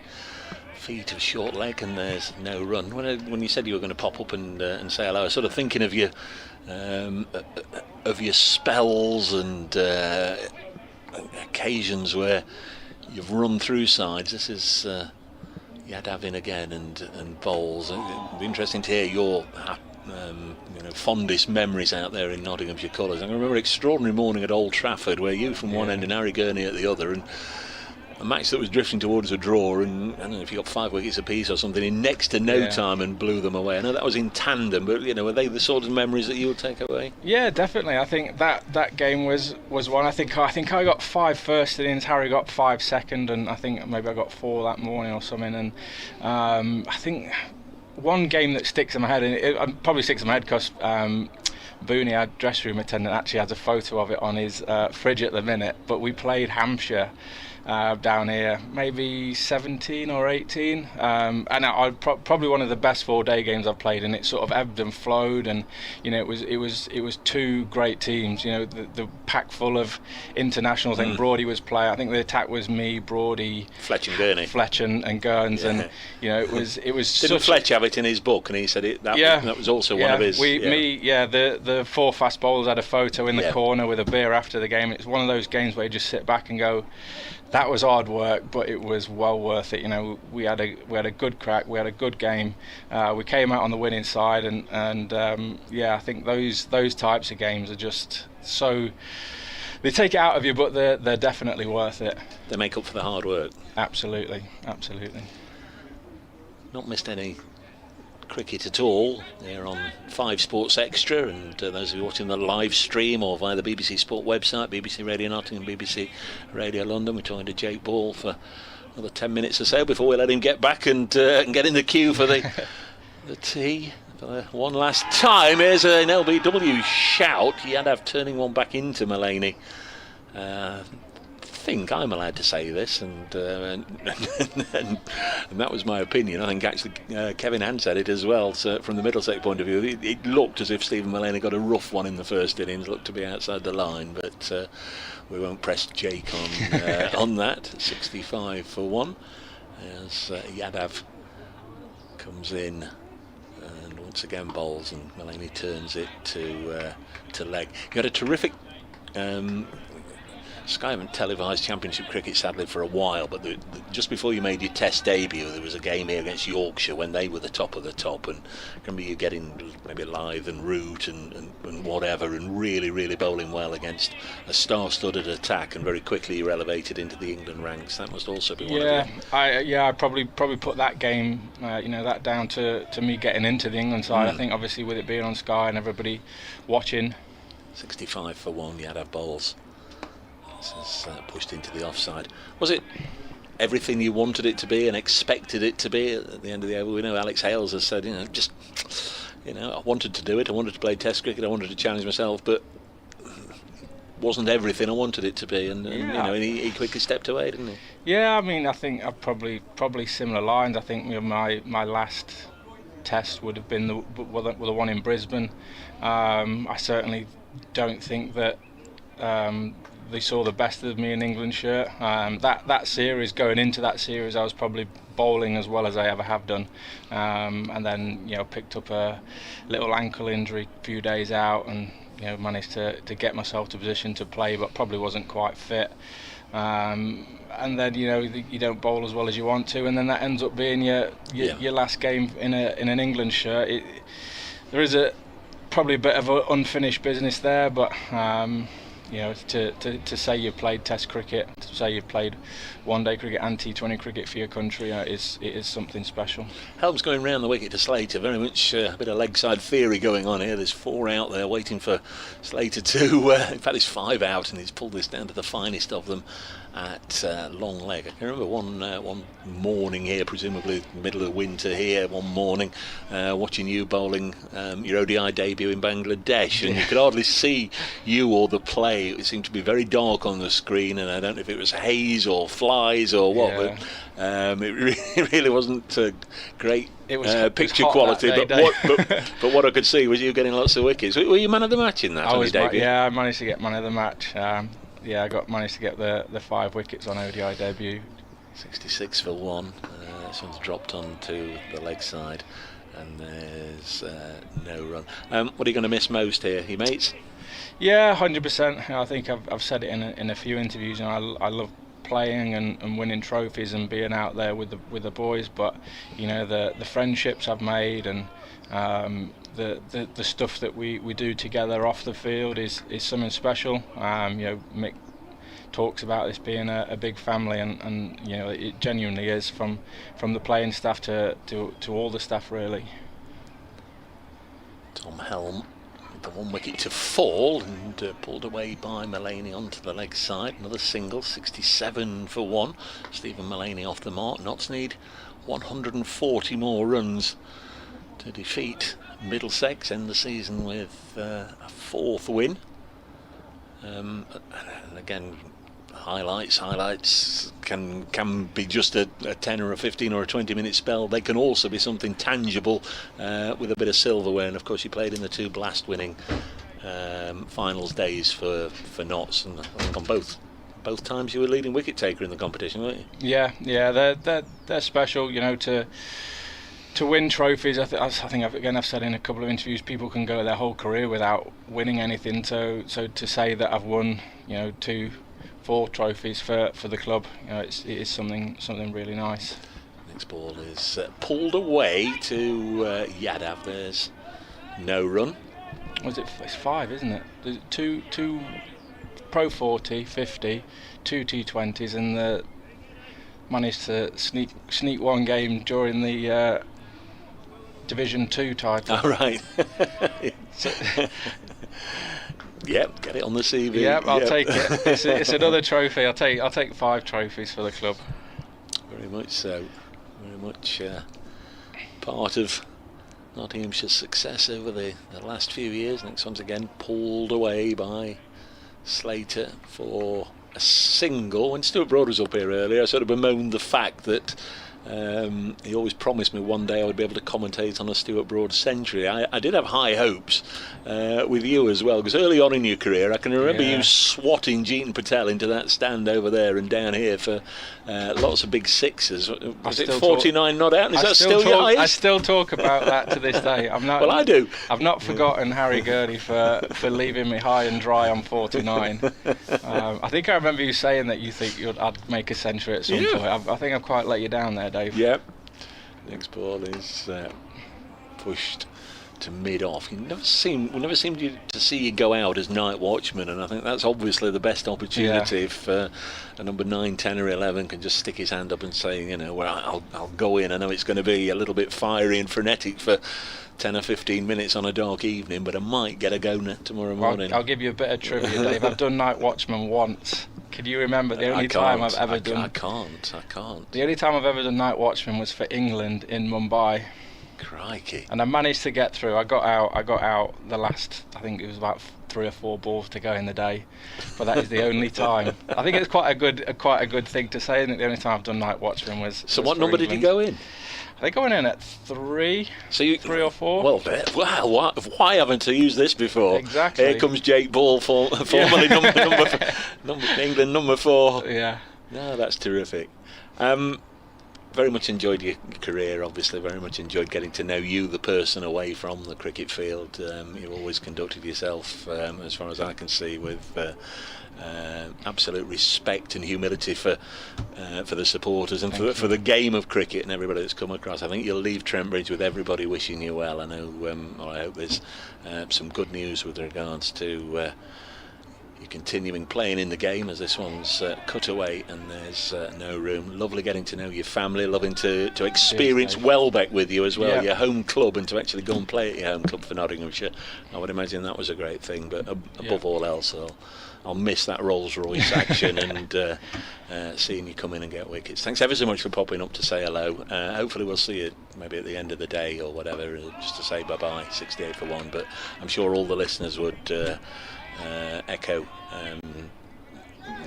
feet of short leg, and there's no run. When you said you were going to pop up and say hello, I was sort of thinking of your spells and occasions where you've run through sides. This is Yadav in again and bowls. It'd be interesting to hear your fondest memories out there in Nottinghamshire colours. I remember an extraordinary morning at Old Trafford where you from one end and Harry Gurney at the other, and a match that was drifting towards a draw, and I don't know if you got 5 wickets apiece or something in next to no time and blew them away. I know that was in tandem, but were they the sort of memories that you would take away? Yeah, definitely. I think that game was one. I think I got 5 first innings, Harry got 5 second, and I think maybe I got 4 that morning or something. And I think one game that sticks in my head, and it probably sticks in my head because Booney, our dressing room attendant, actually has a photo of it on his fridge at the minute, but we played Hampshire down here, maybe 17 or 18, and probably one of the best 4-day games I've played, and it sort of ebbed and flowed, and it was 2 great teams. The pack full of internationals. I think Broady was playing. I think the attack was me, Broady, Fletch and Gurney, Fletch and Gurns, and it was. Didn't Fletch have it in his book, and he said that was also one of his. The 4 fast bowlers had a photo in the corner with a beer after the game. It's one of those games where you just sit back and go, that was hard work, but it was well worth it. We had a good crack, we had a good game. We came out on the winning side, and I think those types of games are just so. They take it out of you, but they're definitely worth it. They make up for the hard work. Absolutely. Not missed any cricket at all. They're on 5 Sports Extra, and those of you watching the live stream or via the BBC Sport website, BBC Radio Nottingham, BBC Radio London, we're talking to Jake Ball for another 10 minutes or so before we let him get back and get in the queue for the tea. One last time, here's an LBW shout. Yadav turning one back into Mulaney. I think I'm allowed to say this, and that was my opinion. I think actually Kevin Hand said it as well. So from the Middlesex point of view, it looked as if Stephen Mulaney got a rough one in the first innings, looked to be outside the line, but we won't press Jake on that. 65 for 1 as Yadav comes in and once again bowls, and Mulaney turns it to leg. You had a terrific Sky haven't televised Championship cricket sadly for a while, but just before you made your Test debut there was a game here against Yorkshire when they were the top of the top, and I remember you getting maybe Lyth and Root and whatever, and really bowling well against a star-studded attack, and very quickly you were elevated into the England ranks. That must also be one of them. I probably put that game that down to me getting into the England side. I think obviously with it being on Sky and everybody watching. 65 for 1 Yadav bowls. This is pushed into the offside. Was it everything you wanted it to be and expected it to be at the end of the over? We know Alex Hales has said, I wanted to do it, I wanted to play Test cricket, I wanted to challenge myself, but wasn't everything I wanted it to be, and he quickly stepped away, didn't he? Yeah, I mean, I think I've probably similar lines. I think my last Test would have been the one in Brisbane. I certainly don't think that they saw the best of me in England shirt. That series, going into that series, I was probably bowling as well as I ever have done, and then picked up a little ankle injury a few days out, and managed to get myself to position to play, but probably wasn't quite fit. And then you don't bowl as well as you want to, and then that ends up being your last game in an England shirt. There is probably a bit of unfinished business there, but to say you've played Test cricket, to say you've played one-day cricket and T20 cricket for your country, it is something special. Helms going round the wicket to Slater, very much a bit of leg side theory going on here. There's 4 out there waiting for Slater to, in fact there's 5 out, and he's pulled this down to the finest of them at long leg. I can remember one morning here, presumably middle of winter here, one morning watching you bowling your ODI debut in Bangladesh, and you could hardly see you or the play. It seemed to be very dark on the screen, and I don't know if it was haze or flies or what, but it really wasn't great picture quality. But what I could see was you getting lots of wickets. Were you man of the match in that? I managed to get man of the match. I managed to get the 5 wickets on ODI debut. 66 for 1. This one's dropped onto the leg side, and there's no run. What are you going to miss most here, your mates? Yeah, 100%. I think I've said it in a few interviews. I love playing and winning trophies and being out there with the boys, but the friendships I've made and the stuff that we do together off the field is something special. Mick talks about this being a big family, and it genuinely is, from the playing staff to all the staff really. Tom Helm, the 1 wicket to fall, and pulled away by Mulaney onto the leg side. Another single, 67 for 1. Stephen Mulaney off the mark. Notts need 140 more runs to defeat Middlesex, end the season with a 4th win. And again, highlights can be just a 10 or a 15 or a 20-minute spell. They can also be something tangible with a bit of silverware, and of course you played in the 2 blast-winning finals days for Notts, and I think on both times you were leading wicket taker in the competition, weren't you? Yeah, they're special, to win trophies. I think I've said in a couple of interviews, people can go their whole career without winning anything. So to say that I've won, 4 trophies for the club, it is something really nice. Next ball is pulled away to Yadav. There's no run. It's 5, isn't it? There's two Pro 40, 50, 2 T20s, and managed to sneak 1 game during the Division 2 title. All right. Yep, get it on the CV. Yep, I'll take it. It's another trophy. I'll take 5 trophies for the club. Very much so. Very much part of Nottinghamshire's success over the last few years. Next one's again pulled away by Slater for a single. When Stuart Broad was up here earlier, I sort of bemoaned the fact that he always promised me one day I would be able to commentate on a Stuart Broad century. I did have high hopes with you as well, because early on in your career I can remember you swatting Jeetan Patel into that stand over there and down here for lots of big sixes. Was it 49 not out? Is that still your highest? I still talk about that to this day. I'm not, well, I do. I've not forgotten Harry Gurney for leaving me high and dry on 49. I think I remember you saying that you think I'd make a century at some point. I think I've quite let you down there, Dave. Yep. Next ball is pushed to mid-off. We never seemed to see you go out as night watchman, and I think that's obviously the best opportunity if a number 9, 10 or 11 can just stick his hand up and say, you know, well, I'll go in. I know it's going to be a little bit fiery and frenetic for 10 or 15 minutes on a dark evening, but I might get a go tomorrow morning. I'll give you a bit of trivia, Dave. I've done night watchman once. Can you remember the only time I've ever done? I can't. The only time I've ever done night watchman was for England in Mumbai. Crikey. And I managed to get through. I got out the last, I think it was about 3 or 4 balls to go in the day, but that is the only time. I think it's quite a good thing to say, isn't it? The only time I've done night watchman was. So what number did you go in? I think I went in at 3. So you 3 or 4. Well, wow! Why haven't I used this before? Exactly. Here comes Jake Ball, formerly England number 4. Yeah. No, that's terrific. Very much enjoyed your career, obviously. Very much enjoyed getting to know you, the person, away from the cricket field. You always conducted yourself, as far as I can see, with absolute respect and humility for the supporters and for the game of cricket and everybody that's come across. I think you'll leave Trent Bridge with everybody wishing you well. I know, I hope there's some good news with regards to you're continuing playing in the game, as this one's cut away and there's no room. Lovely getting to know your family, loving to experience Welbeck with you as well, your home club, and to actually go and play at your home club for Nottinghamshire. I would imagine that was a great thing, but above all else, I'll miss that Rolls Royce action and seeing you come in and get wickets. Thanks ever so much for popping up to say hello. Hopefully we'll see you maybe at the end of the day or whatever, just to say bye-bye. 68 for 1, but I'm sure all the listeners would echo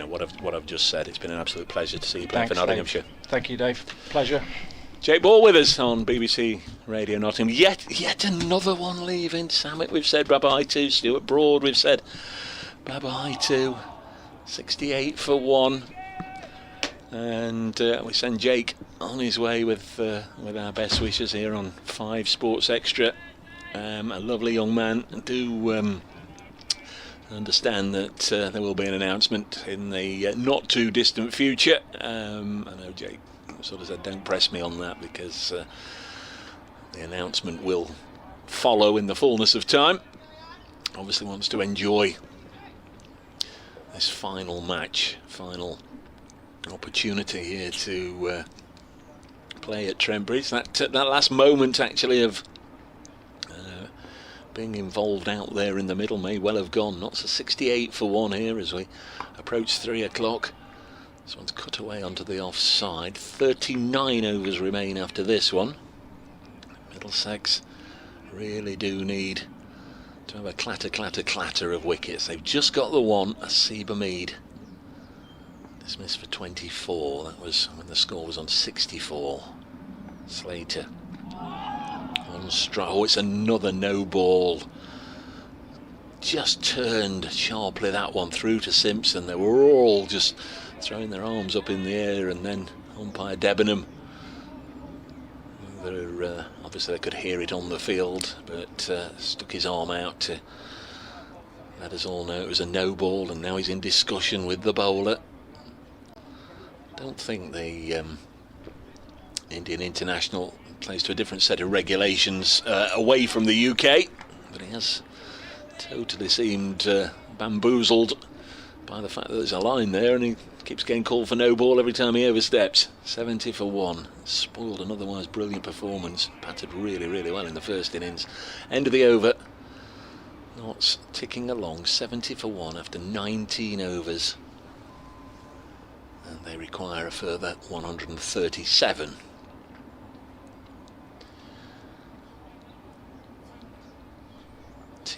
what I've just said. It's been an absolute pleasure to see you play for Nottinghamshire. Dave. Thank you, Dave. Pleasure. Jake Ball with us on BBC Radio Nottingham. Yet another one leaving. Samet we've said bye-bye to. Stuart Broad we've said bye-bye to. 68 for 1. And we send Jake on his way with our best wishes here on 5 Sports Extra. A lovely young man. Do understand that there will be an announcement in the not too distant future. I know Jake sort of said don't press me on that, because the announcement will follow in the fullness of time. Obviously wants to enjoy this final match, final opportunity here to play at Trent Bridge. That last moment actually of being involved out there in the middle may well have gone. Not so 68 for 1 here as we approach 3 o'clock. This one's cut away onto the offside. 39 overs remain after this one. Middlesex really do need to have a clatter of wickets. They've just got the one. Asiba Mead dismissed for 24. That was when the score was on 64. Slater on strike. Oh, it's another no ball. Just turned sharply, that one through to Simpson. They were all just throwing their arms up in the air, and then umpire Debenham, obviously they could hear it on the field, but stuck his arm out to let us all know it was a no ball, and now he's in discussion with the bowler. Don't think the Indian international plays to a different set of regulations away from the UK, but he has totally seemed bamboozled by the fact that there's a line there, and he keeps getting called for no ball every time he oversteps. 70 for 1. Spoiled an otherwise brilliant performance. Batted really well in the first innings. End of the over. Notts ticking along. 70 for 1 after 19 overs. And they require a further 137.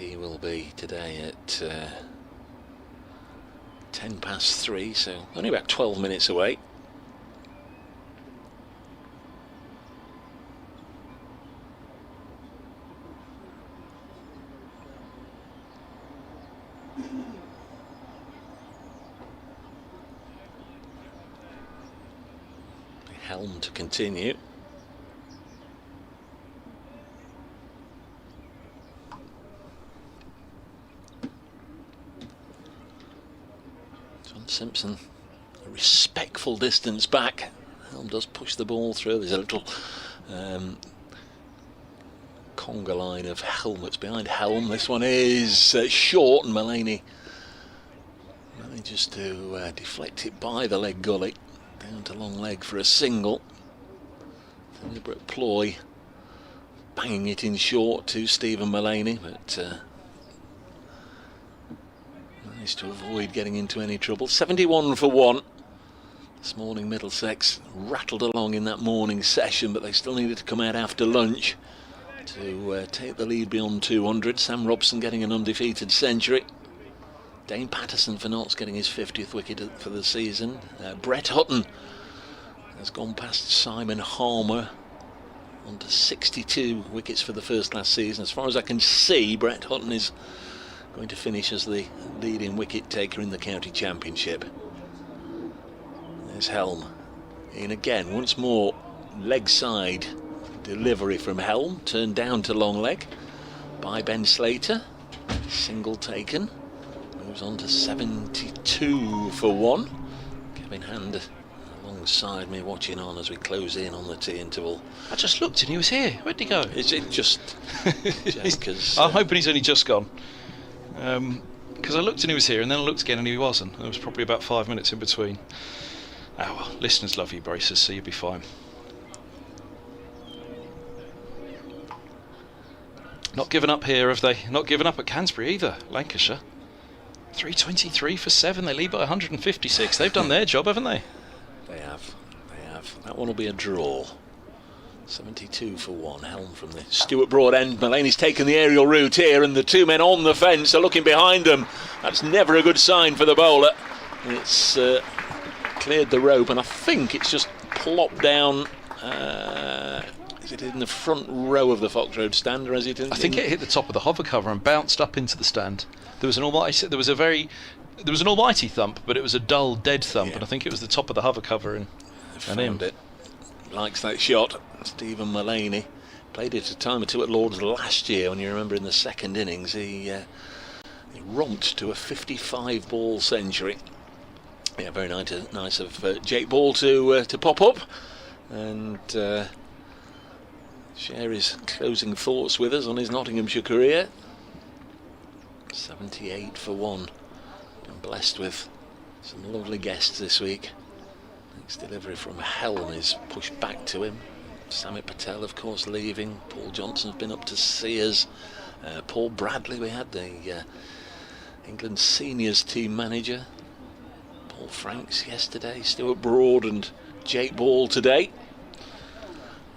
he will be today at 3:10, so only about 12 minutes away. Helm to continue. John Simpson, a respectful distance back. Helm does push the ball through. There's a little conga line of helmets behind Helm. This one is short, and Mullaney manages to deflect it by the leg gully. Down to long leg for a single. Deliberate ploy, banging it in short to Stephen Mullaney, but managed to avoid getting into any trouble. 71 for 1. This morning Middlesex rattled along in that morning session, but they still needed to come out after lunch to take the lead beyond 200. Sam Robson getting an undefeated century. Dane Patterson for Notts getting his 50th wicket for the season. Brett Hutton has gone past Simon Harmer on to 62 wickets for the first class season. As far as I can see, Brett Hutton is going to finish as the leading wicket taker in the county championship. There's Helm in again, once more leg side delivery from Helm, turned down to long leg by Ben Slater. Single taken. Moves on to 72 for 1. Kevin Hand alongside me watching on as we close in on the tea interval. I just looked and he was here. Where'd he go? Is it just because I'm hoping he's only just gone. Because I looked and he was here, and then I looked again and he wasn't. There was probably about 5 minutes in between. Oh well, listeners love you, Braces, so you'll be fine. Not given up here, have they? Not given up at Cansbury either, Lancashire. 323 for 7, they lead by 156. They've done their job, haven't they? They have. That one will be a draw. 72 for 1. Helm from the Stuart Broad end. Mullaney's taken the aerial route here, and the two men on the fence are looking behind them. That's never a good sign for the bowler. It's cleared the rope, and I think it's just plopped down. Is it in the front row of the Fox Road stand, or is it in? I think it hit the top of the hover cover and bounced up into the stand. There was an almighty thump, but it was a dull, dead thump, and I think it was the top of the hover cover and found it. Likes that shot. Stephen Mullaney played it a time or two at Lord's last year. When you remember in the second innings, he romped to a 55-ball century. Yeah, very nice of Jake Ball to pop up and share his closing thoughts with us on his Nottinghamshire career. 78 for 1. Been blessed with some lovely guests this week. Next delivery from Helm is pushed back to him. Samit Patel, of course, leaving. Paul Johnson's been up to see us. Paul Bradley, we had the England seniors team manager. Paul Franks yesterday. Stuart Broad and Jake Ball today.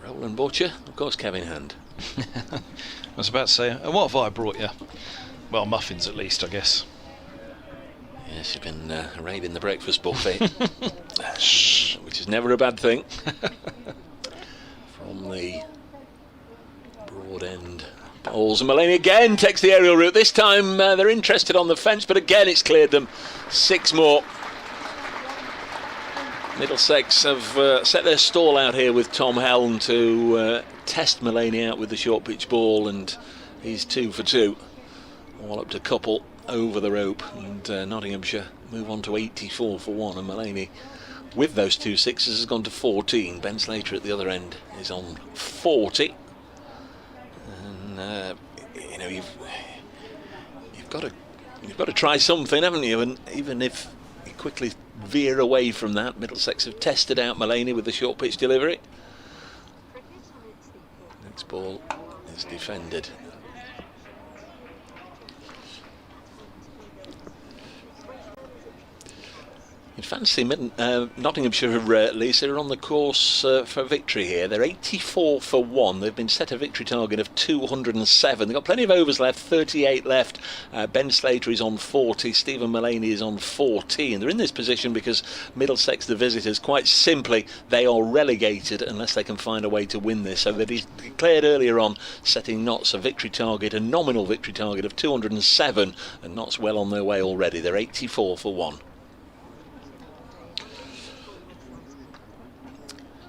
Roland Butcher, of course, Kevin Hand. I was about to say, and what have I brought you? Well, muffins at least, I guess. Yes, you've been raiding the breakfast buffet, which is never a bad thing. From the Broad end bowls, and Mullaney again takes the aerial route. This time they're interested on the fence, but again it's cleared them. 6 more. Middlesex have set their stall out here with Tom Helm to test Mullaney out with the short pitch ball, and he's 2 for 2. All up to couple over the rope, and Nottinghamshire move on to 84 for 1, and Mullaney with those 2 sixes has gone to 14. Ben Slater at the other end is on 40, and you know you've got to try something, haven't you? And even if you quickly veer away from that, Middlesex have tested out Mullaney with the short pitch delivery. Next ball is defended. In fancy, Nottinghamshire, Lisa, are on the course for victory here. They're 84 for 1. They've been set a victory target of 207. They've got plenty of overs left, 38 left. Ben Slater is on 40. Stephen Mullaney is on 14. They're in this position because Middlesex, the visitors, quite simply, they are relegated unless they can find a way to win this. So they declared earlier on setting Notts a victory target, a nominal victory target of 207, and Notts well on their way already. They're 84 for 1.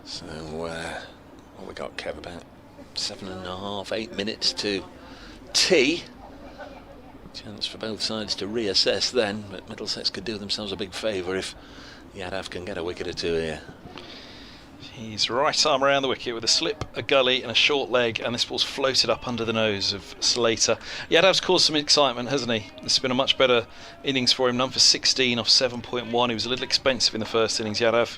So, what we got, Kev? About 7.5, 8 minutes to tea. Chance for both sides to reassess then, but Middlesex could do themselves a big favour if Yadav can get a wicket or two here. He's right arm around the wicket with a slip, a gully and a short leg, and this ball's floated up under the nose of Slater. Yadav's caused some excitement, hasn't he? This has been a much better innings for him. None for 16 off 7.1. He was a little expensive in the first innings, Yadav.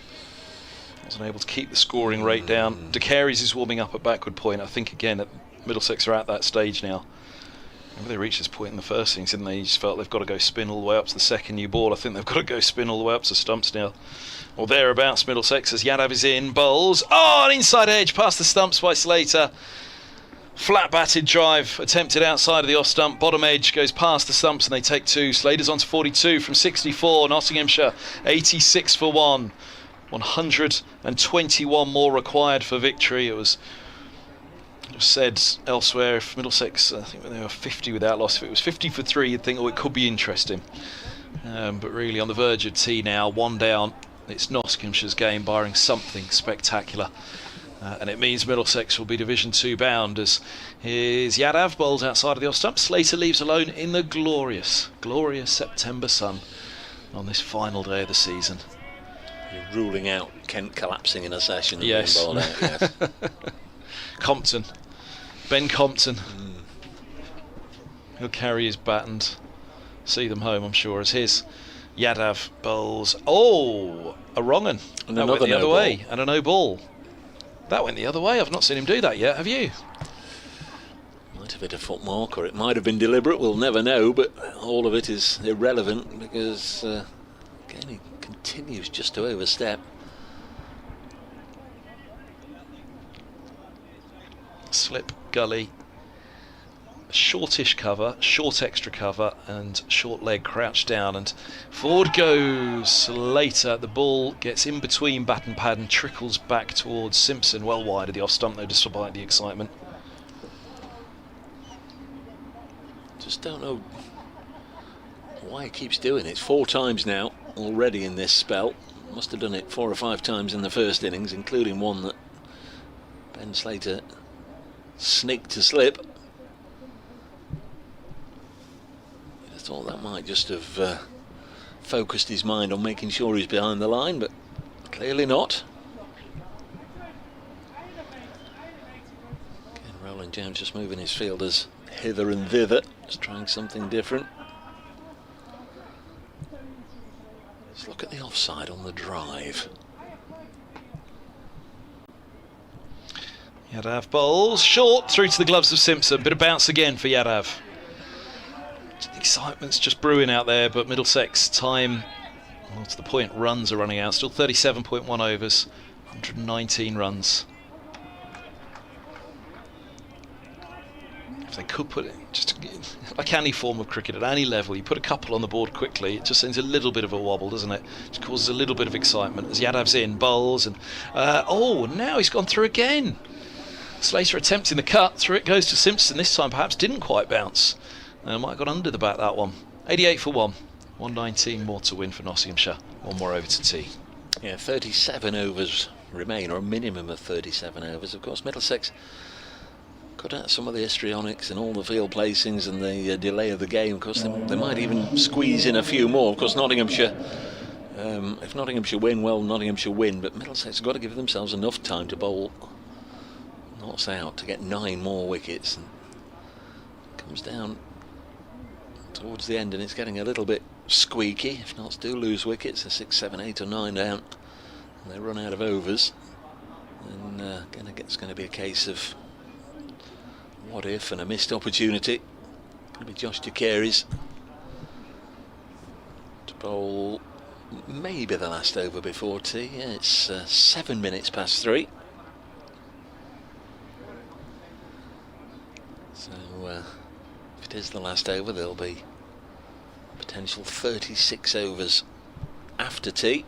Wasn't able to keep the scoring rate down. De Carey's is warming up at backward point. I think again that Middlesex are at that stage now. Remember they reached this point in the first innings, didn't they? You just felt they've got to go spin all the way up to the second new ball. I think they've got to go spin all the way up to stumps now, or thereabouts. Middlesex as Yadav is in, bowls. Oh, an inside edge past the stumps by Slater. Flat batted drive attempted outside of the off stump. Bottom edge goes past the stumps and they take 2. Slater's on to 42 from 64. Nottinghamshire 86 for 1. 121 more required for victory. It was said elsewhere, if Middlesex, I think they were 50 without loss, if it was 50 for 3 you'd think, oh, it could be interesting, but really on the verge of tea now. 1 down. It's Nottinghamshire's game barring something spectacular, and it means Middlesex will be Division 2 bound as here's Yadav bowls outside of the off stump. Slater leaves alone in the glorious September sun on this final day of the season. You're ruling out Kent collapsing in a session. Yes. Being bowled out, yes. Compton, Ben Compton. He'll carry his bat and see them home, I'm sure, as his Yadav bowls. Oh, a wrong un. And that went the other no way, ball. and a no ball. That went the other way. I've not seen him do that yet, have you? Might have hit a foot mark, or it might have been deliberate. We'll never know, but all of it is irrelevant because again he continues just to overstep. Slip, gully, shortish cover, short extra cover, and short leg crouch down, and forward goes Slater. The ball gets in between bat and pad and trickles back towards Simpson, well wide of the off stump though, despite the excitement. Just don't know why he keeps doing it. 4 times now already in this spell. Must have done it 4 or 5 times in the first innings, including one that Ben Slater sneaked to slip. I thought that might just have focused his mind on making sure he's behind the line, but clearly not. Again, Roland Jones just moving his fielders hither and thither, just trying something different. Let's look at the offside on the drive. Yadav bowls short through to the gloves of Simpson. Bit of bounce again for Yadav. Excitement's just brewing out there, but Middlesex time, well, to the point runs are running out. Still 37.1 overs, 119 runs. If they could put it, just like any form of cricket at any level, you put a couple on the board quickly, it just sends a little bit of a wobble, doesn't it? Just causes a little bit of excitement as Yadav's in, bowls, and oh, now he's gone through again. Slater attempting the cut, through it goes to Simpson. This time perhaps didn't quite bounce. Might have got under the bat, that one. 88 for 1. 119 more to win for Nottinghamshire. 1 more over to tea. Yeah, 37 overs remain, or a minimum of 37 overs. Of course, Middlesex cut out some of the histrionics and all the field placings and the delay of the game. Of course, they might even squeeze in a few more. Of course, Nottinghamshire, if Nottinghamshire win, well, Nottinghamshire win, but Middlesex have got to give themselves enough time to bowl Notts out to get 9 more wickets. And comes down towards the end and it's getting a little bit squeaky. If Notts do lose wickets, they're 6, 7, 8 or 9 down and they run out of overs, and it's going to be a case of what if and a missed opportunity. Going to be Josh De Carey's to bowl maybe the last over before tea. Yeah, it's 7 minutes past 3. So if it is the last over, there'll be potential 36 overs after tea.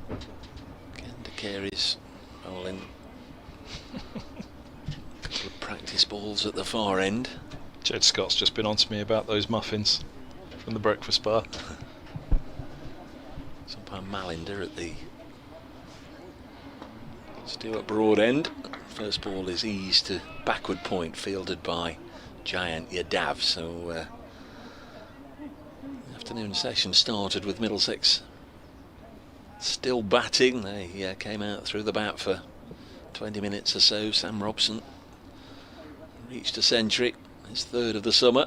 Again, De Carey's bowling a couple of practice balls at the far end. Jed Scott's just been on to me about those muffins from the breakfast bar. It's umpire Malinder at the Stewart Broad end. First ball is eased to backward point, fielded by Giant Yadav. So the afternoon session started with Middlesex still batting. They came out through the bat for 20 minutes or so. Sam Robson reached a century, his third of the summer.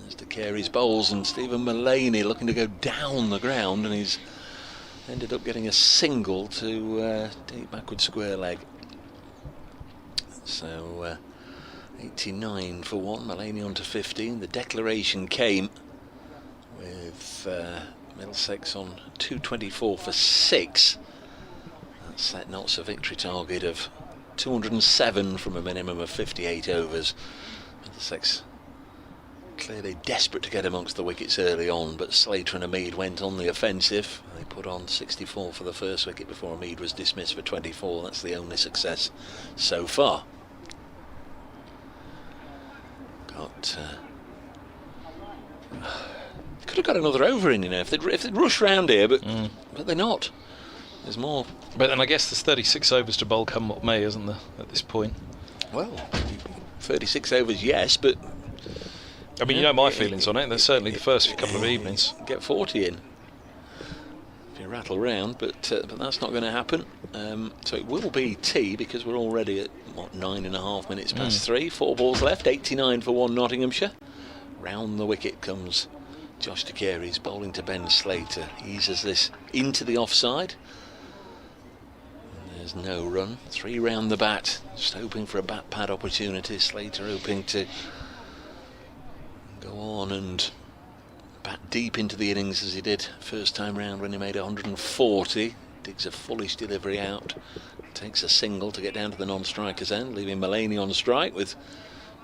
As De Carey's bowls, and Stephen Mullaney looking to go down the ground, and he's ended up getting a single to deep backward square leg. So 89 for 1, Mullaney on to 15. The declaration came with Middlesex on 224 for 6. That set Notts a victory target of 207 from a minimum of 58 overs. Middlesex clearly desperate to get amongst the wickets early on, but Slater and Amead went on the offensive. They put on 64 for the first wicket before Amead was dismissed for 24. That's the only success so far. Could have got another over in, if they'd rushed round here, but they're not. There's more. But then I guess there's 36 overs to bowl come what may, isn't there, at this point? Well, 36 overs, yes, but I mean, you know my feelings on it. There's certainly the first couple of evenings. Get 40 in if you rattle round, but that's not going to happen. So it will be tea, because we're already at 9.5 minutes past 3. 4 balls left. 89 for 1 Nottinghamshire. Round the wicket comes Josh De Carey's bowling to Ben Slater. Eases this into the offside. There's no run. 3 round the bat. Just hoping for a bat pad opportunity. Slater hoping to go on and bat deep into the innings as he did first time round when he made 140. Digs a foolish delivery out. Takes a single to get down to the non-striker's end, leaving Mullaney on strike with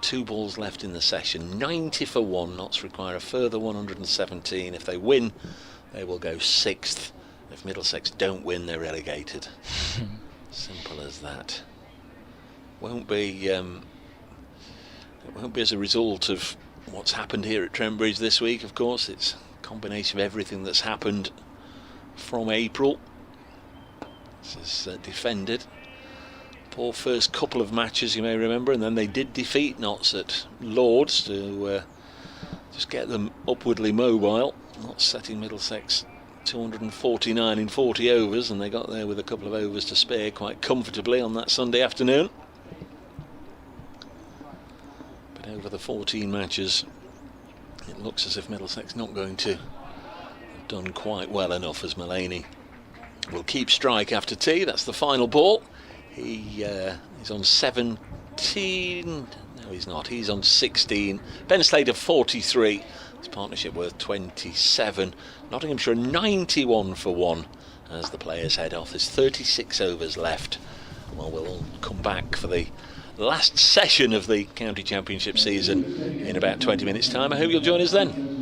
2 balls left in the session. 90 for 1. Notts require a further 117. If they win, they will go 6th. If Middlesex don't win, they're relegated. Simple as that. Won't be it won't be as a result of what's happened here at Trent Bridge this week, of course. It's a combination of everything that's happened from April. This is defended. Poor first couple of matches, you may remember, and then they did defeat Notts at Lords to just get them upwardly mobile. Notts setting Middlesex 249 in 40 overs, and they got there with a couple of overs to spare quite comfortably on that Sunday afternoon. But over the 14 matches, it looks as if Middlesex not going to have done quite well enough, as Mullaney will keep strike after tea. That's the final ball. He's on 17. No, he's not. He's on 16. Ben Slater 43. His partnership worth 27. Nottinghamshire 91 for 1 as the players head off. There's 36 overs left. Well, we'll all come back for the last session of the County Championship season in about 20 minutes' time. I hope you'll join us then.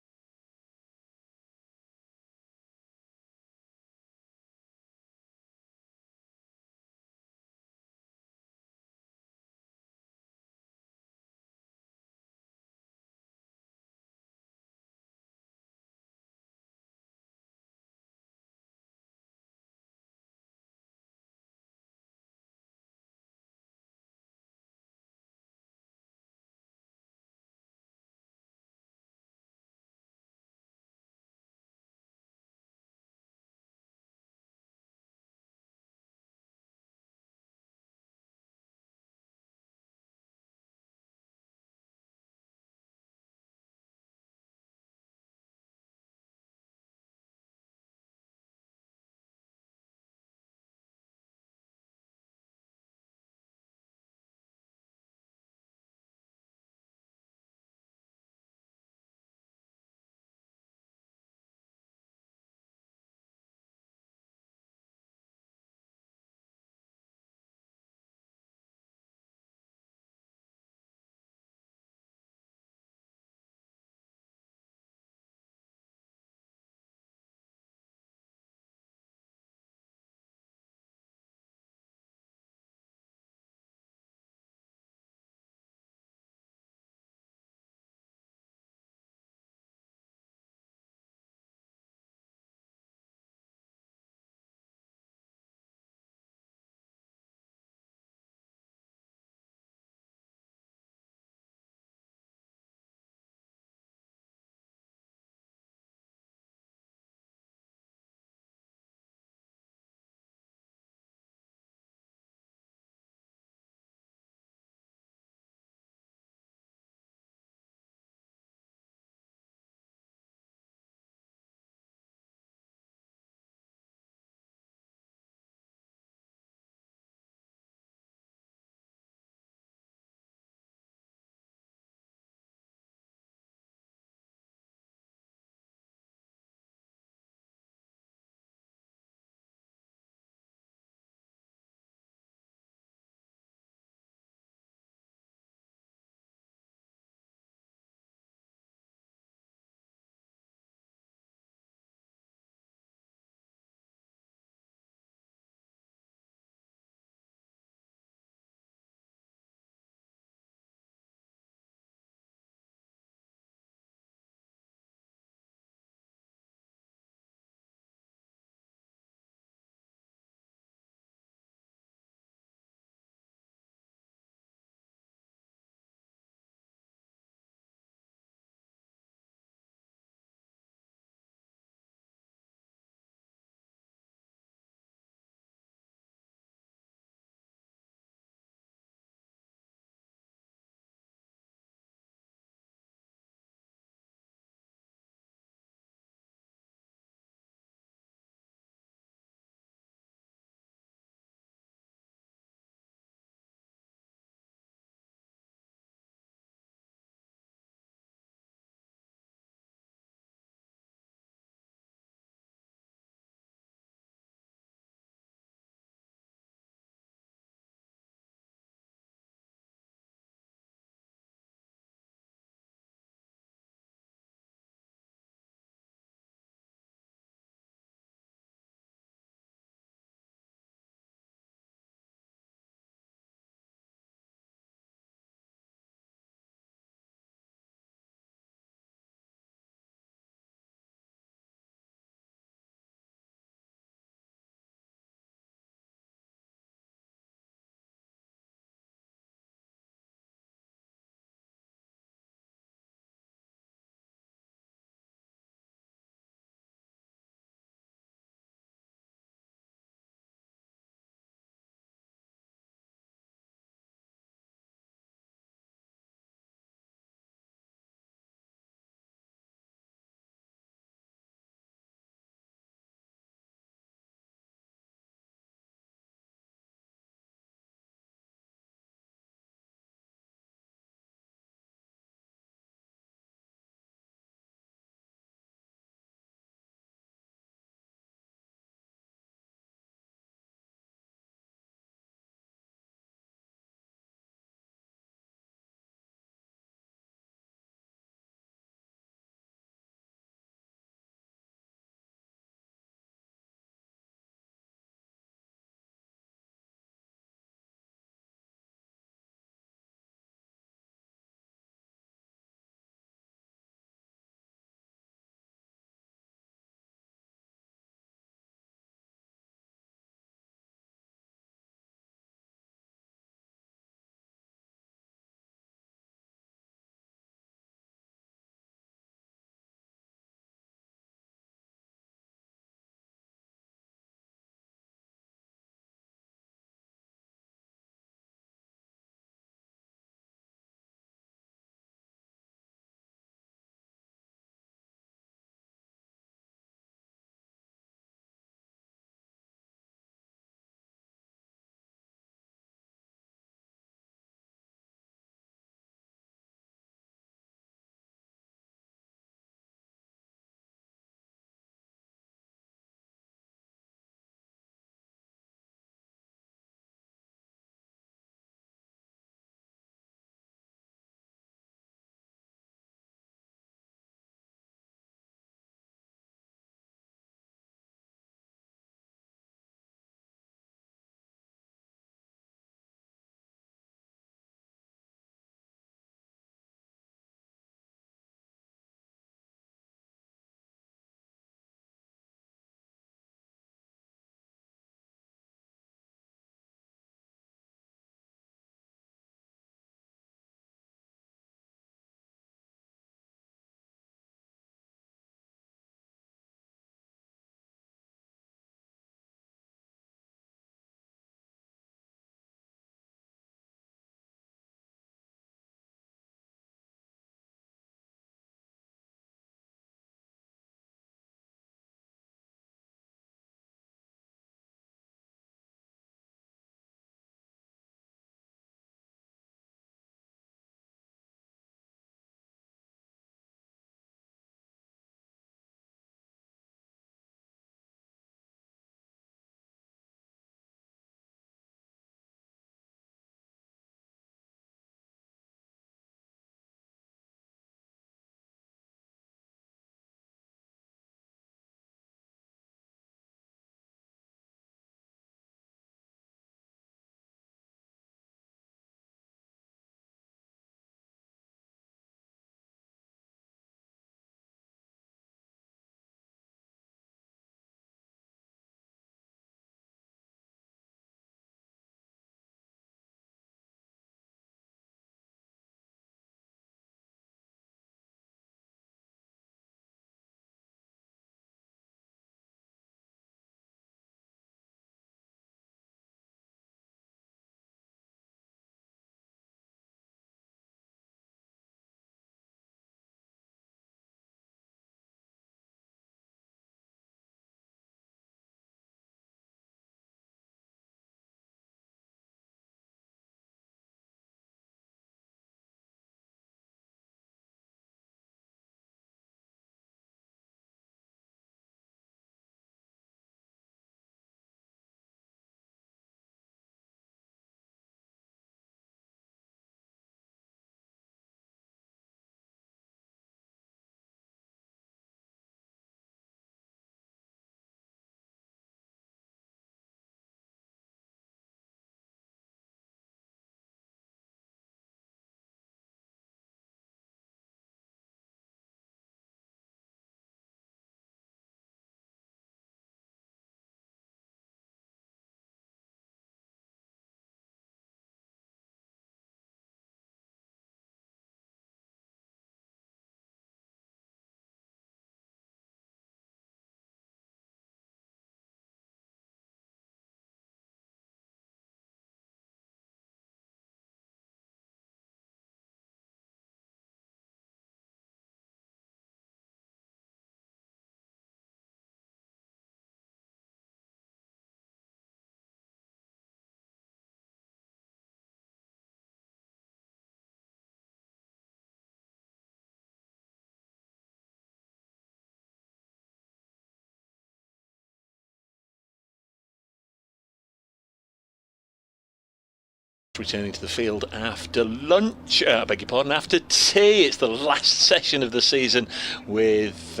Returning to the field after lunch, I beg your pardon, after tea. It's the last session of the season with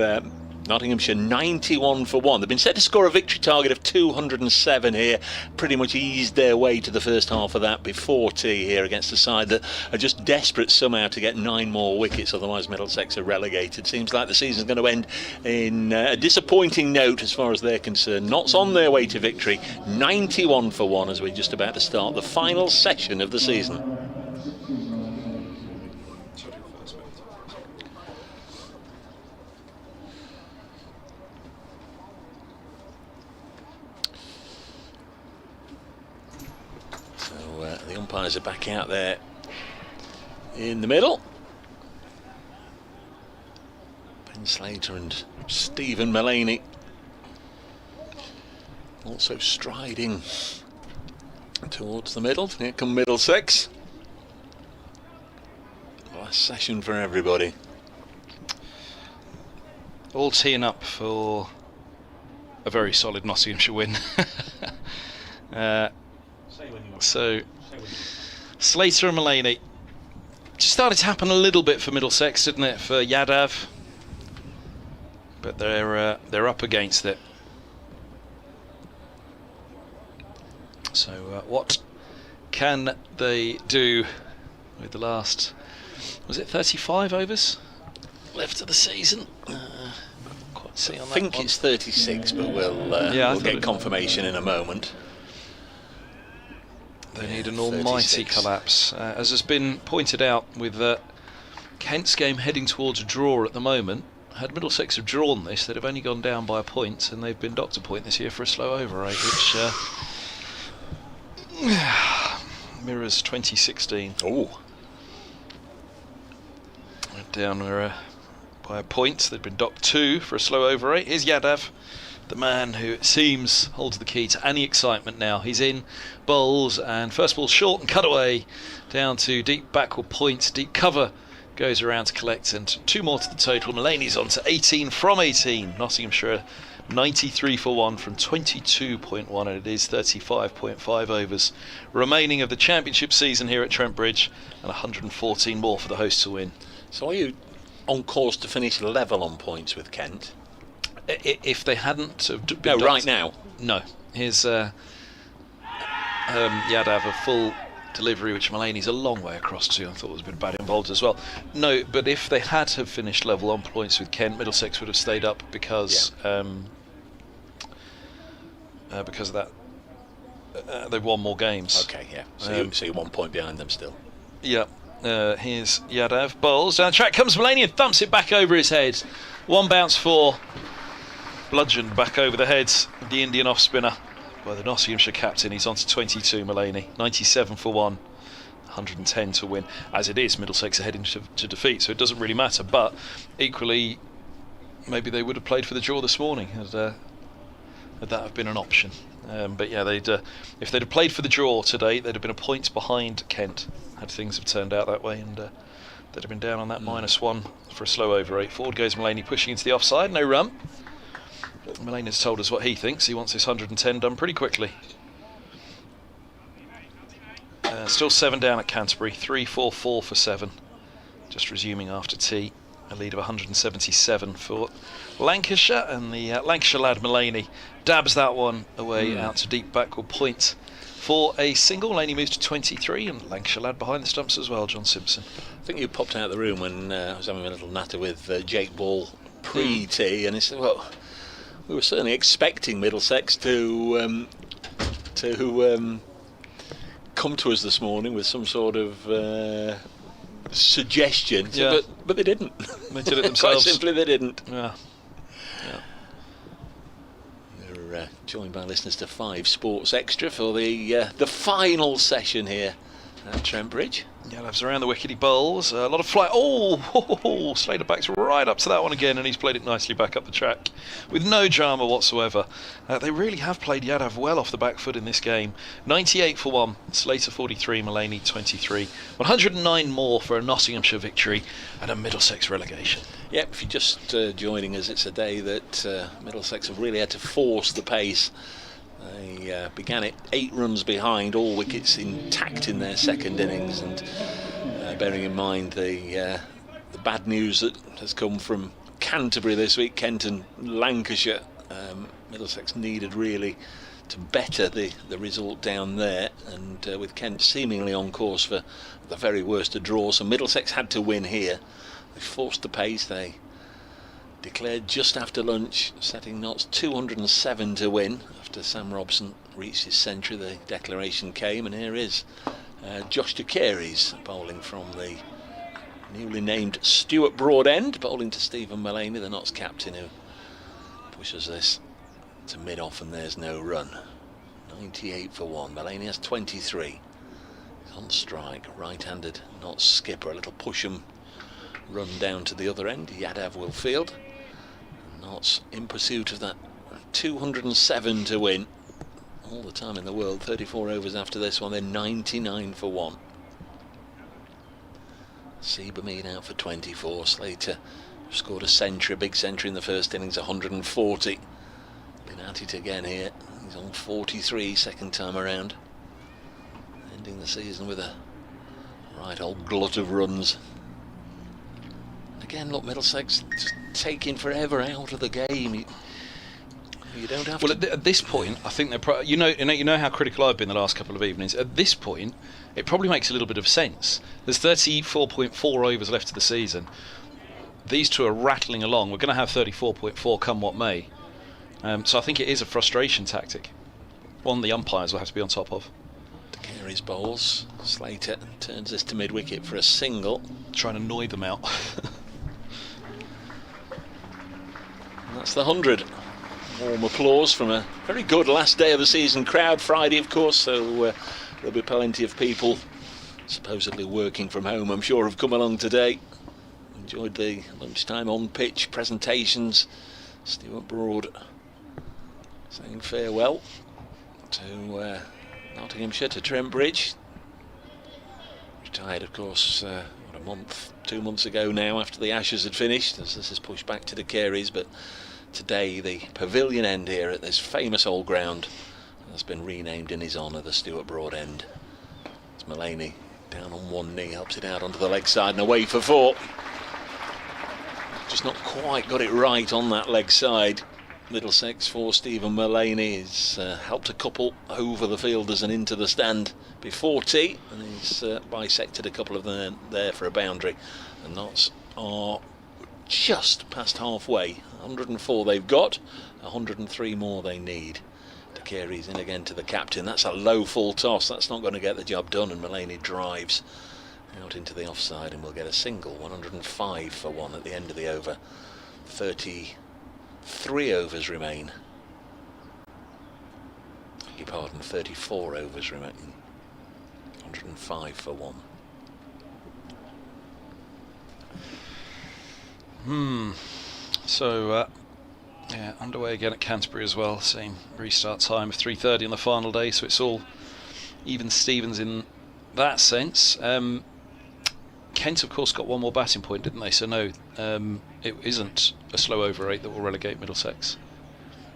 Nottinghamshire 91 for 1. They've been set to score a victory target of 207 here. Pretty much eased their way to the first half of that before tea here against a side that are just desperate somehow to get 9 more wickets, otherwise Middlesex are relegated. Seems like the season's going to end in a disappointing note as far as they're concerned. Notts on their way to victory, 91 for 1 as we're just about to start the final session of the season. The umpires are back out there in the middle. Ben Slater and Stephen Mullaney also striding towards the middle. Here come Middlesex. Last session for everybody. All teeing up for a very solid Nottinghamshire win. So Slater and Mullaney. Just started to happen a little bit for Middlesex, didn't it, for Yadav? But they're up against it. So what can they do with the last, was it 35 overs left of the season? Quite see on that. I think one. it's 36, but we'll get confirmation in a moment. They need an almighty 36. collapse. As has been pointed out, with Kent's game heading towards a draw at the moment, had Middlesex have drawn this, they'd have only gone down by a point, and they've been docked a point this year for a slow over rate, which mirrors 2016. Oh, Went down by a point. They'd been docked 2 for a slow over rate. Here's Yadav, the man who it seems holds the key to any excitement now. He's in, bowls, and first ball short and cut away down to deep backward point. Deep cover goes around to collect, and 2 more to the total. Mullaney's on to 18 from 18. Nottinghamshire 93 for 1 from 22.1, and it is 35.5 overs remaining of the championship season here at Trent Bridge, and 114 more for the hosts to win. so are you on course to finish level on points with Kent? If they hadn't been No, docked, right now. no. Here's Yadav, a full delivery, which Mullaney's a long way across to. I thought was a bit bad involved as well. No, but if they had have finished level on points with Kent, Middlesex would have stayed up because of that. They've won more games. Okay, yeah. So you're 1 point behind them still. Yeah. Here's Yadav, bowls down the track, comes Mullaney and thumps it back over his head. 1 bounce for, bludgeoned back over the heads of the Indian off spinner by the Nottinghamshire captain. He's on to 22, Mullaney. 97 for 1, 110 to win. As it is, Middlesex are heading to defeat, so it doesn't really matter. But equally, maybe they would have played for the draw this morning had that have been an option. But yeah, if they'd have played for the draw today, they'd have been a point behind Kent had things have turned out that way, and they'd have been down on that -1 for a slow over rate. Forward goes Mullaney, pushing into the offside, no run. But Mullaney's told us what he thinks. He wants this 110 done pretty quickly. Still 7 down at Canterbury, 3-4-4 for 7. Just resuming after tea. A lead of 177 for Lancashire, and the Lancashire lad Mullaney dabs that one away out to deep backward point for a single. Mullaney moves to 23, and Lancashire lad behind the stumps as well, John Simpson. I think you popped out of the room when I was having a little natter with Jake Ball pre-tea, and he said, well, we were certainly expecting Middlesex to come to us this morning with some sort of suggestion, but they didn't. They did it themselves. Quite simply, they didn't. Yeah. We're joined by listeners to 5 Sports Extra for the final session here at Trent Bridge. Yadav's around the wicket, he bowls, a lot of flight. Oh, Slater backs right up to that one again, and he's played it nicely back up the track with no drama whatsoever. They really have played Yadav well off the back foot in this game. 98 for 1, Slater 43, Mullaney 23. 109 more for a Nottinghamshire victory and a Middlesex relegation. Yep, if you're just joining us, it's a day that Middlesex have really had to force the pace They began it 8 runs behind, all wickets intact in their second innings, and bearing in mind the bad news that has come from Canterbury this week, Kent and Lancashire, Middlesex needed really to better the result down there, and with Kent seemingly on course for the very worst of draws, so Middlesex had to win here. They forced the pace. They declared just after lunch, setting Notts 207 to win. After Sam Robson reached his century, the declaration came, and here is Josh de Carey's bowling from the newly named Stuart Broadend, bowling to Stephen Mullaney, the Notts captain, who pushes this to mid-off, and there's no run. 98 for 1. Mullaney has 23. He's on strike. Right-handed Notts skipper. A little push-em run down to the other end. Yadav will field. Notts in pursuit of that 207 to win. All the time in the world. 34 overs after this one. They're 99 for 1. Seabermead out for 24. Slater scored a century, a big century in the first innings, 140. Been at it again here. He's on 43 second time around. Ending the season with a right old glut of runs. Again, look, Middlesex just taking forever out of the game. You don't have to. At this point, I think they're you know how critical I've been the last couple of evenings. At this point, it probably makes a little bit of sense. There's 34.4 overs left of the season. These two are rattling along. We're going to have 34.4 come what may. So I think it is a frustration tactic. One the umpires will have to be on top of. Carey's bowls. Slater turns this to mid-wicket for a single. Trying to annoy them out. And that's the 100. Warm applause from a very good last day of the season crowd. Friday, of course, so there'll be plenty of people supposedly working from home, I'm sure, have come along today. Enjoyed the lunchtime on-pitch presentations. Stuart Broad saying farewell to Nottinghamshire, to Trent Bridge. Retired, of course, a month, 2 months ago now, after the Ashes had finished, as this is pushed back to the Careys. But today the pavilion end here at this famous old ground has been renamed in his honour, the Stuart Broad end. It's Mullaney down on one knee, helps it out onto the leg side and away for 4. Just not quite got it right on that leg side. Middlesex for Stephen Mullaney. He's helped a couple over the fielders and into the stand before tea, and he's bisected a couple of them there for a boundary. And Notts are just past halfway. 104 they've got, 103 more they need. De Carey's in again to the captain. That's a low full toss. That's not going to get the job done, and Mullaney drives out into the offside and will get a single. 105 for 1 at the end of the over. 33 overs remain. Beg your pardon, 34 overs remain. 105 for 1. So yeah, underway again at Canterbury as well. Same restart time of 3:30 on the final day, so it's all even Stevens in that sense. Kent, of course, got one more batting point, didn't they? So no, it isn't a slow over rate that will relegate Middlesex,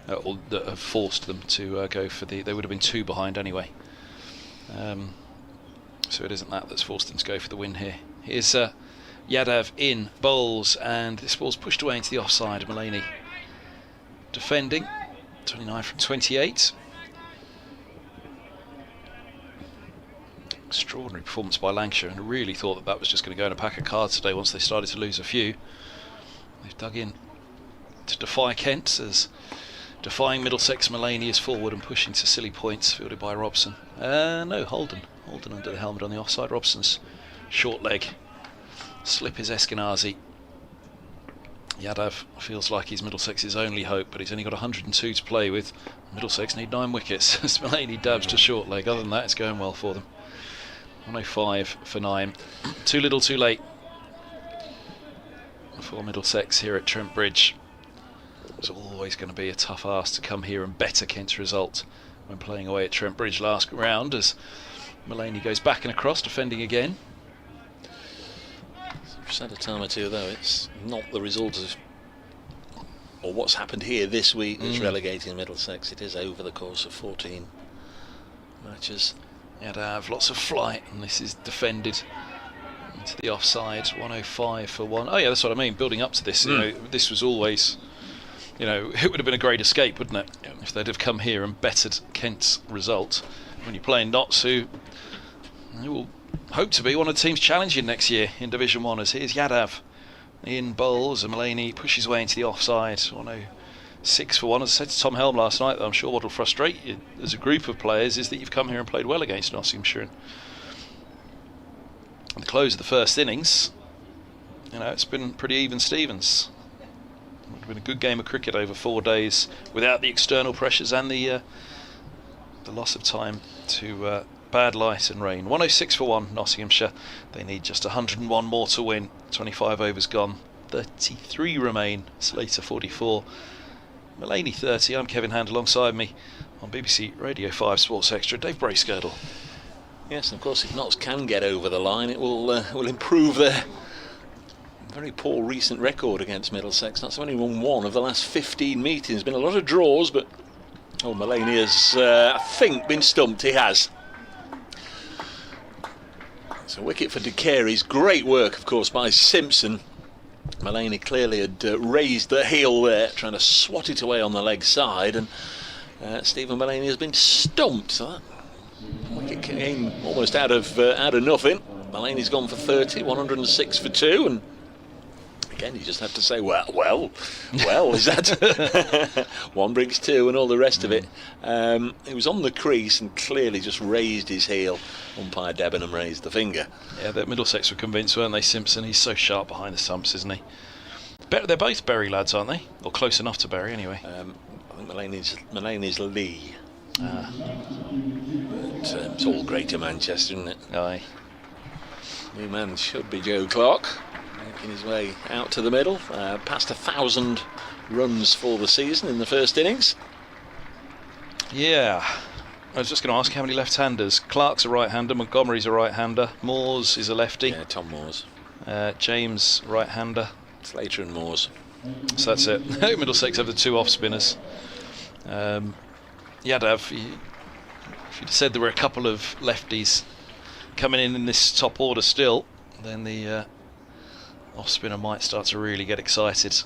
or that have forced them to go for the. They would have been 2 behind anyway. So it isn't that's forced them to go for the win here. Here's Yadav in bowls, and this ball's pushed away into the offside. Mullaney defending, 29 from 28. Extraordinary performance by Lancashire, and really thought that was just going to go in a pack of cards today once they started to lose a few. They've dug in to defy Kent, as defying Middlesex. Mullaney is forward and pushing to silly points, fielded by Robson. No, Holden under the helmet on the offside. Robson's short leg slip is Eskenazi. Yadav feels like he's Middlesex's only hope, but he's only got 102 to play with. Middlesex need 9 wickets. Mullaney dabs to short leg. Other than that, it's going well for them. 105 for 9. Too little, too late for Middlesex here at Trent Bridge. It's always going to be a tough ask to come here and better Kent's result when playing away at Trent Bridge last round, as Mullaney goes back and across, defending again. I've said a time or two, though, it's not the result of or what's happened here this week that's relegating Middlesex. It is over the course of 14 matches. You had to have lots of flight, and this is defended into the offside. 105 for one. Oh yeah, that's what I mean. Building up to this, you know, this was always, you know, it would have been a great escape, wouldn't it, if they'd have come here and bettered Kent's result. When you're playing Notts, who will hope to be one of the teams challenging next year in Division 1, as here's Yadav in bowls, and Mulaney pushes his way into the offside. 106 for one. As I said to Tom Helm last night, though, I'm sure what will frustrate you as a group of players is that you've come here and played well against Nottinghamshire. At the close of the first innings, you know, it's been pretty even Stevens. It would have been a good game of cricket over 4 days without the external pressures and the loss of time to bad light and rain. 106 for one, Nottinghamshire. They need just 101 more to win. 25 overs gone, 33 remain. Slater 44, Mulaney 30. I'm Kevin Hand, alongside me on BBC Radio 5 Sports Extra, Dave Bracegirdle. Yes, and of course, if Notts can get over the line, it will improve their very poor recent record against Middlesex. Notts have only won one of the last 15 meetings. Been a lot of draws, but Mulaney has, I think, been stumped. He has. So wicket for De Carey's. Great work, of course, by Simpson. Mulaney clearly had raised the heel there, trying to swat it away on the leg side, and Stephen Mulaney has been stumped. So that wicket came almost out of nothing. Mulaney's gone for 30, 106 for 2, and again, you just have to say, well, is that one brings 2 and all the rest of it. He was on the crease and clearly just raised his heel. Umpire Debenham raised the finger. Yeah, the Middlesex were convinced, weren't they? Simpson, he's so sharp behind the stumps, isn't he? They're both Bury lads, aren't they? Or close enough to Bury, anyway. I think Mulaney's Lee. But it's all Greater Manchester, isn't it? Aye. New man should be Joe Clark, making his way out to the middle. Past 1,000 runs for the season in the first innings. Yeah, I was just going to ask how many left-handers. Clark's a right-hander, Montgomery's a right-hander, Moores is a lefty. Yeah, Tom Moores. James, right-hander. Slater and Moores. So that's it. Middlesex have the 2 off-spinners. Yadav, if you'd said there were a couple of lefties coming in this top order still, then the off-spinner might start to really get excited.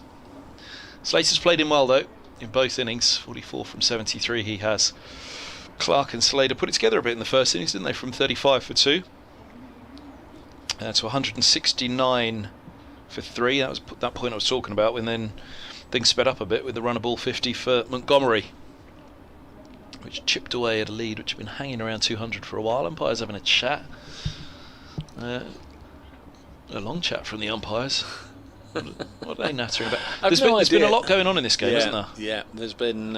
Slater's played him well, though, in both innings. 44 from 73 he has. Clark and Slater put it together a bit in the first innings, didn't they, from 35 for 2 to 169 for 3. That was that point I was talking about, when then things sped up a bit with the run-a-ball 50 for Montgomery, which chipped away at a lead which had been hanging around 200 for a while. Umpires having a chat. A long chat from the umpires. What are they nattering about? There's been a lot going on in this game, hasn't there? Yeah, there's been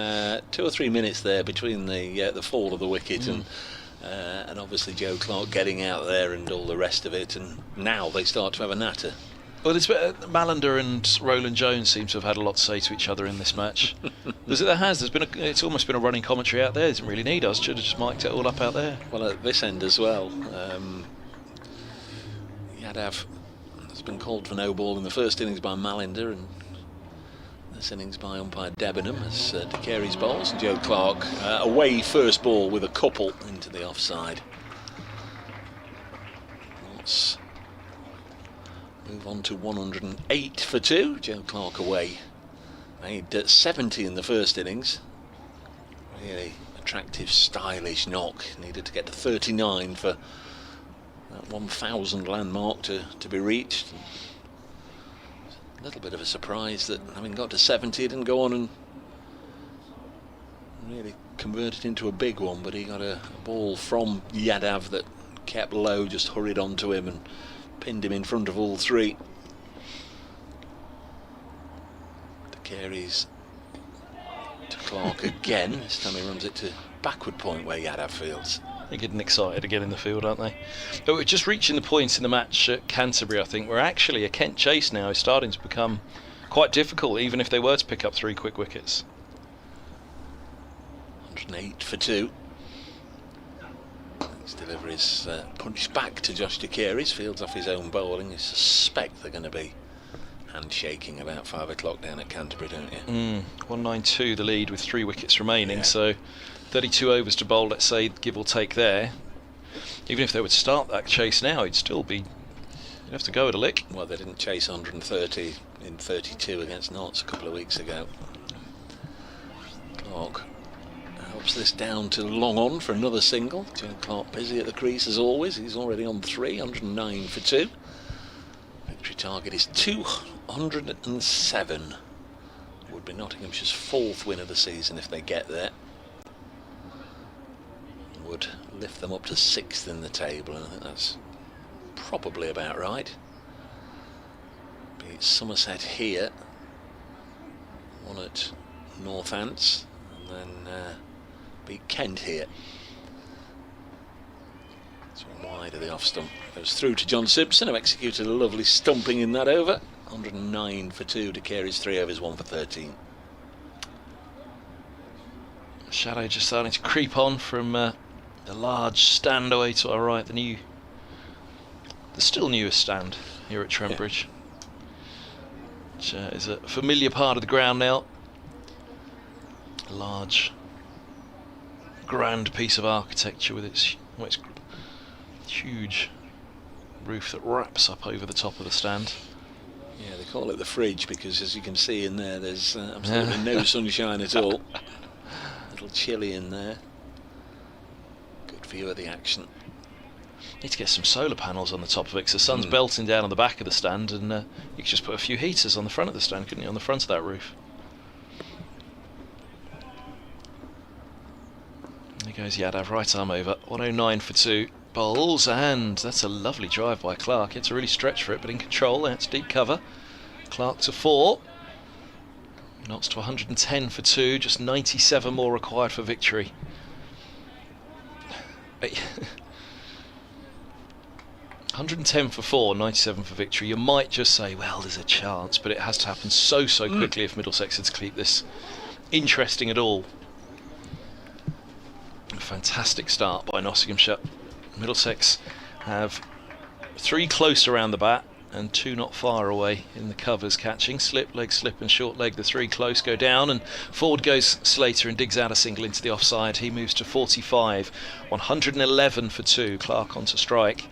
2 or 3 minutes there between the fall of the wicket and obviously Joe Clark getting out there and all the rest of it, and now they start to have a natter. Well, Malander and Roland Jones seem to have had a lot to say to each other in this match. It's almost been a running commentary out there. It doesn't really need us. Should have just mic'd it all up out there. Well, at this end as well, Yadav has been called for no ball in the first innings by Malander, and this innings by umpire Debenham as De Carey's bowls, and Joe Clark away first ball with a couple into the offside. Let's move on to 108 for 2. Joe Clark away. Made 70 in the first innings. Really attractive, stylish knock. Needed to get to 39 for that 1,000 landmark to be reached. A little bit of a surprise that, having got to 70, he didn't go on and really convert it into a big one, but he got a ball from Yadav that kept low, just hurried onto him and pinned him in front of all 3. De Carey's to Clark again. This time he runs it to backward point where Yadav fields. They're getting excited again in the field, aren't they? But we're just reaching the point in the match at Canterbury, I think, where actually a Kent chase now is starting to become quite difficult, even if they were to pick up 3 quick wickets. 108 for 2. His delivery is punched back to Josh De Carey's. Fields off his own bowling. I suspect they're going to be handshaking about 5 o'clock down at Canterbury, don't you? 192 the lead with 3 wickets remaining, Yeah. so 32 overs to bowl, let's say, give or take there. Even if they would start that chase now, you'd have to go at a lick. Well, they didn't chase 130 in 32 against Notts a couple of weeks ago. Clark helps this down to long on for another single. Joe Clark busy at the crease as always. He's already on 109 for 2. Victory target is 207. Would be Nottinghamshire's 4th win of the season if they get there. Would lift them up to 6th in the table, and I think that's probably about right. Beat Somerset here, one at Northants, and then beat Kent here. It's wide of the off stump. Goes through to John Simpson, who executed a lovely stumping in that over. 109 for 2 to Carey's 3 overs, 1 for 13. Shadow just starting to creep on from the large stand away to our right, the still newest stand here at Trent Bridge, which is a familiar part of the ground now. A large, grand piece of architecture with its huge roof that wraps up over the top of the stand. Yeah, they call it the fridge because, as you can see in there, there's absolutely no sunshine at all. A little chilly in there. Good view of the action. Need to get some solar panels on the top of it because the sun's belting down on the back of the stand, and you could just put a few heaters on the front of the stand, couldn't you, on the front of that roof? There goes Yadav, right arm over, 109 for 2. Bowls, and that's a lovely drive by Clark. It's a really stretch for it, but in control. That's deep cover. Clark to 4. Knocks to 110 for 2. Just 97 more required for victory. 110 for 4, 97 for victory. You might just say, well, there's a chance, but it has to happen so quickly if Middlesex is to keep this interesting at all. A fantastic start by Nottinghamshire. Middlesex have 3 close around the bat and 2 not far away in the covers catching. Slip, leg, slip and short leg. The 3 close go down, and forward goes Slater and digs out a single into the offside. He moves to 45. 111 for 2. Clark on to strike.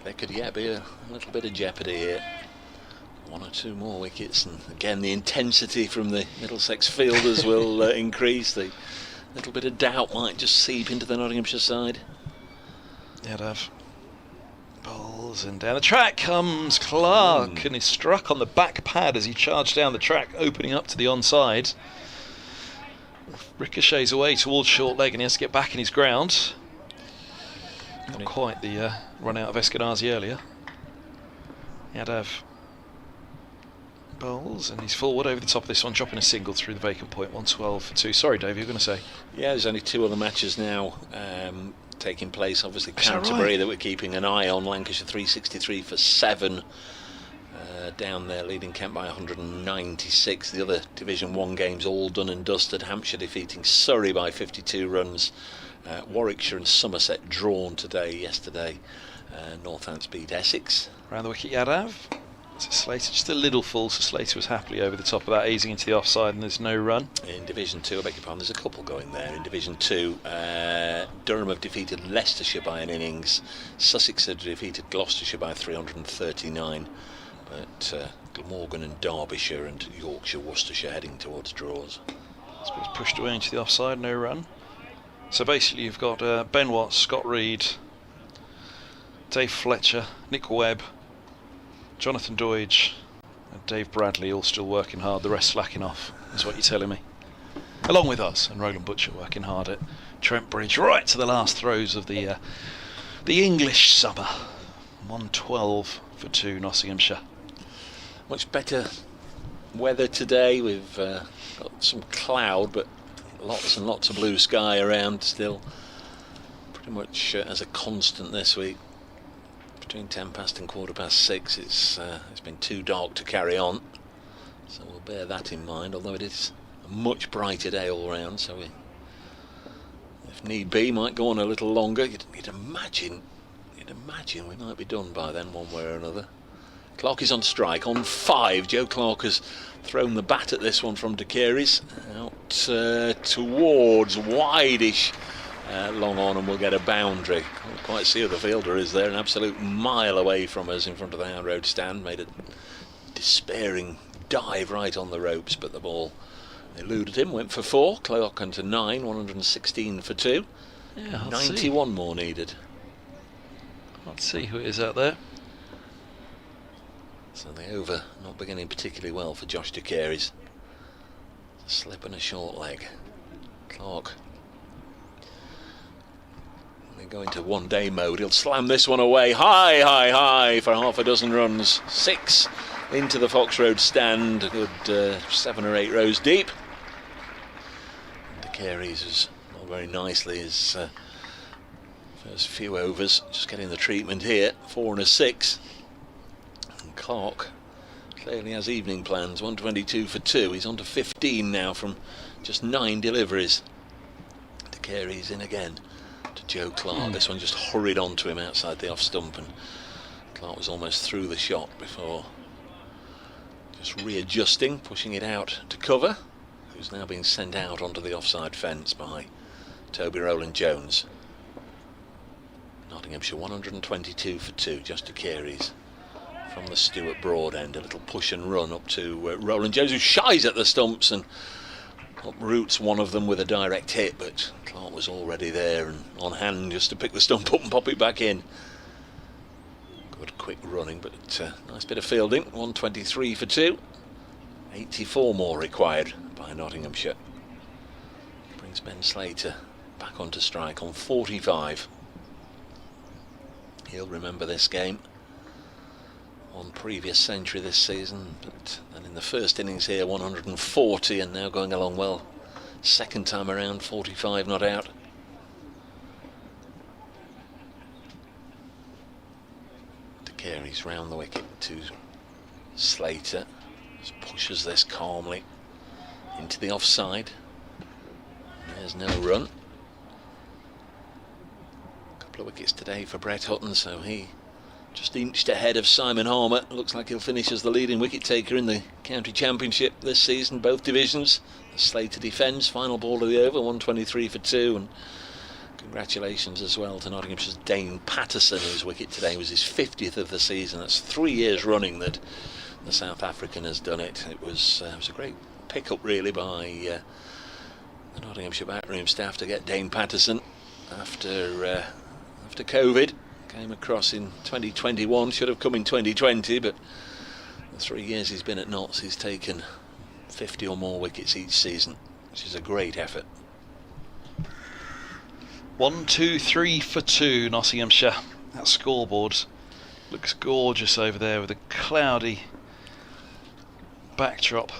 There could yet be a little bit of jeopardy here. 1 or 2 more wickets, and again the intensity from the Middlesex fielders will increase. The little bit of doubt might just seep into the Nottinghamshire side. They'd have bowls, and down the track comes Clark, and is struck on the back pad as he charged down the track, opening up to the onside. Ricochets away towards short leg, and he has to get back in his ground. Not quite the run out of Eskenazi earlier. He'd have bowls, and he's forward over the top of this one, dropping a single through the vacant point. 112 for 2. Sorry, Dave, you were going to say? Yeah, there's only 2 other matches now taking place. Obviously Canterbury that we're keeping an eye on. Lancashire 363 for 7 down there, leading Kent by 196. The other Division 1 games all done and dusted. Hampshire defeating Surrey by 52 runs. Warwickshire and Somerset drawn today. Yesterday Northants beat Essex. Round the wicket Yadav. So Slater just a little full, so Slater was happily over the top of that, easing into the offside, and there's no run. In Division 2, I beg your pardon, there's a couple going there. In Division 2, Durham have defeated Leicestershire by an innings. Sussex have defeated Gloucestershire by 339. But Glamorgan and Derbyshire and Yorkshire, Worcestershire heading towards draws. I suppose pushed away into the offside, no run. So basically you've got Ben Watts, Scott Reed, Dave Fletcher, Nick Webb, Jonathan Doidge and Dave Bradley all still working hard, the rest slacking off, is what you're telling me. Along with us, and Roland Butcher working hard at Trent Bridge, right to the last throes of the English summer. 112 for 2, Nottinghamshire. Much better weather today. We've got some cloud, but lots and lots of blue sky around still. Pretty much as a constant this week. Between 10 past and 6:15, it's been too dark to carry on, so we'll bear that in mind. Although it is a much brighter day all round, so we, if need be, might go on a little longer. You'd imagine we might be done by then, one way or another. Clark is on strike on 5. Joe Clark has thrown the bat at this one from De Carey's out towards wide-ish long on, and we'll get a boundary. Can't quite see who the fielder is there, an absolute mile away from us in front of the Hound Road stand. Made a despairing dive right on the ropes, but the ball eluded him, went for 4. Clark onto 9, 116 for 2. Yeah, 91 more needed. Let's see who it is out there. So the over not beginning particularly well for Josh De Carey's. A slip and a short leg. Clark, when they go into one-day mode, he'll slam this one away. High for half a dozen runs. 6 into the Fox Road stand. A good 7 or 8 rows deep. De Carey's has not very nicely his first few overs. Just getting the treatment here. 4 and a 6. Clark clearly has evening plans. 122 for 2. He's on to 15 now from just 9 deliveries. De Carey's in again to Joe Clark. This one just hurried onto him outside the off stump, and Clark was almost through the shot before just readjusting, pushing it out to cover, who's now being sent out onto the offside fence by Toby Rowland-Jones. Nottinghamshire 122 for 2. Just De Carey's from the Stewart Broad end. A little push and run up to Rowland-Jones, who shies at the stumps and uproots one of them with a direct hit, but Clark was already there and on hand just to pick the stump up and pop it back in. Good quick running, but nice bit of fielding. 123 for 2. 84 more required by Nottinghamshire. Brings Ben Slater back onto strike on 45. He'll remember this game. One previous century this season, but then in the first innings here 140, and now going along well. Second time around, 45 not out. De Carey's round the wicket to Slater. Just pushes this calmly into the offside. There's no run. A couple of wickets today for Brett Hutton, so he just inched ahead of Simon Harmer. Looks like he'll finish as the leading wicket taker in the county championship this season, both divisions. The Slater defends, final ball of the over, 123 for 2, and congratulations as well to Nottinghamshire's Dane Patterson, whose wicket today was his 50th of the season. That's 3 years running that the South African has done it. It was a great pick-up really by the Nottinghamshire backroom staff to get Dane Patterson after COVID. Came across in 2021, should have come in 2020, but the 3 years he's been at Notts, he's taken 50 or more wickets each season, which is a great effort. 1, 2, 3 for 2, Nottinghamshire. That scoreboard looks gorgeous over there with a cloudy backdrop,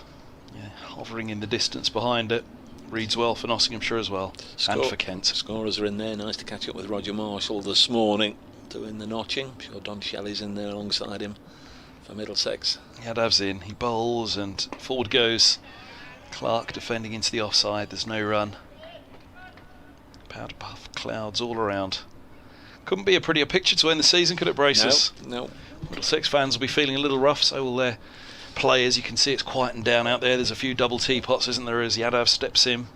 hovering in the distance behind it. Reads well for Nottinghamshire as well, and for Kent. Scorers are in there. Nice to catch up with Roger Marshall this morning, doing the notching. I'm sure Don Shelley's in there alongside him for Middlesex. Yadav's in, he bowls and forward goes. Clark defending into the offside, there's no run. Powder puff clouds all around. Couldn't be a prettier picture to end the season, could it, Braces? No. Middlesex fans will be feeling a little rough, so will their players. You can see it's quietened down out there. There's a few double teapots, isn't there, as Yadav steps in.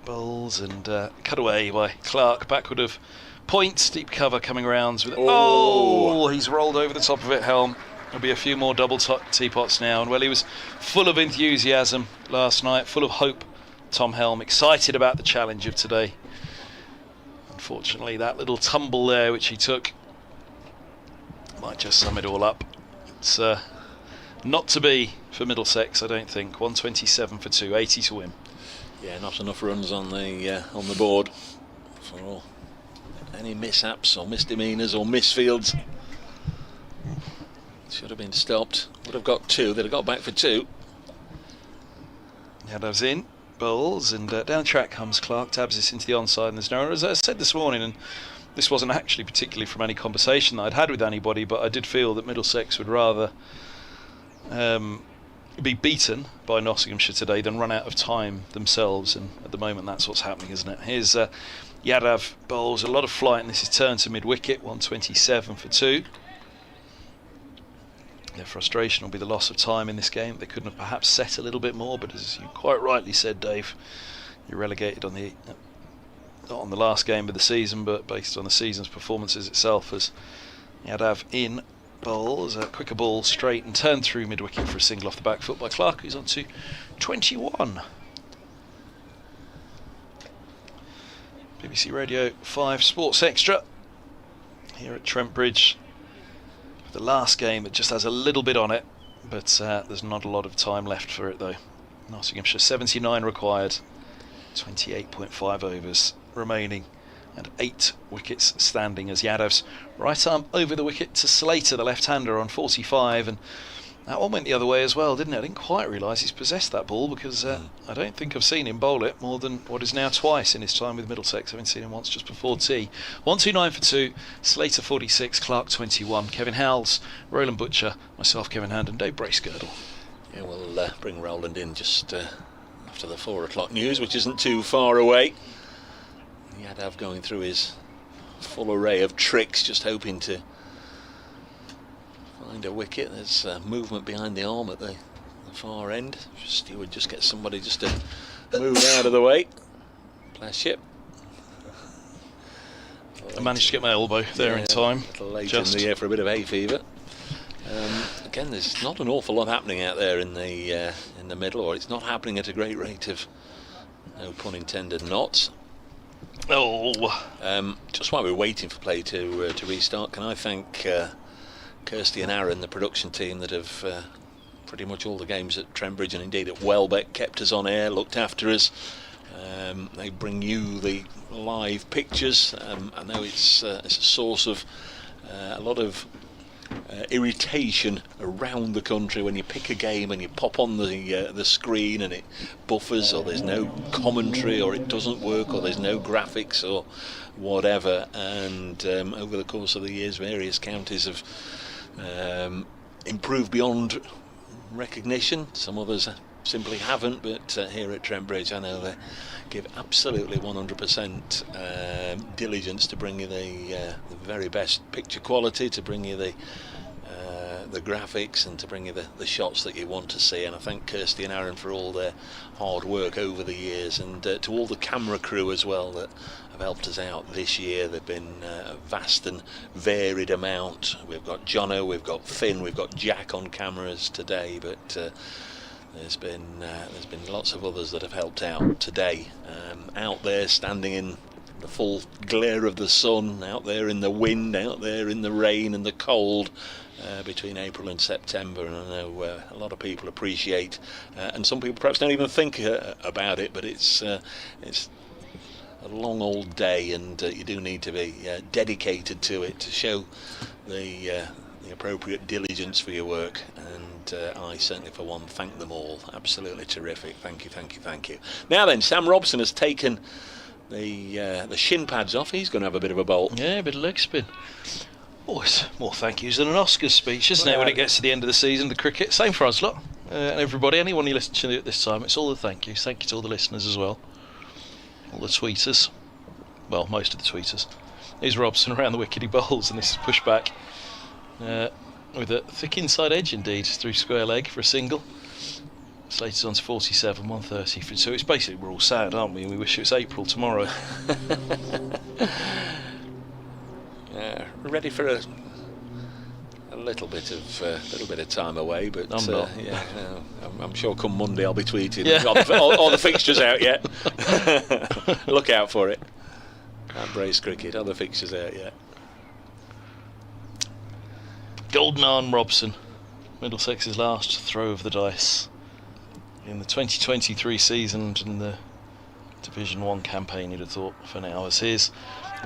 Bowls and cut away by Clark, backward of point, deep cover coming rounds with he's rolled over the top of it, Helm. There'll be a few more double teapots now, and well, he was full of enthusiasm last night, full of hope, Tom Helm, excited about the challenge of today. Unfortunately, that little tumble there which he took might just sum it all up. It's not to be for Middlesex, I don't think. 127 for 2, 80 to win. Yeah, not enough runs on the board for any mishaps or misdemeanours or misfields. Should have been stopped. Would have got 2. They'd have got back for 2. Yadav's in, bowls, and down the track comes Clark, tabs this into the onside, and there's no. As I said this morning, and this wasn't actually particularly from any conversation that I'd had with anybody, but I did feel that Middlesex would rather be beaten by Nottinghamshire today than run out of time themselves, and at the moment that's what's happening, isn't it? Here's Yadav bowls a lot of flight, and this is turned to mid-wicket, 127 for 2. Their frustration will be the loss of time in this game. They couldn't have perhaps set a little bit more, but as you quite rightly said, Dave, you're relegated on the not on the last game of the season, but based on the season's performances itself, as Yadav in bowls a quicker ball straight and turned through mid-wicket for a single off the back foot by Clark, who's on to 21. BBC Radio 5 Sports Extra here at Trent Bridge. The last game that just has a little bit on it, but there's not a lot of time left for it though. Nottinghamshire 79 required, 28.5 overs remaining, and 8 wickets standing as Yadav's right arm over the wicket to Slater, the left-hander, on 45, and that one went the other way as well, didn't it? I didn't quite realise he's possessed that ball, because I don't think I've seen him bowl it more than what is now twice in his time with Middlesex. I've seen him once just before tea. 129 for 2, Slater 46, Clark 21, Kevin Howells, Roland Butcher, myself, Kevin Hand, and Dave Bracegirdle. Yeah, we'll bring Roland in just after the 4 o'clock news, which isn't too far away. Yadav going through his full array of tricks, just hoping to find a wicket. There's movement behind the arm at the far end. Stewart just gets somebody just to move out of the way. Bless you. I managed to get my elbow there in time. A little late in the year for a bit of hay fever. Again, there's not an awful lot happening out there in the middle, or it's not happening at a great rate of, no pun intended, knots. Just while we're waiting for play to restart, can I thank Kirsty and Aaron, the production team that have pretty much all the games at Trent Bridge and indeed at Welbeck kept us on air, looked after us. They bring you the live pictures. I know it's a source of a lot of irritation around the country when you pick a game and you pop on the screen and it buffers, or there's no commentary, or it doesn't work, or there's no graphics or whatever. And over the course of the years, various counties have improved beyond recognition. Some others simply haven't, but here at Trent Bridge, I know they give absolutely 100% diligence to bring you the very best picture quality, to bring you the graphics, and to bring you the shots that you want to see. And I thank Kirsty and Aaron for all their hard work over the years, and to all the camera crew as well that have helped us out this year. They've been a vast and varied amount. We've got Jono, we've got Finn, we've got Jack on cameras today, but there's been lots of others that have helped out today, out there standing in the full glare of the sun, out there in the wind, out there in the rain and the cold, between April and September. And I know a lot of people appreciate, and some people perhaps don't even think about it, but it's a long old day, and you do need to be dedicated to it to show the appropriate diligence for your work. And I certainly for one thank them all. Absolutely terrific. Thank you, thank you, thank you. Now then, Sam Robson has taken the shin pads off. He's going to have a bit of a bolt. Yeah, a bit of leg spin. Oh, it's more thank yous than an Oscars speech, isn't it, when it gets to the end of the season, the cricket? Same for us lot. And everybody, anyone you listen to at this time, it's all the thank yous. Thank you to all the listeners as well. All the tweeters. Well, most of the tweeters. Here's Robson around the wicket, he bowls, and this is pushed back. With a thick inside edge indeed, through square leg for a single. Slater's on to 47, 130 for 2. It's basically, we're all sad, aren't we? We wish it was April tomorrow. We're ready for a little bit of time away, but I'm not. I'm sure come Monday I'll be tweeting. Yeah. All the fixtures out yet? Look out for it. At Brace Cricket, are the fixtures out yet? Golden Arm Robson, Middlesex's last throw of the dice in the 2023 season and in the Division 1 campaign, you'd have thought, for now. As here's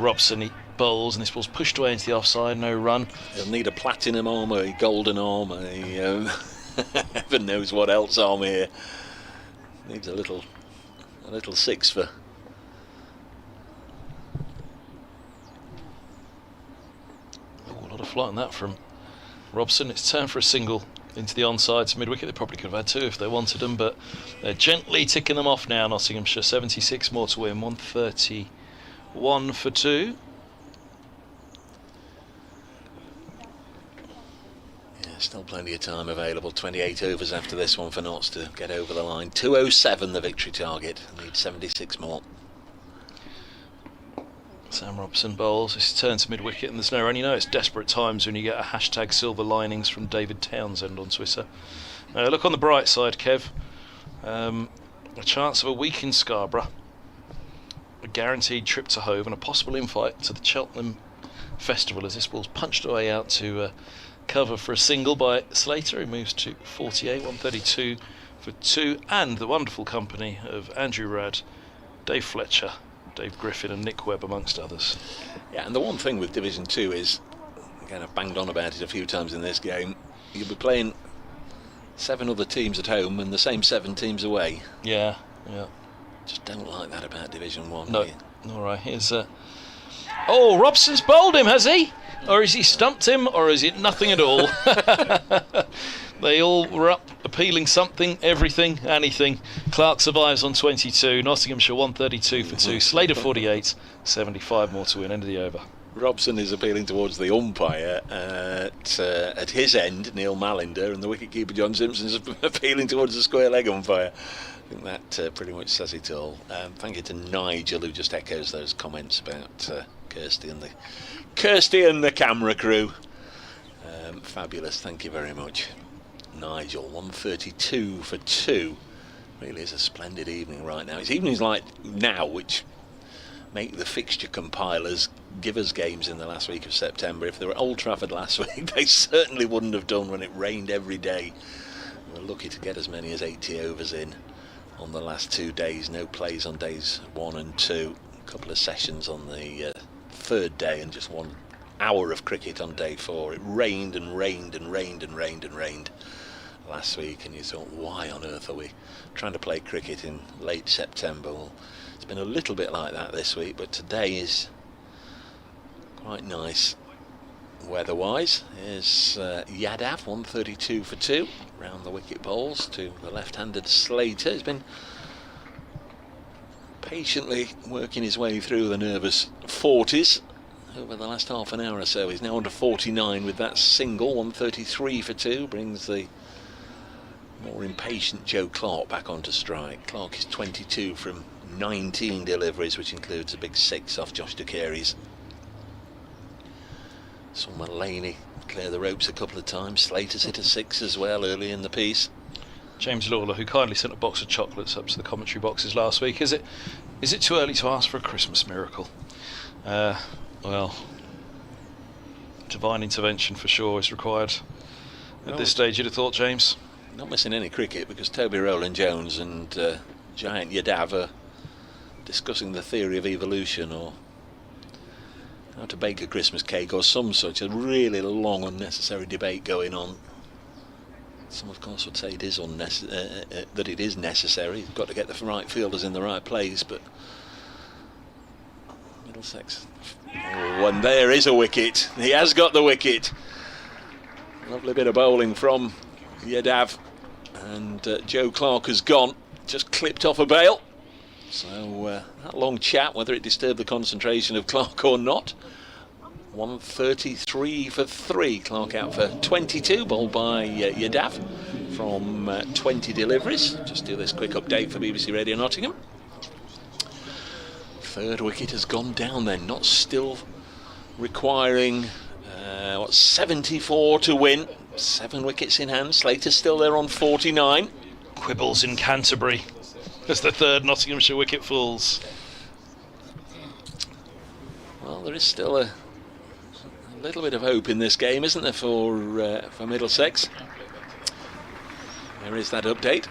Robson, he bowls, and this ball's pushed away into the offside, no run. He'll need a platinum arm, a golden arm, heaven knows what else arm here. Needs a little six for. Oh, a lot of flight on that from Robson. It's turned for a single into the onside to mid-wicket. They probably could have had 2 if they wanted them, but they're gently ticking them off now. Nottinghamshire 76 more to win, 131 for 2. Still plenty of time available. 28 overs after this one for Notts to get over the line. 207 the victory target. Need 76 more. Sam Robson bowls. This turns mid-wicket, and there's no run. You know it's desperate times when you get a hashtag silver linings from David Townsend on Twitter. Look on the bright side, Kev. A chance of a week in Scarborough, a guaranteed trip to Hove, and a possible invite to the Cheltenham Festival as this ball's punched away out to cover for a single by Slater, who moves to 48, 132 for 2, and the wonderful company of Andrew Radd, Dave Fletcher, Dave Griffin and Nick Webb amongst others. Yeah, and the one thing with Division 2 is, again I've banged on about it a few times in this game, you'll be playing 7 other teams at home and the same 7 teams away. Yeah. Just don't like that about Division 1. No. Alright, here's oh, Robson's bowled him, has he? Or has he stumped him, or is it nothing at all? They all were up appealing something, everything, anything. Clark survives on 22, Nottinghamshire 132 for 2, Slater 48, 75 more to win, end of the over. Robson is appealing towards the umpire at his end, Neil Malinder, and the wicketkeeper John Simpson is appealing towards the square leg umpire. I think that pretty much says it all. Thank you to Nigel, who just echoes those comments about Kirsty and the camera crew. Fabulous, thank you very much, Nigel. 132 for 2. Really is a splendid evening right now. It's evenings like now which make the fixture compilers give us games in the last week of September. If they were at Old Trafford last week, they certainly wouldn't have done when it rained every day. We're lucky to get as many as 80 overs in on the last 2 days. No plays on days 1 and 2. A couple of sessions on the third day, and just 1 hour of cricket on day 4. It rained and rained and rained and rained and rained last week, and you thought, why on earth are we trying to play cricket in late September? Well, it's been a little bit like that this week, but today is quite nice weather-wise. Here's Yadav, 132 for 2, round the wicket bowls to the left-handed Slater. He's been patiently working his way through the nervous 40s over the last half an hour or so. He's now under 49 with that single. 133 for 2 brings the more impatient Joe Clark back onto strike. Clark is 22 from 19 deliveries, which includes a big 6 off Josh DeCary's. Saw Mulaney clear the ropes a couple of times. Slater's hit a 6 as well early in the piece. James Lawler, who kindly sent a box of chocolates up to the commentary boxes last week. Is it too early to ask for a Christmas miracle? Well, divine intervention for sure is required at this stage, you'd have thought, James. Not missing any cricket, because Toby Rowland-Jones and Giant Yadav are discussing the theory of evolution, or how to bake a Christmas cake, or some such a really long unnecessary debate going on. Some of course would say it is that it is necessary. You've got to get the right fielders in the right place, but Middlesex. Oh, and there is a wicket. He has got the wicket. Lovely bit of bowling from Yadav, and Joe Clark has gone, just clipped off a bail. So that long chat, whether it disturbed the concentration of Clark or not. 133 for 3. Clark out for 22, bowled by Yadav from 20 deliveries. Just do this quick update for BBC Radio Nottingham. Third wicket has gone down then. Not still requiring 74 to win. 7 wickets in hand. Slater's still there on 49. Quibbles in Canterbury as the third Nottinghamshire wicket falls. Well, there is still a little bit of hope in this game, isn't there, for Middlesex? There is that update.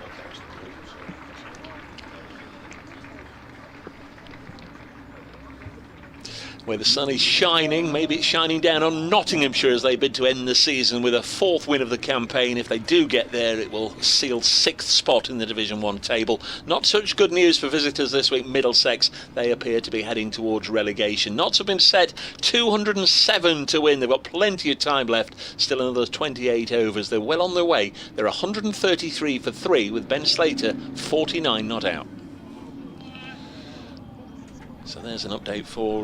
Where the sun is shining, maybe it's shining down on Nottinghamshire as they bid to end the season with a 4th win of the campaign. If they do get there, it will seal 6th spot in the Division 1 table. Not such good news for visitors this week, Middlesex. They appear to be heading towards relegation. Knots have been set, 207 to win. They've got plenty of time left, still another 28 overs. They're well on their way. They're 133 for 3 with Ben Slater 49 not out. So there's an update for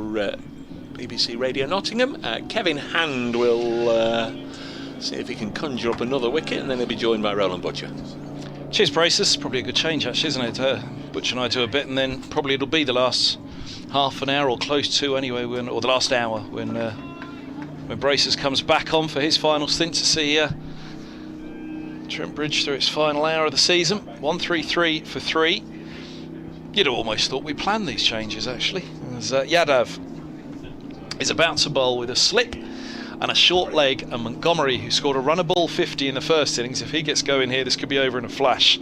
BBC Radio Nottingham. Kevin Hand will See if he can conjure up another wicket, and then he'll be joined by Roland Butcher. Cheers, Braces. Probably a good change, actually, isn't it? Butcher and I do a bit, and then probably it'll be the last half an hour or close to anyway, or the last hour when Braces comes back on for his final stint to see Trent Bridge through its final hour of the season. 1-3-3 for 3. You'd have almost thought we planned these changes, actually. As Yadav is about to bowl with a slip and a short leg, and Montgomery, who scored a runner ball 50 in the first innings, if he gets going here, this could be over in a flash.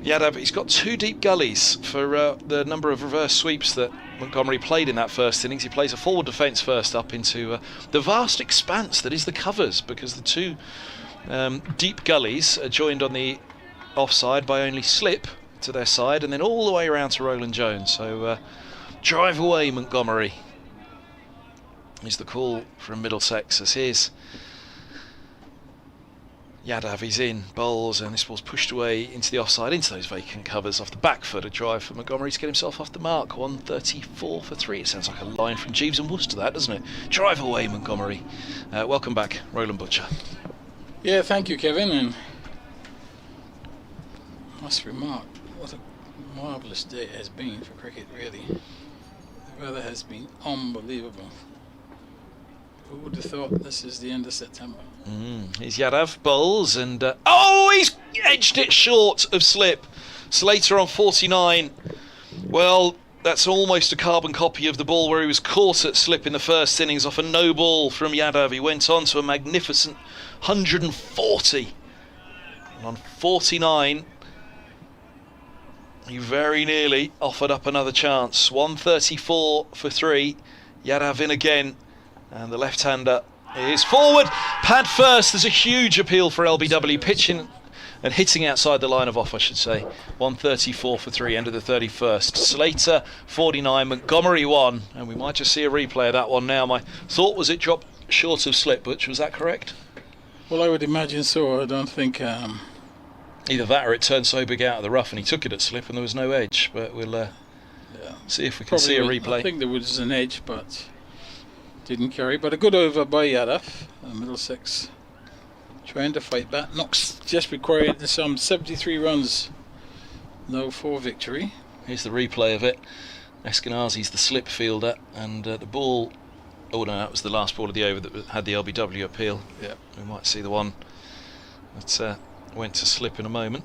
Yadav, he's got 2 deep gullies for the number of reverse sweeps that Montgomery played in that first innings. He plays a forward defence first up into the vast expanse that is the covers, because the 2 deep gullies are joined on the offside by only slip to their side, and then all the way around to Roland Jones. So drive away, Montgomery, is the call from Middlesex, as here's Yadav. He's in, bowls, and this ball's pushed away into the offside, into those vacant covers off the back foot. A drive for Montgomery to get himself off the mark. 134 for 3. It sounds like a line from Jeeves and Worcester, that, doesn't it? Drive away, Montgomery. Welcome back, Roland Butcher. Yeah, thank you, Kevin, and I must remark what a marvellous day it has been for cricket, really. The weather has been unbelievable. Who would have thought this is the end of September? Here's Yadav, bowls, and he's edged it short of slip. Slater on 49. Well, that's almost a carbon copy of the ball where he was caught at slip in the first innings off a no ball from Yadav. He went on to a magnificent 140. And on 49, he very nearly offered up another chance. 134 for 3. Yadav in again. And the left-hander is forward. Pad first. There's a huge appeal for LBW. Pitching and hitting outside the line of off, I should say. 134 for 3, end of the 31st. Slater 49, Montgomery 1. And we might just see a replay of that one now. My thought was it dropped short of slip, Butch. Was that correct? Well, I would imagine so. I don't think... Either that or it turned so big out of the rough and he took it at slip and there was no edge. But we'll see if we can see a replay. I think there was an edge, but didn't carry. But a good over by Yadav. Middlesex trying to fight back. Knox just required some 73 runs now for victory. Here's the replay of it. Eskenazi's the slip fielder, and the ball... Oh no, that was the last ball of the over that had the LBW appeal. Yeah, we might see the one that went to slip in a moment.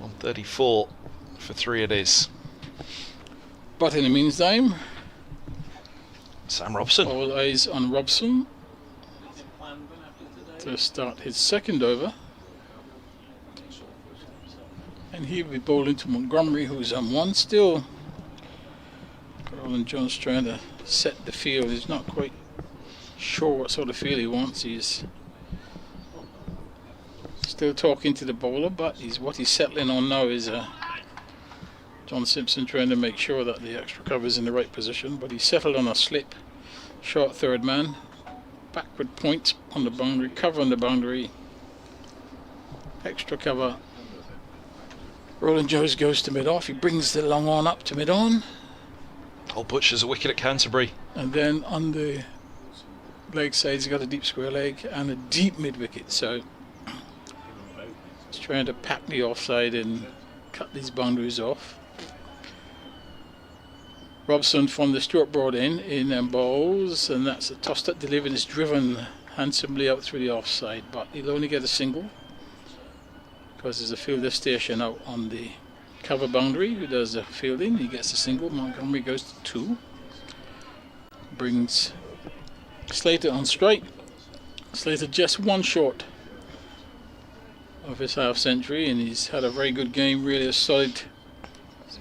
134 for 3 it is. But in the meantime, Sam Robson. All eyes on Robson to start his second over. And he'll be bowling to Montgomery, who's on 1 still. Roland Jones trying to set the field. He's not quite sure what sort of field he wants. He's still talking to the bowler, but what he's settling on now is John Simpson trying to make sure that the extra cover's in the right position, but he settled on a slip. Short third man, backward point on the boundary, cover on the boundary, extra cover. Roland Jones goes to mid-off. He brings the long on up to mid-on. Old Butcher's a wicket at Canterbury. And then on the leg side, he's got a deep square leg and a deep mid-wicket. So he's trying to pack the offside and cut these boundaries off. Robson from the Stuart Broad in bowls, and that's a toss that delivered is driven handsomely out through the offside, but he'll only get a single because there's a fielder station out on the cover boundary who does the fielding. He gets a single. Montgomery goes to 2. Brings Slater on strike. Slater just 1 short of his half century, and he's had a very good game. Really a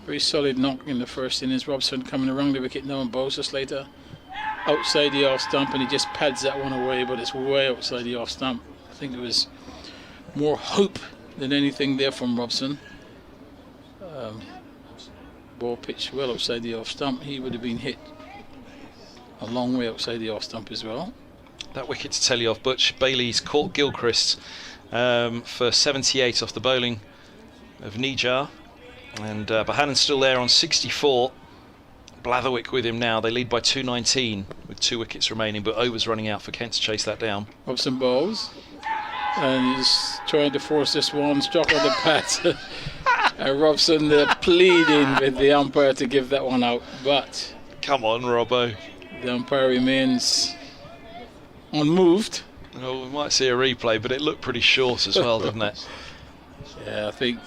very solid knock in the first innings. Robson coming around the wicket now and bowls to Slater outside the off stump, and he just pads that one away, but it's way outside the off stump. I think there was more hope than anything there from Robson. Ball pitched well outside the off stump. He would have been hit a long way outside the off stump as well. That wicket to tell you off, Butch. Bailey's caught Gilchrist for 78 off the bowling of Nijar, and Bohannon's still there on 64. Blatherwick with him now. They lead by 2.19 with 2 wickets remaining, but overs running out for Kent to chase that down. Robson bowls, and he's trying to force this one, struck on the pad. And Robson pleading with the umpire to give that one out, but Come on, Robbo. the umpire remains unmoved. Oh, we might see a replay, but it looked pretty short as well, didn't it? Yeah, I think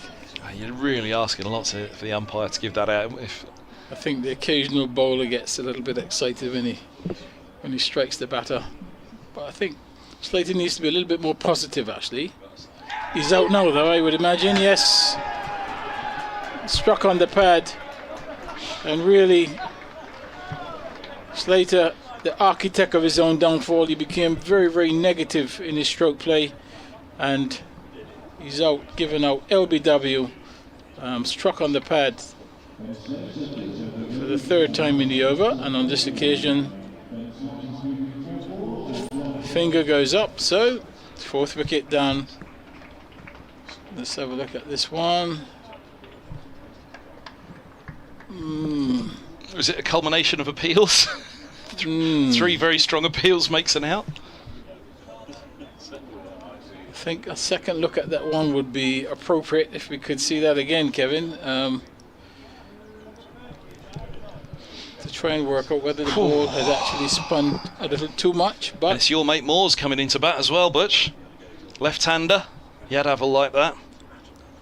You're really asking a lot for the umpire to give that out. I think the occasional bowler gets a little bit excited when he strikes the batter, but I think Slater needs to be a little bit more positive. Actually, he's out now, though. I would imagine. Yes, struck on the pad, and really, Slater, the architect of his own downfall, he became very, very negative in his stroke play, and he's out, given out LBW, struck on the pad for the 3rd time in the over, and on this occasion finger goes up, so 4th wicket down. Let's have a look at this one. Was it a culmination of appeals? 3 very strong appeals makes an out. I think a second look at that one would be appropriate if we could see that again, Kevin, to try and work out whether the ball has actually spun a little too much. But It's your mate Moore's coming into bat as well, Butch. Left-hander. Yadav will like that.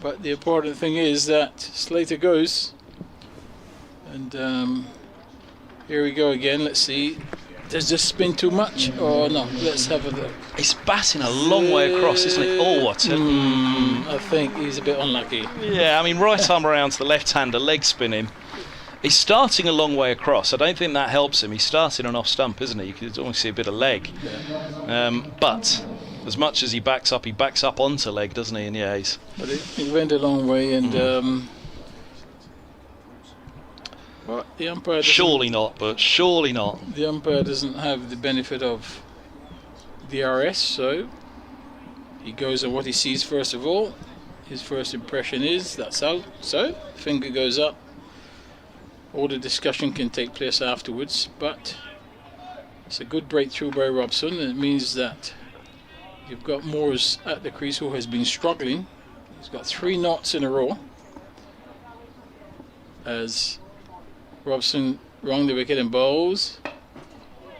But the important thing is that Slater goes, and here we go again. Let's see. Does this spin too much or no? Let's have a look. He's batting a long way across, isn't he? Oh, what a... I think he's a bit unlucky. Yeah, I mean, right arm around to the left-hander, leg spin him. He's starting a long way across. I don't think that helps him. He's starting on off stump, isn't he? You can almost see a bit of leg. But as much as he backs up onto leg, doesn't he? And yeah, he's... But it went a long way, and well, the umpire surely not, but surely not. The umpire doesn't have the benefit of the RS, so he goes on what he sees first of all. His first impression is that's out, so finger goes up. All the discussion can take place afterwards, but it's a good breakthrough by Robson, and it means that you've got Moores at the crease, who has been struggling. He's got 3 knots in a row as Robson wrong the wicket and bowls,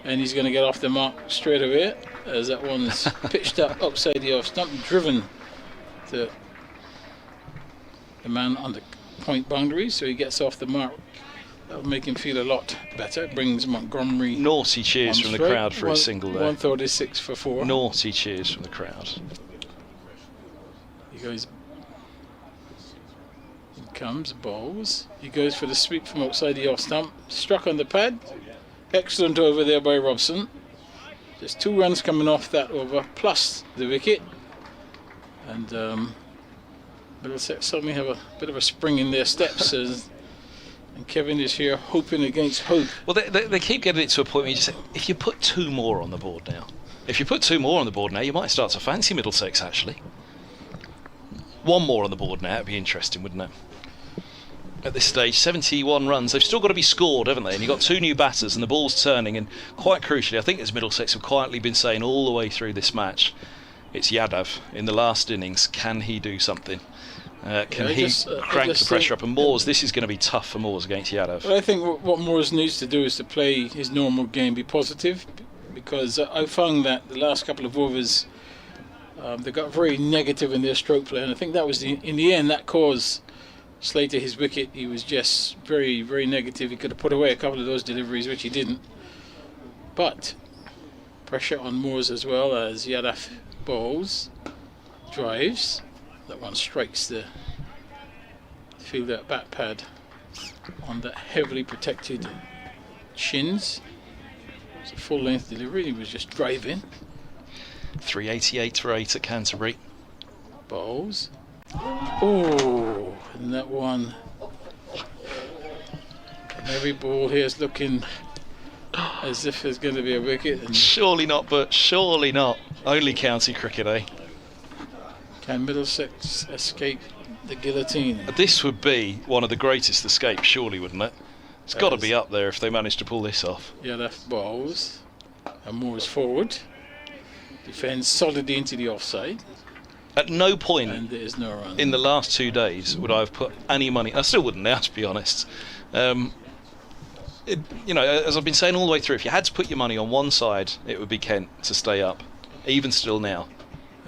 and he's going to get off the mark straight away as that one's pitched up outside the off stump, driven to the man on the point boundary, so he gets off the mark. That'll make him feel a lot better. It brings Montgomery. Naughty cheers from the crowd for a single there. 136 for 4. Naughty cheers from the crowd. He goes. He comes, bowls. He goes for the sweep from outside the off stump. Struck on the pad. Excellent over there by Robson. Just 2 runs coming off that over, plus the wicket. And Middlesex suddenly have a bit of a spring in their steps. And Kevin is here hoping against hope. Well, they keep getting it to a point where you just say, if you put 2 more on the board now, you might start to fancy Middlesex, actually. 1 more on the board now, it'd be interesting, wouldn't it? At this stage, 71 runs. They've still got to be scored, haven't they? And you've got 2 new batters, and the ball's turning. And quite crucially, I think as Middlesex have quietly been saying all the way through this match, it's Yadav in the last innings. Can he do something? Can he crank the pressure up? And Moores, this is going to be tough for Moores against Yadav. But I think what Moores needs to do is to play his normal game, be positive, because I found that the last couple of overs they got very negative in their stroke play, and I think that was in the end that caused Slater his wicket. He was just very, very negative. He could have put away a couple of those deliveries, which he didn't. But pressure on Moores as well as Yadav bowls, drives. That one strikes the fielder at bat pad on that heavily protected shins. It's a full length delivery. He was just driving. 388 for 8 at Canterbury. Bowls. Oh, and that one. And every ball here is looking as if there's going to be a wicket. And surely not, but surely not. Only county cricket, eh? Can Middlesex escape the guillotine? This would be one of the greatest escapes, surely, wouldn't it? It's got to be up there if they manage to pull this off. Yeah, left bowls and moves forward. Defends solidly into the offside. At no point And there is no run. in the last 2 days would I have put any money. I still wouldn't now, to be honest. You know, as I've been saying all the way through, if you had to put your money on one side, it would be Kent to stay up. Even still now.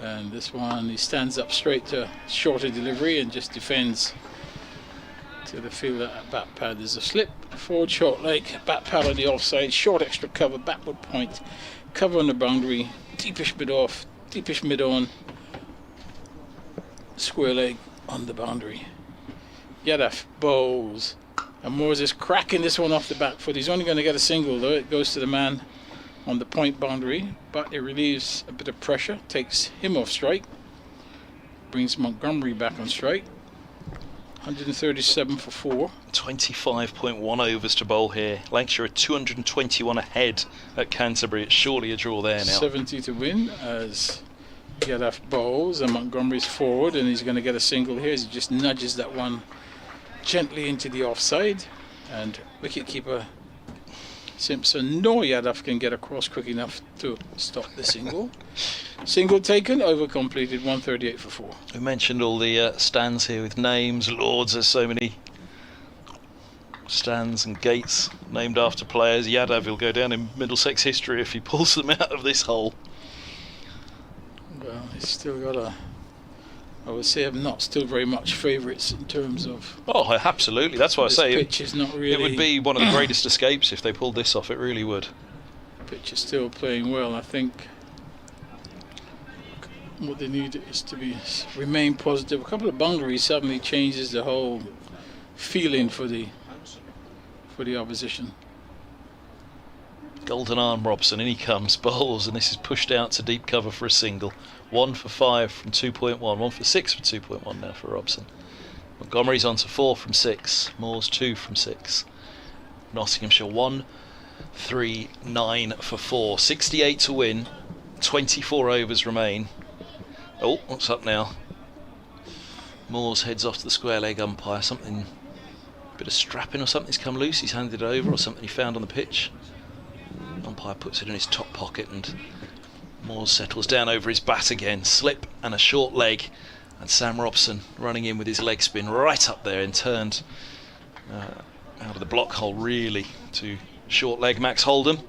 And this one, he stands up straight to shorter delivery and just defends to the fielder at bat pad. There's a slip, forward short leg, bat pad on the offside, short extra cover, backward point, cover on the boundary, deepish mid off, deepish mid on, square leg on the boundary. Yadaf bowls, and Moores is cracking this one off the back foot. He's only going to get a single though. It goes to the man on the point boundary, but it relieves a bit of pressure, takes him off strike, brings Montgomery back on strike. 137 for 4. 25.1 overs to bowl here. Lancashire are 221 ahead at Canterbury. It's surely a draw there now. 70 to win as Gadaf bowls and Montgomery's forward, and he's going to get a single here as he just nudges that one gently into the offside, and wicketkeeper Simpson nor Yadav can get across quick enough to stop the single. Single taken, over completed, 138 for 4. We mentioned all the stands here with names, Lords. There's so many stands and gates named after players. Yadav will go down in Middlesex history if he pulls them out of this hole. Well, he's still got I would say I'm not still very much favourites in terms of. Oh, absolutely. That's why I say pitch is not really. It would be one of the greatest escapes if they pulled this off. It really would. Pitch is still playing well. I think what they need is to remain positive. A couple of boundaries suddenly changes the whole feeling for the opposition. Golden arm Robson, in he comes, bowls, and this is pushed out to deep cover for a single. 1 for 5 from 2.1, 1 for 6 from 2.1 now for Robson. Montgomery's on to 4 from 6, Moores 2 from 6. Nottinghamshire 1, 3, 9 for 4. 68 to win, 24 overs remain. Oh, what's up now? Moores heads off to the square leg umpire. Something, a bit of strapping or something's come loose. He's handed it over, or something he found on the pitch. Umpire puts it in his top pocket, and Moores settles down over his bat again. Slip and a short leg, and Sam Robson running in with his leg spin right up there and turned out of the block hole really to short leg Max Hold'em.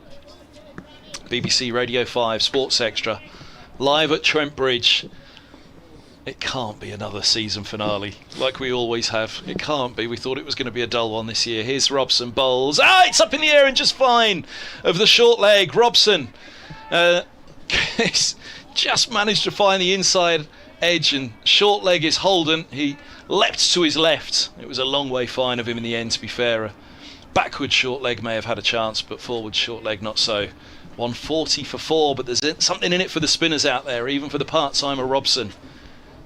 BBC Radio 5 Sports Extra live at Trent Bridge. It can't be another season finale like we always have. It can't be. We thought it was going to be a dull one this year. Here's Robson bowls. It's up in the air and just fine of the short leg. Robson just managed to find the inside edge, and short leg is Holden. He leapt to his left. It was a long way fine of him in the end, to be fair. A backward short leg may have had a chance, but forward short leg not so. 140 for 4, but there's something in it for the spinners out there, even for the part-timer Robson.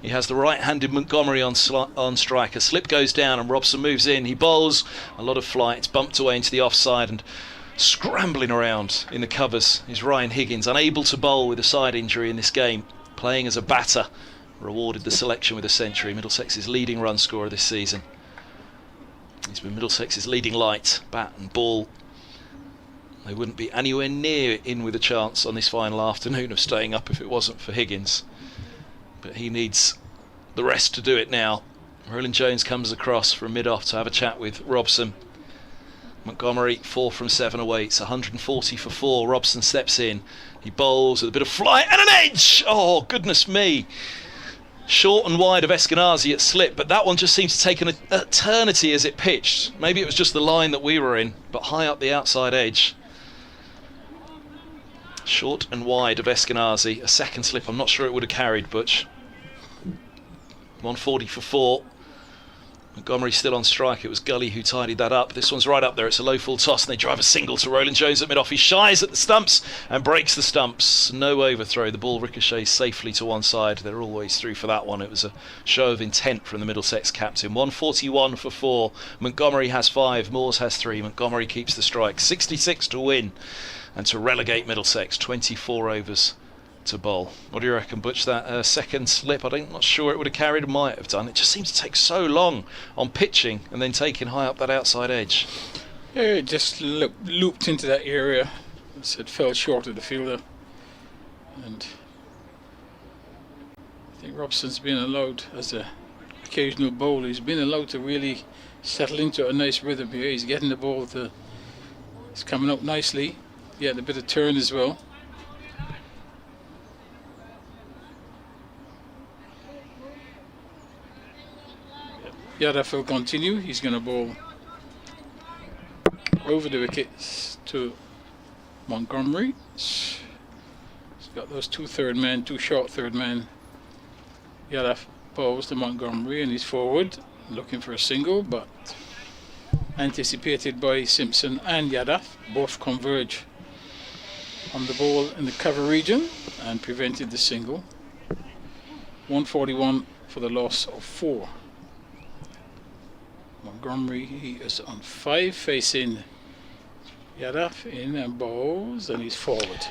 He has the right-handed Montgomery on strike. A slip goes down and Robson moves in. He bowls. A lot of flight. It's bumped away into the offside, and scrambling around in the covers is Ryan Higgins, unable to bowl with a side injury in this game, playing as a batter. Rewarded the selection with a century. Middlesex's leading run scorer this season. He's been Middlesex's leading light, bat and ball. They wouldn't be anywhere near in with a chance on this final afternoon of staying up if it wasn't for Higgins. But he needs the rest to do it now. Roland Jones comes across from mid-off to have a chat with Robson. Montgomery 4 from 7 away. It's 140 for 4. Robson steps in. He bowls with a bit of flight and an edge. Oh, goodness me. Short and wide of Eskenazi at slip, but that one just seems to take an eternity as it pitched. Maybe it was just the line that we were in, but high up the outside edge. Short and wide of Eskenazi. A second slip, I'm not sure it would have carried, Butch. 140 for 4. Montgomery still on strike. It was Gully who tidied that up. This one's right up there. It's a low full toss, and they drive a single to Roland Jones at mid-off. He shies at the stumps and breaks the stumps. No overthrow. The ball ricochets safely to one side. They're always through for that one. It was a show of intent from the Middlesex captain. 141 for 4. Montgomery has 5. Moores has 3. Montgomery keeps the strike. 66 to win and to relegate Middlesex. 24 overs to bowl. What do you reckon, Butch? That second slip, I'm not sure it would have carried. Might have done. It just seems to take so long on pitching and then taking high up that outside edge. It just looped into that area. It fell short of the fielder, and I think Robson's been allowed, as a occasional bowler, he's been allowed to really settle into a nice rhythm here. He's getting the ball to, it's coming up nicely. He had a bit of turn as well. Yadav will continue. He's going to bowl over the wickets to Montgomery. He's got those two short third men. Yadav bowls to Montgomery and he's forward looking for a single, but anticipated by Simpson and Yadav. Both converge on the ball in the cover region and prevented the single. 141 for the loss of 4. Montgomery, he is on 5, facing Yadav in and bowls, and he's forward.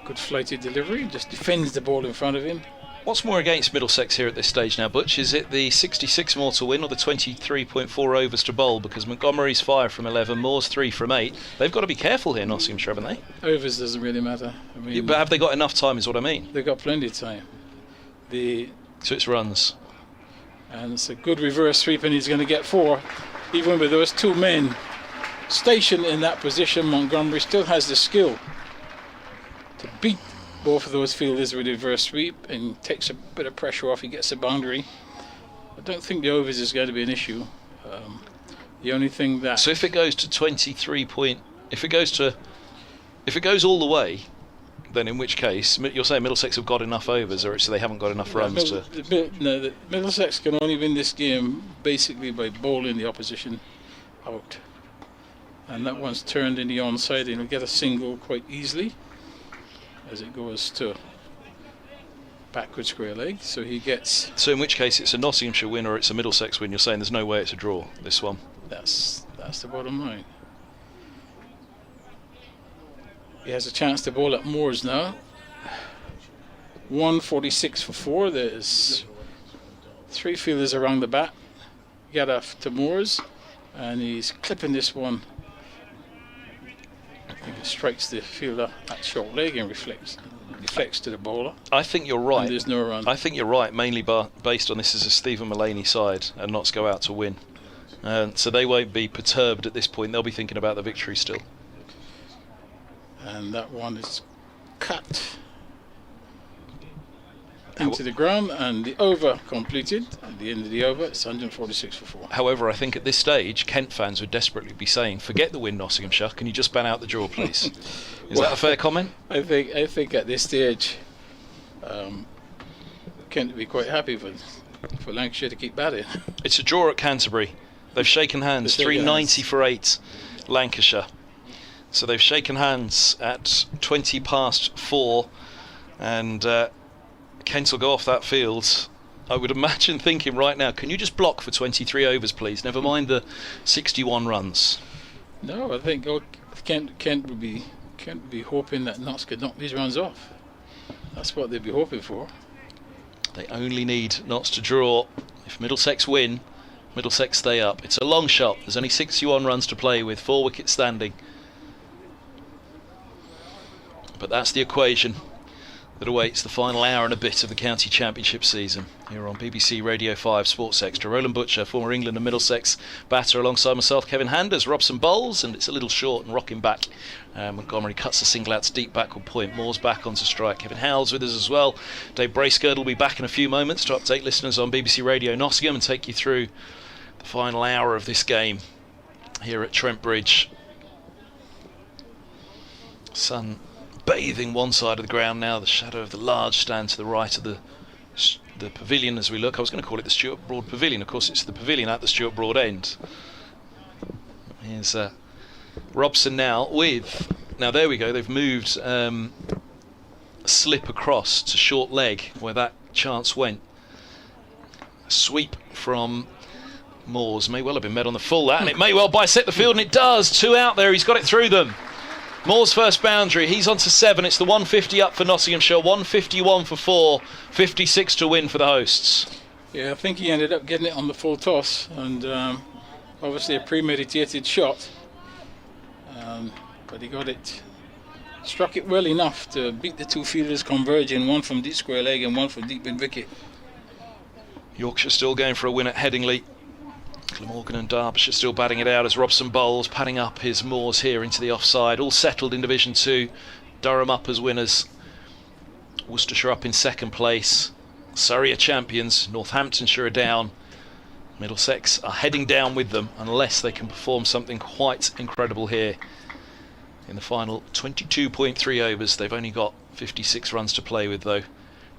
Good flighted delivery, just defends the ball in front of him. What's more against Middlesex here at this stage now, Butch? Is it the 66 more to win or the 23.4 overs to bowl? Because Montgomery's 5 from 11, Moore's 3 from 8. They've got to be careful here, Nottinghamshire, haven't they? Overs doesn't really matter. I mean, Yeah, but have they got enough time is what I mean? They've got plenty of time. So it's runs. And it's a good reverse sweep, and he's going to get 4. Even with those 2 men stationed in that position, Montgomery still has the skill to beat both of those fielders with a reverse sweep and takes a bit of pressure off. He gets a boundary. I don't think the overs is going to be an issue. The only thing that... So if it goes to 23 point... If it goes all the way, then in which case you're saying Middlesex have got enough overs, or so they haven't got enough runs to... No, Middlesex can only win this game basically by bowling the opposition out. And that one's turned in the onside, and he'll get a single quite easily as it goes to backward square leg. So he gets... So in which case it's a Nottinghamshire win or it's a Middlesex win. You're saying there's no way it's a draw, this one? That's the bottom line. He has a chance to bowl at Moores now. 146 for 4. There's 3 fielders around the bat. Yadav to Moores, and he's clipping this one. I think it strikes the fielder at short leg and deflects to the bowler. I think you're right. And there's no run. I think you're right, mainly based on this is a Stephen Mullaney side and Notts go out to win. So they won't be perturbed at this point. They'll be thinking about the victory still. And that one is cut into the ground, and the over completed. At the end of the over, it's 146 for 4. However, I think at this stage, Kent fans would desperately be saying, forget the win, Nottinghamshire, can you just ban out the draw, please? Is that a fair comment? I think at this stage, Kent would be quite happy for Lancashire to keep batting. It's a draw at Canterbury. They've shaken hands, 390 for 8, Lancashire. So they've shaken hands at 20 past 4, and Kent will go off that field. I would imagine thinking right now, can you just block for 23 overs, please? Never mind the 61 runs. No, I think Kent would be hoping that Notts could knock these runs off. That's what they'd be hoping for. They only need Notts to draw. If Middlesex win, Middlesex stay up. It's a long shot. There's only 61 runs to play with, 4 wickets standing. But that's the equation that awaits the final hour and a bit of the County Championship season here on BBC Radio 5 Sports Extra. Roland Butcher, former England and Middlesex batter, alongside myself, Kevin Handers. Robson bowls, and it's a little short and rocking back. Montgomery cuts the single out to deep backward point. Moore's back onto strike. Kevin Howell's with us as well. Dave Bracegirdle will be back in a few moments to update listeners on BBC Radio Nottingham and take you through the final hour of this game here at Trent Bridge. Sun bathing one side of the ground now, the shadow of the large stand to the right of the pavilion as we look. I was going to call it the Stuart Broad Pavilion. Of course, it's the pavilion at the Stuart Broad end. Here's Robson now with... Now, there we go. They've moved slip across to short leg where that chance went. A sweep from Moores may well have been met on the full, that, and it may well bisect the field, and it does. 2 out there. He's got it through them. Moore's first boundary, he's on to 7. It's the 150 up for Nottinghamshire, 151 for 4, 56 to win for the hosts. Yeah, I think he ended up getting it on the full toss, and obviously a premeditated shot. but he got it, struck it well enough to beat the two fielders converging, one from deep square leg and one from deep mid wicket. Yorkshire still going for a win at Headingley. Glamorgan and Derbyshire still batting it out as Robson bowls, padding up his Moors here into the offside. All settled in Division 2. Durham up as winners. Worcestershire up in second place. Surrey are champions. Northamptonshire are down. Middlesex are heading down with them unless they can perform something quite incredible here. In the final 22.3 overs, they've only got 56 runs to play with though.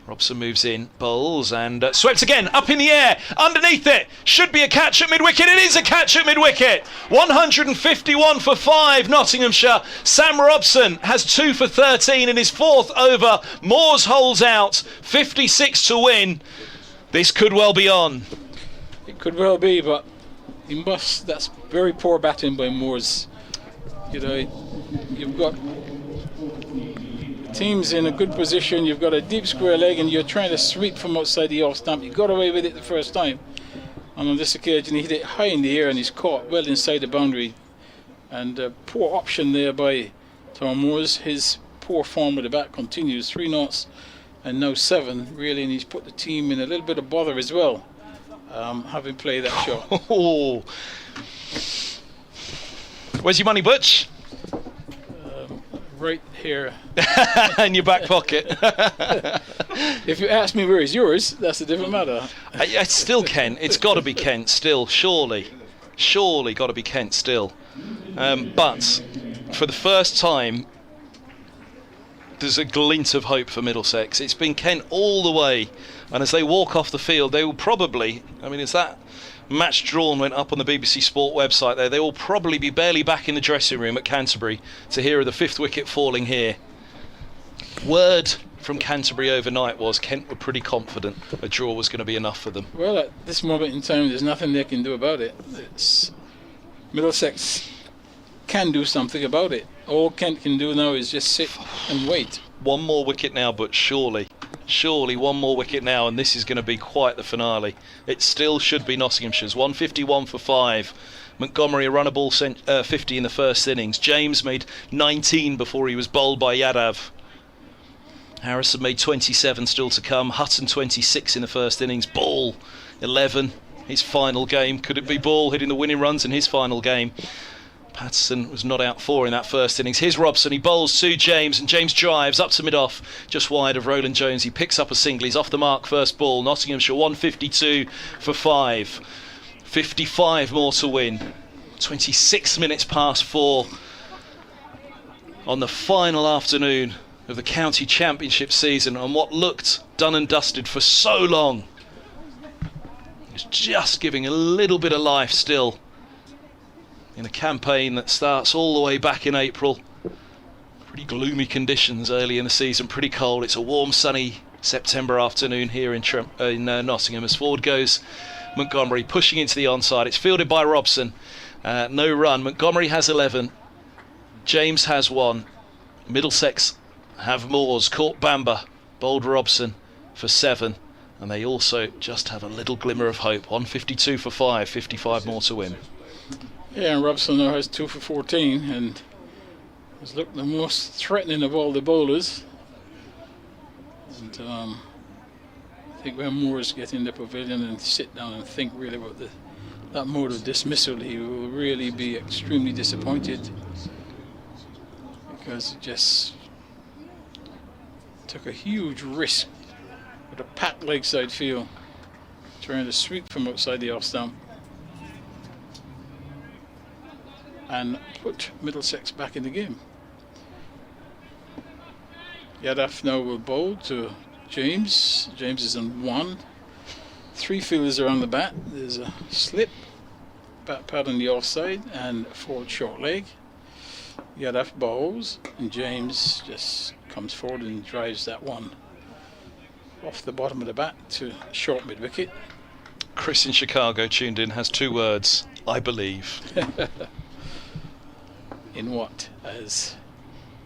Robson moves in, bowls and swept again, up in the air, underneath it, should be a catch at mid-wicket, it is a catch at mid-wicket, 151 for 5 Nottinghamshire. Sam Robson has 2 for 13 in his 4th over. Moores holds out, 56 to win. This could well be on. It could well be, but that's very poor batting by Moores. You know, you've got teams in a good position, you've got a deep square leg and you're trying to sweep from outside the off stump. You got away with it the first time, and on this occasion he hit it high in the air and he's caught well inside the boundary, and poor option there by Tom Moores. His poor form with the bat continues, 3 knots and now 7 really, and he's put the team in a little bit of bother as well, having played that shot. Where's your money, Butch? Right here. In your back pocket. If you ask me where is yours, that's a different matter. It's still Kent. It's got to be Kent still, surely. Surely got to be Kent still. But for the first time, there's a glint of hope for Middlesex. It's been Kent all the way, and as they walk off the field, they will probably, I mean, as that match drawn went up on the BBC Sport website there, they will probably be barely back in the dressing room at Canterbury to hear of the 5th wicket falling here. Word from Canterbury overnight was Kent were pretty confident a draw was going to be enough for them. Well, at this moment in time, there's nothing they can do about it. Middlesex can do something about it. All Kent can do now is just sit and wait. One more wicket now, but surely one more wicket now, and this is going to be quite the finale. It still should be Nottinghamshire's. 151 for 5. Montgomery a run a ball 50 in the first innings. James made 19 before he was bowled by Yadav. Harrison made 27 still to come. Hutton 26 in the first innings. Ball 11, his final game. Could it be Ball hitting the winning runs in his final game? Patterson was not out 4 in that first innings. Here's Robson, he bowls to James, and James drives up to mid-off, just wide of Roland Jones. He picks up a single, he's off the mark, first ball. Nottinghamshire 152 for 5. 55 more to win. 26 minutes past 4 on the final afternoon of the county championship season, on what looked done and dusted for so long. It's just giving a little bit of life still in a campaign that starts all the way back in April. Pretty gloomy conditions early in the season, pretty cold. It's a warm, sunny September afternoon here in Nottingham. As forward goes Montgomery, pushing into the onside. It's fielded by Robson. No run. Montgomery has 11. James has 1. Middlesex have Moores. Caught Bamber. Bowled Robson for 7. And they also just have a little glimmer of hope. 152 for 5. 55 more to win. Yeah, and Robson now has 2 for 14 and has looked the most threatening of all the bowlers. And I think when Moores get in the pavilion and sit down and think really about that mode of dismissal, he will really be extremely disappointed, because it just took a huge risk with a packed leg side field, trying to sweep from outside the off stump and put Middlesex back in the game. Yadav now will bowl to James. James is on 1. 3 fielders around the bat. There's a slip, bat pad on the offside, and forward short leg. Yadav bowls, and James just comes forward and drives that one off the bottom of the bat to short mid wicket. Chris in Chicago tuned in, has 2 words: I believe. In what? As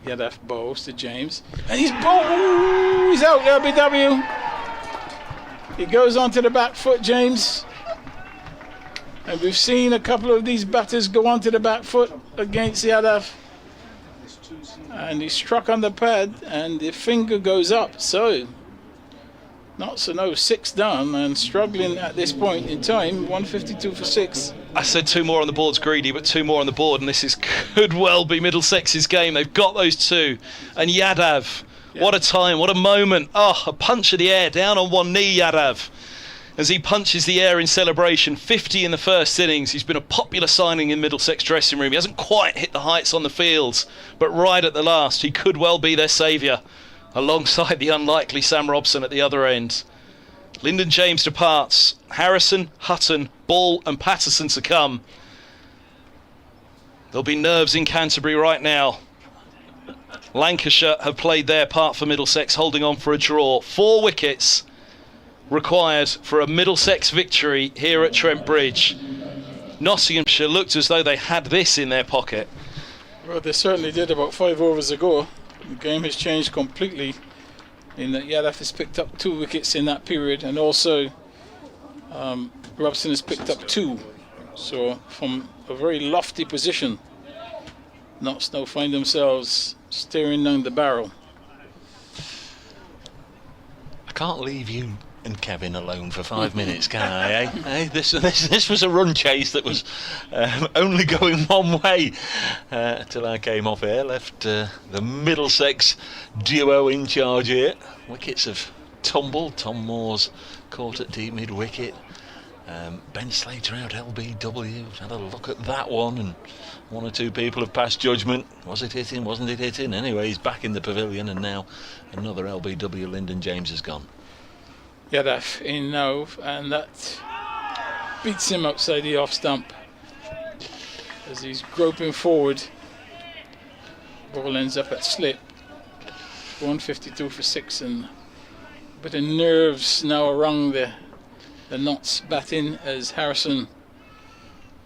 Yadav bowls to James, and he's bowled. Ooh, he's out, LBW. He goes onto the back foot, James, and we've seen a couple of these batters go onto the back foot against Yadav. and he struck on the pad, and the finger goes up. So not so no, 6 down and struggling at this point in time. 152 for 6. I said 2 more on the board's greedy, but 2 more on the board, and this could well be Middlesex's game. They've got those 2. And Yadav, what a time, what a moment. Oh, a punch of the air, down on one knee, Yadav, as he punches the air in celebration. 50 in the first innings. He's been a popular signing in Middlesex dressing room. He hasn't quite hit the heights on the fields, but right at the last, he could well be their saviour, alongside the unlikely Sam Robson at the other end. Lyndon James departs. Harrison, Hutton, Ball and Patterson to come. There'll be nerves in Canterbury right now. Lancashire have played their part for Middlesex, holding on for a draw. 4 wickets required for a Middlesex victory here at Trent Bridge. Nottinghamshire looked as though they had this in their pocket. Well, they certainly did about 5 overs ago. The game has changed completely in that Yadav has picked up 2 wickets in that period, and also Robson has picked up 2. So from a very lofty position, Notts now find themselves staring down the barrel. I can't leave you and Kevin alone for 5 minutes, can I? This was a run chase that was only going one way till I came off air. Left the Middlesex duo in charge here. Wickets have tumbled. Tom Moore's caught at deep mid wicket. Ben Slater out LBW. Had a look at that one, and 1 or 2 people have passed judgment. Was it hitting? Wasn't it hitting? Anyway, he's back in the pavilion, and now another LBW. Lyndon James has gone. Yadav in now, and that beats him outside the off stump as he's groping forward. Ball ends up at slip. 152 for 6, and a bit of nerves now around the Notts batting as Harrison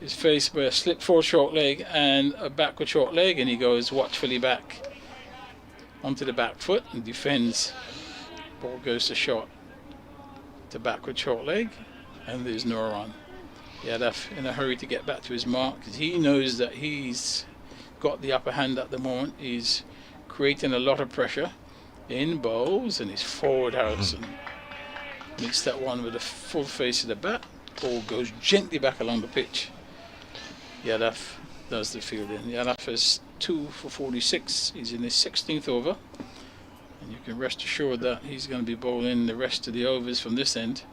is faced by a slip forward short leg and a backward short leg, and he goes watchfully back onto the back foot and defends. Ball goes to short. To backward short leg, and there's no run. Yadav in a hurry to get back to his mark because he knows that he's got the upper hand at the moment. He's creating a lot of pressure in bowls, and he's forward. Harrison meets that one with a full face of the bat. Ball goes gently back along the pitch. Yadav does the fielding. Yadav has 2 for 46. He's in his 16th over. And you can rest assured that he's going to be bowling the rest of the overs from this end.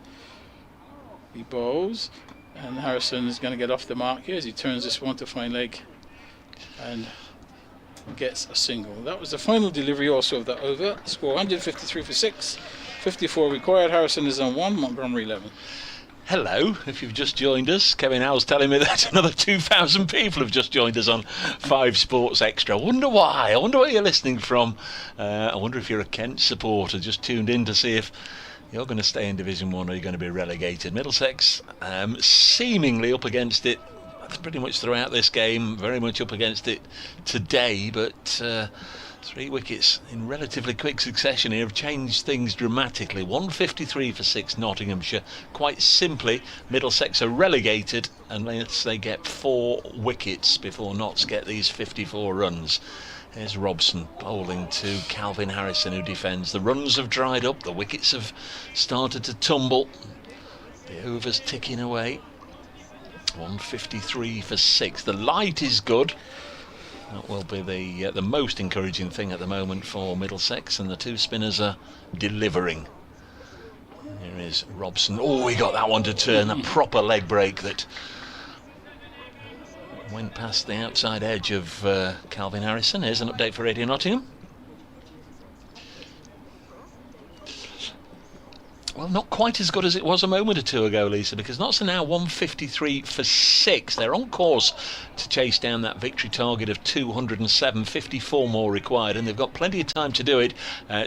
He bowls, and Harrison is going to get off the mark here as he turns this one to fine leg and gets a single. That was the final delivery also of that over. Score 153 for 6, 54 required. Harrison is on 1, Montgomery 11. Hello, if you've just joined us, Kevin Howell's telling me that another 2,000 people have just joined us on 5 Sports Extra. I wonder why. I wonder where you're listening from. I wonder if you're a Kent supporter, just tuned in to see if you're going to stay in Division 1 or you're going to be relegated. Middlesex seemingly up against it pretty much throughout this game, very much up against it today, but 3 wickets in relatively quick succession here have changed things dramatically. 153 for 6 Nottinghamshire. Quite simply, Middlesex are relegated unless they get 4 wickets before Notts get these 54 runs. Here's Robson bowling to Calvin Harrison, who defends. The runs have dried up, the wickets have started to tumble. The overs ticking away. 153 for 6. The light is good. That will be the most encouraging thing at the moment for Middlesex, and the 2 spinners are delivering. Here is Robson. Oh, he got that one to turn. A proper leg break that went past the outside edge of Calvin Harrison. Here's an update for Radio Nottingham. Well, not quite as good as it was a moment or 2 ago, Lisa, because Notts are now 153 for 6. They're on course to chase down that victory target of 207, 54 more required, and they've got plenty of time to do it.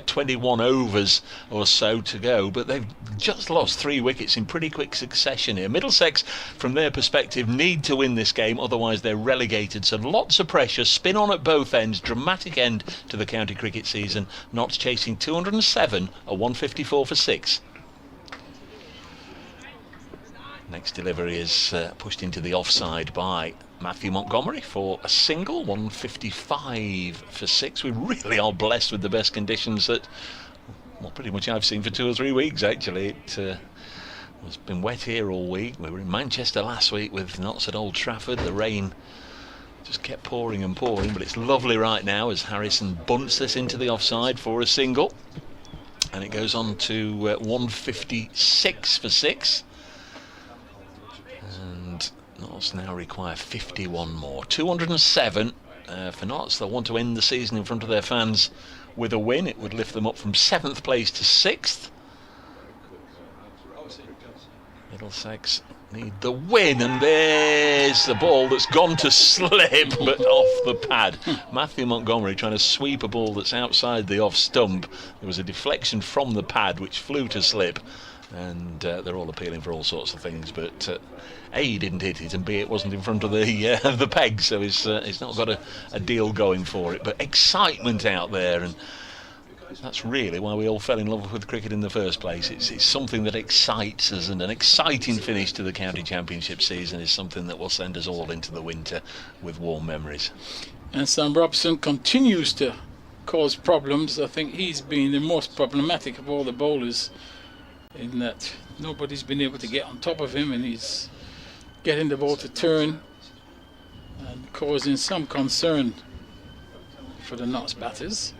21 overs or so to go, but they've just lost 3 wickets in pretty quick succession here. Middlesex, from their perspective, need to win this game, otherwise they're relegated. So lots of pressure, spin on at both ends, dramatic end to the county cricket season. Notts chasing 207, a 154 for 6. Next delivery is pushed into the offside by Matthew Montgomery for a single. 155 for 6. We really are blessed with the best conditions that, well, pretty much I've seen for 2 or 3 weeks actually. It has been wet here all week. We were in Manchester last week with Notts at Old Trafford. The rain just kept pouring and pouring, but it's lovely right now as Harrison bunts this into the offside for a single, and it goes on to 156 for 6. And Notts now require 51 more. 207 for Notts. They'll want to end the season in front of their fans with a win. It would lift them up from 7th place to 6th. Middlesex need the win, and there's the ball that's gone to slip but off the pad. Matthew Montgomery trying to sweep a ball that's outside the off stump. There was a deflection from the pad which flew to slip, and they're all appealing for all sorts of things, but A, he didn't hit it, and B, it wasn't in front of the peg, so he's not got a deal going for it. But excitement out there, and that's really why we all fell in love with cricket in the first place. It's something that excites us, and an exciting finish to the county championship season is something that will send us all into the winter with warm memories. And Sam Robson continues to cause problems. I think he's been the most problematic of all the bowlers, in that nobody's been able to get on top of him, and he's getting the ball to turn and causing some concern for the Notts batters.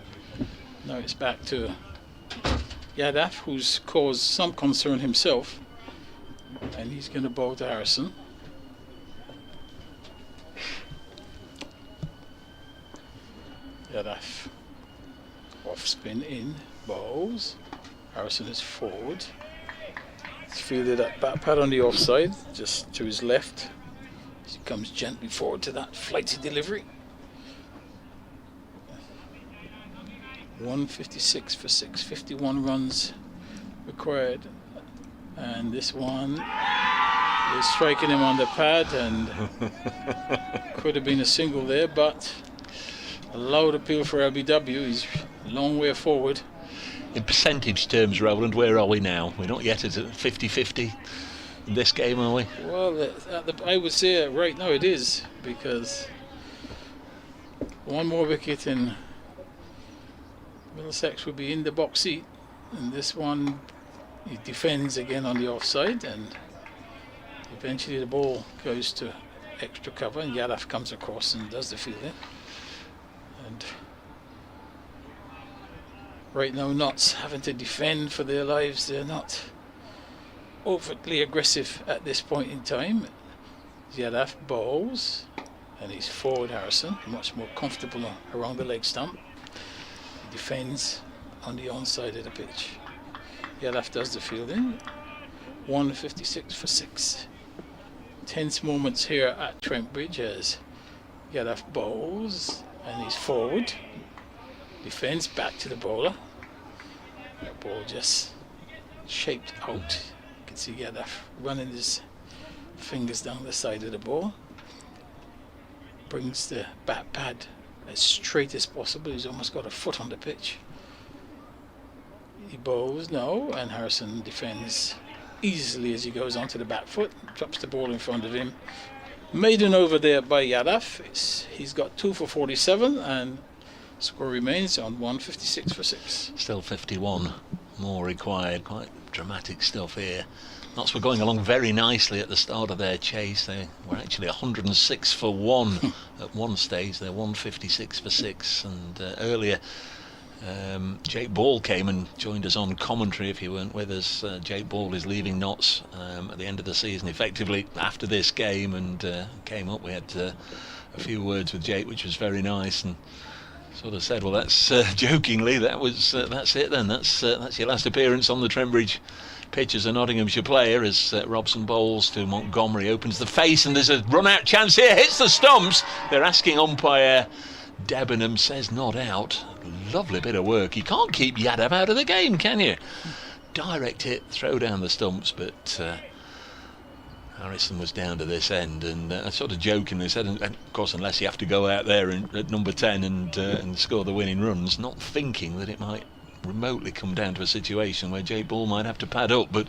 Now it's back to Yadav, who's caused some concern himself, and he's going to bowl to Harrison. Yadav off spin in, bowls. Harrison is forward. He's fielded that bat pad on the offside, just to his left. He comes gently forward to that flighty delivery. 156 for 6, 51 runs required, and this one is striking him on the pad, and could have been a single there, but a loud appeal for LBW. He's a long way forward. In percentage terms, Roland, where are we now? We're not yet at 50-50 in this game, are we? Well, I would say right now it is, because one more wicket and Middlesex will be in the box seat, and this one he defends again on the offside, and eventually the ball goes to extra cover, and Yadav comes across and does the fielding. And right now Notts having to defend for their lives. They're not overtly aggressive at this point in time. Yadav bowls, and he's forward Harrison, much more comfortable around the leg stump. Defends on the onside of the pitch. Yadav does the fielding. 156 for 6. Tense moments here at Trent Bridge as Yadav bowls, and he's forward. Defends back to the bowler. That ball just shaped out. You can see Yadav running his fingers down the side of the ball. Brings the bat pad as straight as possible. He's almost got a foot on the pitch. He bowls now, and Harrison defends easily as he goes onto the back foot, drops the ball in front of him. Maiden over there by Yadav. He's got 2 for 47, and score remains on 156 for 6. Still 51 more required. Quite dramatic stuff here. Notts were going along very nicely at the start of their chase. They were actually 106 for 1 at one stage. They're 156 for 6. And earlier, Jake Ball came and joined us on commentary. If you weren't with us, Jake Ball is leaving Notts at the end of the season, effectively after this game, and came up. We had a few words with Jake, which was very nice, and sort of said, well, that's jokingly, that's it then. That's your last appearance on the Trent Bridge pitch as a Nottinghamshire player, as Robson bowls to Montgomery, opens the face, and there's a run-out chance here, hits the stumps. They're asking umpire Debenham, says not out. Lovely bit of work. You can't keep Yadav out of the game, can you? Direct hit, throw down the stumps, but Harrison was down to this end, and I sort of jokingly said, and of course, unless you have to go out there at number 10 and score the winning runs, not thinking that it might remotely come down to a situation where Jake Ball might have to pad up, but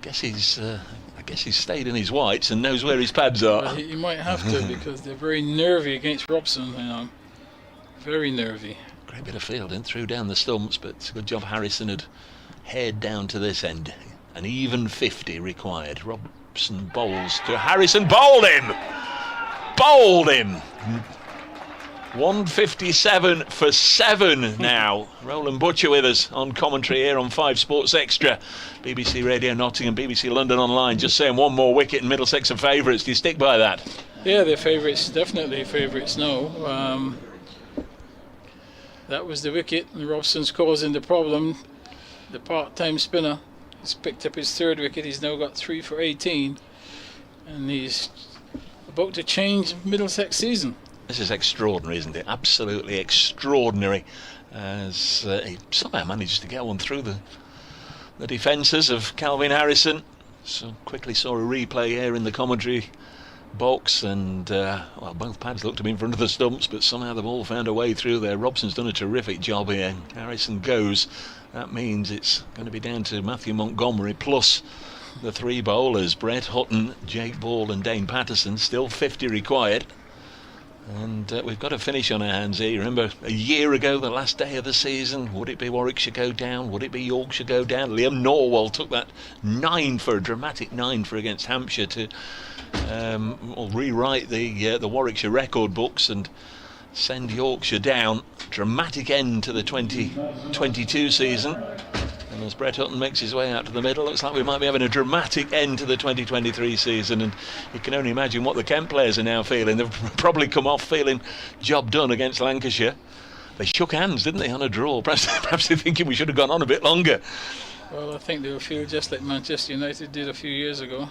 I guess he's stayed in his whites and knows where his pads are. Well, he might have to, because they're very nervy against Robson. You know, very nervy. Great bit of fielding, threw down the stumps, but it's a good job Harrison had head down to this end. An even 50 required. Robson bowls to Harrison, bowled him! Bowled him! 157 for 7 now. Roland Butcher with us on commentary here on 5 Sports Extra. BBC Radio Nottingham, BBC London Online, just saying one more wicket and Middlesex are favourites. Do you stick by that? Yeah, they're favourites, definitely favourites now. That was the wicket, and Robson's causing the problem. The part-time spinner has picked up his 3rd wicket. He's now got 3 for 18, and he's about to change Middlesex season. This is extraordinary, isn't it? Absolutely extraordinary, as he somehow manages to get one through the defences of Calvin Harrison. So quickly saw a replay here in the commentary box, and well, both pads looked to be in front of the stumps, but somehow the ball found a way through there. Robson's done a terrific job here. Harrison goes. That means it's going to be down to Matthew Montgomery plus the 3 bowlers, Brett Hutton, Jake Ball and Dane Patterson. Still 50 required. And we've got a finish on our hands here. Remember, a year ago, the last day of the season, would it be Warwickshire go down? Would it be Yorkshire go down? Liam Norwell took that 9 for a dramatic 9 for against Hampshire to rewrite the Warwickshire record books and send Yorkshire down. Dramatic end to the 2022 season. And as Brett Hutton makes his way out to the middle, looks like we might be having a dramatic end to the 2023 season. And you can only imagine what the Kent players are now feeling. They've probably come off feeling job done against Lancashire. They shook hands, didn't they, on a draw? Perhaps they're thinking we should have gone on a bit longer. Well, I think they'll feel just like Manchester United did a few years ago,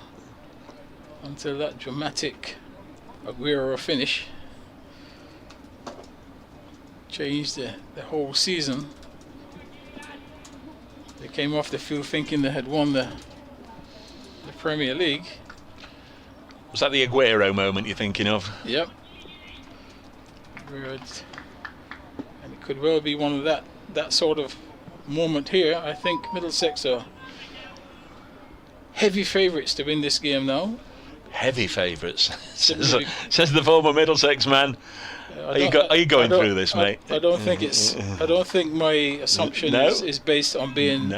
until that dramatic Aguero finish changed the whole season. They came off the field thinking they had won the Premier League. Was that the Aguero moment you're thinking of? Yep. And it could well be one of that sort of moment here. I think Middlesex are heavy favourites to win this game now. Heavy favourites, says the former Middlesex man. Are you going through this, mate? I don't think it's. I don't think my assumption is based on being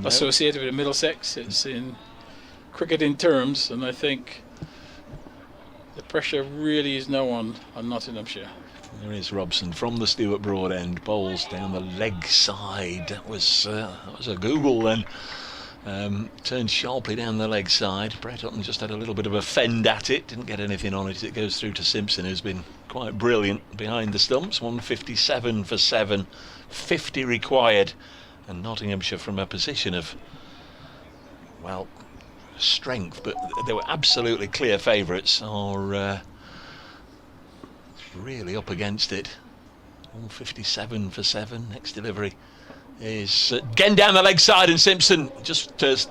associated with Middlesex. It's in cricketing terms, and I think the pressure really is now on Nottinghamshire. There is Robson from the Stuart Broad end, bowls down the leg side. That was a Google then. Turned sharply down the leg side. Brett Hutton just had a little bit of a fend at it, didn't get anything on it. It goes through to Simpson, who's been quite brilliant behind the stumps. 157 for 7, 50 required, and Nottinghamshire from a position of, well, strength, but they were absolutely clear favourites, are really up against it. 157 for 7. Next delivery is again down the leg side, and Simpson just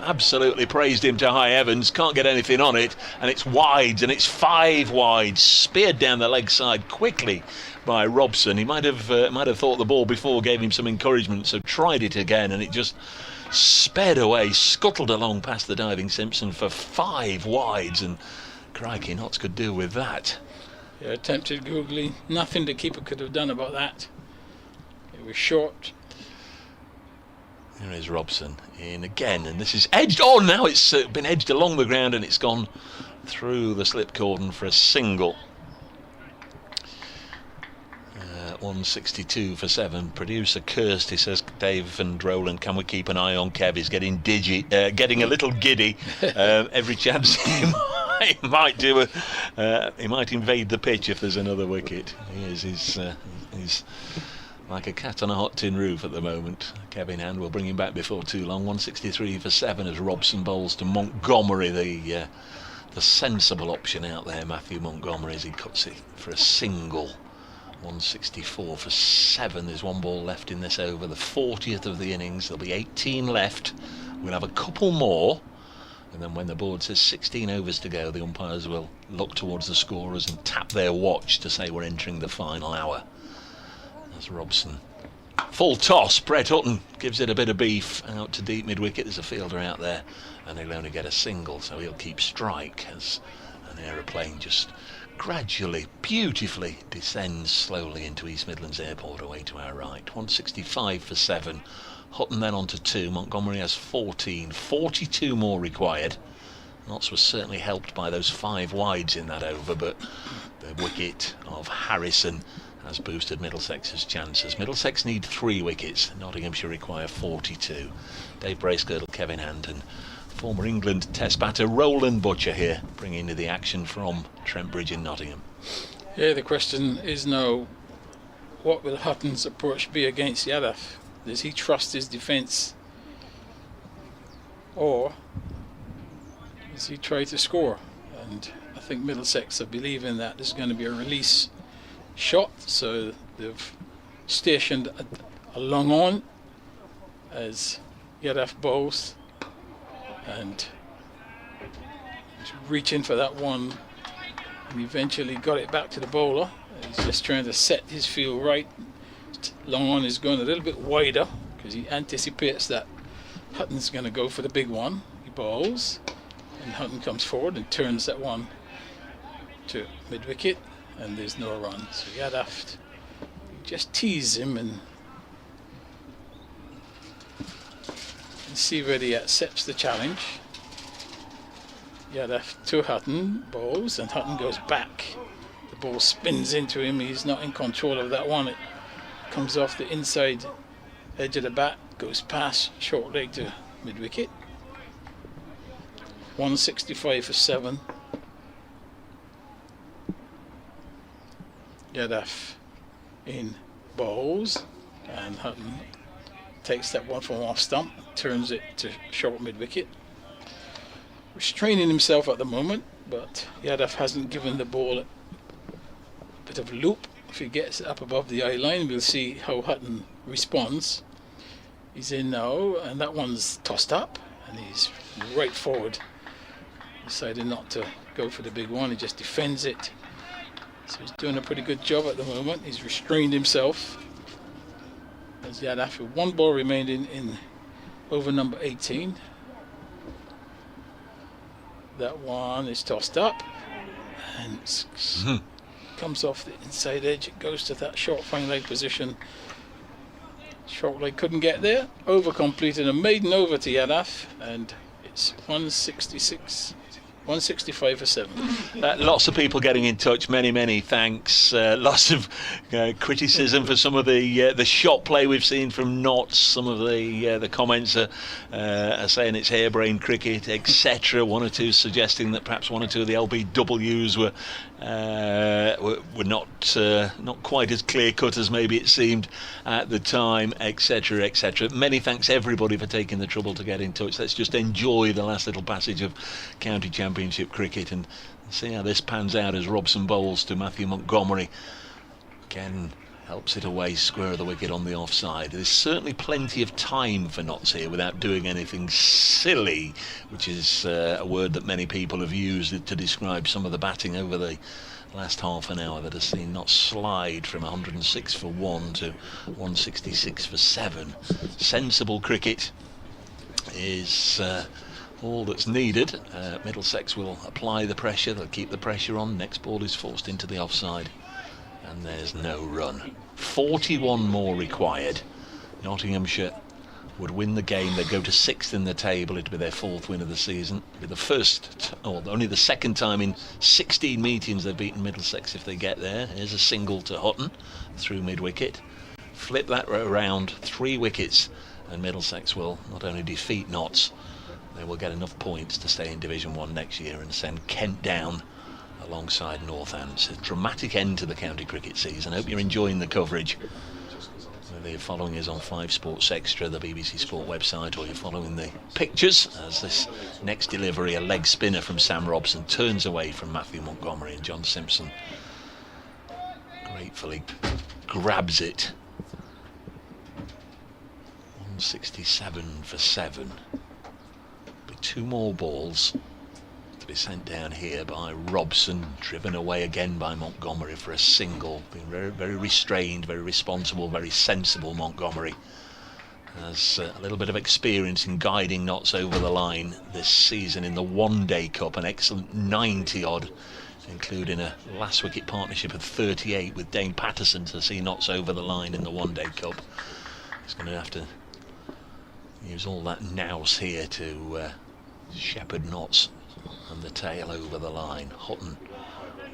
absolutely praised him to high heavens. Can't get anything on it, and it's wide, and it's 5 wide, speared down the leg side quickly by Robson. He might have thought the ball before gave him some encouragement, so tried it again, and it just sped away, scuttled along past the diving Simpson for 5 wides, and crikey, Notts could do with that. Yeah, attempted googly, nothing the keeper could have done about that. It was short. There is Robson in again, and this is edged. Oh, now it's been edged along the ground, and it's gone through the slip cordon for a single. 162 for 7. Producer cursed. He says, Dave and Roland, can we keep an eye on Kev? He's getting getting a little giddy. Every chance he might do he might invade the pitch if there's another wicket. He's like a cat on a hot tin roof at the moment. Kevin Hand will bring him back before too long. 163 for 7 as Robson bowls to Montgomery, the sensible option out there. Matthew Montgomery, as he cuts it for a single. 164 for 7. There's 1 ball left in this over, the 40th of the innings. There'll be 18 left. We'll have a couple more, and then when the board says 16 overs to go, the umpires will look towards the scorers and tap their watch to say we're entering the final hour. As Robson Full toss, Brett Hutton gives it a bit of beef out to deep mid-wicket. There's a fielder out there and they'll only get a single, so he'll keep strike as an aeroplane just gradually, beautifully descends slowly into East Midlands Airport away to our right. 165 for 7. Hutton then on to 2. Montgomery has 14. 42 more required. Notts was certainly helped by those 5 wides in that over, but the wicket of Harrison has boosted Middlesex's chances. Middlesex need 3 wickets. Nottinghamshire require 42. Dave Bracegirdle, Kevin Hand and former England Test batter Roland Butcher here, bringing to the action from Trent Bridge in Nottingham. Yeah, the question is now, what will Hutton's approach be against Yadav? Does he trust his defence, or does he try to score? And I think Middlesex are believing that there's going to be a release shot, so they've stationed a long on as Yadav bowls, and he's reaching for that one, and eventually got it back to the bowler. He's just trying to set his field right. Long on is going a little bit wider because he anticipates that Hutton's going to go for the big one. He bowls, and Hutton comes forward and turns that one to mid wicket, and there's no run. So Yadav just tease him and see whether he accepts the challenge. Yadav to Hutton, bowls, and Hutton goes back. The ball spins into him. He's not in control of that one. It comes off the inside edge of the bat, goes past short leg to mid wicket. 165 for 7. Yadav in bowls, and Hutton takes that one from off stump, turns it to short mid wicket. Restraining himself at the moment, but Yadav hasn't given the ball a bit of a loop. If he gets it up above the eye line, we'll see how Hutton responds. He's in now, and that one's tossed up, and he's right forward. Decided not to go for the big one, he just defends it. So he's doing a pretty good job at the moment. He's restrained himself. As Yadav with 1 ball remaining in over number 18. That one is tossed up and comes off the inside edge. It goes to that short fine leg position. Short leg couldn't get there. Over completed, a maiden over to Yadav, and it's 165 for 7. Lots of people getting in touch. Many thanks. Lots of criticism for some of the shot play we've seen from Notts. Some of the comments are saying it's harebrained cricket, etc. One or two suggesting that perhaps one or two of the LBWs were not quite as clear cut as maybe it seemed at the time, etc. Many thanks everybody for taking the trouble to get in touch. Let's just enjoy the last little passage of county championship cricket and see how this pans out as Robson bowls to Matthew Montgomery. Again, helps it away square of the wicket on the offside. There's certainly plenty of time for Notts here without doing anything silly, which is a word that many people have used to describe some of the batting over the last half an hour that has seen Notts slide from 106 for 1 to 166 for 7. Sensible cricket is all that's needed. Middlesex will apply the pressure, they'll keep the pressure on. Next ball is forced into the offside, and there's no run. 41 more required. Nottinghamshire would win the game, they'd go to 6th in the table. It'd be their 4th win of the season. It'd be the first, or only the second time in 16 meetings they've beaten Middlesex if they get there. Here's a single to Hutton through mid-wicket. Flip that around, 3 wickets, and Middlesex will not only defeat Notts, they will get enough points to stay in Division 1 next year and send Kent down alongside Northam. It's a dramatic end to the county cricket season. I hope you're enjoying the coverage. Whether you're following us on 5 Sports Extra, the BBC Sport website, or you're following the pictures as this next delivery, a leg spinner from Sam Robson, turns away from Matthew Montgomery, and John Simpson gratefully grabs it. 167 for 7. 2 more balls to be sent down here by Robson, driven away again by Montgomery for a single. Being very, very restrained, very responsible, very sensible. Montgomery has a little bit of experience in guiding Notts over the line this season in the One Day Cup, an excellent 90 odd, including a last wicket partnership of 38 with Dane Patterson to see Notts over the line in the One Day Cup. He's going to have to use all that nous here to shepherd Notts and the tail over the line. Hutton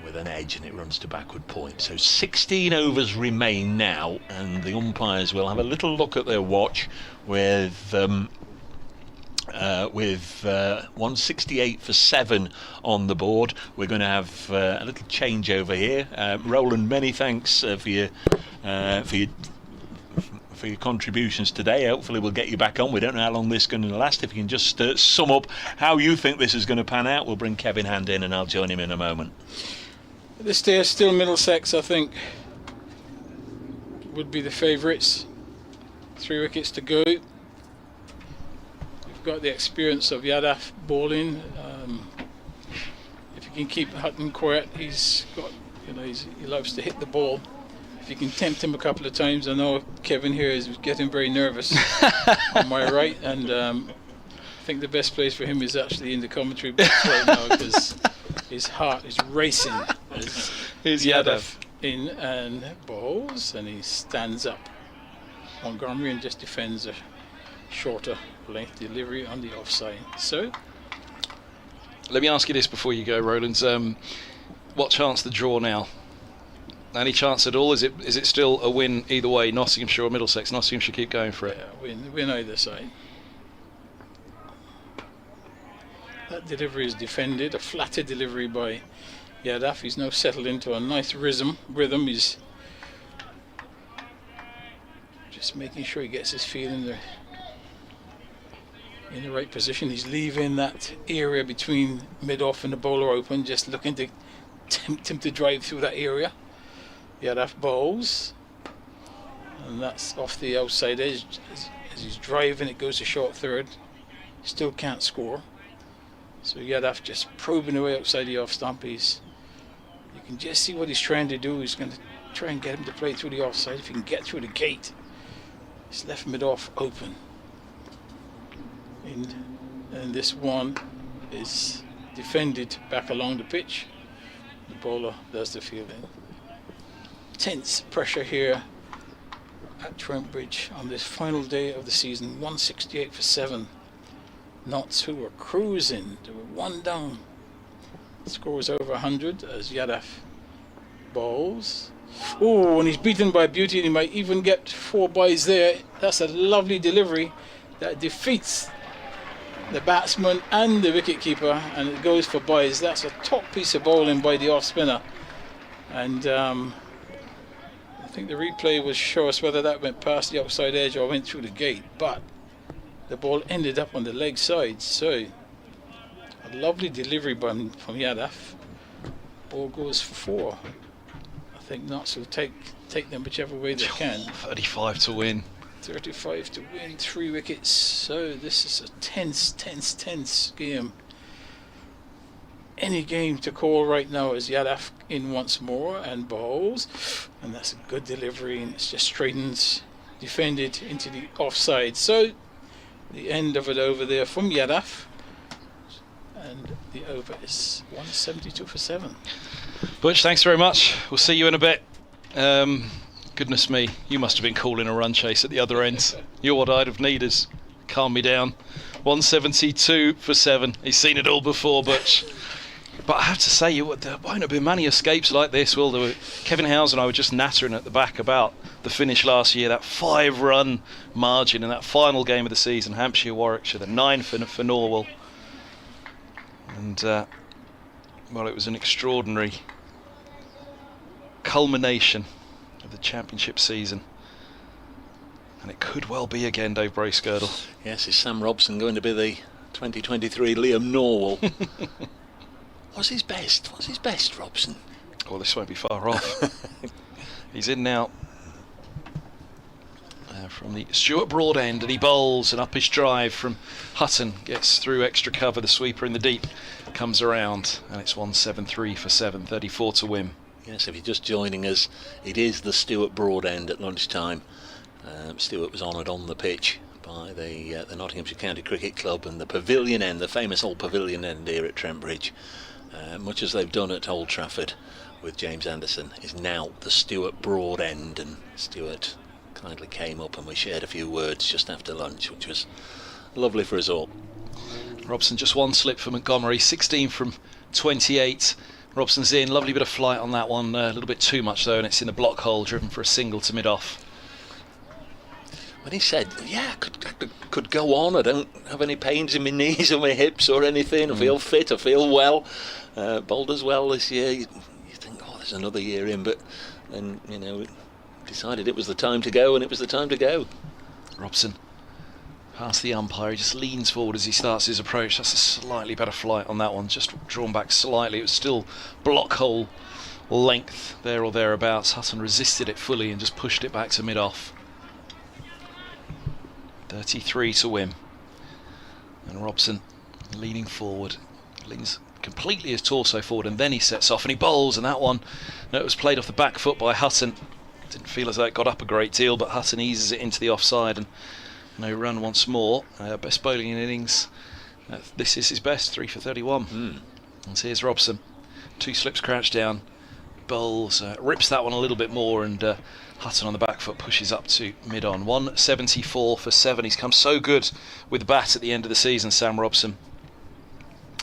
with an edge, and it runs to backward point. So 16 overs remain now, and the umpires will have a little look at their watch with 168 for 7 on the board. We're going to have a little change over here. Roland, many thanks for your contributions today. Hopefully we'll get you back on. We don't know how long this is going to last. If you can just sum up how you think this is going to pan out, we'll bring Kevin Hand in and I'll join him in a moment. This day is still Middlesex, I think, would be the favourites. 3 wickets to go. You've got the experience of Yadav bowling. If you can keep Hutton quiet, he's got, he loves to hit the ball. If you can tempt him a couple of times, I know Kevin here is getting very nervous on my right, and I think the best place for him is actually in the commentary box right now, because his heart is racing. Here's Yadav in and bowls, and he stands up. Montgomery and just defends a shorter length delivery on the offside. So, let me ask you this before you go, Roland. What chance the draw now? Any chance at all? Is it still a win either way, Nottinghamshire or Middlesex? Nottinghamshire keep going for it. Yeah, win either side. That delivery is defended, a flatter delivery by Yadav. He's now settled into a nice rhythm. He's just making sure he gets his feet in the right position. He's leaving that area between mid-off and the bowler open, just looking to tempt him to drive through that area. Yadav bowls, and that's off the outside edge. As he's driving, it goes to short third. Still can't score. So Yadav just probing away outside the off stump. You can just see what he's trying to do. He's going to try and get him to play through the offside. If he can get through the gate, he's left mid-off open. And this one is defended back along the pitch. The bowler does the fielding. Tense pressure here at Trent Bridge on this final day of the season. 168 for 7. Notts, who were cruising, they were 1 down. The score was over 100 as Yadav bowls. Oh, and he's beaten by beauty, and he might even get 4 byes there. That's a lovely delivery that defeats the batsman and the wicketkeeper, and it goes for byes. That's a top piece of bowling by the off spinner, and I think the replay will show us whether that went past the outside edge or went through the gate, but the ball ended up on the leg side. So a lovely delivery from Yadav. Ball goes for 4. I think Notts will take them whichever way they can. 35 to win. 35 to win, 3 wickets. So this is a tense game. Any game to call right now is Yadav in once more and bowls, and that's a good delivery, and it's just straightens, defended into the offside. So the end of it over there from Yadav, and the over is 172 for 7. Butch, thanks very much. We'll see you in a bit. Goodness me, you must have been calling a run chase at the other end. You're what I'd have needed. Calm me down. 172 for 7. He's seen it all before, Butch. But I have to say, there won't have been many escapes like this, will there? Kevin Howes and I were just nattering at the back about the finish last year, that 5-run margin in that final game of the season, Hampshire-Warwickshire, the 9 for Norwell. And, well, it was an extraordinary culmination of the championship season. And it could well be again, Dave Bracegirdle. Yes, is Sam Robson going to be the 2023 Liam Norwell? What's his best, Robson? Oh, this won't be far off. He's in now. from the Stuart Broad end, and he bowls, and up his drive from Hutton, gets through extra cover, the sweeper in the deep comes around, and it's 173 for 7, 34 to win. Yes, if you're just joining us, it is the Stuart Broad end at lunchtime. Stuart was honoured on the pitch by the Nottinghamshire County Cricket Club, and the pavilion end, the famous old pavilion end here at Trent Bridge, much as they've done at Old Trafford with James Anderson, is now the Stuart Broad end. And Stuart kindly came up and we shared a few words just after lunch, which was lovely for us all. Robson just one slip for Montgomery, 16 from 28. Robson's in, lovely bit of flight on that one, a little bit too much though, and it's in the block hole, driven for a single to mid-off. When he said, yeah, I could go on, I don't have any pains in my knees or my hips or anything, I feel fit, I feel well, bowled as well this year, you think, oh, there's another year in, but then, decided it was the time to go, and it was the time to go. Robson past the umpire, he just leans forward as he starts his approach. That's a slightly better flight on that one, just drawn back slightly. It was still block hole length there or thereabouts. Hutton resisted it fully and just pushed it back to mid-off. 33 to win, and Robson leaning forward, leans completely his torso forward, and then he sets off and he bowls, and that one, no, it was played off the back foot by Hutton. Didn't feel as though it got up a great deal, but Hutton eases it into the offside, and no run once more. Best bowling in innings. This is his best, 3 for 31. And here's Robson, 2 slips crouched down, bowls, rips that one a little bit more, and Hutton on the back foot pushes up to mid-on. 174 for 7. He's come so good with the bat at the end of the season, Sam Robson.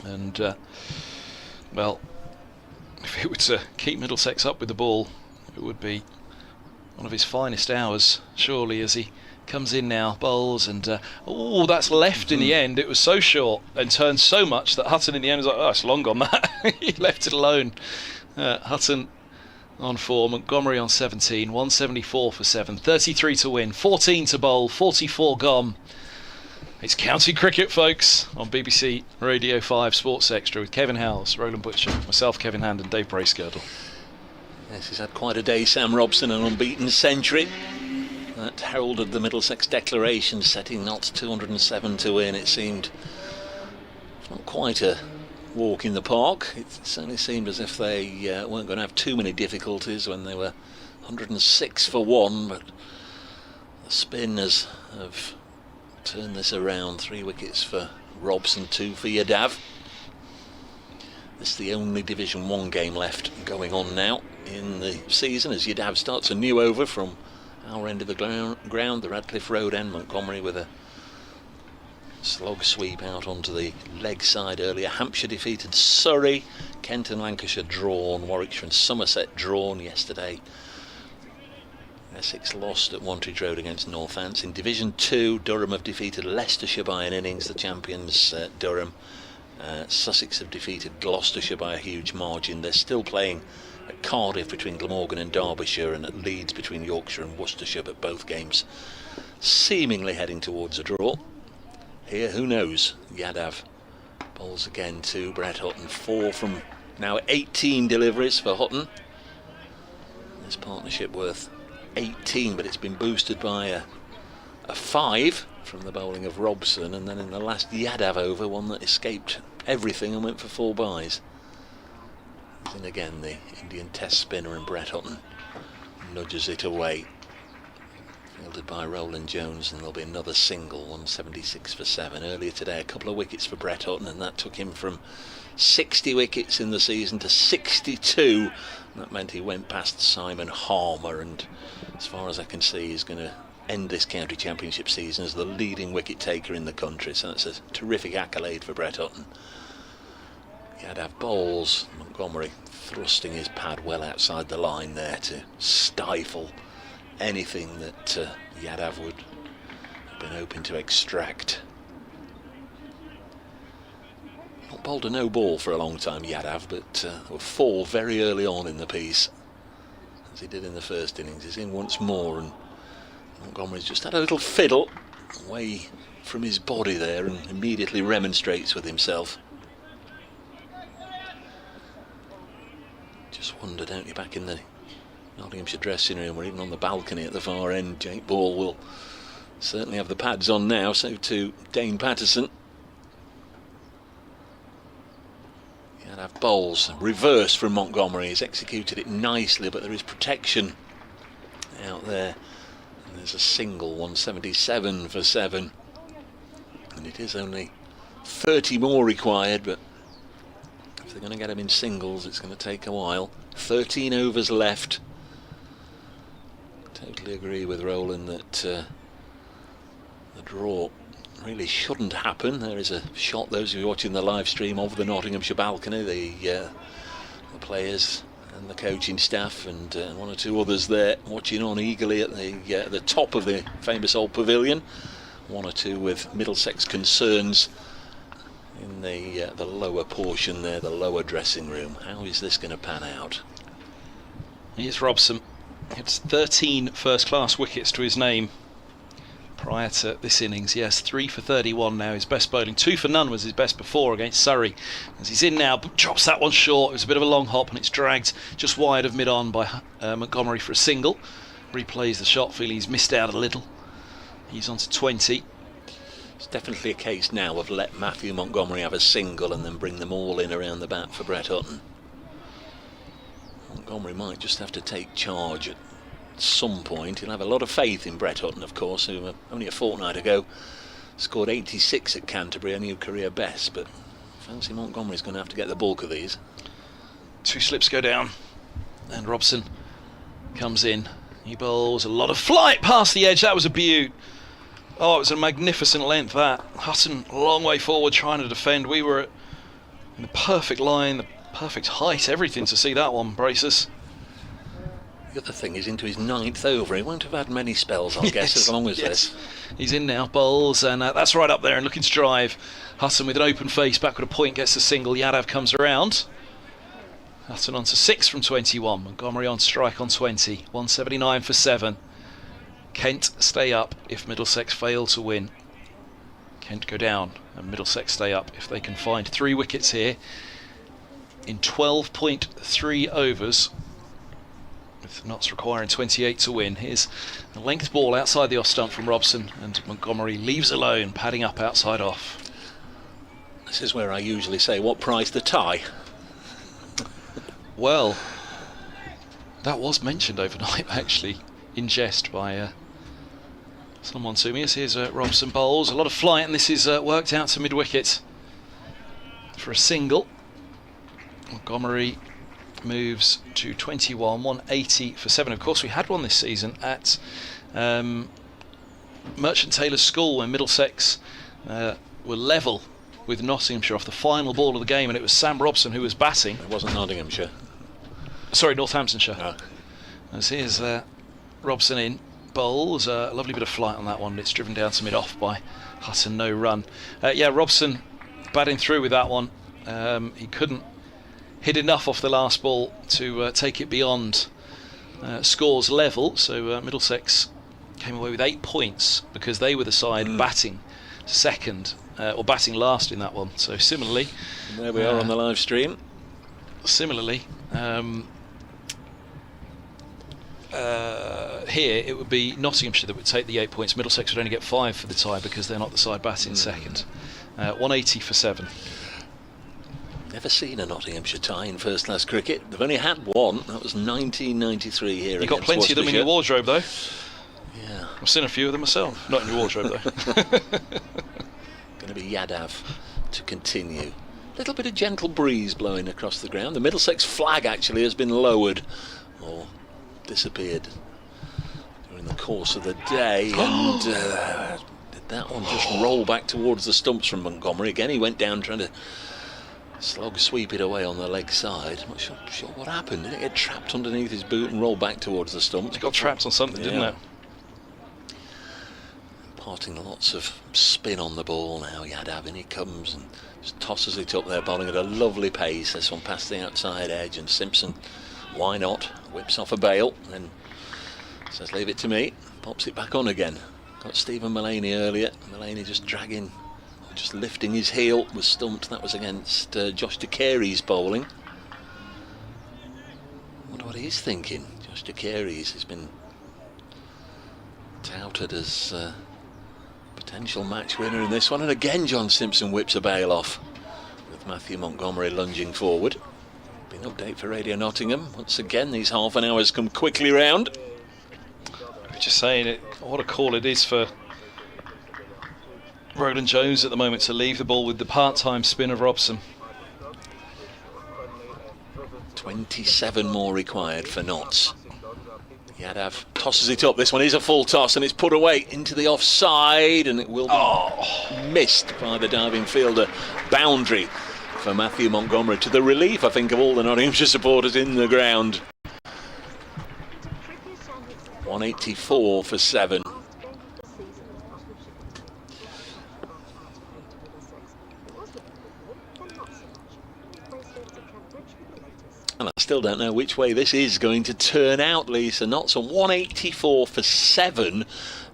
And, well, if he were to keep Middlesex up with the ball, it would be one of his finest hours, surely, as he comes in now, bowls, and oh, that's left in the end. It was so short and turned so much that Hutton in the end was like, oh, it's long gone, that. He left it alone. Hutton on 4, Montgomery on 17, 174 for 7, 33 to win, 14 to bowl, 44 gone. It's county cricket, folks, on BBC Radio 5 Sports Extra with Kevin Howells, Roland Butcher, myself, Kevin Hand, and Dave Bracegirdle. Yes, he's had quite a day, Sam Robson, an unbeaten century. That heralded the Middlesex declaration, setting Notts 207 to win. It seemed not quite a walk in the park. It certainly seemed as if they weren't going to have too many difficulties when they were 106 for 1, but the spinners have turned this around. 3 wickets for Robson, 2 for Yadav. This is the only Division 1 game left going on now in the season, as Yadav starts a new over from our end of the ground, the Radcliffe Road end. Montgomery with a slog sweep out onto the leg side earlier. Hampshire defeated Surrey, Kent and Lancashire drawn, Warwickshire and Somerset drawn yesterday. Essex lost at Wantage Road against Northants. In Division 2, Durham have defeated Leicestershire by an innings, the champions Durham. Sussex have defeated Gloucestershire by a huge margin. They're still playing at Cardiff between Glamorgan and Derbyshire, and at Leeds between Yorkshire and Worcestershire, but both games seemingly heading towards a draw. Here, who knows? Yadav bowls again to Brett Hutton. 4 from now 18 deliveries for Hutton. This partnership worth 18, but it's been boosted by a 5 from the bowling of Robson, and then in the last Yadav over, one that escaped everything and went for 4 byes. And again, the Indian test spinner, and Brett Hutton nudges it away. Fielded by Roland Jones, and there'll be another single, 176 for 7. Earlier today, a couple of wickets for Brett Hutton, and that took him from 60 wickets in the season to 62. That meant he went past Simon Harmer, and as far as I can see, he's going to end this county championship season as the leading wicket taker in the country. So that's a terrific accolade for Brett Hutton. Yadav bowls, Montgomery thrusting his pad well outside the line there to stifle anything that Yadav would have been hoping to extract. Not bowled a no ball for a long time, Yadav, but there were 4 very early on in the piece, as he did in the first innings. He's in once more, and Montgomery's just had a little fiddle away from his body there and immediately remonstrates with himself. Just wonder, don't you, back in the Nottinghamshire dressing room, or even on the balcony at the far end, Jake Ball will certainly have the pads on now, so to Dane Patterson. You'd have bowls, reverse from Montgomery. He's executed it nicely, but there is protection out there. And there's a single, 177 for 7. And it is only 30 more required, but if they're going to get him in singles, it's going to take a while. 13 overs left. Totally agree with Roland that the draw really shouldn't happen. There is a shot, those of you watching the live stream, of the Nottinghamshire balcony, the players and the coaching staff and one or two others there watching on eagerly at the top of the famous old pavilion. One or two with Middlesex concerns in the lower portion there, the lower dressing room. How is this going to pan out? Here's Robson. It's 13 first-class wickets to his name prior to this innings. Yes, 3 for 31 now, his best bowling. 2 for none was his best before against Surrey. As he's in now, but drops that one short. It was a bit of a long hop and it's dragged just wide of mid-on by Montgomery for a single. Replays the shot, feeling he's missed out a little. He's on to 20. It's definitely a case now of let Matthew Montgomery have a single and then bring them all in around the bat for Brett Hutton. Montgomery might just have to take charge at some point. He'll have a lot of faith in Brett Hutton, of course, who only a fortnight ago scored 86 at Canterbury, a new career best, but fancy Montgomery's going to have to get the bulk of these. 2 slips go down and Robson comes in. He bowls a lot of flight past the edge. That was a beaut. Oh, it was a magnificent length, that. Hutton a long way forward trying to defend. We were in the perfect line, the perfect height, everything to see that one, braces. The other thing is into his 9th over. He won't have had many spells, I guess, as long as this. He's in now, bowls, and that's right up there and looking to drive. Hutton with an open face, back with a point, gets the single. Yadav comes around. Hutton on to 6 from 21. Montgomery on strike on 20. 179 for 7. Kent stay up if Middlesex fail to win. Kent go down and Middlesex stay up if they can find 3 wickets here in 12.3 overs, with Notts requiring 28 to win. Here's the length ball outside the off stump from Robson, and Montgomery leaves alone, padding up outside off. This is where I usually say, what price the tie? Well, that was mentioned overnight, actually, in jest by someone to me. As here's Robson bowls, a lot of flight, and this is worked out to mid-wicket for a single. Montgomery moves to 21, 180 for 7. Of course, we had one this season at Merchant Taylor's School when Middlesex were level with Nottinghamshire off the final ball of the game, and it was Sam Robson who was batting. It wasn't Nottinghamshire. Sorry, Northamptonshire. No. As here's Robson in, bowls, a lovely bit of flight on that one. It's driven down to mid-off by Hutton, no run. Yeah, Robson batting through with that one. He couldn't hit enough off the last ball to take it beyond scores level, so Middlesex came away with 8 points because they were the side batting second, or batting last in that one. So similarly, there we are on the live stream. Similarly, here it would be Nottinghamshire that would take the 8 points. Middlesex would only get 5 for the tie because they're not the side batting second. 180 for 7. Never seen a Nottinghamshire tie in first-class cricket. They've only had one. That was 1993 here. You've got plenty of them in your wardrobe, though. Yeah. I've seen a few of them myself. Not in your wardrobe, though. Going to be Yadav to continue. A little bit of gentle breeze blowing across the ground. The Middlesex flag actually has been lowered or disappeared during the course of the day. And did that one just roll back towards the stumps from Montgomery? Again, he went down trying to slog sweep it away on the leg side. I'm not sure what happened. Did it get trapped underneath his boot and roll back towards the stumps? It got trapped on something, didn't it? Parting lots of spin on the ball now. Yadav, in he comes and just tosses it up there, bowling at a lovely pace. This one past the outside edge, and Simpson, why not, whips off a bail, then says leave it to me, pops it back on again. Got Stephen Mullaney earlier. Mullaney just dragging, just lifting his heel, was stumped. That was against Josh De Carey's bowling. Wonder what he's thinking. Josh De Carey's has been touted as Potential match winner in this one, and again John Simpson whips a bail off with Matthew Montgomery lunging forward. Big update for Radio Nottingham. Once again, these half an hours come quickly round. Just saying it, what a call it is for Roland Jones at the moment to leave the ball with the part-time spin of Robson. 27 more required for Notts. Yadav tosses it up. This one is a full toss and it's put away into the offside, and it will be missed by the diving fielder. Boundary for Matthew Montgomery, to the relief, I think, of all the Nottinghamshire supporters in the ground. 184 for 7. And I still don't know which way this is going to turn out, Lisa. Notts on 184 for 7.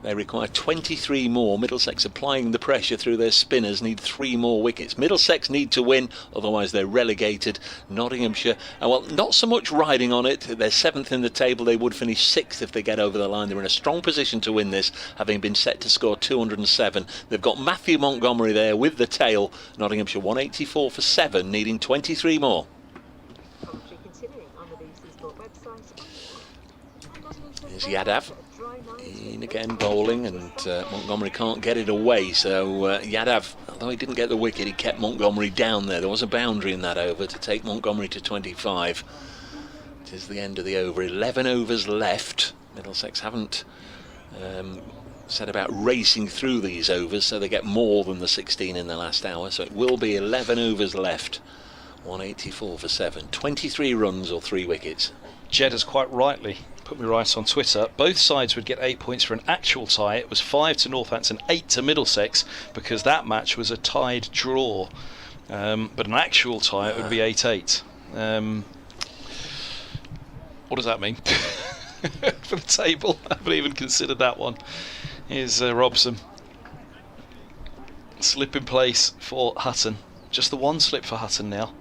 They require 23 more. Middlesex applying the pressure through their spinners, need 3 more wickets. Middlesex need to win, otherwise they're relegated. Nottinghamshire, well, not so much riding on it. They're 7th in the table. They would finish 6th if they get over the line. They're in a strong position to win this, having been set to score 207. They've got Matthew Montgomery there with the tail. Nottinghamshire 184 for 7, needing 23 more. Here's Yadav in again, bowling, and Montgomery can't get it away. So Yadav, although he didn't get the wicket, he kept Montgomery down there. There was a boundary in that over to take Montgomery to 25. It is the end of the over. 11 overs left. Middlesex haven't set about racing through these overs, so they get more than the 16 in the last hour. So it will be 11 overs left. 184 for 7. 23 runs or 3 wickets. Jed has quite rightly put me right on Twitter. Both sides would get 8 points for an actual tie. It was 5 to Northampton, 8 to Middlesex, because that match was a tied draw. But an actual tie, it would be 8-8. What does that mean for the table? I haven't even considered that one. Here's Robson. Slip in place for Hutton. Just the one slip for Hutton now.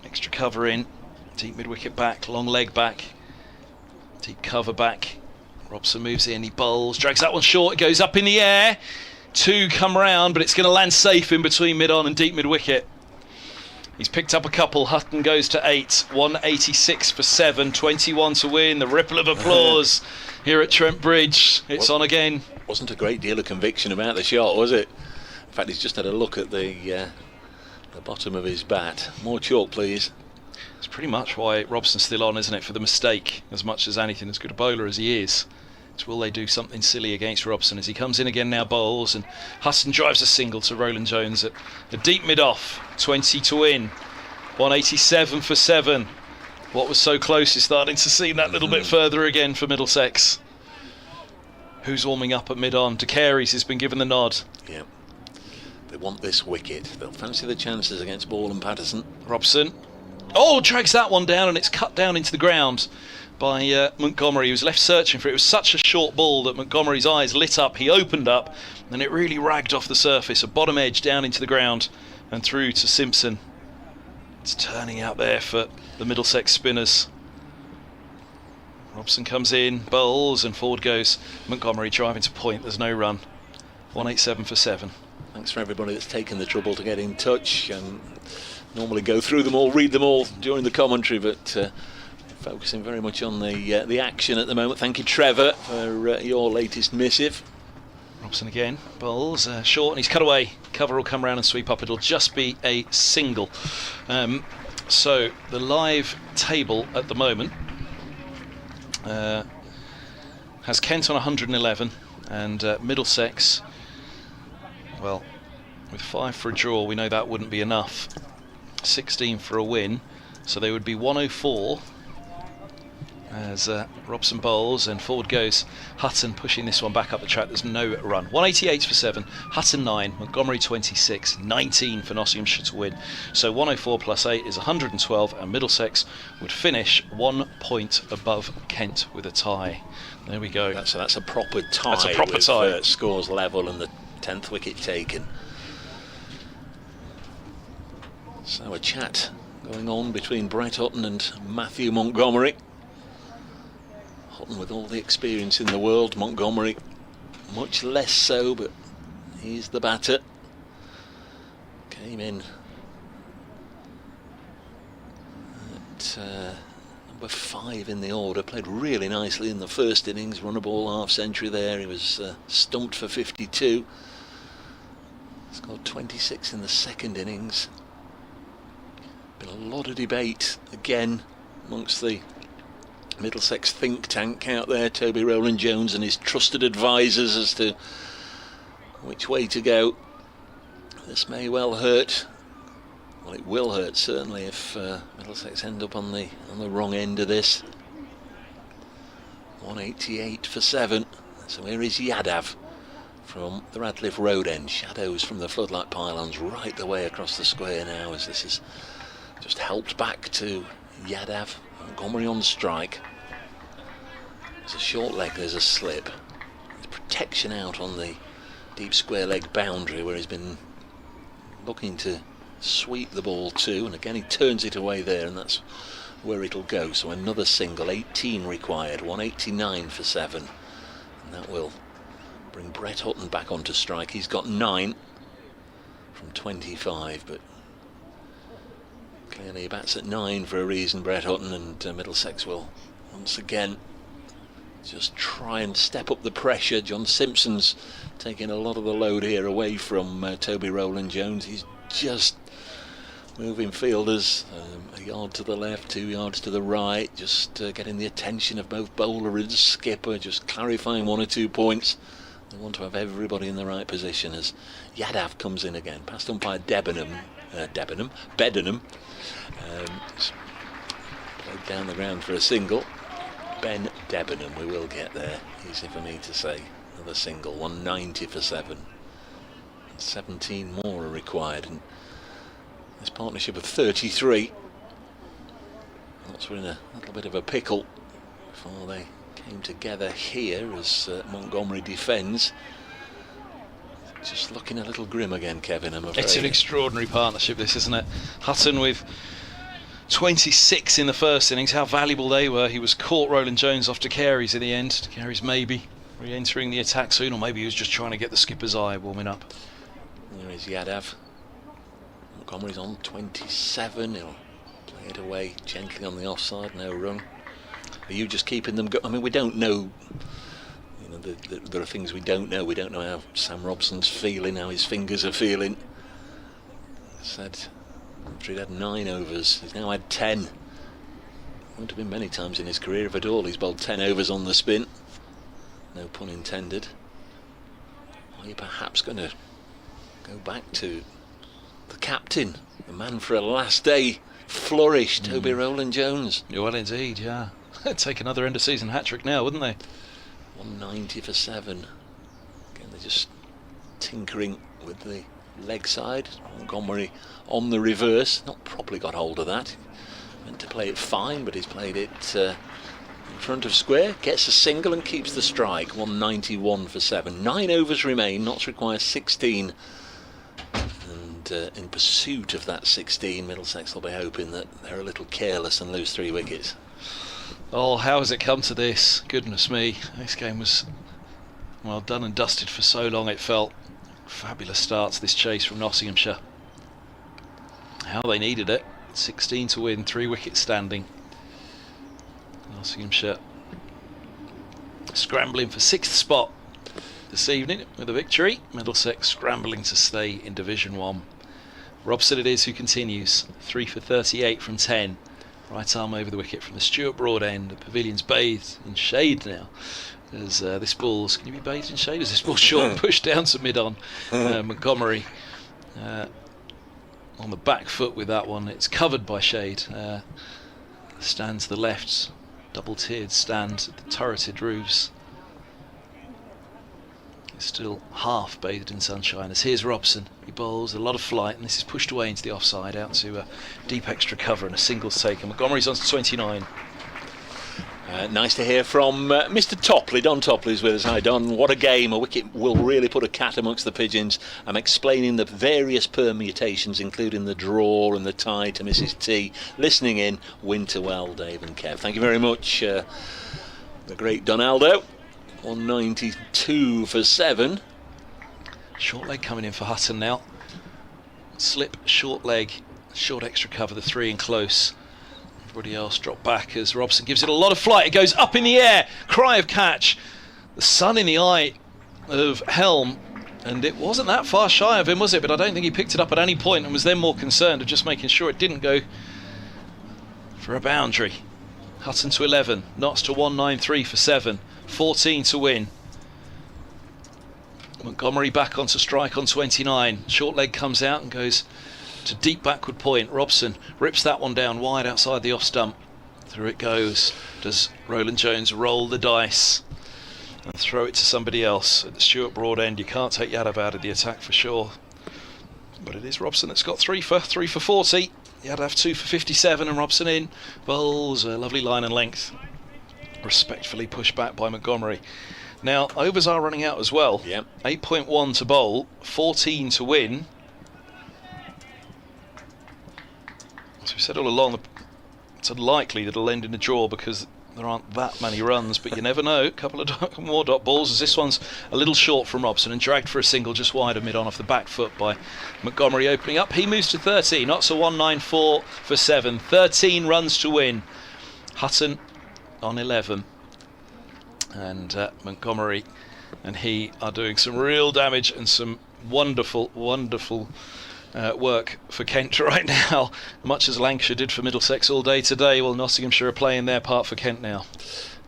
Extra cover in. Deep mid-wicket back, long leg back. Deep cover back. Robson moves in, he bowls, drags that one short, it goes up in the air. 2 come round, but it's going to land safe in between mid-on and deep mid-wicket. He's picked up a couple. Hutton goes to 8. 186 for 7. 21 to win. The ripple of applause here at Trent Bridge. It's on again. Wasn't a great deal of conviction about the shot, was it? In fact, he's just had a look at the bottom of his bat. More chalk, please. It's pretty much why Robson's still on, isn't it, for the mistake, as much as anything, as good a bowler as he is. It's will they do something silly against Robson as he comes in again now, bowls, and Hutton drives a single to Roland Jones at the deep mid-off. 20 to win. 187 for 7. What was so close is starting to seem that little bit further again for Middlesex. Who's warming up at mid-on? De Carey's has been given the nod. Yeah. They want this wicket. They'll fancy the chances against Ball and Patterson. Robson. Oh, drags that one down, and it's cut down into the ground by Montgomery. He was left searching for it. It was such a short ball that Montgomery's eyes lit up. He opened up, and it really ragged off the surface. A bottom edge down into the ground and through to Simpson. It's turning out there for the Middlesex spinners. Robson comes in, bowls, and forward goes Montgomery, driving to point. There's no run. 187 for 7. Thanks for everybody that's taken the trouble to get in touch. Normally go through them all, read them all during the commentary, but focusing very much on the action at the moment. Thank you, Trevor, for your latest missive. Robson again, bowls short, and he's cut away. Cover will come round and sweep up. It'll just be a single. So the live table at the moment has Kent on 111 and Middlesex, well, with 5 for a draw, we know that wouldn't be enough. 16 for a win, so they would be 104 as Robson bowls and forward goes Hutton, pushing this one back up the track. There's no run. 188 for 7, Hutton 9, Montgomery 26, 19 for Nottinghamshire to win. So 104 plus 8 is 112, and Middlesex would finish 1 point above Kent with a tie. There we go. That's a proper tie. That's a proper with, tie. Scores level and the 10th wicket taken. So a chat going on between Brett Hutton and Matthew Montgomery. Hutton with all the experience in the world, Montgomery much less so, but he's the batter. Came in at number 5 in the order, played really nicely in the first innings, run a ball half century there. He was stumped for 52, scored 26 in the second innings. Been a lot of debate again amongst the Middlesex think tank out there, Toby Rowland-Jones and his trusted advisors, as to which way to go. This may well hurt. Well, it will hurt certainly if Middlesex end up on the wrong end of this. 188 for 7. So here is Yadav from the Radcliffe Road end. Shadows from the floodlight pylons right the way across the square now, as this is just helped back to Yadav. Montgomery on strike. There's a short leg, there's a slip. There's protection out on the deep square leg boundary where he's been looking to sweep the ball to, and again he turns it away there, and that's where it'll go. So another single, 18 required, 189 for 7, and that will bring Brett Hutton back onto strike. He's got 9 from 25, but clearly he bats at 9 for a reason, Brett Hutton, and Middlesex will once again just try and step up the pressure. John Simpson's taking a lot of the load here away from Toby Rowland-Jones. He's just moving fielders a yard to the left, 2 yards to the right, just getting the attention of both bowler and skipper, just clarifying 1 or 2 points. They want to have everybody in the right position as Yadav comes in again, past umpire Beddenham. Played down the ground for a single. Ben Debenham, we will get there, easy for me to say. Another single, 190 for 7. 17 more are required, and this partnership of 33. Lots were in a little bit of a pickle before they came together here as Montgomery defends. Just looking a little grim again, Kevin, I'm afraid. It's an extraordinary partnership, this, isn't it? Hutton with 26 in the first innings, how valuable they were. He was caught Rowland-Jones off to Carey's in the end. Carey's maybe re-entering the attack soon, or maybe he was just trying to get the skipper's eye warming up. There is Yadav. Montgomery's on 27. He'll play it away gently on the offside, no run. Are you just keeping them I mean, we don't know. You know, there are things we don't know. We don't know how Sam Robson's feeling, how his fingers are feeling. Said after he'd had 9 overs, he's now had 10. Won't have been many times in his career, if at all, he's bowled 10 overs on the spin. No pun intended. Are you perhaps going to go back to the captain, the man for a last day flourish, Toby Rowland-Jones? Well, indeed, yeah. They'd take another end of season hat-trick now, wouldn't they? 190 for 7. Again, they're just tinkering with the leg side. Montgomery on the reverse, not properly got hold of that. Meant to play it fine, but he's played it in front of square, gets a single and keeps the strike. 191 for 7. 9 overs remain, Notts require 16. And in pursuit of that 16, Middlesex will be hoping that they're a little careless and lose 3 wickets. Oh, how has it come to this? Goodness me, this game was, well, done and dusted for so long it felt. Fabulous start to this chase from Nottinghamshire. How they needed it. 16 to win, 3 wickets standing. Nottinghamshire scrambling for 6th spot this evening with a victory. Middlesex scrambling to stay in Division 1. Robson it is who continues. 3 for 38 from 10. Right arm over the wicket from the Stuart Broad end. The pavilion's bathed in shade now. As this ball's, can you be bathed in shade? As this ball's short, pushed down to mid-on. Montgomery on the back foot with that one. It's covered by shade. Stand to the left, double-tiered stand at the turreted roofs. It's still half bathed in sunshine. As here's Robson. He bowls a lot of flight, and this is pushed away into the offside, out to a deep extra cover, and a single's taken. Montgomery's on to 29. Nice to hear from Mr. Topley. Don Topley's with us. Hi Don, what a game. A wicket will really put a cat amongst the pigeons. I'm explaining the various permutations, including the draw and the tie to Mrs. T. Listening in, Winterwell, Dave and Kev. Thank you very much, the great Donaldo. 192 for 7. Short leg coming in for Hutton now. Slip, short leg, short extra cover, the 3 in close. Everybody else drop back as Robson gives it a lot of flight. It goes up in the air. Cry of catch. The sun in the eye of Helm. And it wasn't that far shy of him, was it? But I don't think he picked it up at any point and was then more concerned of just making sure it didn't go for a boundary. Hutton to 11. Notts to 193 for 7. 14 to win. Montgomery back onto strike on 29. Short leg comes out and goes to deep backward point. Robson rips that one down wide outside the off stump. Through it goes. Does Roland Jones roll the dice and throw it to somebody else at the Stuart Broad end? You can't take Yadav out of the attack for sure, but it is Robson that's got 3 for 40. Yadav 2 for 57 and Robson in. Bowls a lovely line and length, respectfully pushed back by Montgomery. Now overs are running out as well. Yep. 8.1 to bowl, 14 to win. As we said all along, it's unlikely that it'll end in a draw because there aren't that many runs, but you never know. A couple of more dot balls, as this one's a little short from Robson and dragged for a single just wide of mid-on off the back foot by Montgomery opening up. He moves to 13, not so 194 for 7. 13 runs to win. Hutton on 11. And Montgomery and he are doing some real damage and some wonderful work for Kent right now, much as Lancashire did for Middlesex all day today. Well, Nottinghamshire are playing their part for Kent now.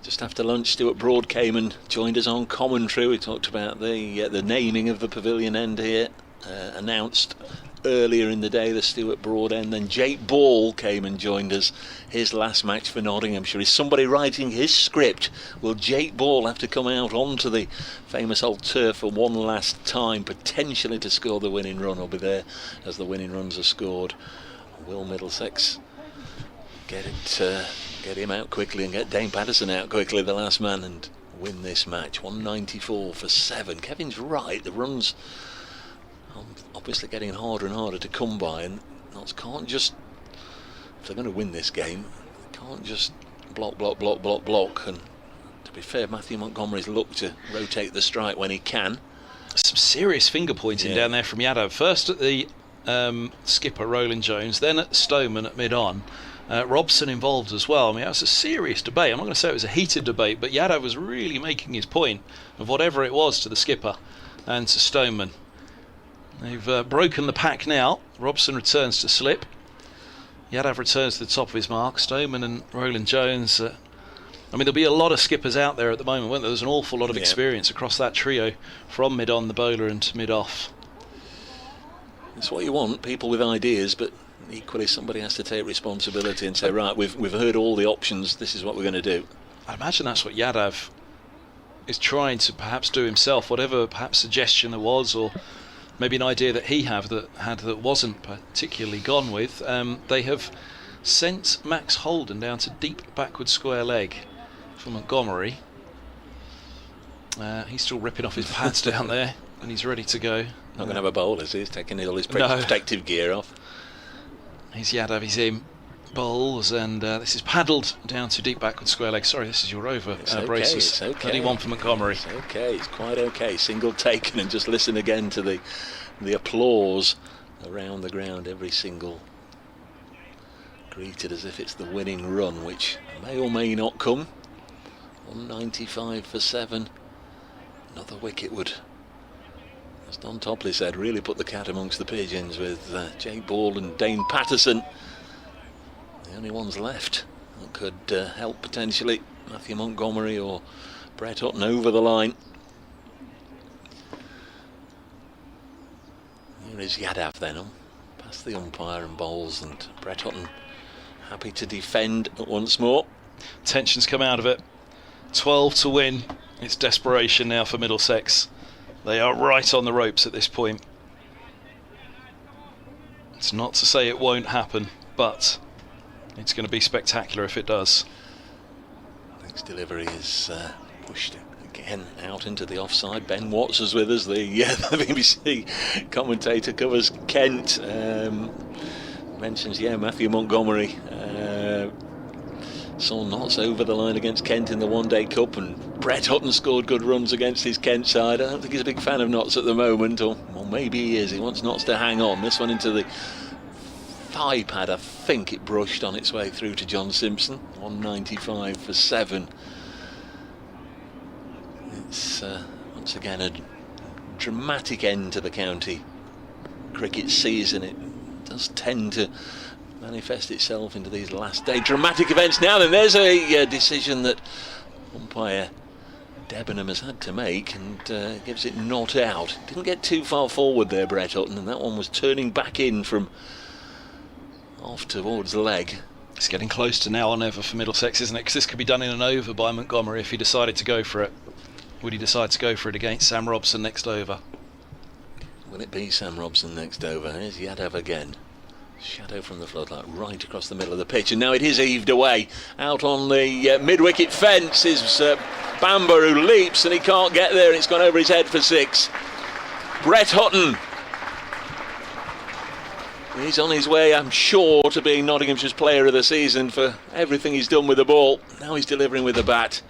Just after lunch, Stuart Broad came and joined us on commentary. We talked about the naming of the pavilion end here, announced earlier in the day, the Stuart Broad end. Then Jake Ball came and joined us. His last match for Nottinghamshire. Is somebody writing his script? Will Jake Ball have to come out onto the famous old turf for one last time, potentially to score the winning run, or be there as the winning runs are scored? Will Middlesex get him out quickly and get Dane Patterson out quickly, the last man, and win this match? 194 for 7. Kevin's right, the runs obviously getting harder and harder to come by, and Notts can't just, if they're going to win this game, they can't just block. And to be fair, Matthew Montgomery's looked to rotate the strike when he can. Some serious finger pointing down there from Yadav. First at the skipper Roland Jones, then at Stoneman at mid-on. Robson involved as well. I mean, that was a serious debate. I'm not going to say it was a heated debate, but Yadav was really making his point of whatever it was to the skipper and to Stoneman. They've broken the pack now. Robson returns to slip. Yadav returns to the top of his mark. Stoneman and Roland Jones. I mean, there'll be a lot of skippers out there at the moment, won't there? There's an awful lot of experience across that trio, from mid-on, the bowler, and to mid-off. It's what you want, people with ideas, but equally somebody has to take responsibility and say, right, we've heard all the options, this is what we're going to do. I imagine that's what Yadav is trying to perhaps do himself, whatever perhaps suggestion there was, or maybe an idea that he had that wasn't particularly gone with. They have sent Max Holden down to deep backward square leg for Montgomery. He's still ripping off his pads down there, and he's ready to go. Not going to have a bowl, is he? He's taking all his protective gear off. He's Yadav, he's in. Bowls, and this is paddled down to deep backward square leg. Sorry, this is your over braces. It's okay. 31 for Montgomery. It's okay, it's quite okay. Single taken, and just listen again to the applause around the ground. Every single greeted as if it's the winning run, which may or may not come. 195 for 7. Another wicket would, as Don Topley said, really put the cat amongst the pigeons, with Jake Ball and Dane Patterson the only ones left that could help potentially Matthew Montgomery or Brett Hutton over the line. Here is Yadav then, past the umpire and bowls, and Brett Hutton happy to defend once more. Tension's come out of it. 12 to win. It's desperation now for Middlesex. They are right on the ropes at this point. It's not to say it won't happen, but it's going to be spectacular if it does. Next delivery is pushed again out into the offside. Ben Watts is with us, the BBC commentator, covers Kent. Mentions Matthew Montgomery saw Notts over the line against Kent in the one-day cup, and Brett Hutton scored good runs against his Kent side. I don't think he's a big fan of Notts at the moment, or maybe he is. He wants Notts to hang on. This one into the thigh pad. I think it brushed on its way through to John Simpson. 195 for 7. It's once again a dramatic end to the county cricket season. It does tend to manifest itself into these last day dramatic events. Now then, there's a decision that umpire Debenham has had to make, and gives it not out. Didn't get too far forward there, Brett Hutton, and that one was turning back in from off towards the leg. It's getting close to now or never for Middlesex, isn't it? Because this could be done in an over by Montgomery if he decided to go for it. Would he decide to go for it against Sam Robson next over? Will it be Sam Robson next over? Here's Yadav again. Shadow from the floodlight right across the middle of the pitch, and now it is heaved away. Out on the mid-wicket fence is Bamber, who leaps, and he can't get there, and it's gone over his head for 6. Brett Hutton. He's on his way, I'm sure, to being Nottinghamshire's player of the season for everything he's done with the ball. Now he's delivering with the bat.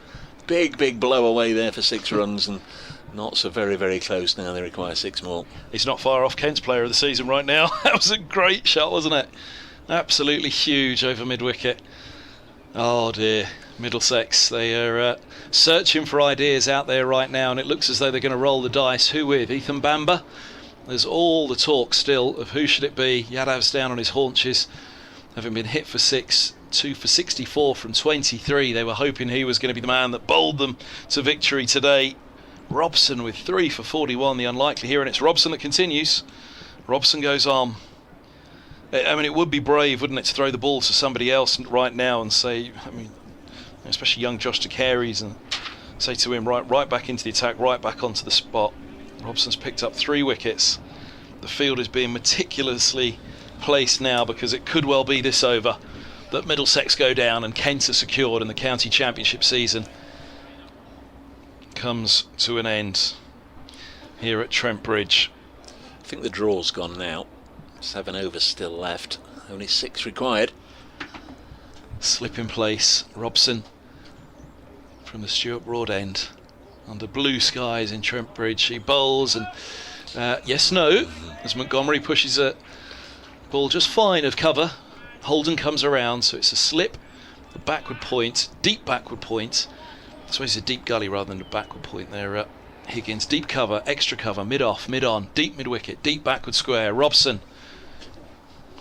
Big blow away there for 6 runs, and Notts are very, very close now. They require 6 more. He's not far off Kent's player of the season right now. That was a great shot, wasn't it? Absolutely huge over mid-wicket. Oh dear, Middlesex. They are searching for ideas out there right now, and it looks as though they're going to roll the dice. Who with? Ethan Bamber? There's all the talk still of who should it be. Yadav's down on his haunches, having been hit for 6. 2 for 64 from 23. They were hoping he was going to be the man that bowled them to victory today. Robson with 3 for 41, the unlikely here, and it's Robson that continues. Robson goes on. I mean, it would be brave, wouldn't it, to throw the ball to somebody else right now and say, I mean, especially young Josh DeCaries, and say to him, right back into the attack, right back onto the spot. Robson's picked up 3 wickets. The field is being meticulously placed now, because it could well be this over that Middlesex go down and Kent are secured, and the county championship season comes to an end here at Trent Bridge. I think the draw's gone now. 7 overs still left, only 6 required. Slip in place, Robson from the Stuart Broad end under blue skies in Trent Bridge. He bowls, and yes, no, as Montgomery pushes a ball just fine of cover. Holden comes around, so it's a slip, a backward point, deep backward point. That's why it's a deep gully rather than a backward point there. Higgins, deep cover, extra cover, mid-off, mid-on, deep mid-wicket, deep backward square. Robson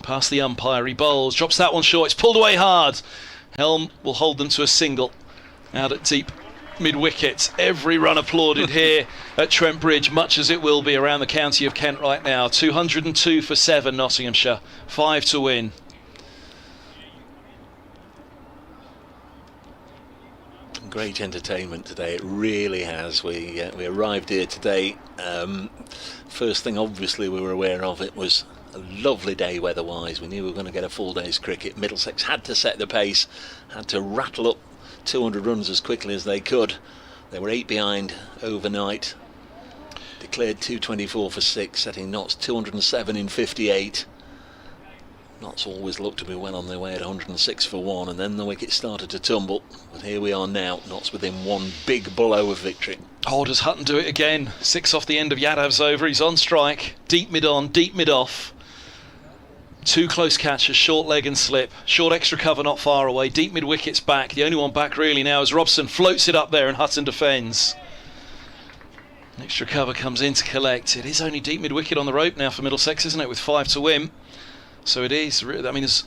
past the umpire, he bowls, drops that one short, it's pulled away hard. Helm will hold them to a single out at deep mid-wicket. Every run applauded here at Trent Bridge, much as it will be around the county of Kent right now. 202 for 7 Nottinghamshire, 5 to win. Great entertainment today, it really has. We arrived here today. First thing obviously we were aware of, it was a lovely day weather-wise. We knew we were going to get a full day's cricket. Middlesex had to set the pace, had to rattle up 200 runs as quickly as they could. They were 8 behind overnight. Declared 224 for 6, setting Notts 207 in 58. Notts always looked to be well on their way at 106 for 1, and then the wicket started to tumble. But here we are now, Notts within 1 big blow of victory. Oh, does Hutton do it again? 6 off the end of Yadav's over. He's on strike. Deep mid-on, deep mid-off. 2 close catches, short leg and slip. Short extra cover not far away. Deep mid-wicket's back. The only one back really now is Robson. Floats it up there and Hutton defends. Extra cover comes in to collect. It is only deep mid-wicket on the rope now for Middlesex, isn't it, with 5 to win. So it is, I mean, there's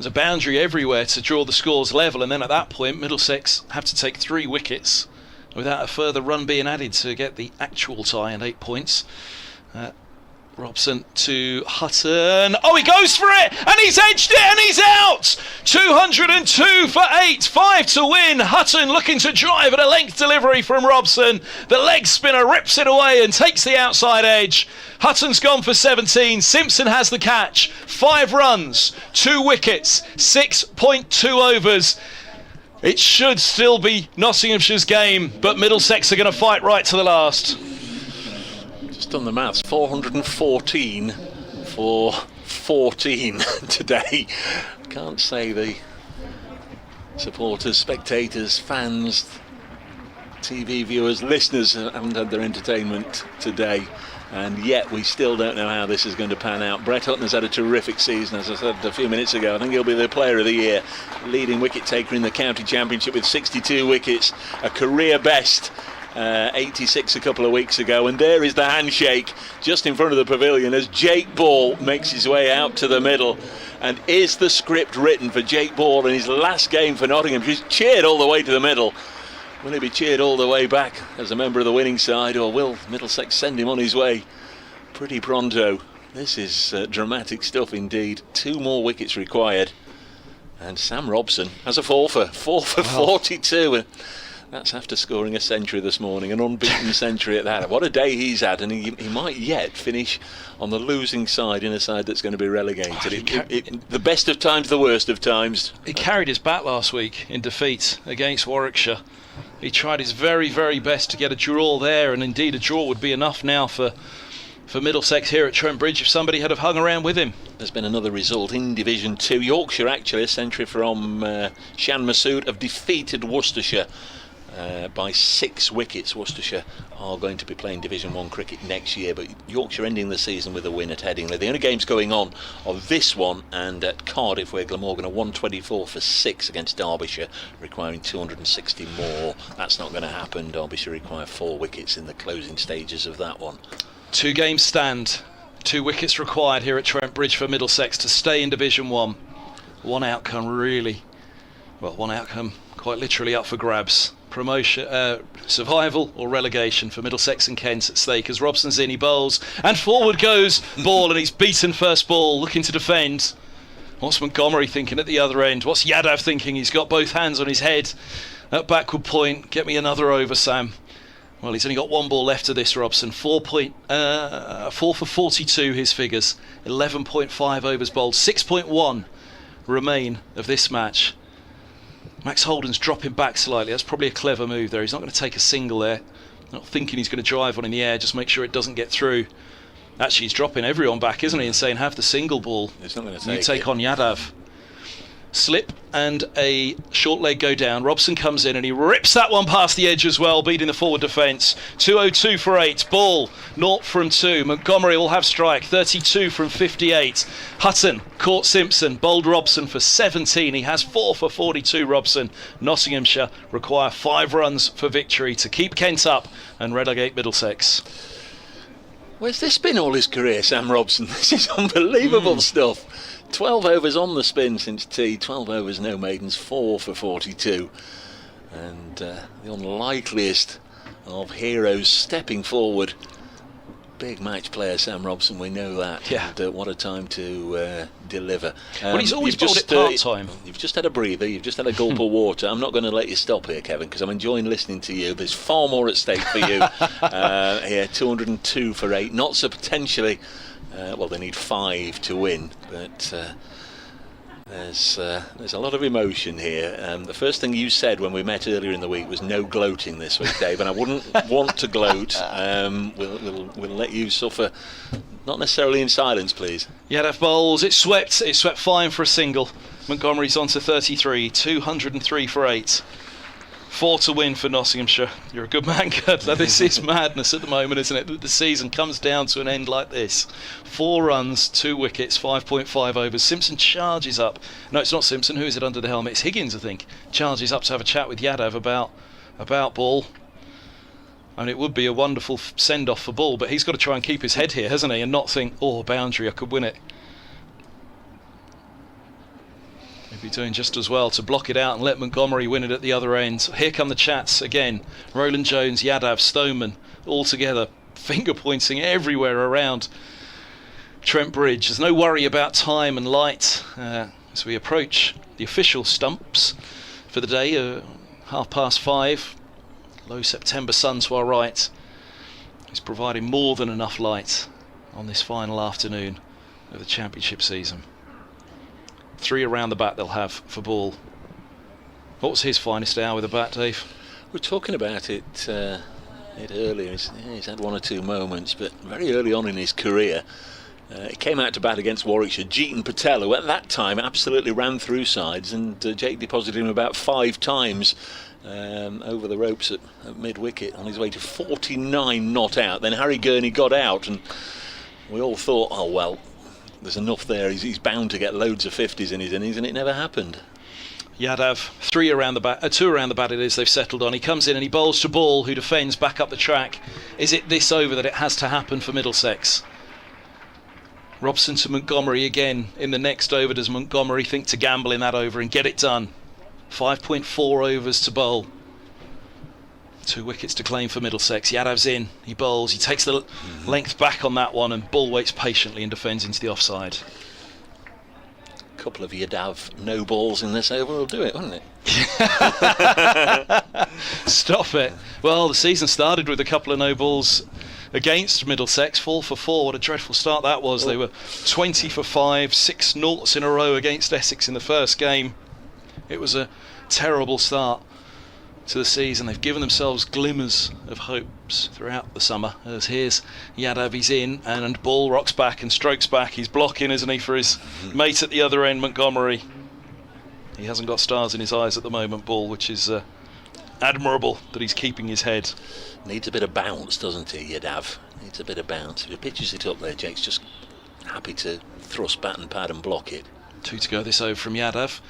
a boundary everywhere to draw the scores level, and then at that point Middlesex have to take 3 wickets without a further run being added to get the actual tie and 8 points. Robson to Hutton. Oh, he goes for it, and he's edged it, and he's out. 202 for 8, 5 to win. Hutton looking to drive at a length delivery from Robson. The leg spinner rips it away and takes the outside edge. Hutton's gone for 17. Simpson has the catch. 5 runs, 2 wickets, 6.2 overs. It should still be Nottinghamshire's game, but Middlesex are going to fight right to the last. Just done the maths, 414 for 14 today. Can't say the supporters, spectators, fans, TV viewers, listeners haven't had their entertainment today, and yet we still don't know how this is going to pan out. Brett Hutton has had a terrific season, as I said a few minutes ago. I think he'll be the player of the year, leading wicket taker in the county championship with 62 wickets, a career best. 86 a couple of weeks ago, and there is the handshake just in front of the pavilion as Jake Ball makes his way out to the middle. And is the script written for Jake Ball in his last game for Nottingham? He's cheered all the way to the middle. Will he be cheered all the way back as a member of the winning side, or will Middlesex send him on his way pretty pronto? This is dramatic stuff indeed. 2 more wickets required, and Sam Robson has a 4 for 42. That's after scoring a century this morning, an unbeaten century at that. What a day he's had, and he might yet finish on the losing side in a side that's going to be relegated. The best of times, the worst of times. He carried his bat last week in defeat against Warwickshire. He tried his very, very best to get a draw there, and indeed a draw would be enough now for Middlesex here at Trent Bridge if somebody had have hung around with him. There's been another result in Division 2. Yorkshire, actually, a century from Shan Massoud, have defeated Worcestershire by 6 wickets. Worcestershire are going to be playing Division 1 cricket next year, but Yorkshire ending the season with a win at Headingley. The only games going on are this one and at Cardiff, where Glamorgan are 124 for 6 against Derbyshire, requiring 260 more. That's not going to happen. Derbyshire require 4 wickets in the closing stages of that one. 2 games stand, 2 wickets required here at Trent Bridge for Middlesex to stay in Division 1. One outcome quite literally up for grabs. Promotion, survival or relegation for Middlesex and Kent at stake as Robson's in, he bowls and forward goes Ball, and he's beaten first ball, looking to defend. What's Montgomery thinking at the other end? What's Yadav thinking? He's got both hands on his head at backward point. Get me another over, Sam. Well, he's only got 1 ball left of this, Robson. 4 for 42 his figures, 11.5 overs bowled, 6.1 remain of this match. Max Holden's dropping back slightly. That's probably a clever move there. He's not going to take a single there. Not thinking he's going to drive one in the air, just make sure it doesn't get through. Actually, he's dropping everyone back, isn't he, and saying have the single ball. He's not going to you take on Yadav. Slip and a short leg go down. Robson comes in and he rips that one past the edge as well, beating the forward defence. 202 for 8. Ball 0 from 2. Montgomery will have strike. 32 from 58. Hutton caught Simpson, bowled Robson for 17. He has 4 for 42. Robson. Nottinghamshire require 5 runs for victory to keep Kent up and relegate Middlesex. Where's this been all his career, Sam Robson? This is unbelievable stuff. 12 overs on the spin since tea, 12 overs no maidens, 4 for 42. And the unlikeliest of heroes stepping forward. Big match player, Sam Robson, we know that. Yeah. And what a time to deliver. Well, he's always bowled it part-time. You've just had a breather, you've just had a gulp of water. I'm not going to let you stop here, Kevin, because I'm enjoying listening to you. There's far more at stake for you here. 202 for 8, not so potentially. Well, they need 5 to win, but there's a lot of emotion here. The first thing you said when we met earlier in the week was no gloating this week, Dave, and I wouldn't want to gloat. We'll let you suffer, not necessarily in silence, please. Yadav bowls, it swept fine for a single. Montgomery's on to 33, 203 for 8. 4 to win for Nottinghamshire. You're a good man, Kurt. This is madness at the moment, isn't it? The season comes down to an end like this. 4 runs, 2 wickets, 5.5 overs. Simpson charges up. No, it's not Simpson. Who is it under the helmet? It's Higgins, I think. Charges up to have a chat with Yadav about Ball. I mean, it would be a wonderful send-off for Ball, but he's got to try and keep his head here, hasn't he? And not think, oh, boundary, I could win it. Be doing just as well to block it out and let Montgomery win it at the other end. Here come the chats again. Roland Jones, Yadav, Stoneman, all together, finger pointing everywhere around Trent Bridge. There's no worry about time and light as we approach the official stumps for the day. 5:30. Low September sun to our right is providing more than enough light on this final afternoon of the championship season. 3 around the bat they'll have for Ball. What was his finest hour with the bat, Dave? We're talking about it earlier. He's had 1 or 2 moments, but very early on in his career He came out to bat against Warwickshire. Jeetan Patel, who at that time absolutely ran through sides, and Jake deposited him about 5 times over the ropes at mid-wicket on his way to 49 not out. Then Harry Gurney got out, and we all thought, oh well, there's enough there. He's bound to get loads of 50s in his innings, and it never happened. Yadav, 2 around the bat it is they've settled on. He comes in and he bowls to Ball, who defends back up the track. Is it this over that it has to happen for Middlesex? Robson to Montgomery again in the next over. Does Montgomery think to gamble in that over and get it done? 5.4 overs to bowl. 2 wickets to claim for Middlesex. Yadav's in, he bowls, he takes the length back on that one, and Bull waits patiently and defends into the offside. Couple of Yadav no balls in this over will do it, wouldn't it? Stop it. Well, the season started with a couple of no balls against Middlesex. 4 for 4. What a dreadful start that was. They were 20 for 5, 6 noughts in a row against Essex in the first game. It was a terrible start to the season. They've given themselves glimmers of hopes throughout the summer. As here's Yadav, he's in, and Ball rocks back and strokes back. He's blocking, isn't he, for his mate at the other end, Montgomery. He hasn't got stars in his eyes at the moment, Ball, which is admirable that he's keeping his head. Needs a bit of bounce, doesn't he, Yadav? Needs a bit of bounce. If he pitches it up there, Jake's just happy to thrust bat and pad and block it. 2 to go this over from Yadav.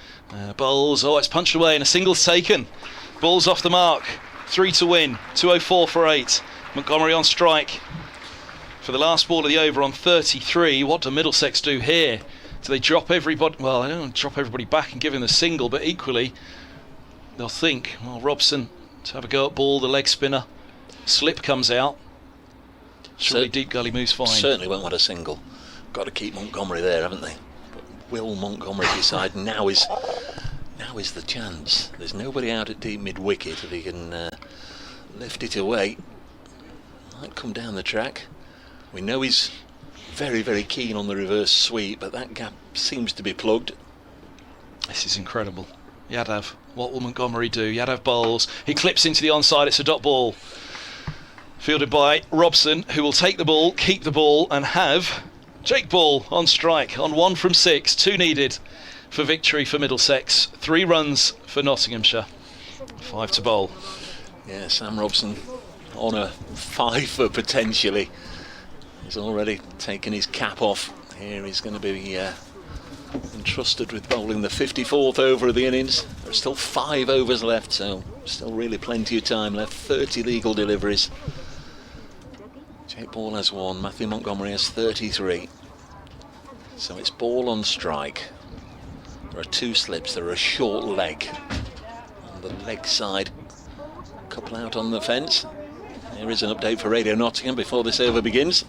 Bowls, it's punched away and a single's taken. Ball's off the mark. 3 to win. 204 for 8. Montgomery on strike for the last ball of the over on 33. What do Middlesex do here? Do they drop everybody? Well, they don't drop everybody back and give him the single, but equally they'll think, well, Robson to have a go at Ball, the leg spinner. Slip comes out. Surely deep gully moves fine. Certainly won't want a single. Got to keep Montgomery there, haven't they? But will Montgomery decide now is the chance? There's nobody out at deep mid-wicket. If he can lift it away, might come down the track. We know he's very, very keen on the reverse sweep, but that gap seems to be plugged. This is incredible. Yadav, what will Montgomery do? Yadav bowls, he clips into the onside, it's a dot ball. Fielded by Robson, who will take the ball, keep the ball, and have Jake Ball on strike on 1 from 6, 2 needed for victory for Middlesex. 3 runs for Nottinghamshire, 5 to bowl. Yeah, Sam Robson on a 5 potentially. He's already taken his cap off. Here he's going to be entrusted with bowling the 54th over of the innings. There are still 5 overs left, so still really plenty of time left. 30 legal deliveries. Jake Ball has 1, Matthew Montgomery has 33. So it's Ball on strike. There are 2 slips, there are a short leg. On the leg side, a couple out on the fence. Here is an update for Radio Nottingham before this over begins.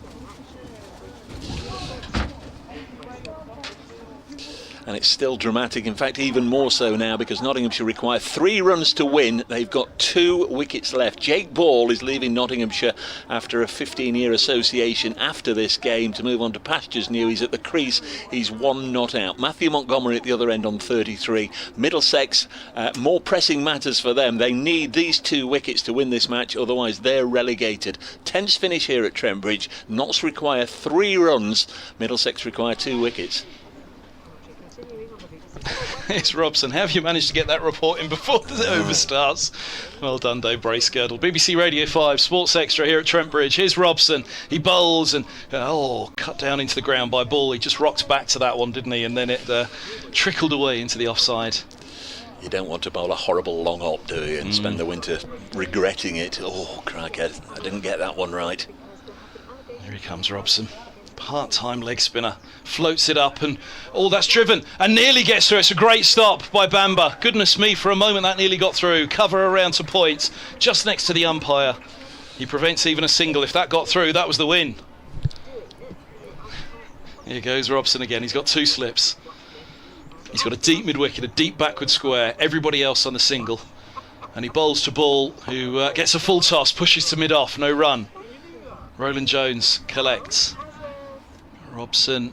And it's still dramatic, in fact even more so now, because Nottinghamshire require 3 runs to win. They've got 2 wickets left. Jake Ball is leaving Nottinghamshire after a 15-year association after this game to move on to pastures new. He's at the crease, he's 1 not out. Matthew Montgomery at the other end on 33. Middlesex, more pressing matters for them. They need these 2 wickets to win this match, otherwise they're relegated. Tense finish here at Trent Bridge. Notts require 3 runs, Middlesex require 2 wickets. It's Robson. How have you managed to get that report in before the over starts? Well done, Dave Bracegirdle. BBC Radio 5 Sports Extra here at Trent Bridge. Here's Robson. He bowls and cut down into the ground by Ball. He just rocked back to that one, didn't he? And then it trickled away into the offside. You don't want to bowl a horrible long op, do you? And spend the winter regretting it. Oh, crackhead, I didn't get that one right. Here he comes, Robson. Part-time leg spinner, floats it up and that's driven and nearly gets through. It's a great stop by Bamba. Goodness me, for a moment that nearly got through. Cover around to points, just next to the umpire. He prevents even a single. If that got through, that was the win. Here goes Robson again. He's got 2 slips. He's got a deep mid-wicket, a deep backward square. Everybody else on the single. And he bowls to Ball, who gets a full toss, pushes to mid-off, no run. Roland Jones collects. Robson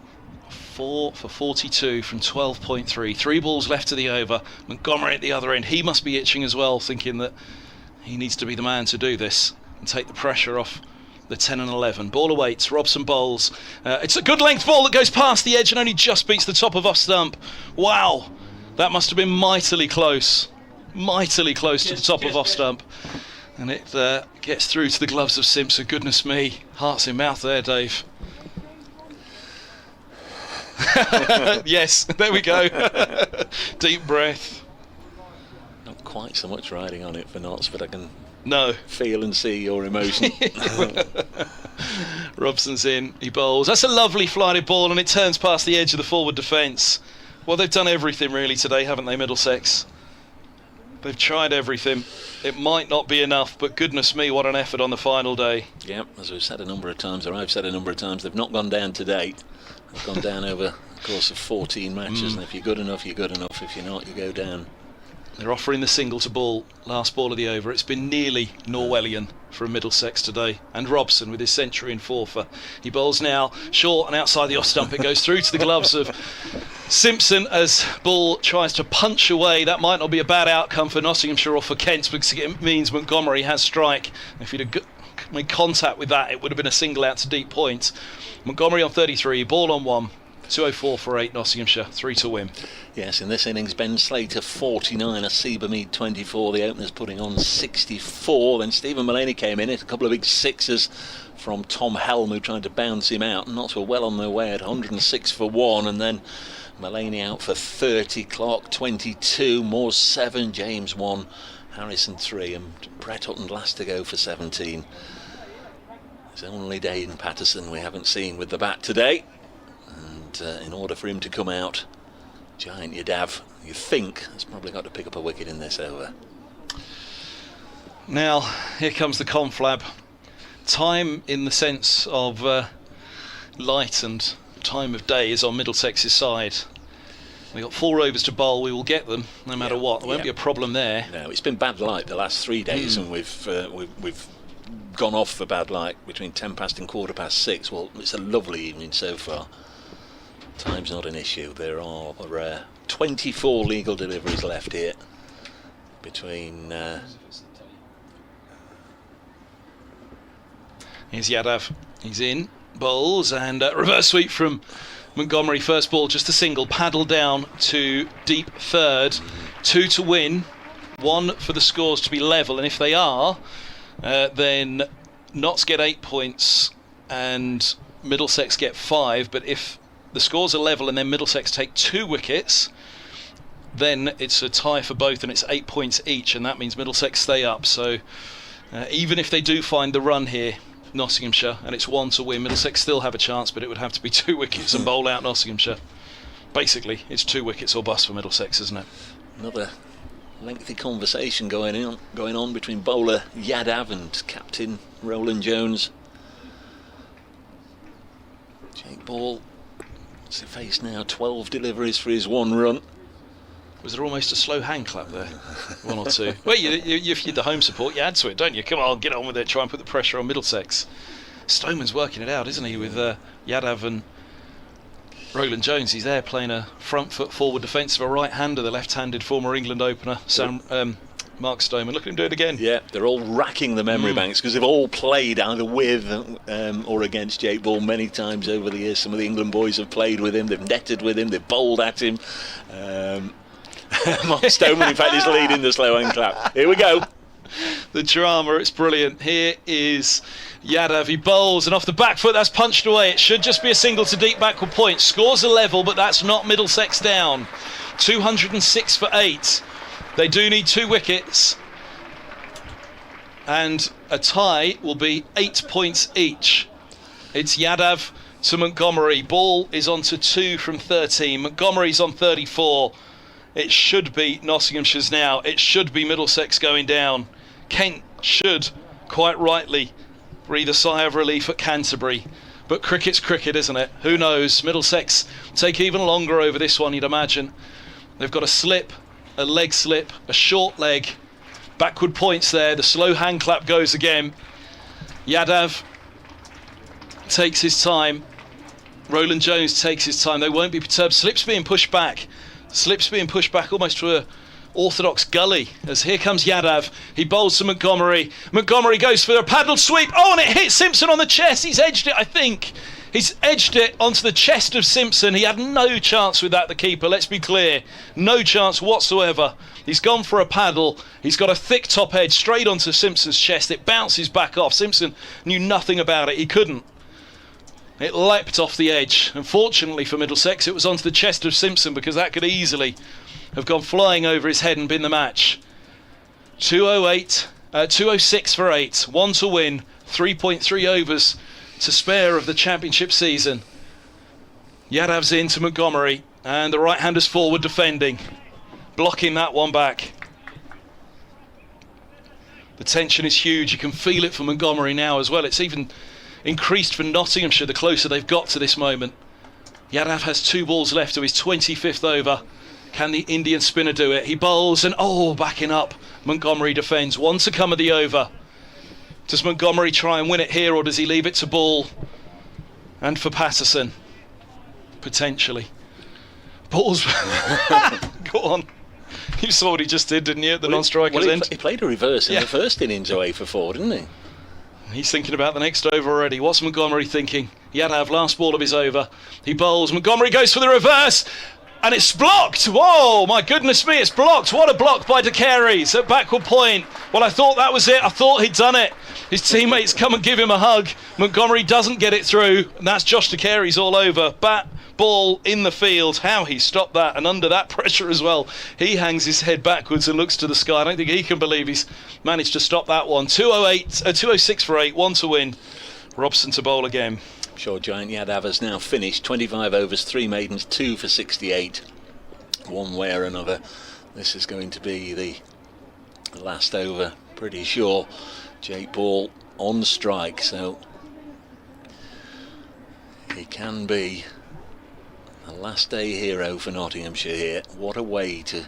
4 for 42 from 12.3. 3 balls left to the over. Montgomery at the other end. He must be itching as well, thinking that he needs to be the man to do this and take the pressure off the 10 and 11. Ball awaits, Robson bowls. It's a good length ball that goes past the edge and only just beats the top of off stump. Wow, that must have been mightily close to the top of off stump. And it gets through to the gloves of Simpson. Goodness me, hearts in mouth there, Dave. Yes, there we go. Deep breath. Not quite so much riding on it for Notts, but I can feel and see your emotion. Robson's in, he bowls. That's a lovely flighted ball, and it turns past the edge of the forward defence. Well, they've done everything really today, haven't they, Middlesex? They've tried everything. It might not be enough, but goodness me, what an effort on the final day. Yep, as we've said a number of times, or I've said a number of times, they've not gone down to date. They've gone down over the course of 14 matches, and if you're good enough, you're good enough. If you're not, you go down. They're offering the single to ball, last ball of the over. It's been nearly Norwellian from Middlesex today. And Robson with his century and fourfer. He bowls now, short and outside the off stump. It goes through to the gloves of Simpson as ball tries to punch away. That might not be a bad outcome for Nottinghamshire or for Kent, because it means Montgomery has strike. If he'd have made contact with that, it would have been a single out to deep point. Montgomery on 33, ball on 1. 204 for 8, Nottinghamshire, 3 to win. Yes, in this innings, Ben Slater 49, a Seabermead 24, the openers putting on 64. Then Stephen Mullaney came in, hit a couple of big sixes from Tom Helm, who tried to bounce him out. Notts were well on their way at 106 for 1, and then Mullaney out for 30, Clark 22, Moores 7, James 1, Harrison 3, and Brett Hutton last to go for 17. It's only Dane Patterson we haven't seen with the bat today. In order for him to come out, Giant Yadav, you think, has probably got to pick up a wicket in this over. Now, here comes the conflab. Time in the sense of light and time of day is on Middlesex's side. We've got 4 overs to bowl, we will get them no matter what. There won't be a problem there. No, it's been bad light the last 3 days, and we've gone off for bad light between 10 past and 6:15. Well, it's a lovely evening so far. Time's not an issue. There are 24 legal deliveries left here between here's Yadav, he's in, bowls, and reverse sweep from Montgomery. First ball, just a single, paddle down to deep third. 2 to win, 1 for the scores to be level, and if they are, then Notts get 8 points and Middlesex get 5, but if the scores are level and then Middlesex take 2 wickets, then it's a tie for both and it's 8 points each, and that means Middlesex stay up. So even if they do find the run here, Nottinghamshire, and it's 1 to win, Middlesex still have a chance, but it would have to be 2 wickets and bowl out Nottinghamshire. Basically, it's 2 wickets or bust for Middlesex, isn't it? Another lengthy conversation going on between bowler Yadav and captain Roland Jones. Jake Ball has to face now 12 deliveries for his 1 run. Was there almost a slow hand clap there? 1 or 2. Well, if you're the home support, you add to it, don't you? Come on, get on with it. Try and put the pressure on Middlesex. Stoneman's working it out, isn't he, with Yadav and Roland Jones. He's there playing a front foot forward defence of a right-hander, the left-handed former England opener, Mark Stoneman. Look at him do it again. Yeah, they're all racking the memory banks because they've all played either with or against Jake Ball many times over the years. Some of the England boys have played with him, they've netted with him, they've bowled at him. Mark Stoneman, in fact, is leading the slow hand clap. Here we go. The drama, it's brilliant. Here is Yadav, he bowls, and off the back foot, that's punched away. It should just be a single to deep backward point. Scores are level, but that's not Middlesex down. 206 for 8. They do need 2 wickets, and a tie will be 8 points each. It's Yadav to Montgomery. Ball is on to 2 from 13. Montgomery's on 34. It should be Nottinghamshire's now. It should be Middlesex going down. Kent should, quite rightly, breathe a sigh of relief at Canterbury. But cricket's cricket, isn't it? Who knows? Middlesex take even longer over this one, you'd imagine. They've got a slip, a leg slip, a short leg, backward points there. The slow hand clap goes again. Yadav takes his time. Roland Jones takes his time. They won't be perturbed. Slip's being pushed back almost to orthodox gully, as here comes Yadav. He bowls to Montgomery. Montgomery goes for a paddle sweep. Oh, and it hits Simpson on the chest. He's edged it, I think. He's edged it onto the chest of Simpson. He had no chance with that, the keeper, let's be clear. No chance whatsoever. He's gone for a paddle. He's got a thick top edge straight onto Simpson's chest. It bounces back off. Simpson knew nothing about it. He couldn't. It leapt off the edge. Unfortunately for Middlesex, it was onto the chest of Simpson, because that could easily have gone flying over his head and been the match. 206 for 8. 1 to win. 3.3 overs to spare of the championship season. Yadav's in to Montgomery, and the right-handers forward defending, blocking that one back. The tension is huge. You can feel it for Montgomery now as well. It's even increased for Nottinghamshire the closer they've got to this moment. Yadav has 2 balls left to his 25th over. Can the Indian spinner do it? He bowls and backing up. Montgomery defends. 1 to come of the over. Does Montgomery try and win it here, or does he leave it to Ball? And for Patterson, potentially. Ball's go on. You saw what he just did, didn't you, at the non-striker's end? He played a reverse in the first innings away for 4, didn't he? He's thinking about the next over already. What's Montgomery thinking? He had to have last ball of his over. He bowls. Montgomery goes for the reverse. And it's blocked. Whoa, my goodness me, it's blocked. What a block by De Carey's at backward point. Well, I thought that was it. I thought he'd done it. His teammates come and give him a hug. Montgomery doesn't get it through. And that's Josh De Carey's all over. Bat, ball in the field. How he stopped that, and under that pressure as well. He hangs his head backwards and looks to the sky. I don't think he can believe he's managed to stop that one. 206 for 8, 1 to win. Robson to bowl again. I'm sure Giant Yadav has now finished 25 overs, 3 maidens, 2 for 68. One way or another, this is going to be the last over, pretty sure. Jake Ball on strike, so he can be a last day hero for Nottinghamshire here. What a way to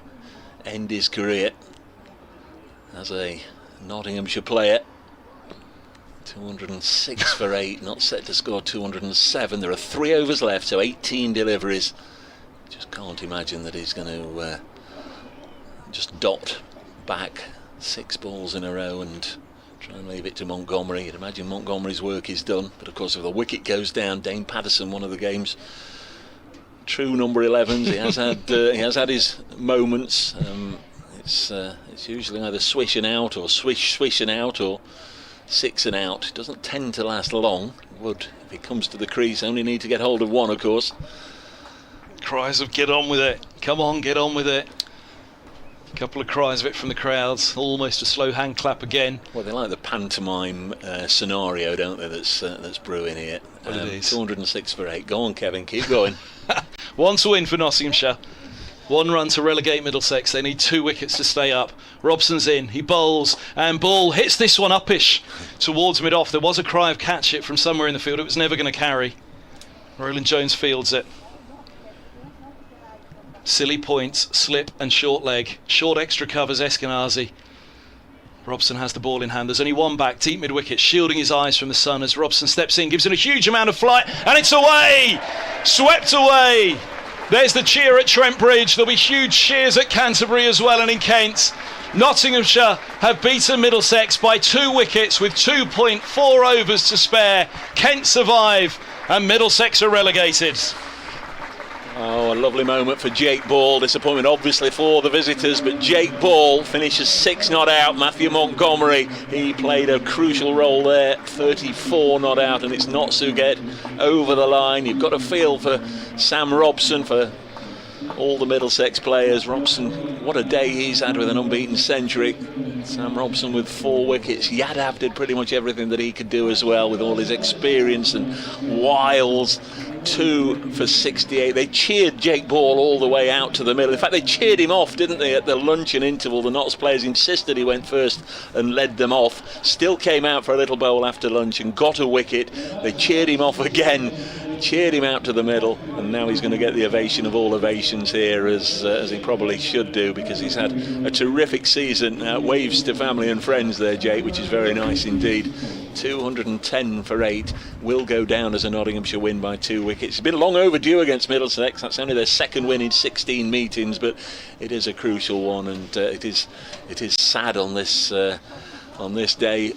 end his career as a Nottinghamshire player. 206 for 8, not set to score 207. There are 3 overs left, so 18 deliveries. Just can't imagine that he's going to just dot back 6 balls in a row and try and leave it to Montgomery. You'd imagine Montgomery's work is done, but of course if the wicket goes down, Dane Patterson, one of the game's true number 11s, he has had his moments. It's usually either swish and out, or swish and out, or 6 and out. It doesn't tend to last long. It would if he comes to the crease. Only need to get hold of one, of course. Cries of get on with it. Come on, get on with it. A couple of cries of it from the crowds. Almost a slow hand clap again. Well, they like the pantomime scenario, don't they, that's brewing here. Well, it is. 206 for 8. Go on, Kevin, keep going. 1 to win for Nottinghamshire. 1 run to relegate Middlesex. They need 2 wickets to stay up. Robson's in. He bowls, and Ball hits this one uppish towards mid-off. There was a cry of catch it from somewhere in the field. It was never going to carry. Roland Jones fields it. Silly points, slip and short leg. Short extra covers Eskenazi. Robson has the ball in hand. There's only one back, deep mid-wicket, shielding his eyes from the sun as Robson steps in, gives him a huge amount of flight, and it's away! Swept away! There's the cheer at Trent Bridge. There'll be huge cheers at Canterbury as well, and in Kent. Nottinghamshire have beaten Middlesex by 2 wickets with 2.4 overs to spare. Kent survive, and Middlesex are relegated. Oh, a lovely moment for Jake Ball. Disappointment obviously for the visitors, but Jake Ball finishes 6 not out. Matthew Montgomery, he played a crucial role there. 34 not out, and it's not Suget over the line. You've got a feel for Sam Robson, for all the Middlesex players. Robson, what a day he's had with an unbeaten century. Sam Robson with 4 wickets. Yadav did pretty much everything that he could do as well, with all his experience and wiles. 2 for 68. They cheered Jake Ball all the way out to the middle. In fact, they cheered him off, didn't they, at the luncheon interval? The Notts players insisted he went first and led them off. Still came out for a little bowl after lunch and got a wicket. They cheered him off again cheered him out to the middle, and now he's going to get the ovation of all ovations here, as he probably should do, because he's had a terrific season. Waves to family and friends there, Jake, which is very nice indeed. 210 for 8 will go down as a Nottinghamshire win by 2 wickets. It's been long overdue against Middlesex. That's only their second win in 16 meetings, but it is a crucial one, and it is sad on this day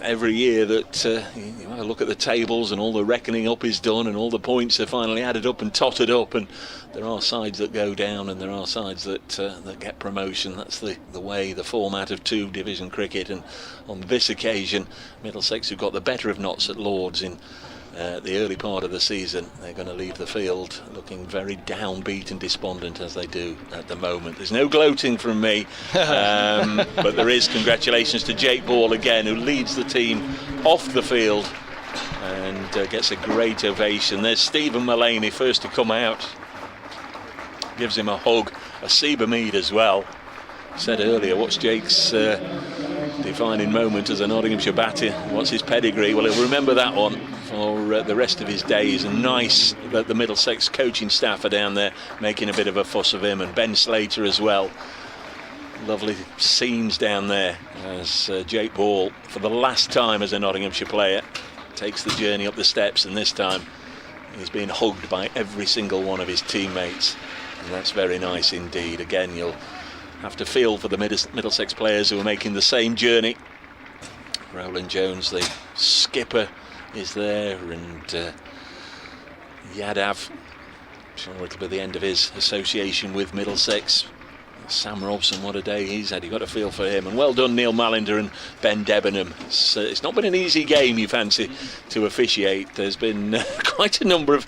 every year that you have a look at the tables and all the reckoning up is done and all the points are finally added up and totted up, and there are sides that go down and there are sides that get promotion. That's the way, the format of 2 division cricket, and on this occasion Middlesex, who got the better of Notts at Lords in the early part of the season, they're going to leave the field looking very downbeat and despondent, as they do at the moment. There's no gloating from me, but there is congratulations to Jake Ball again, who leads the team off the field and gets a great ovation. There's Stephen Mullaney, first to come out, gives him a hug. Asiba Mead as well. Said earlier, what's Jake's defining moment as a Nottinghamshire batter? What's his pedigree? Well, he'll remember that one for the rest of his days, and nice that the Middlesex coaching staff are down there making a bit of a fuss of him, and Ben Slater as well. Lovely scenes down there as Jake Ball, for the last time as a Nottinghamshire player, takes the journey up the steps, and this time he's being hugged by every single one of his teammates, and that's very nice indeed. Again, you'll have to feel for the Middlesex players who are making the same journey. Roland Jones, the skipper, is there, and Yadav, I'm sure it'll be the end of his association with Middlesex. Sam Robson, what a day he's had. You've got to feel for him. And well done, Neil Mallender and Ben Debenham. It's not been an easy game, you fancy, to officiate. There's been quite a number of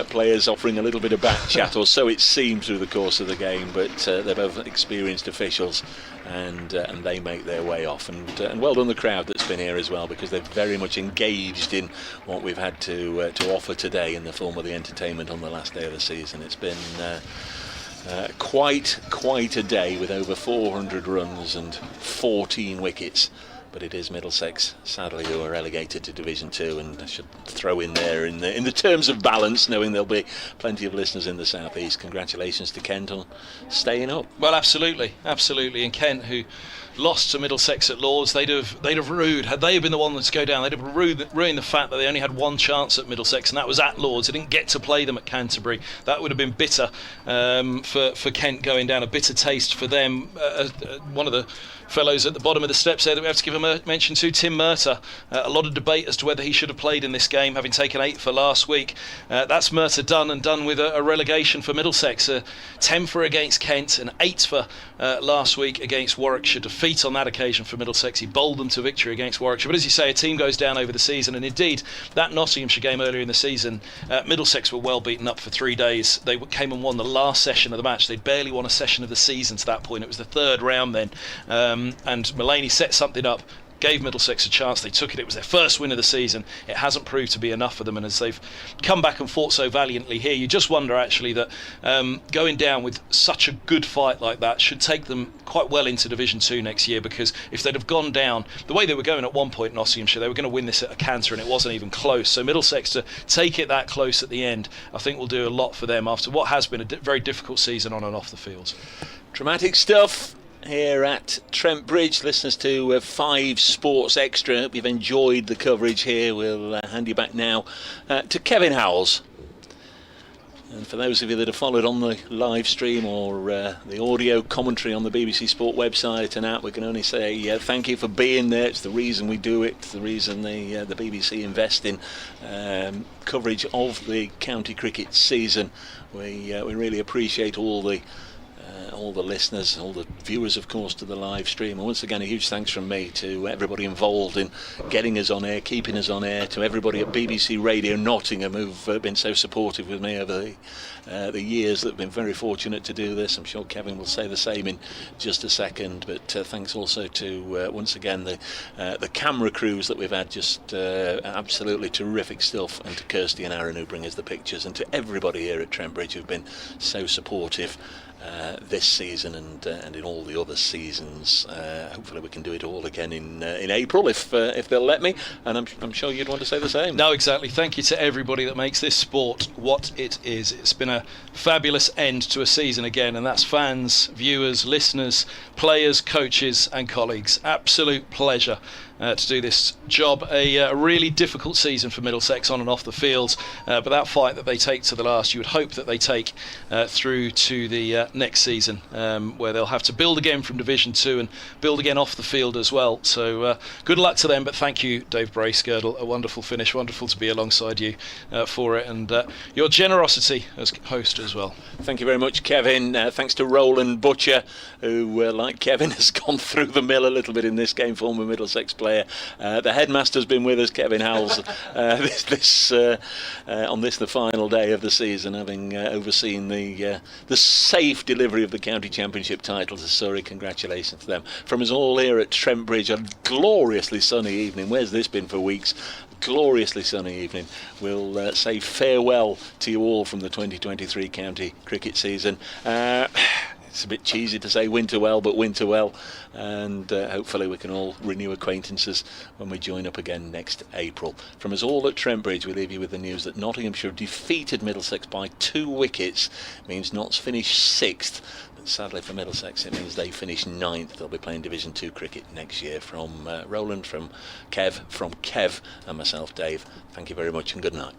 players offering a little bit of back chat, or so it seemed through the course of the game, but they're both experienced officials, and they make their way off. And well done the crowd that's been here as well, because they're very much engaged in what we've had to offer today in the form of the entertainment on the last day of the season. It's been quite a day, with over 400 runs and 14 wickets. But it is Middlesex, sadly, who are relegated to Division 2, and I should throw in there in the terms of balance, knowing there'll be plenty of listeners in the South East, congratulations to Kent on staying up. Well, absolutely, and Kent, who lost to Middlesex at Lords, they'd have rued, had they been the one to go down, they'd have ruined the fact that they only had one chance at Middlesex, and that was at Lords. They didn't get to play them at Canterbury. That would have been bitter for Kent going down, a bitter taste for them. One of the fellows at the bottom of the steps there that we have to give a mention to, Tim Murtagh. A lot of debate as to whether he should have played in this game, having taken 8 for last week. That's Murtagh done with a relegation for Middlesex. 10 for against Kent and 8 for last week against Warwickshire. Defeat on that occasion for Middlesex. He bowled them to victory against Warwickshire. But as you say, a team goes down over the season, and indeed that Nottinghamshire game earlier in the season, Middlesex were well beaten up for 3 days. They came and won the last session of the match. They'd barely won a session of the season to that point. It was the 3rd round then, and Mullaney set something up, gave Middlesex a chance. They took it. It was their first win of the season. It hasn't proved to be enough for them, and as they've come back and fought so valiantly here, you just wonder actually that going down with such a good fight like that should take them quite well into Division 2 next year, because if they'd have gone down the way they were going at one point, Nottinghamshire, they were going to win this at a canter, and it wasn't even close. So Middlesex to take it that close at the end, I think will do a lot for them after what has been a very difficult season on and off the fields. Dramatic stuff here at Trent Bridge. Listeners to 5 Sports Extra, hope you've enjoyed the coverage here. We'll hand you back now to Kevin Howells. And for those of you that have followed on the live stream or the audio commentary on the BBC Sport website and app, we can only say thank you for being there. It's the reason we do it. It's the reason the BBC invest in coverage of the county cricket season. We really appreciate all the listeners, all the viewers, of course, to the live stream. And once again, a huge thanks from me to everybody involved in getting us on air, keeping us on air, to everybody at BBC Radio Nottingham who've been so supportive with me over the years. That have been very fortunate to do this. I'm sure Kevin will say the same in just a second. But thanks also to once again the camera crews that we've had, just absolutely terrific stuff, and to Kirsty and Aaron who bring us the pictures, and to everybody here at Trent Bridge who've been so supportive this this season and in all the other seasons. Hopefully we can do it all again in April if they'll let me, and I'm sure you'd want to say the same. No, exactly. Thank you to everybody that makes this sport what it is. It's been a fabulous end to a season again, and that's fans, viewers, listeners, players, coaches and colleagues. Absolute pleasure to do this job. A really difficult season for Middlesex on and off the field, but that fight that they take to the last, you would hope that they take through to the next season, where they'll have to build again from Division 2 and build again off the field as well. So good luck to them, but thank you, Dave Bracegirdle. A wonderful finish, wonderful to be alongside you for it, and your generosity as host as well. Thank you very much, Kevin. Thanks to Roland Butcher, who, like Kevin, has gone through the mill a little bit in this game, former Middlesex player. The headmaster's been with us, Kevin Howells, on this, the final day of the season, having overseen the safe delivery of the county championship title to Surrey. Congratulations to them. From us all here at Trent Bridge, a gloriously sunny evening. Where's this been for weeks? Gloriously sunny evening. We'll say farewell to you all from the 2023 county cricket season. It's a bit cheesy to say winter well, but winter well, and hopefully we can all renew acquaintances when we join up again next April. From us all at Trent Bridge, we leave you with the news that Nottinghamshire defeated Middlesex by 2 wickets. Means Notts finished 6th. But sadly for Middlesex, it means they finish 9th. They'll be playing Division 2 cricket next year. From Roland, from Kev, and myself, Dave, thank you very much and good night.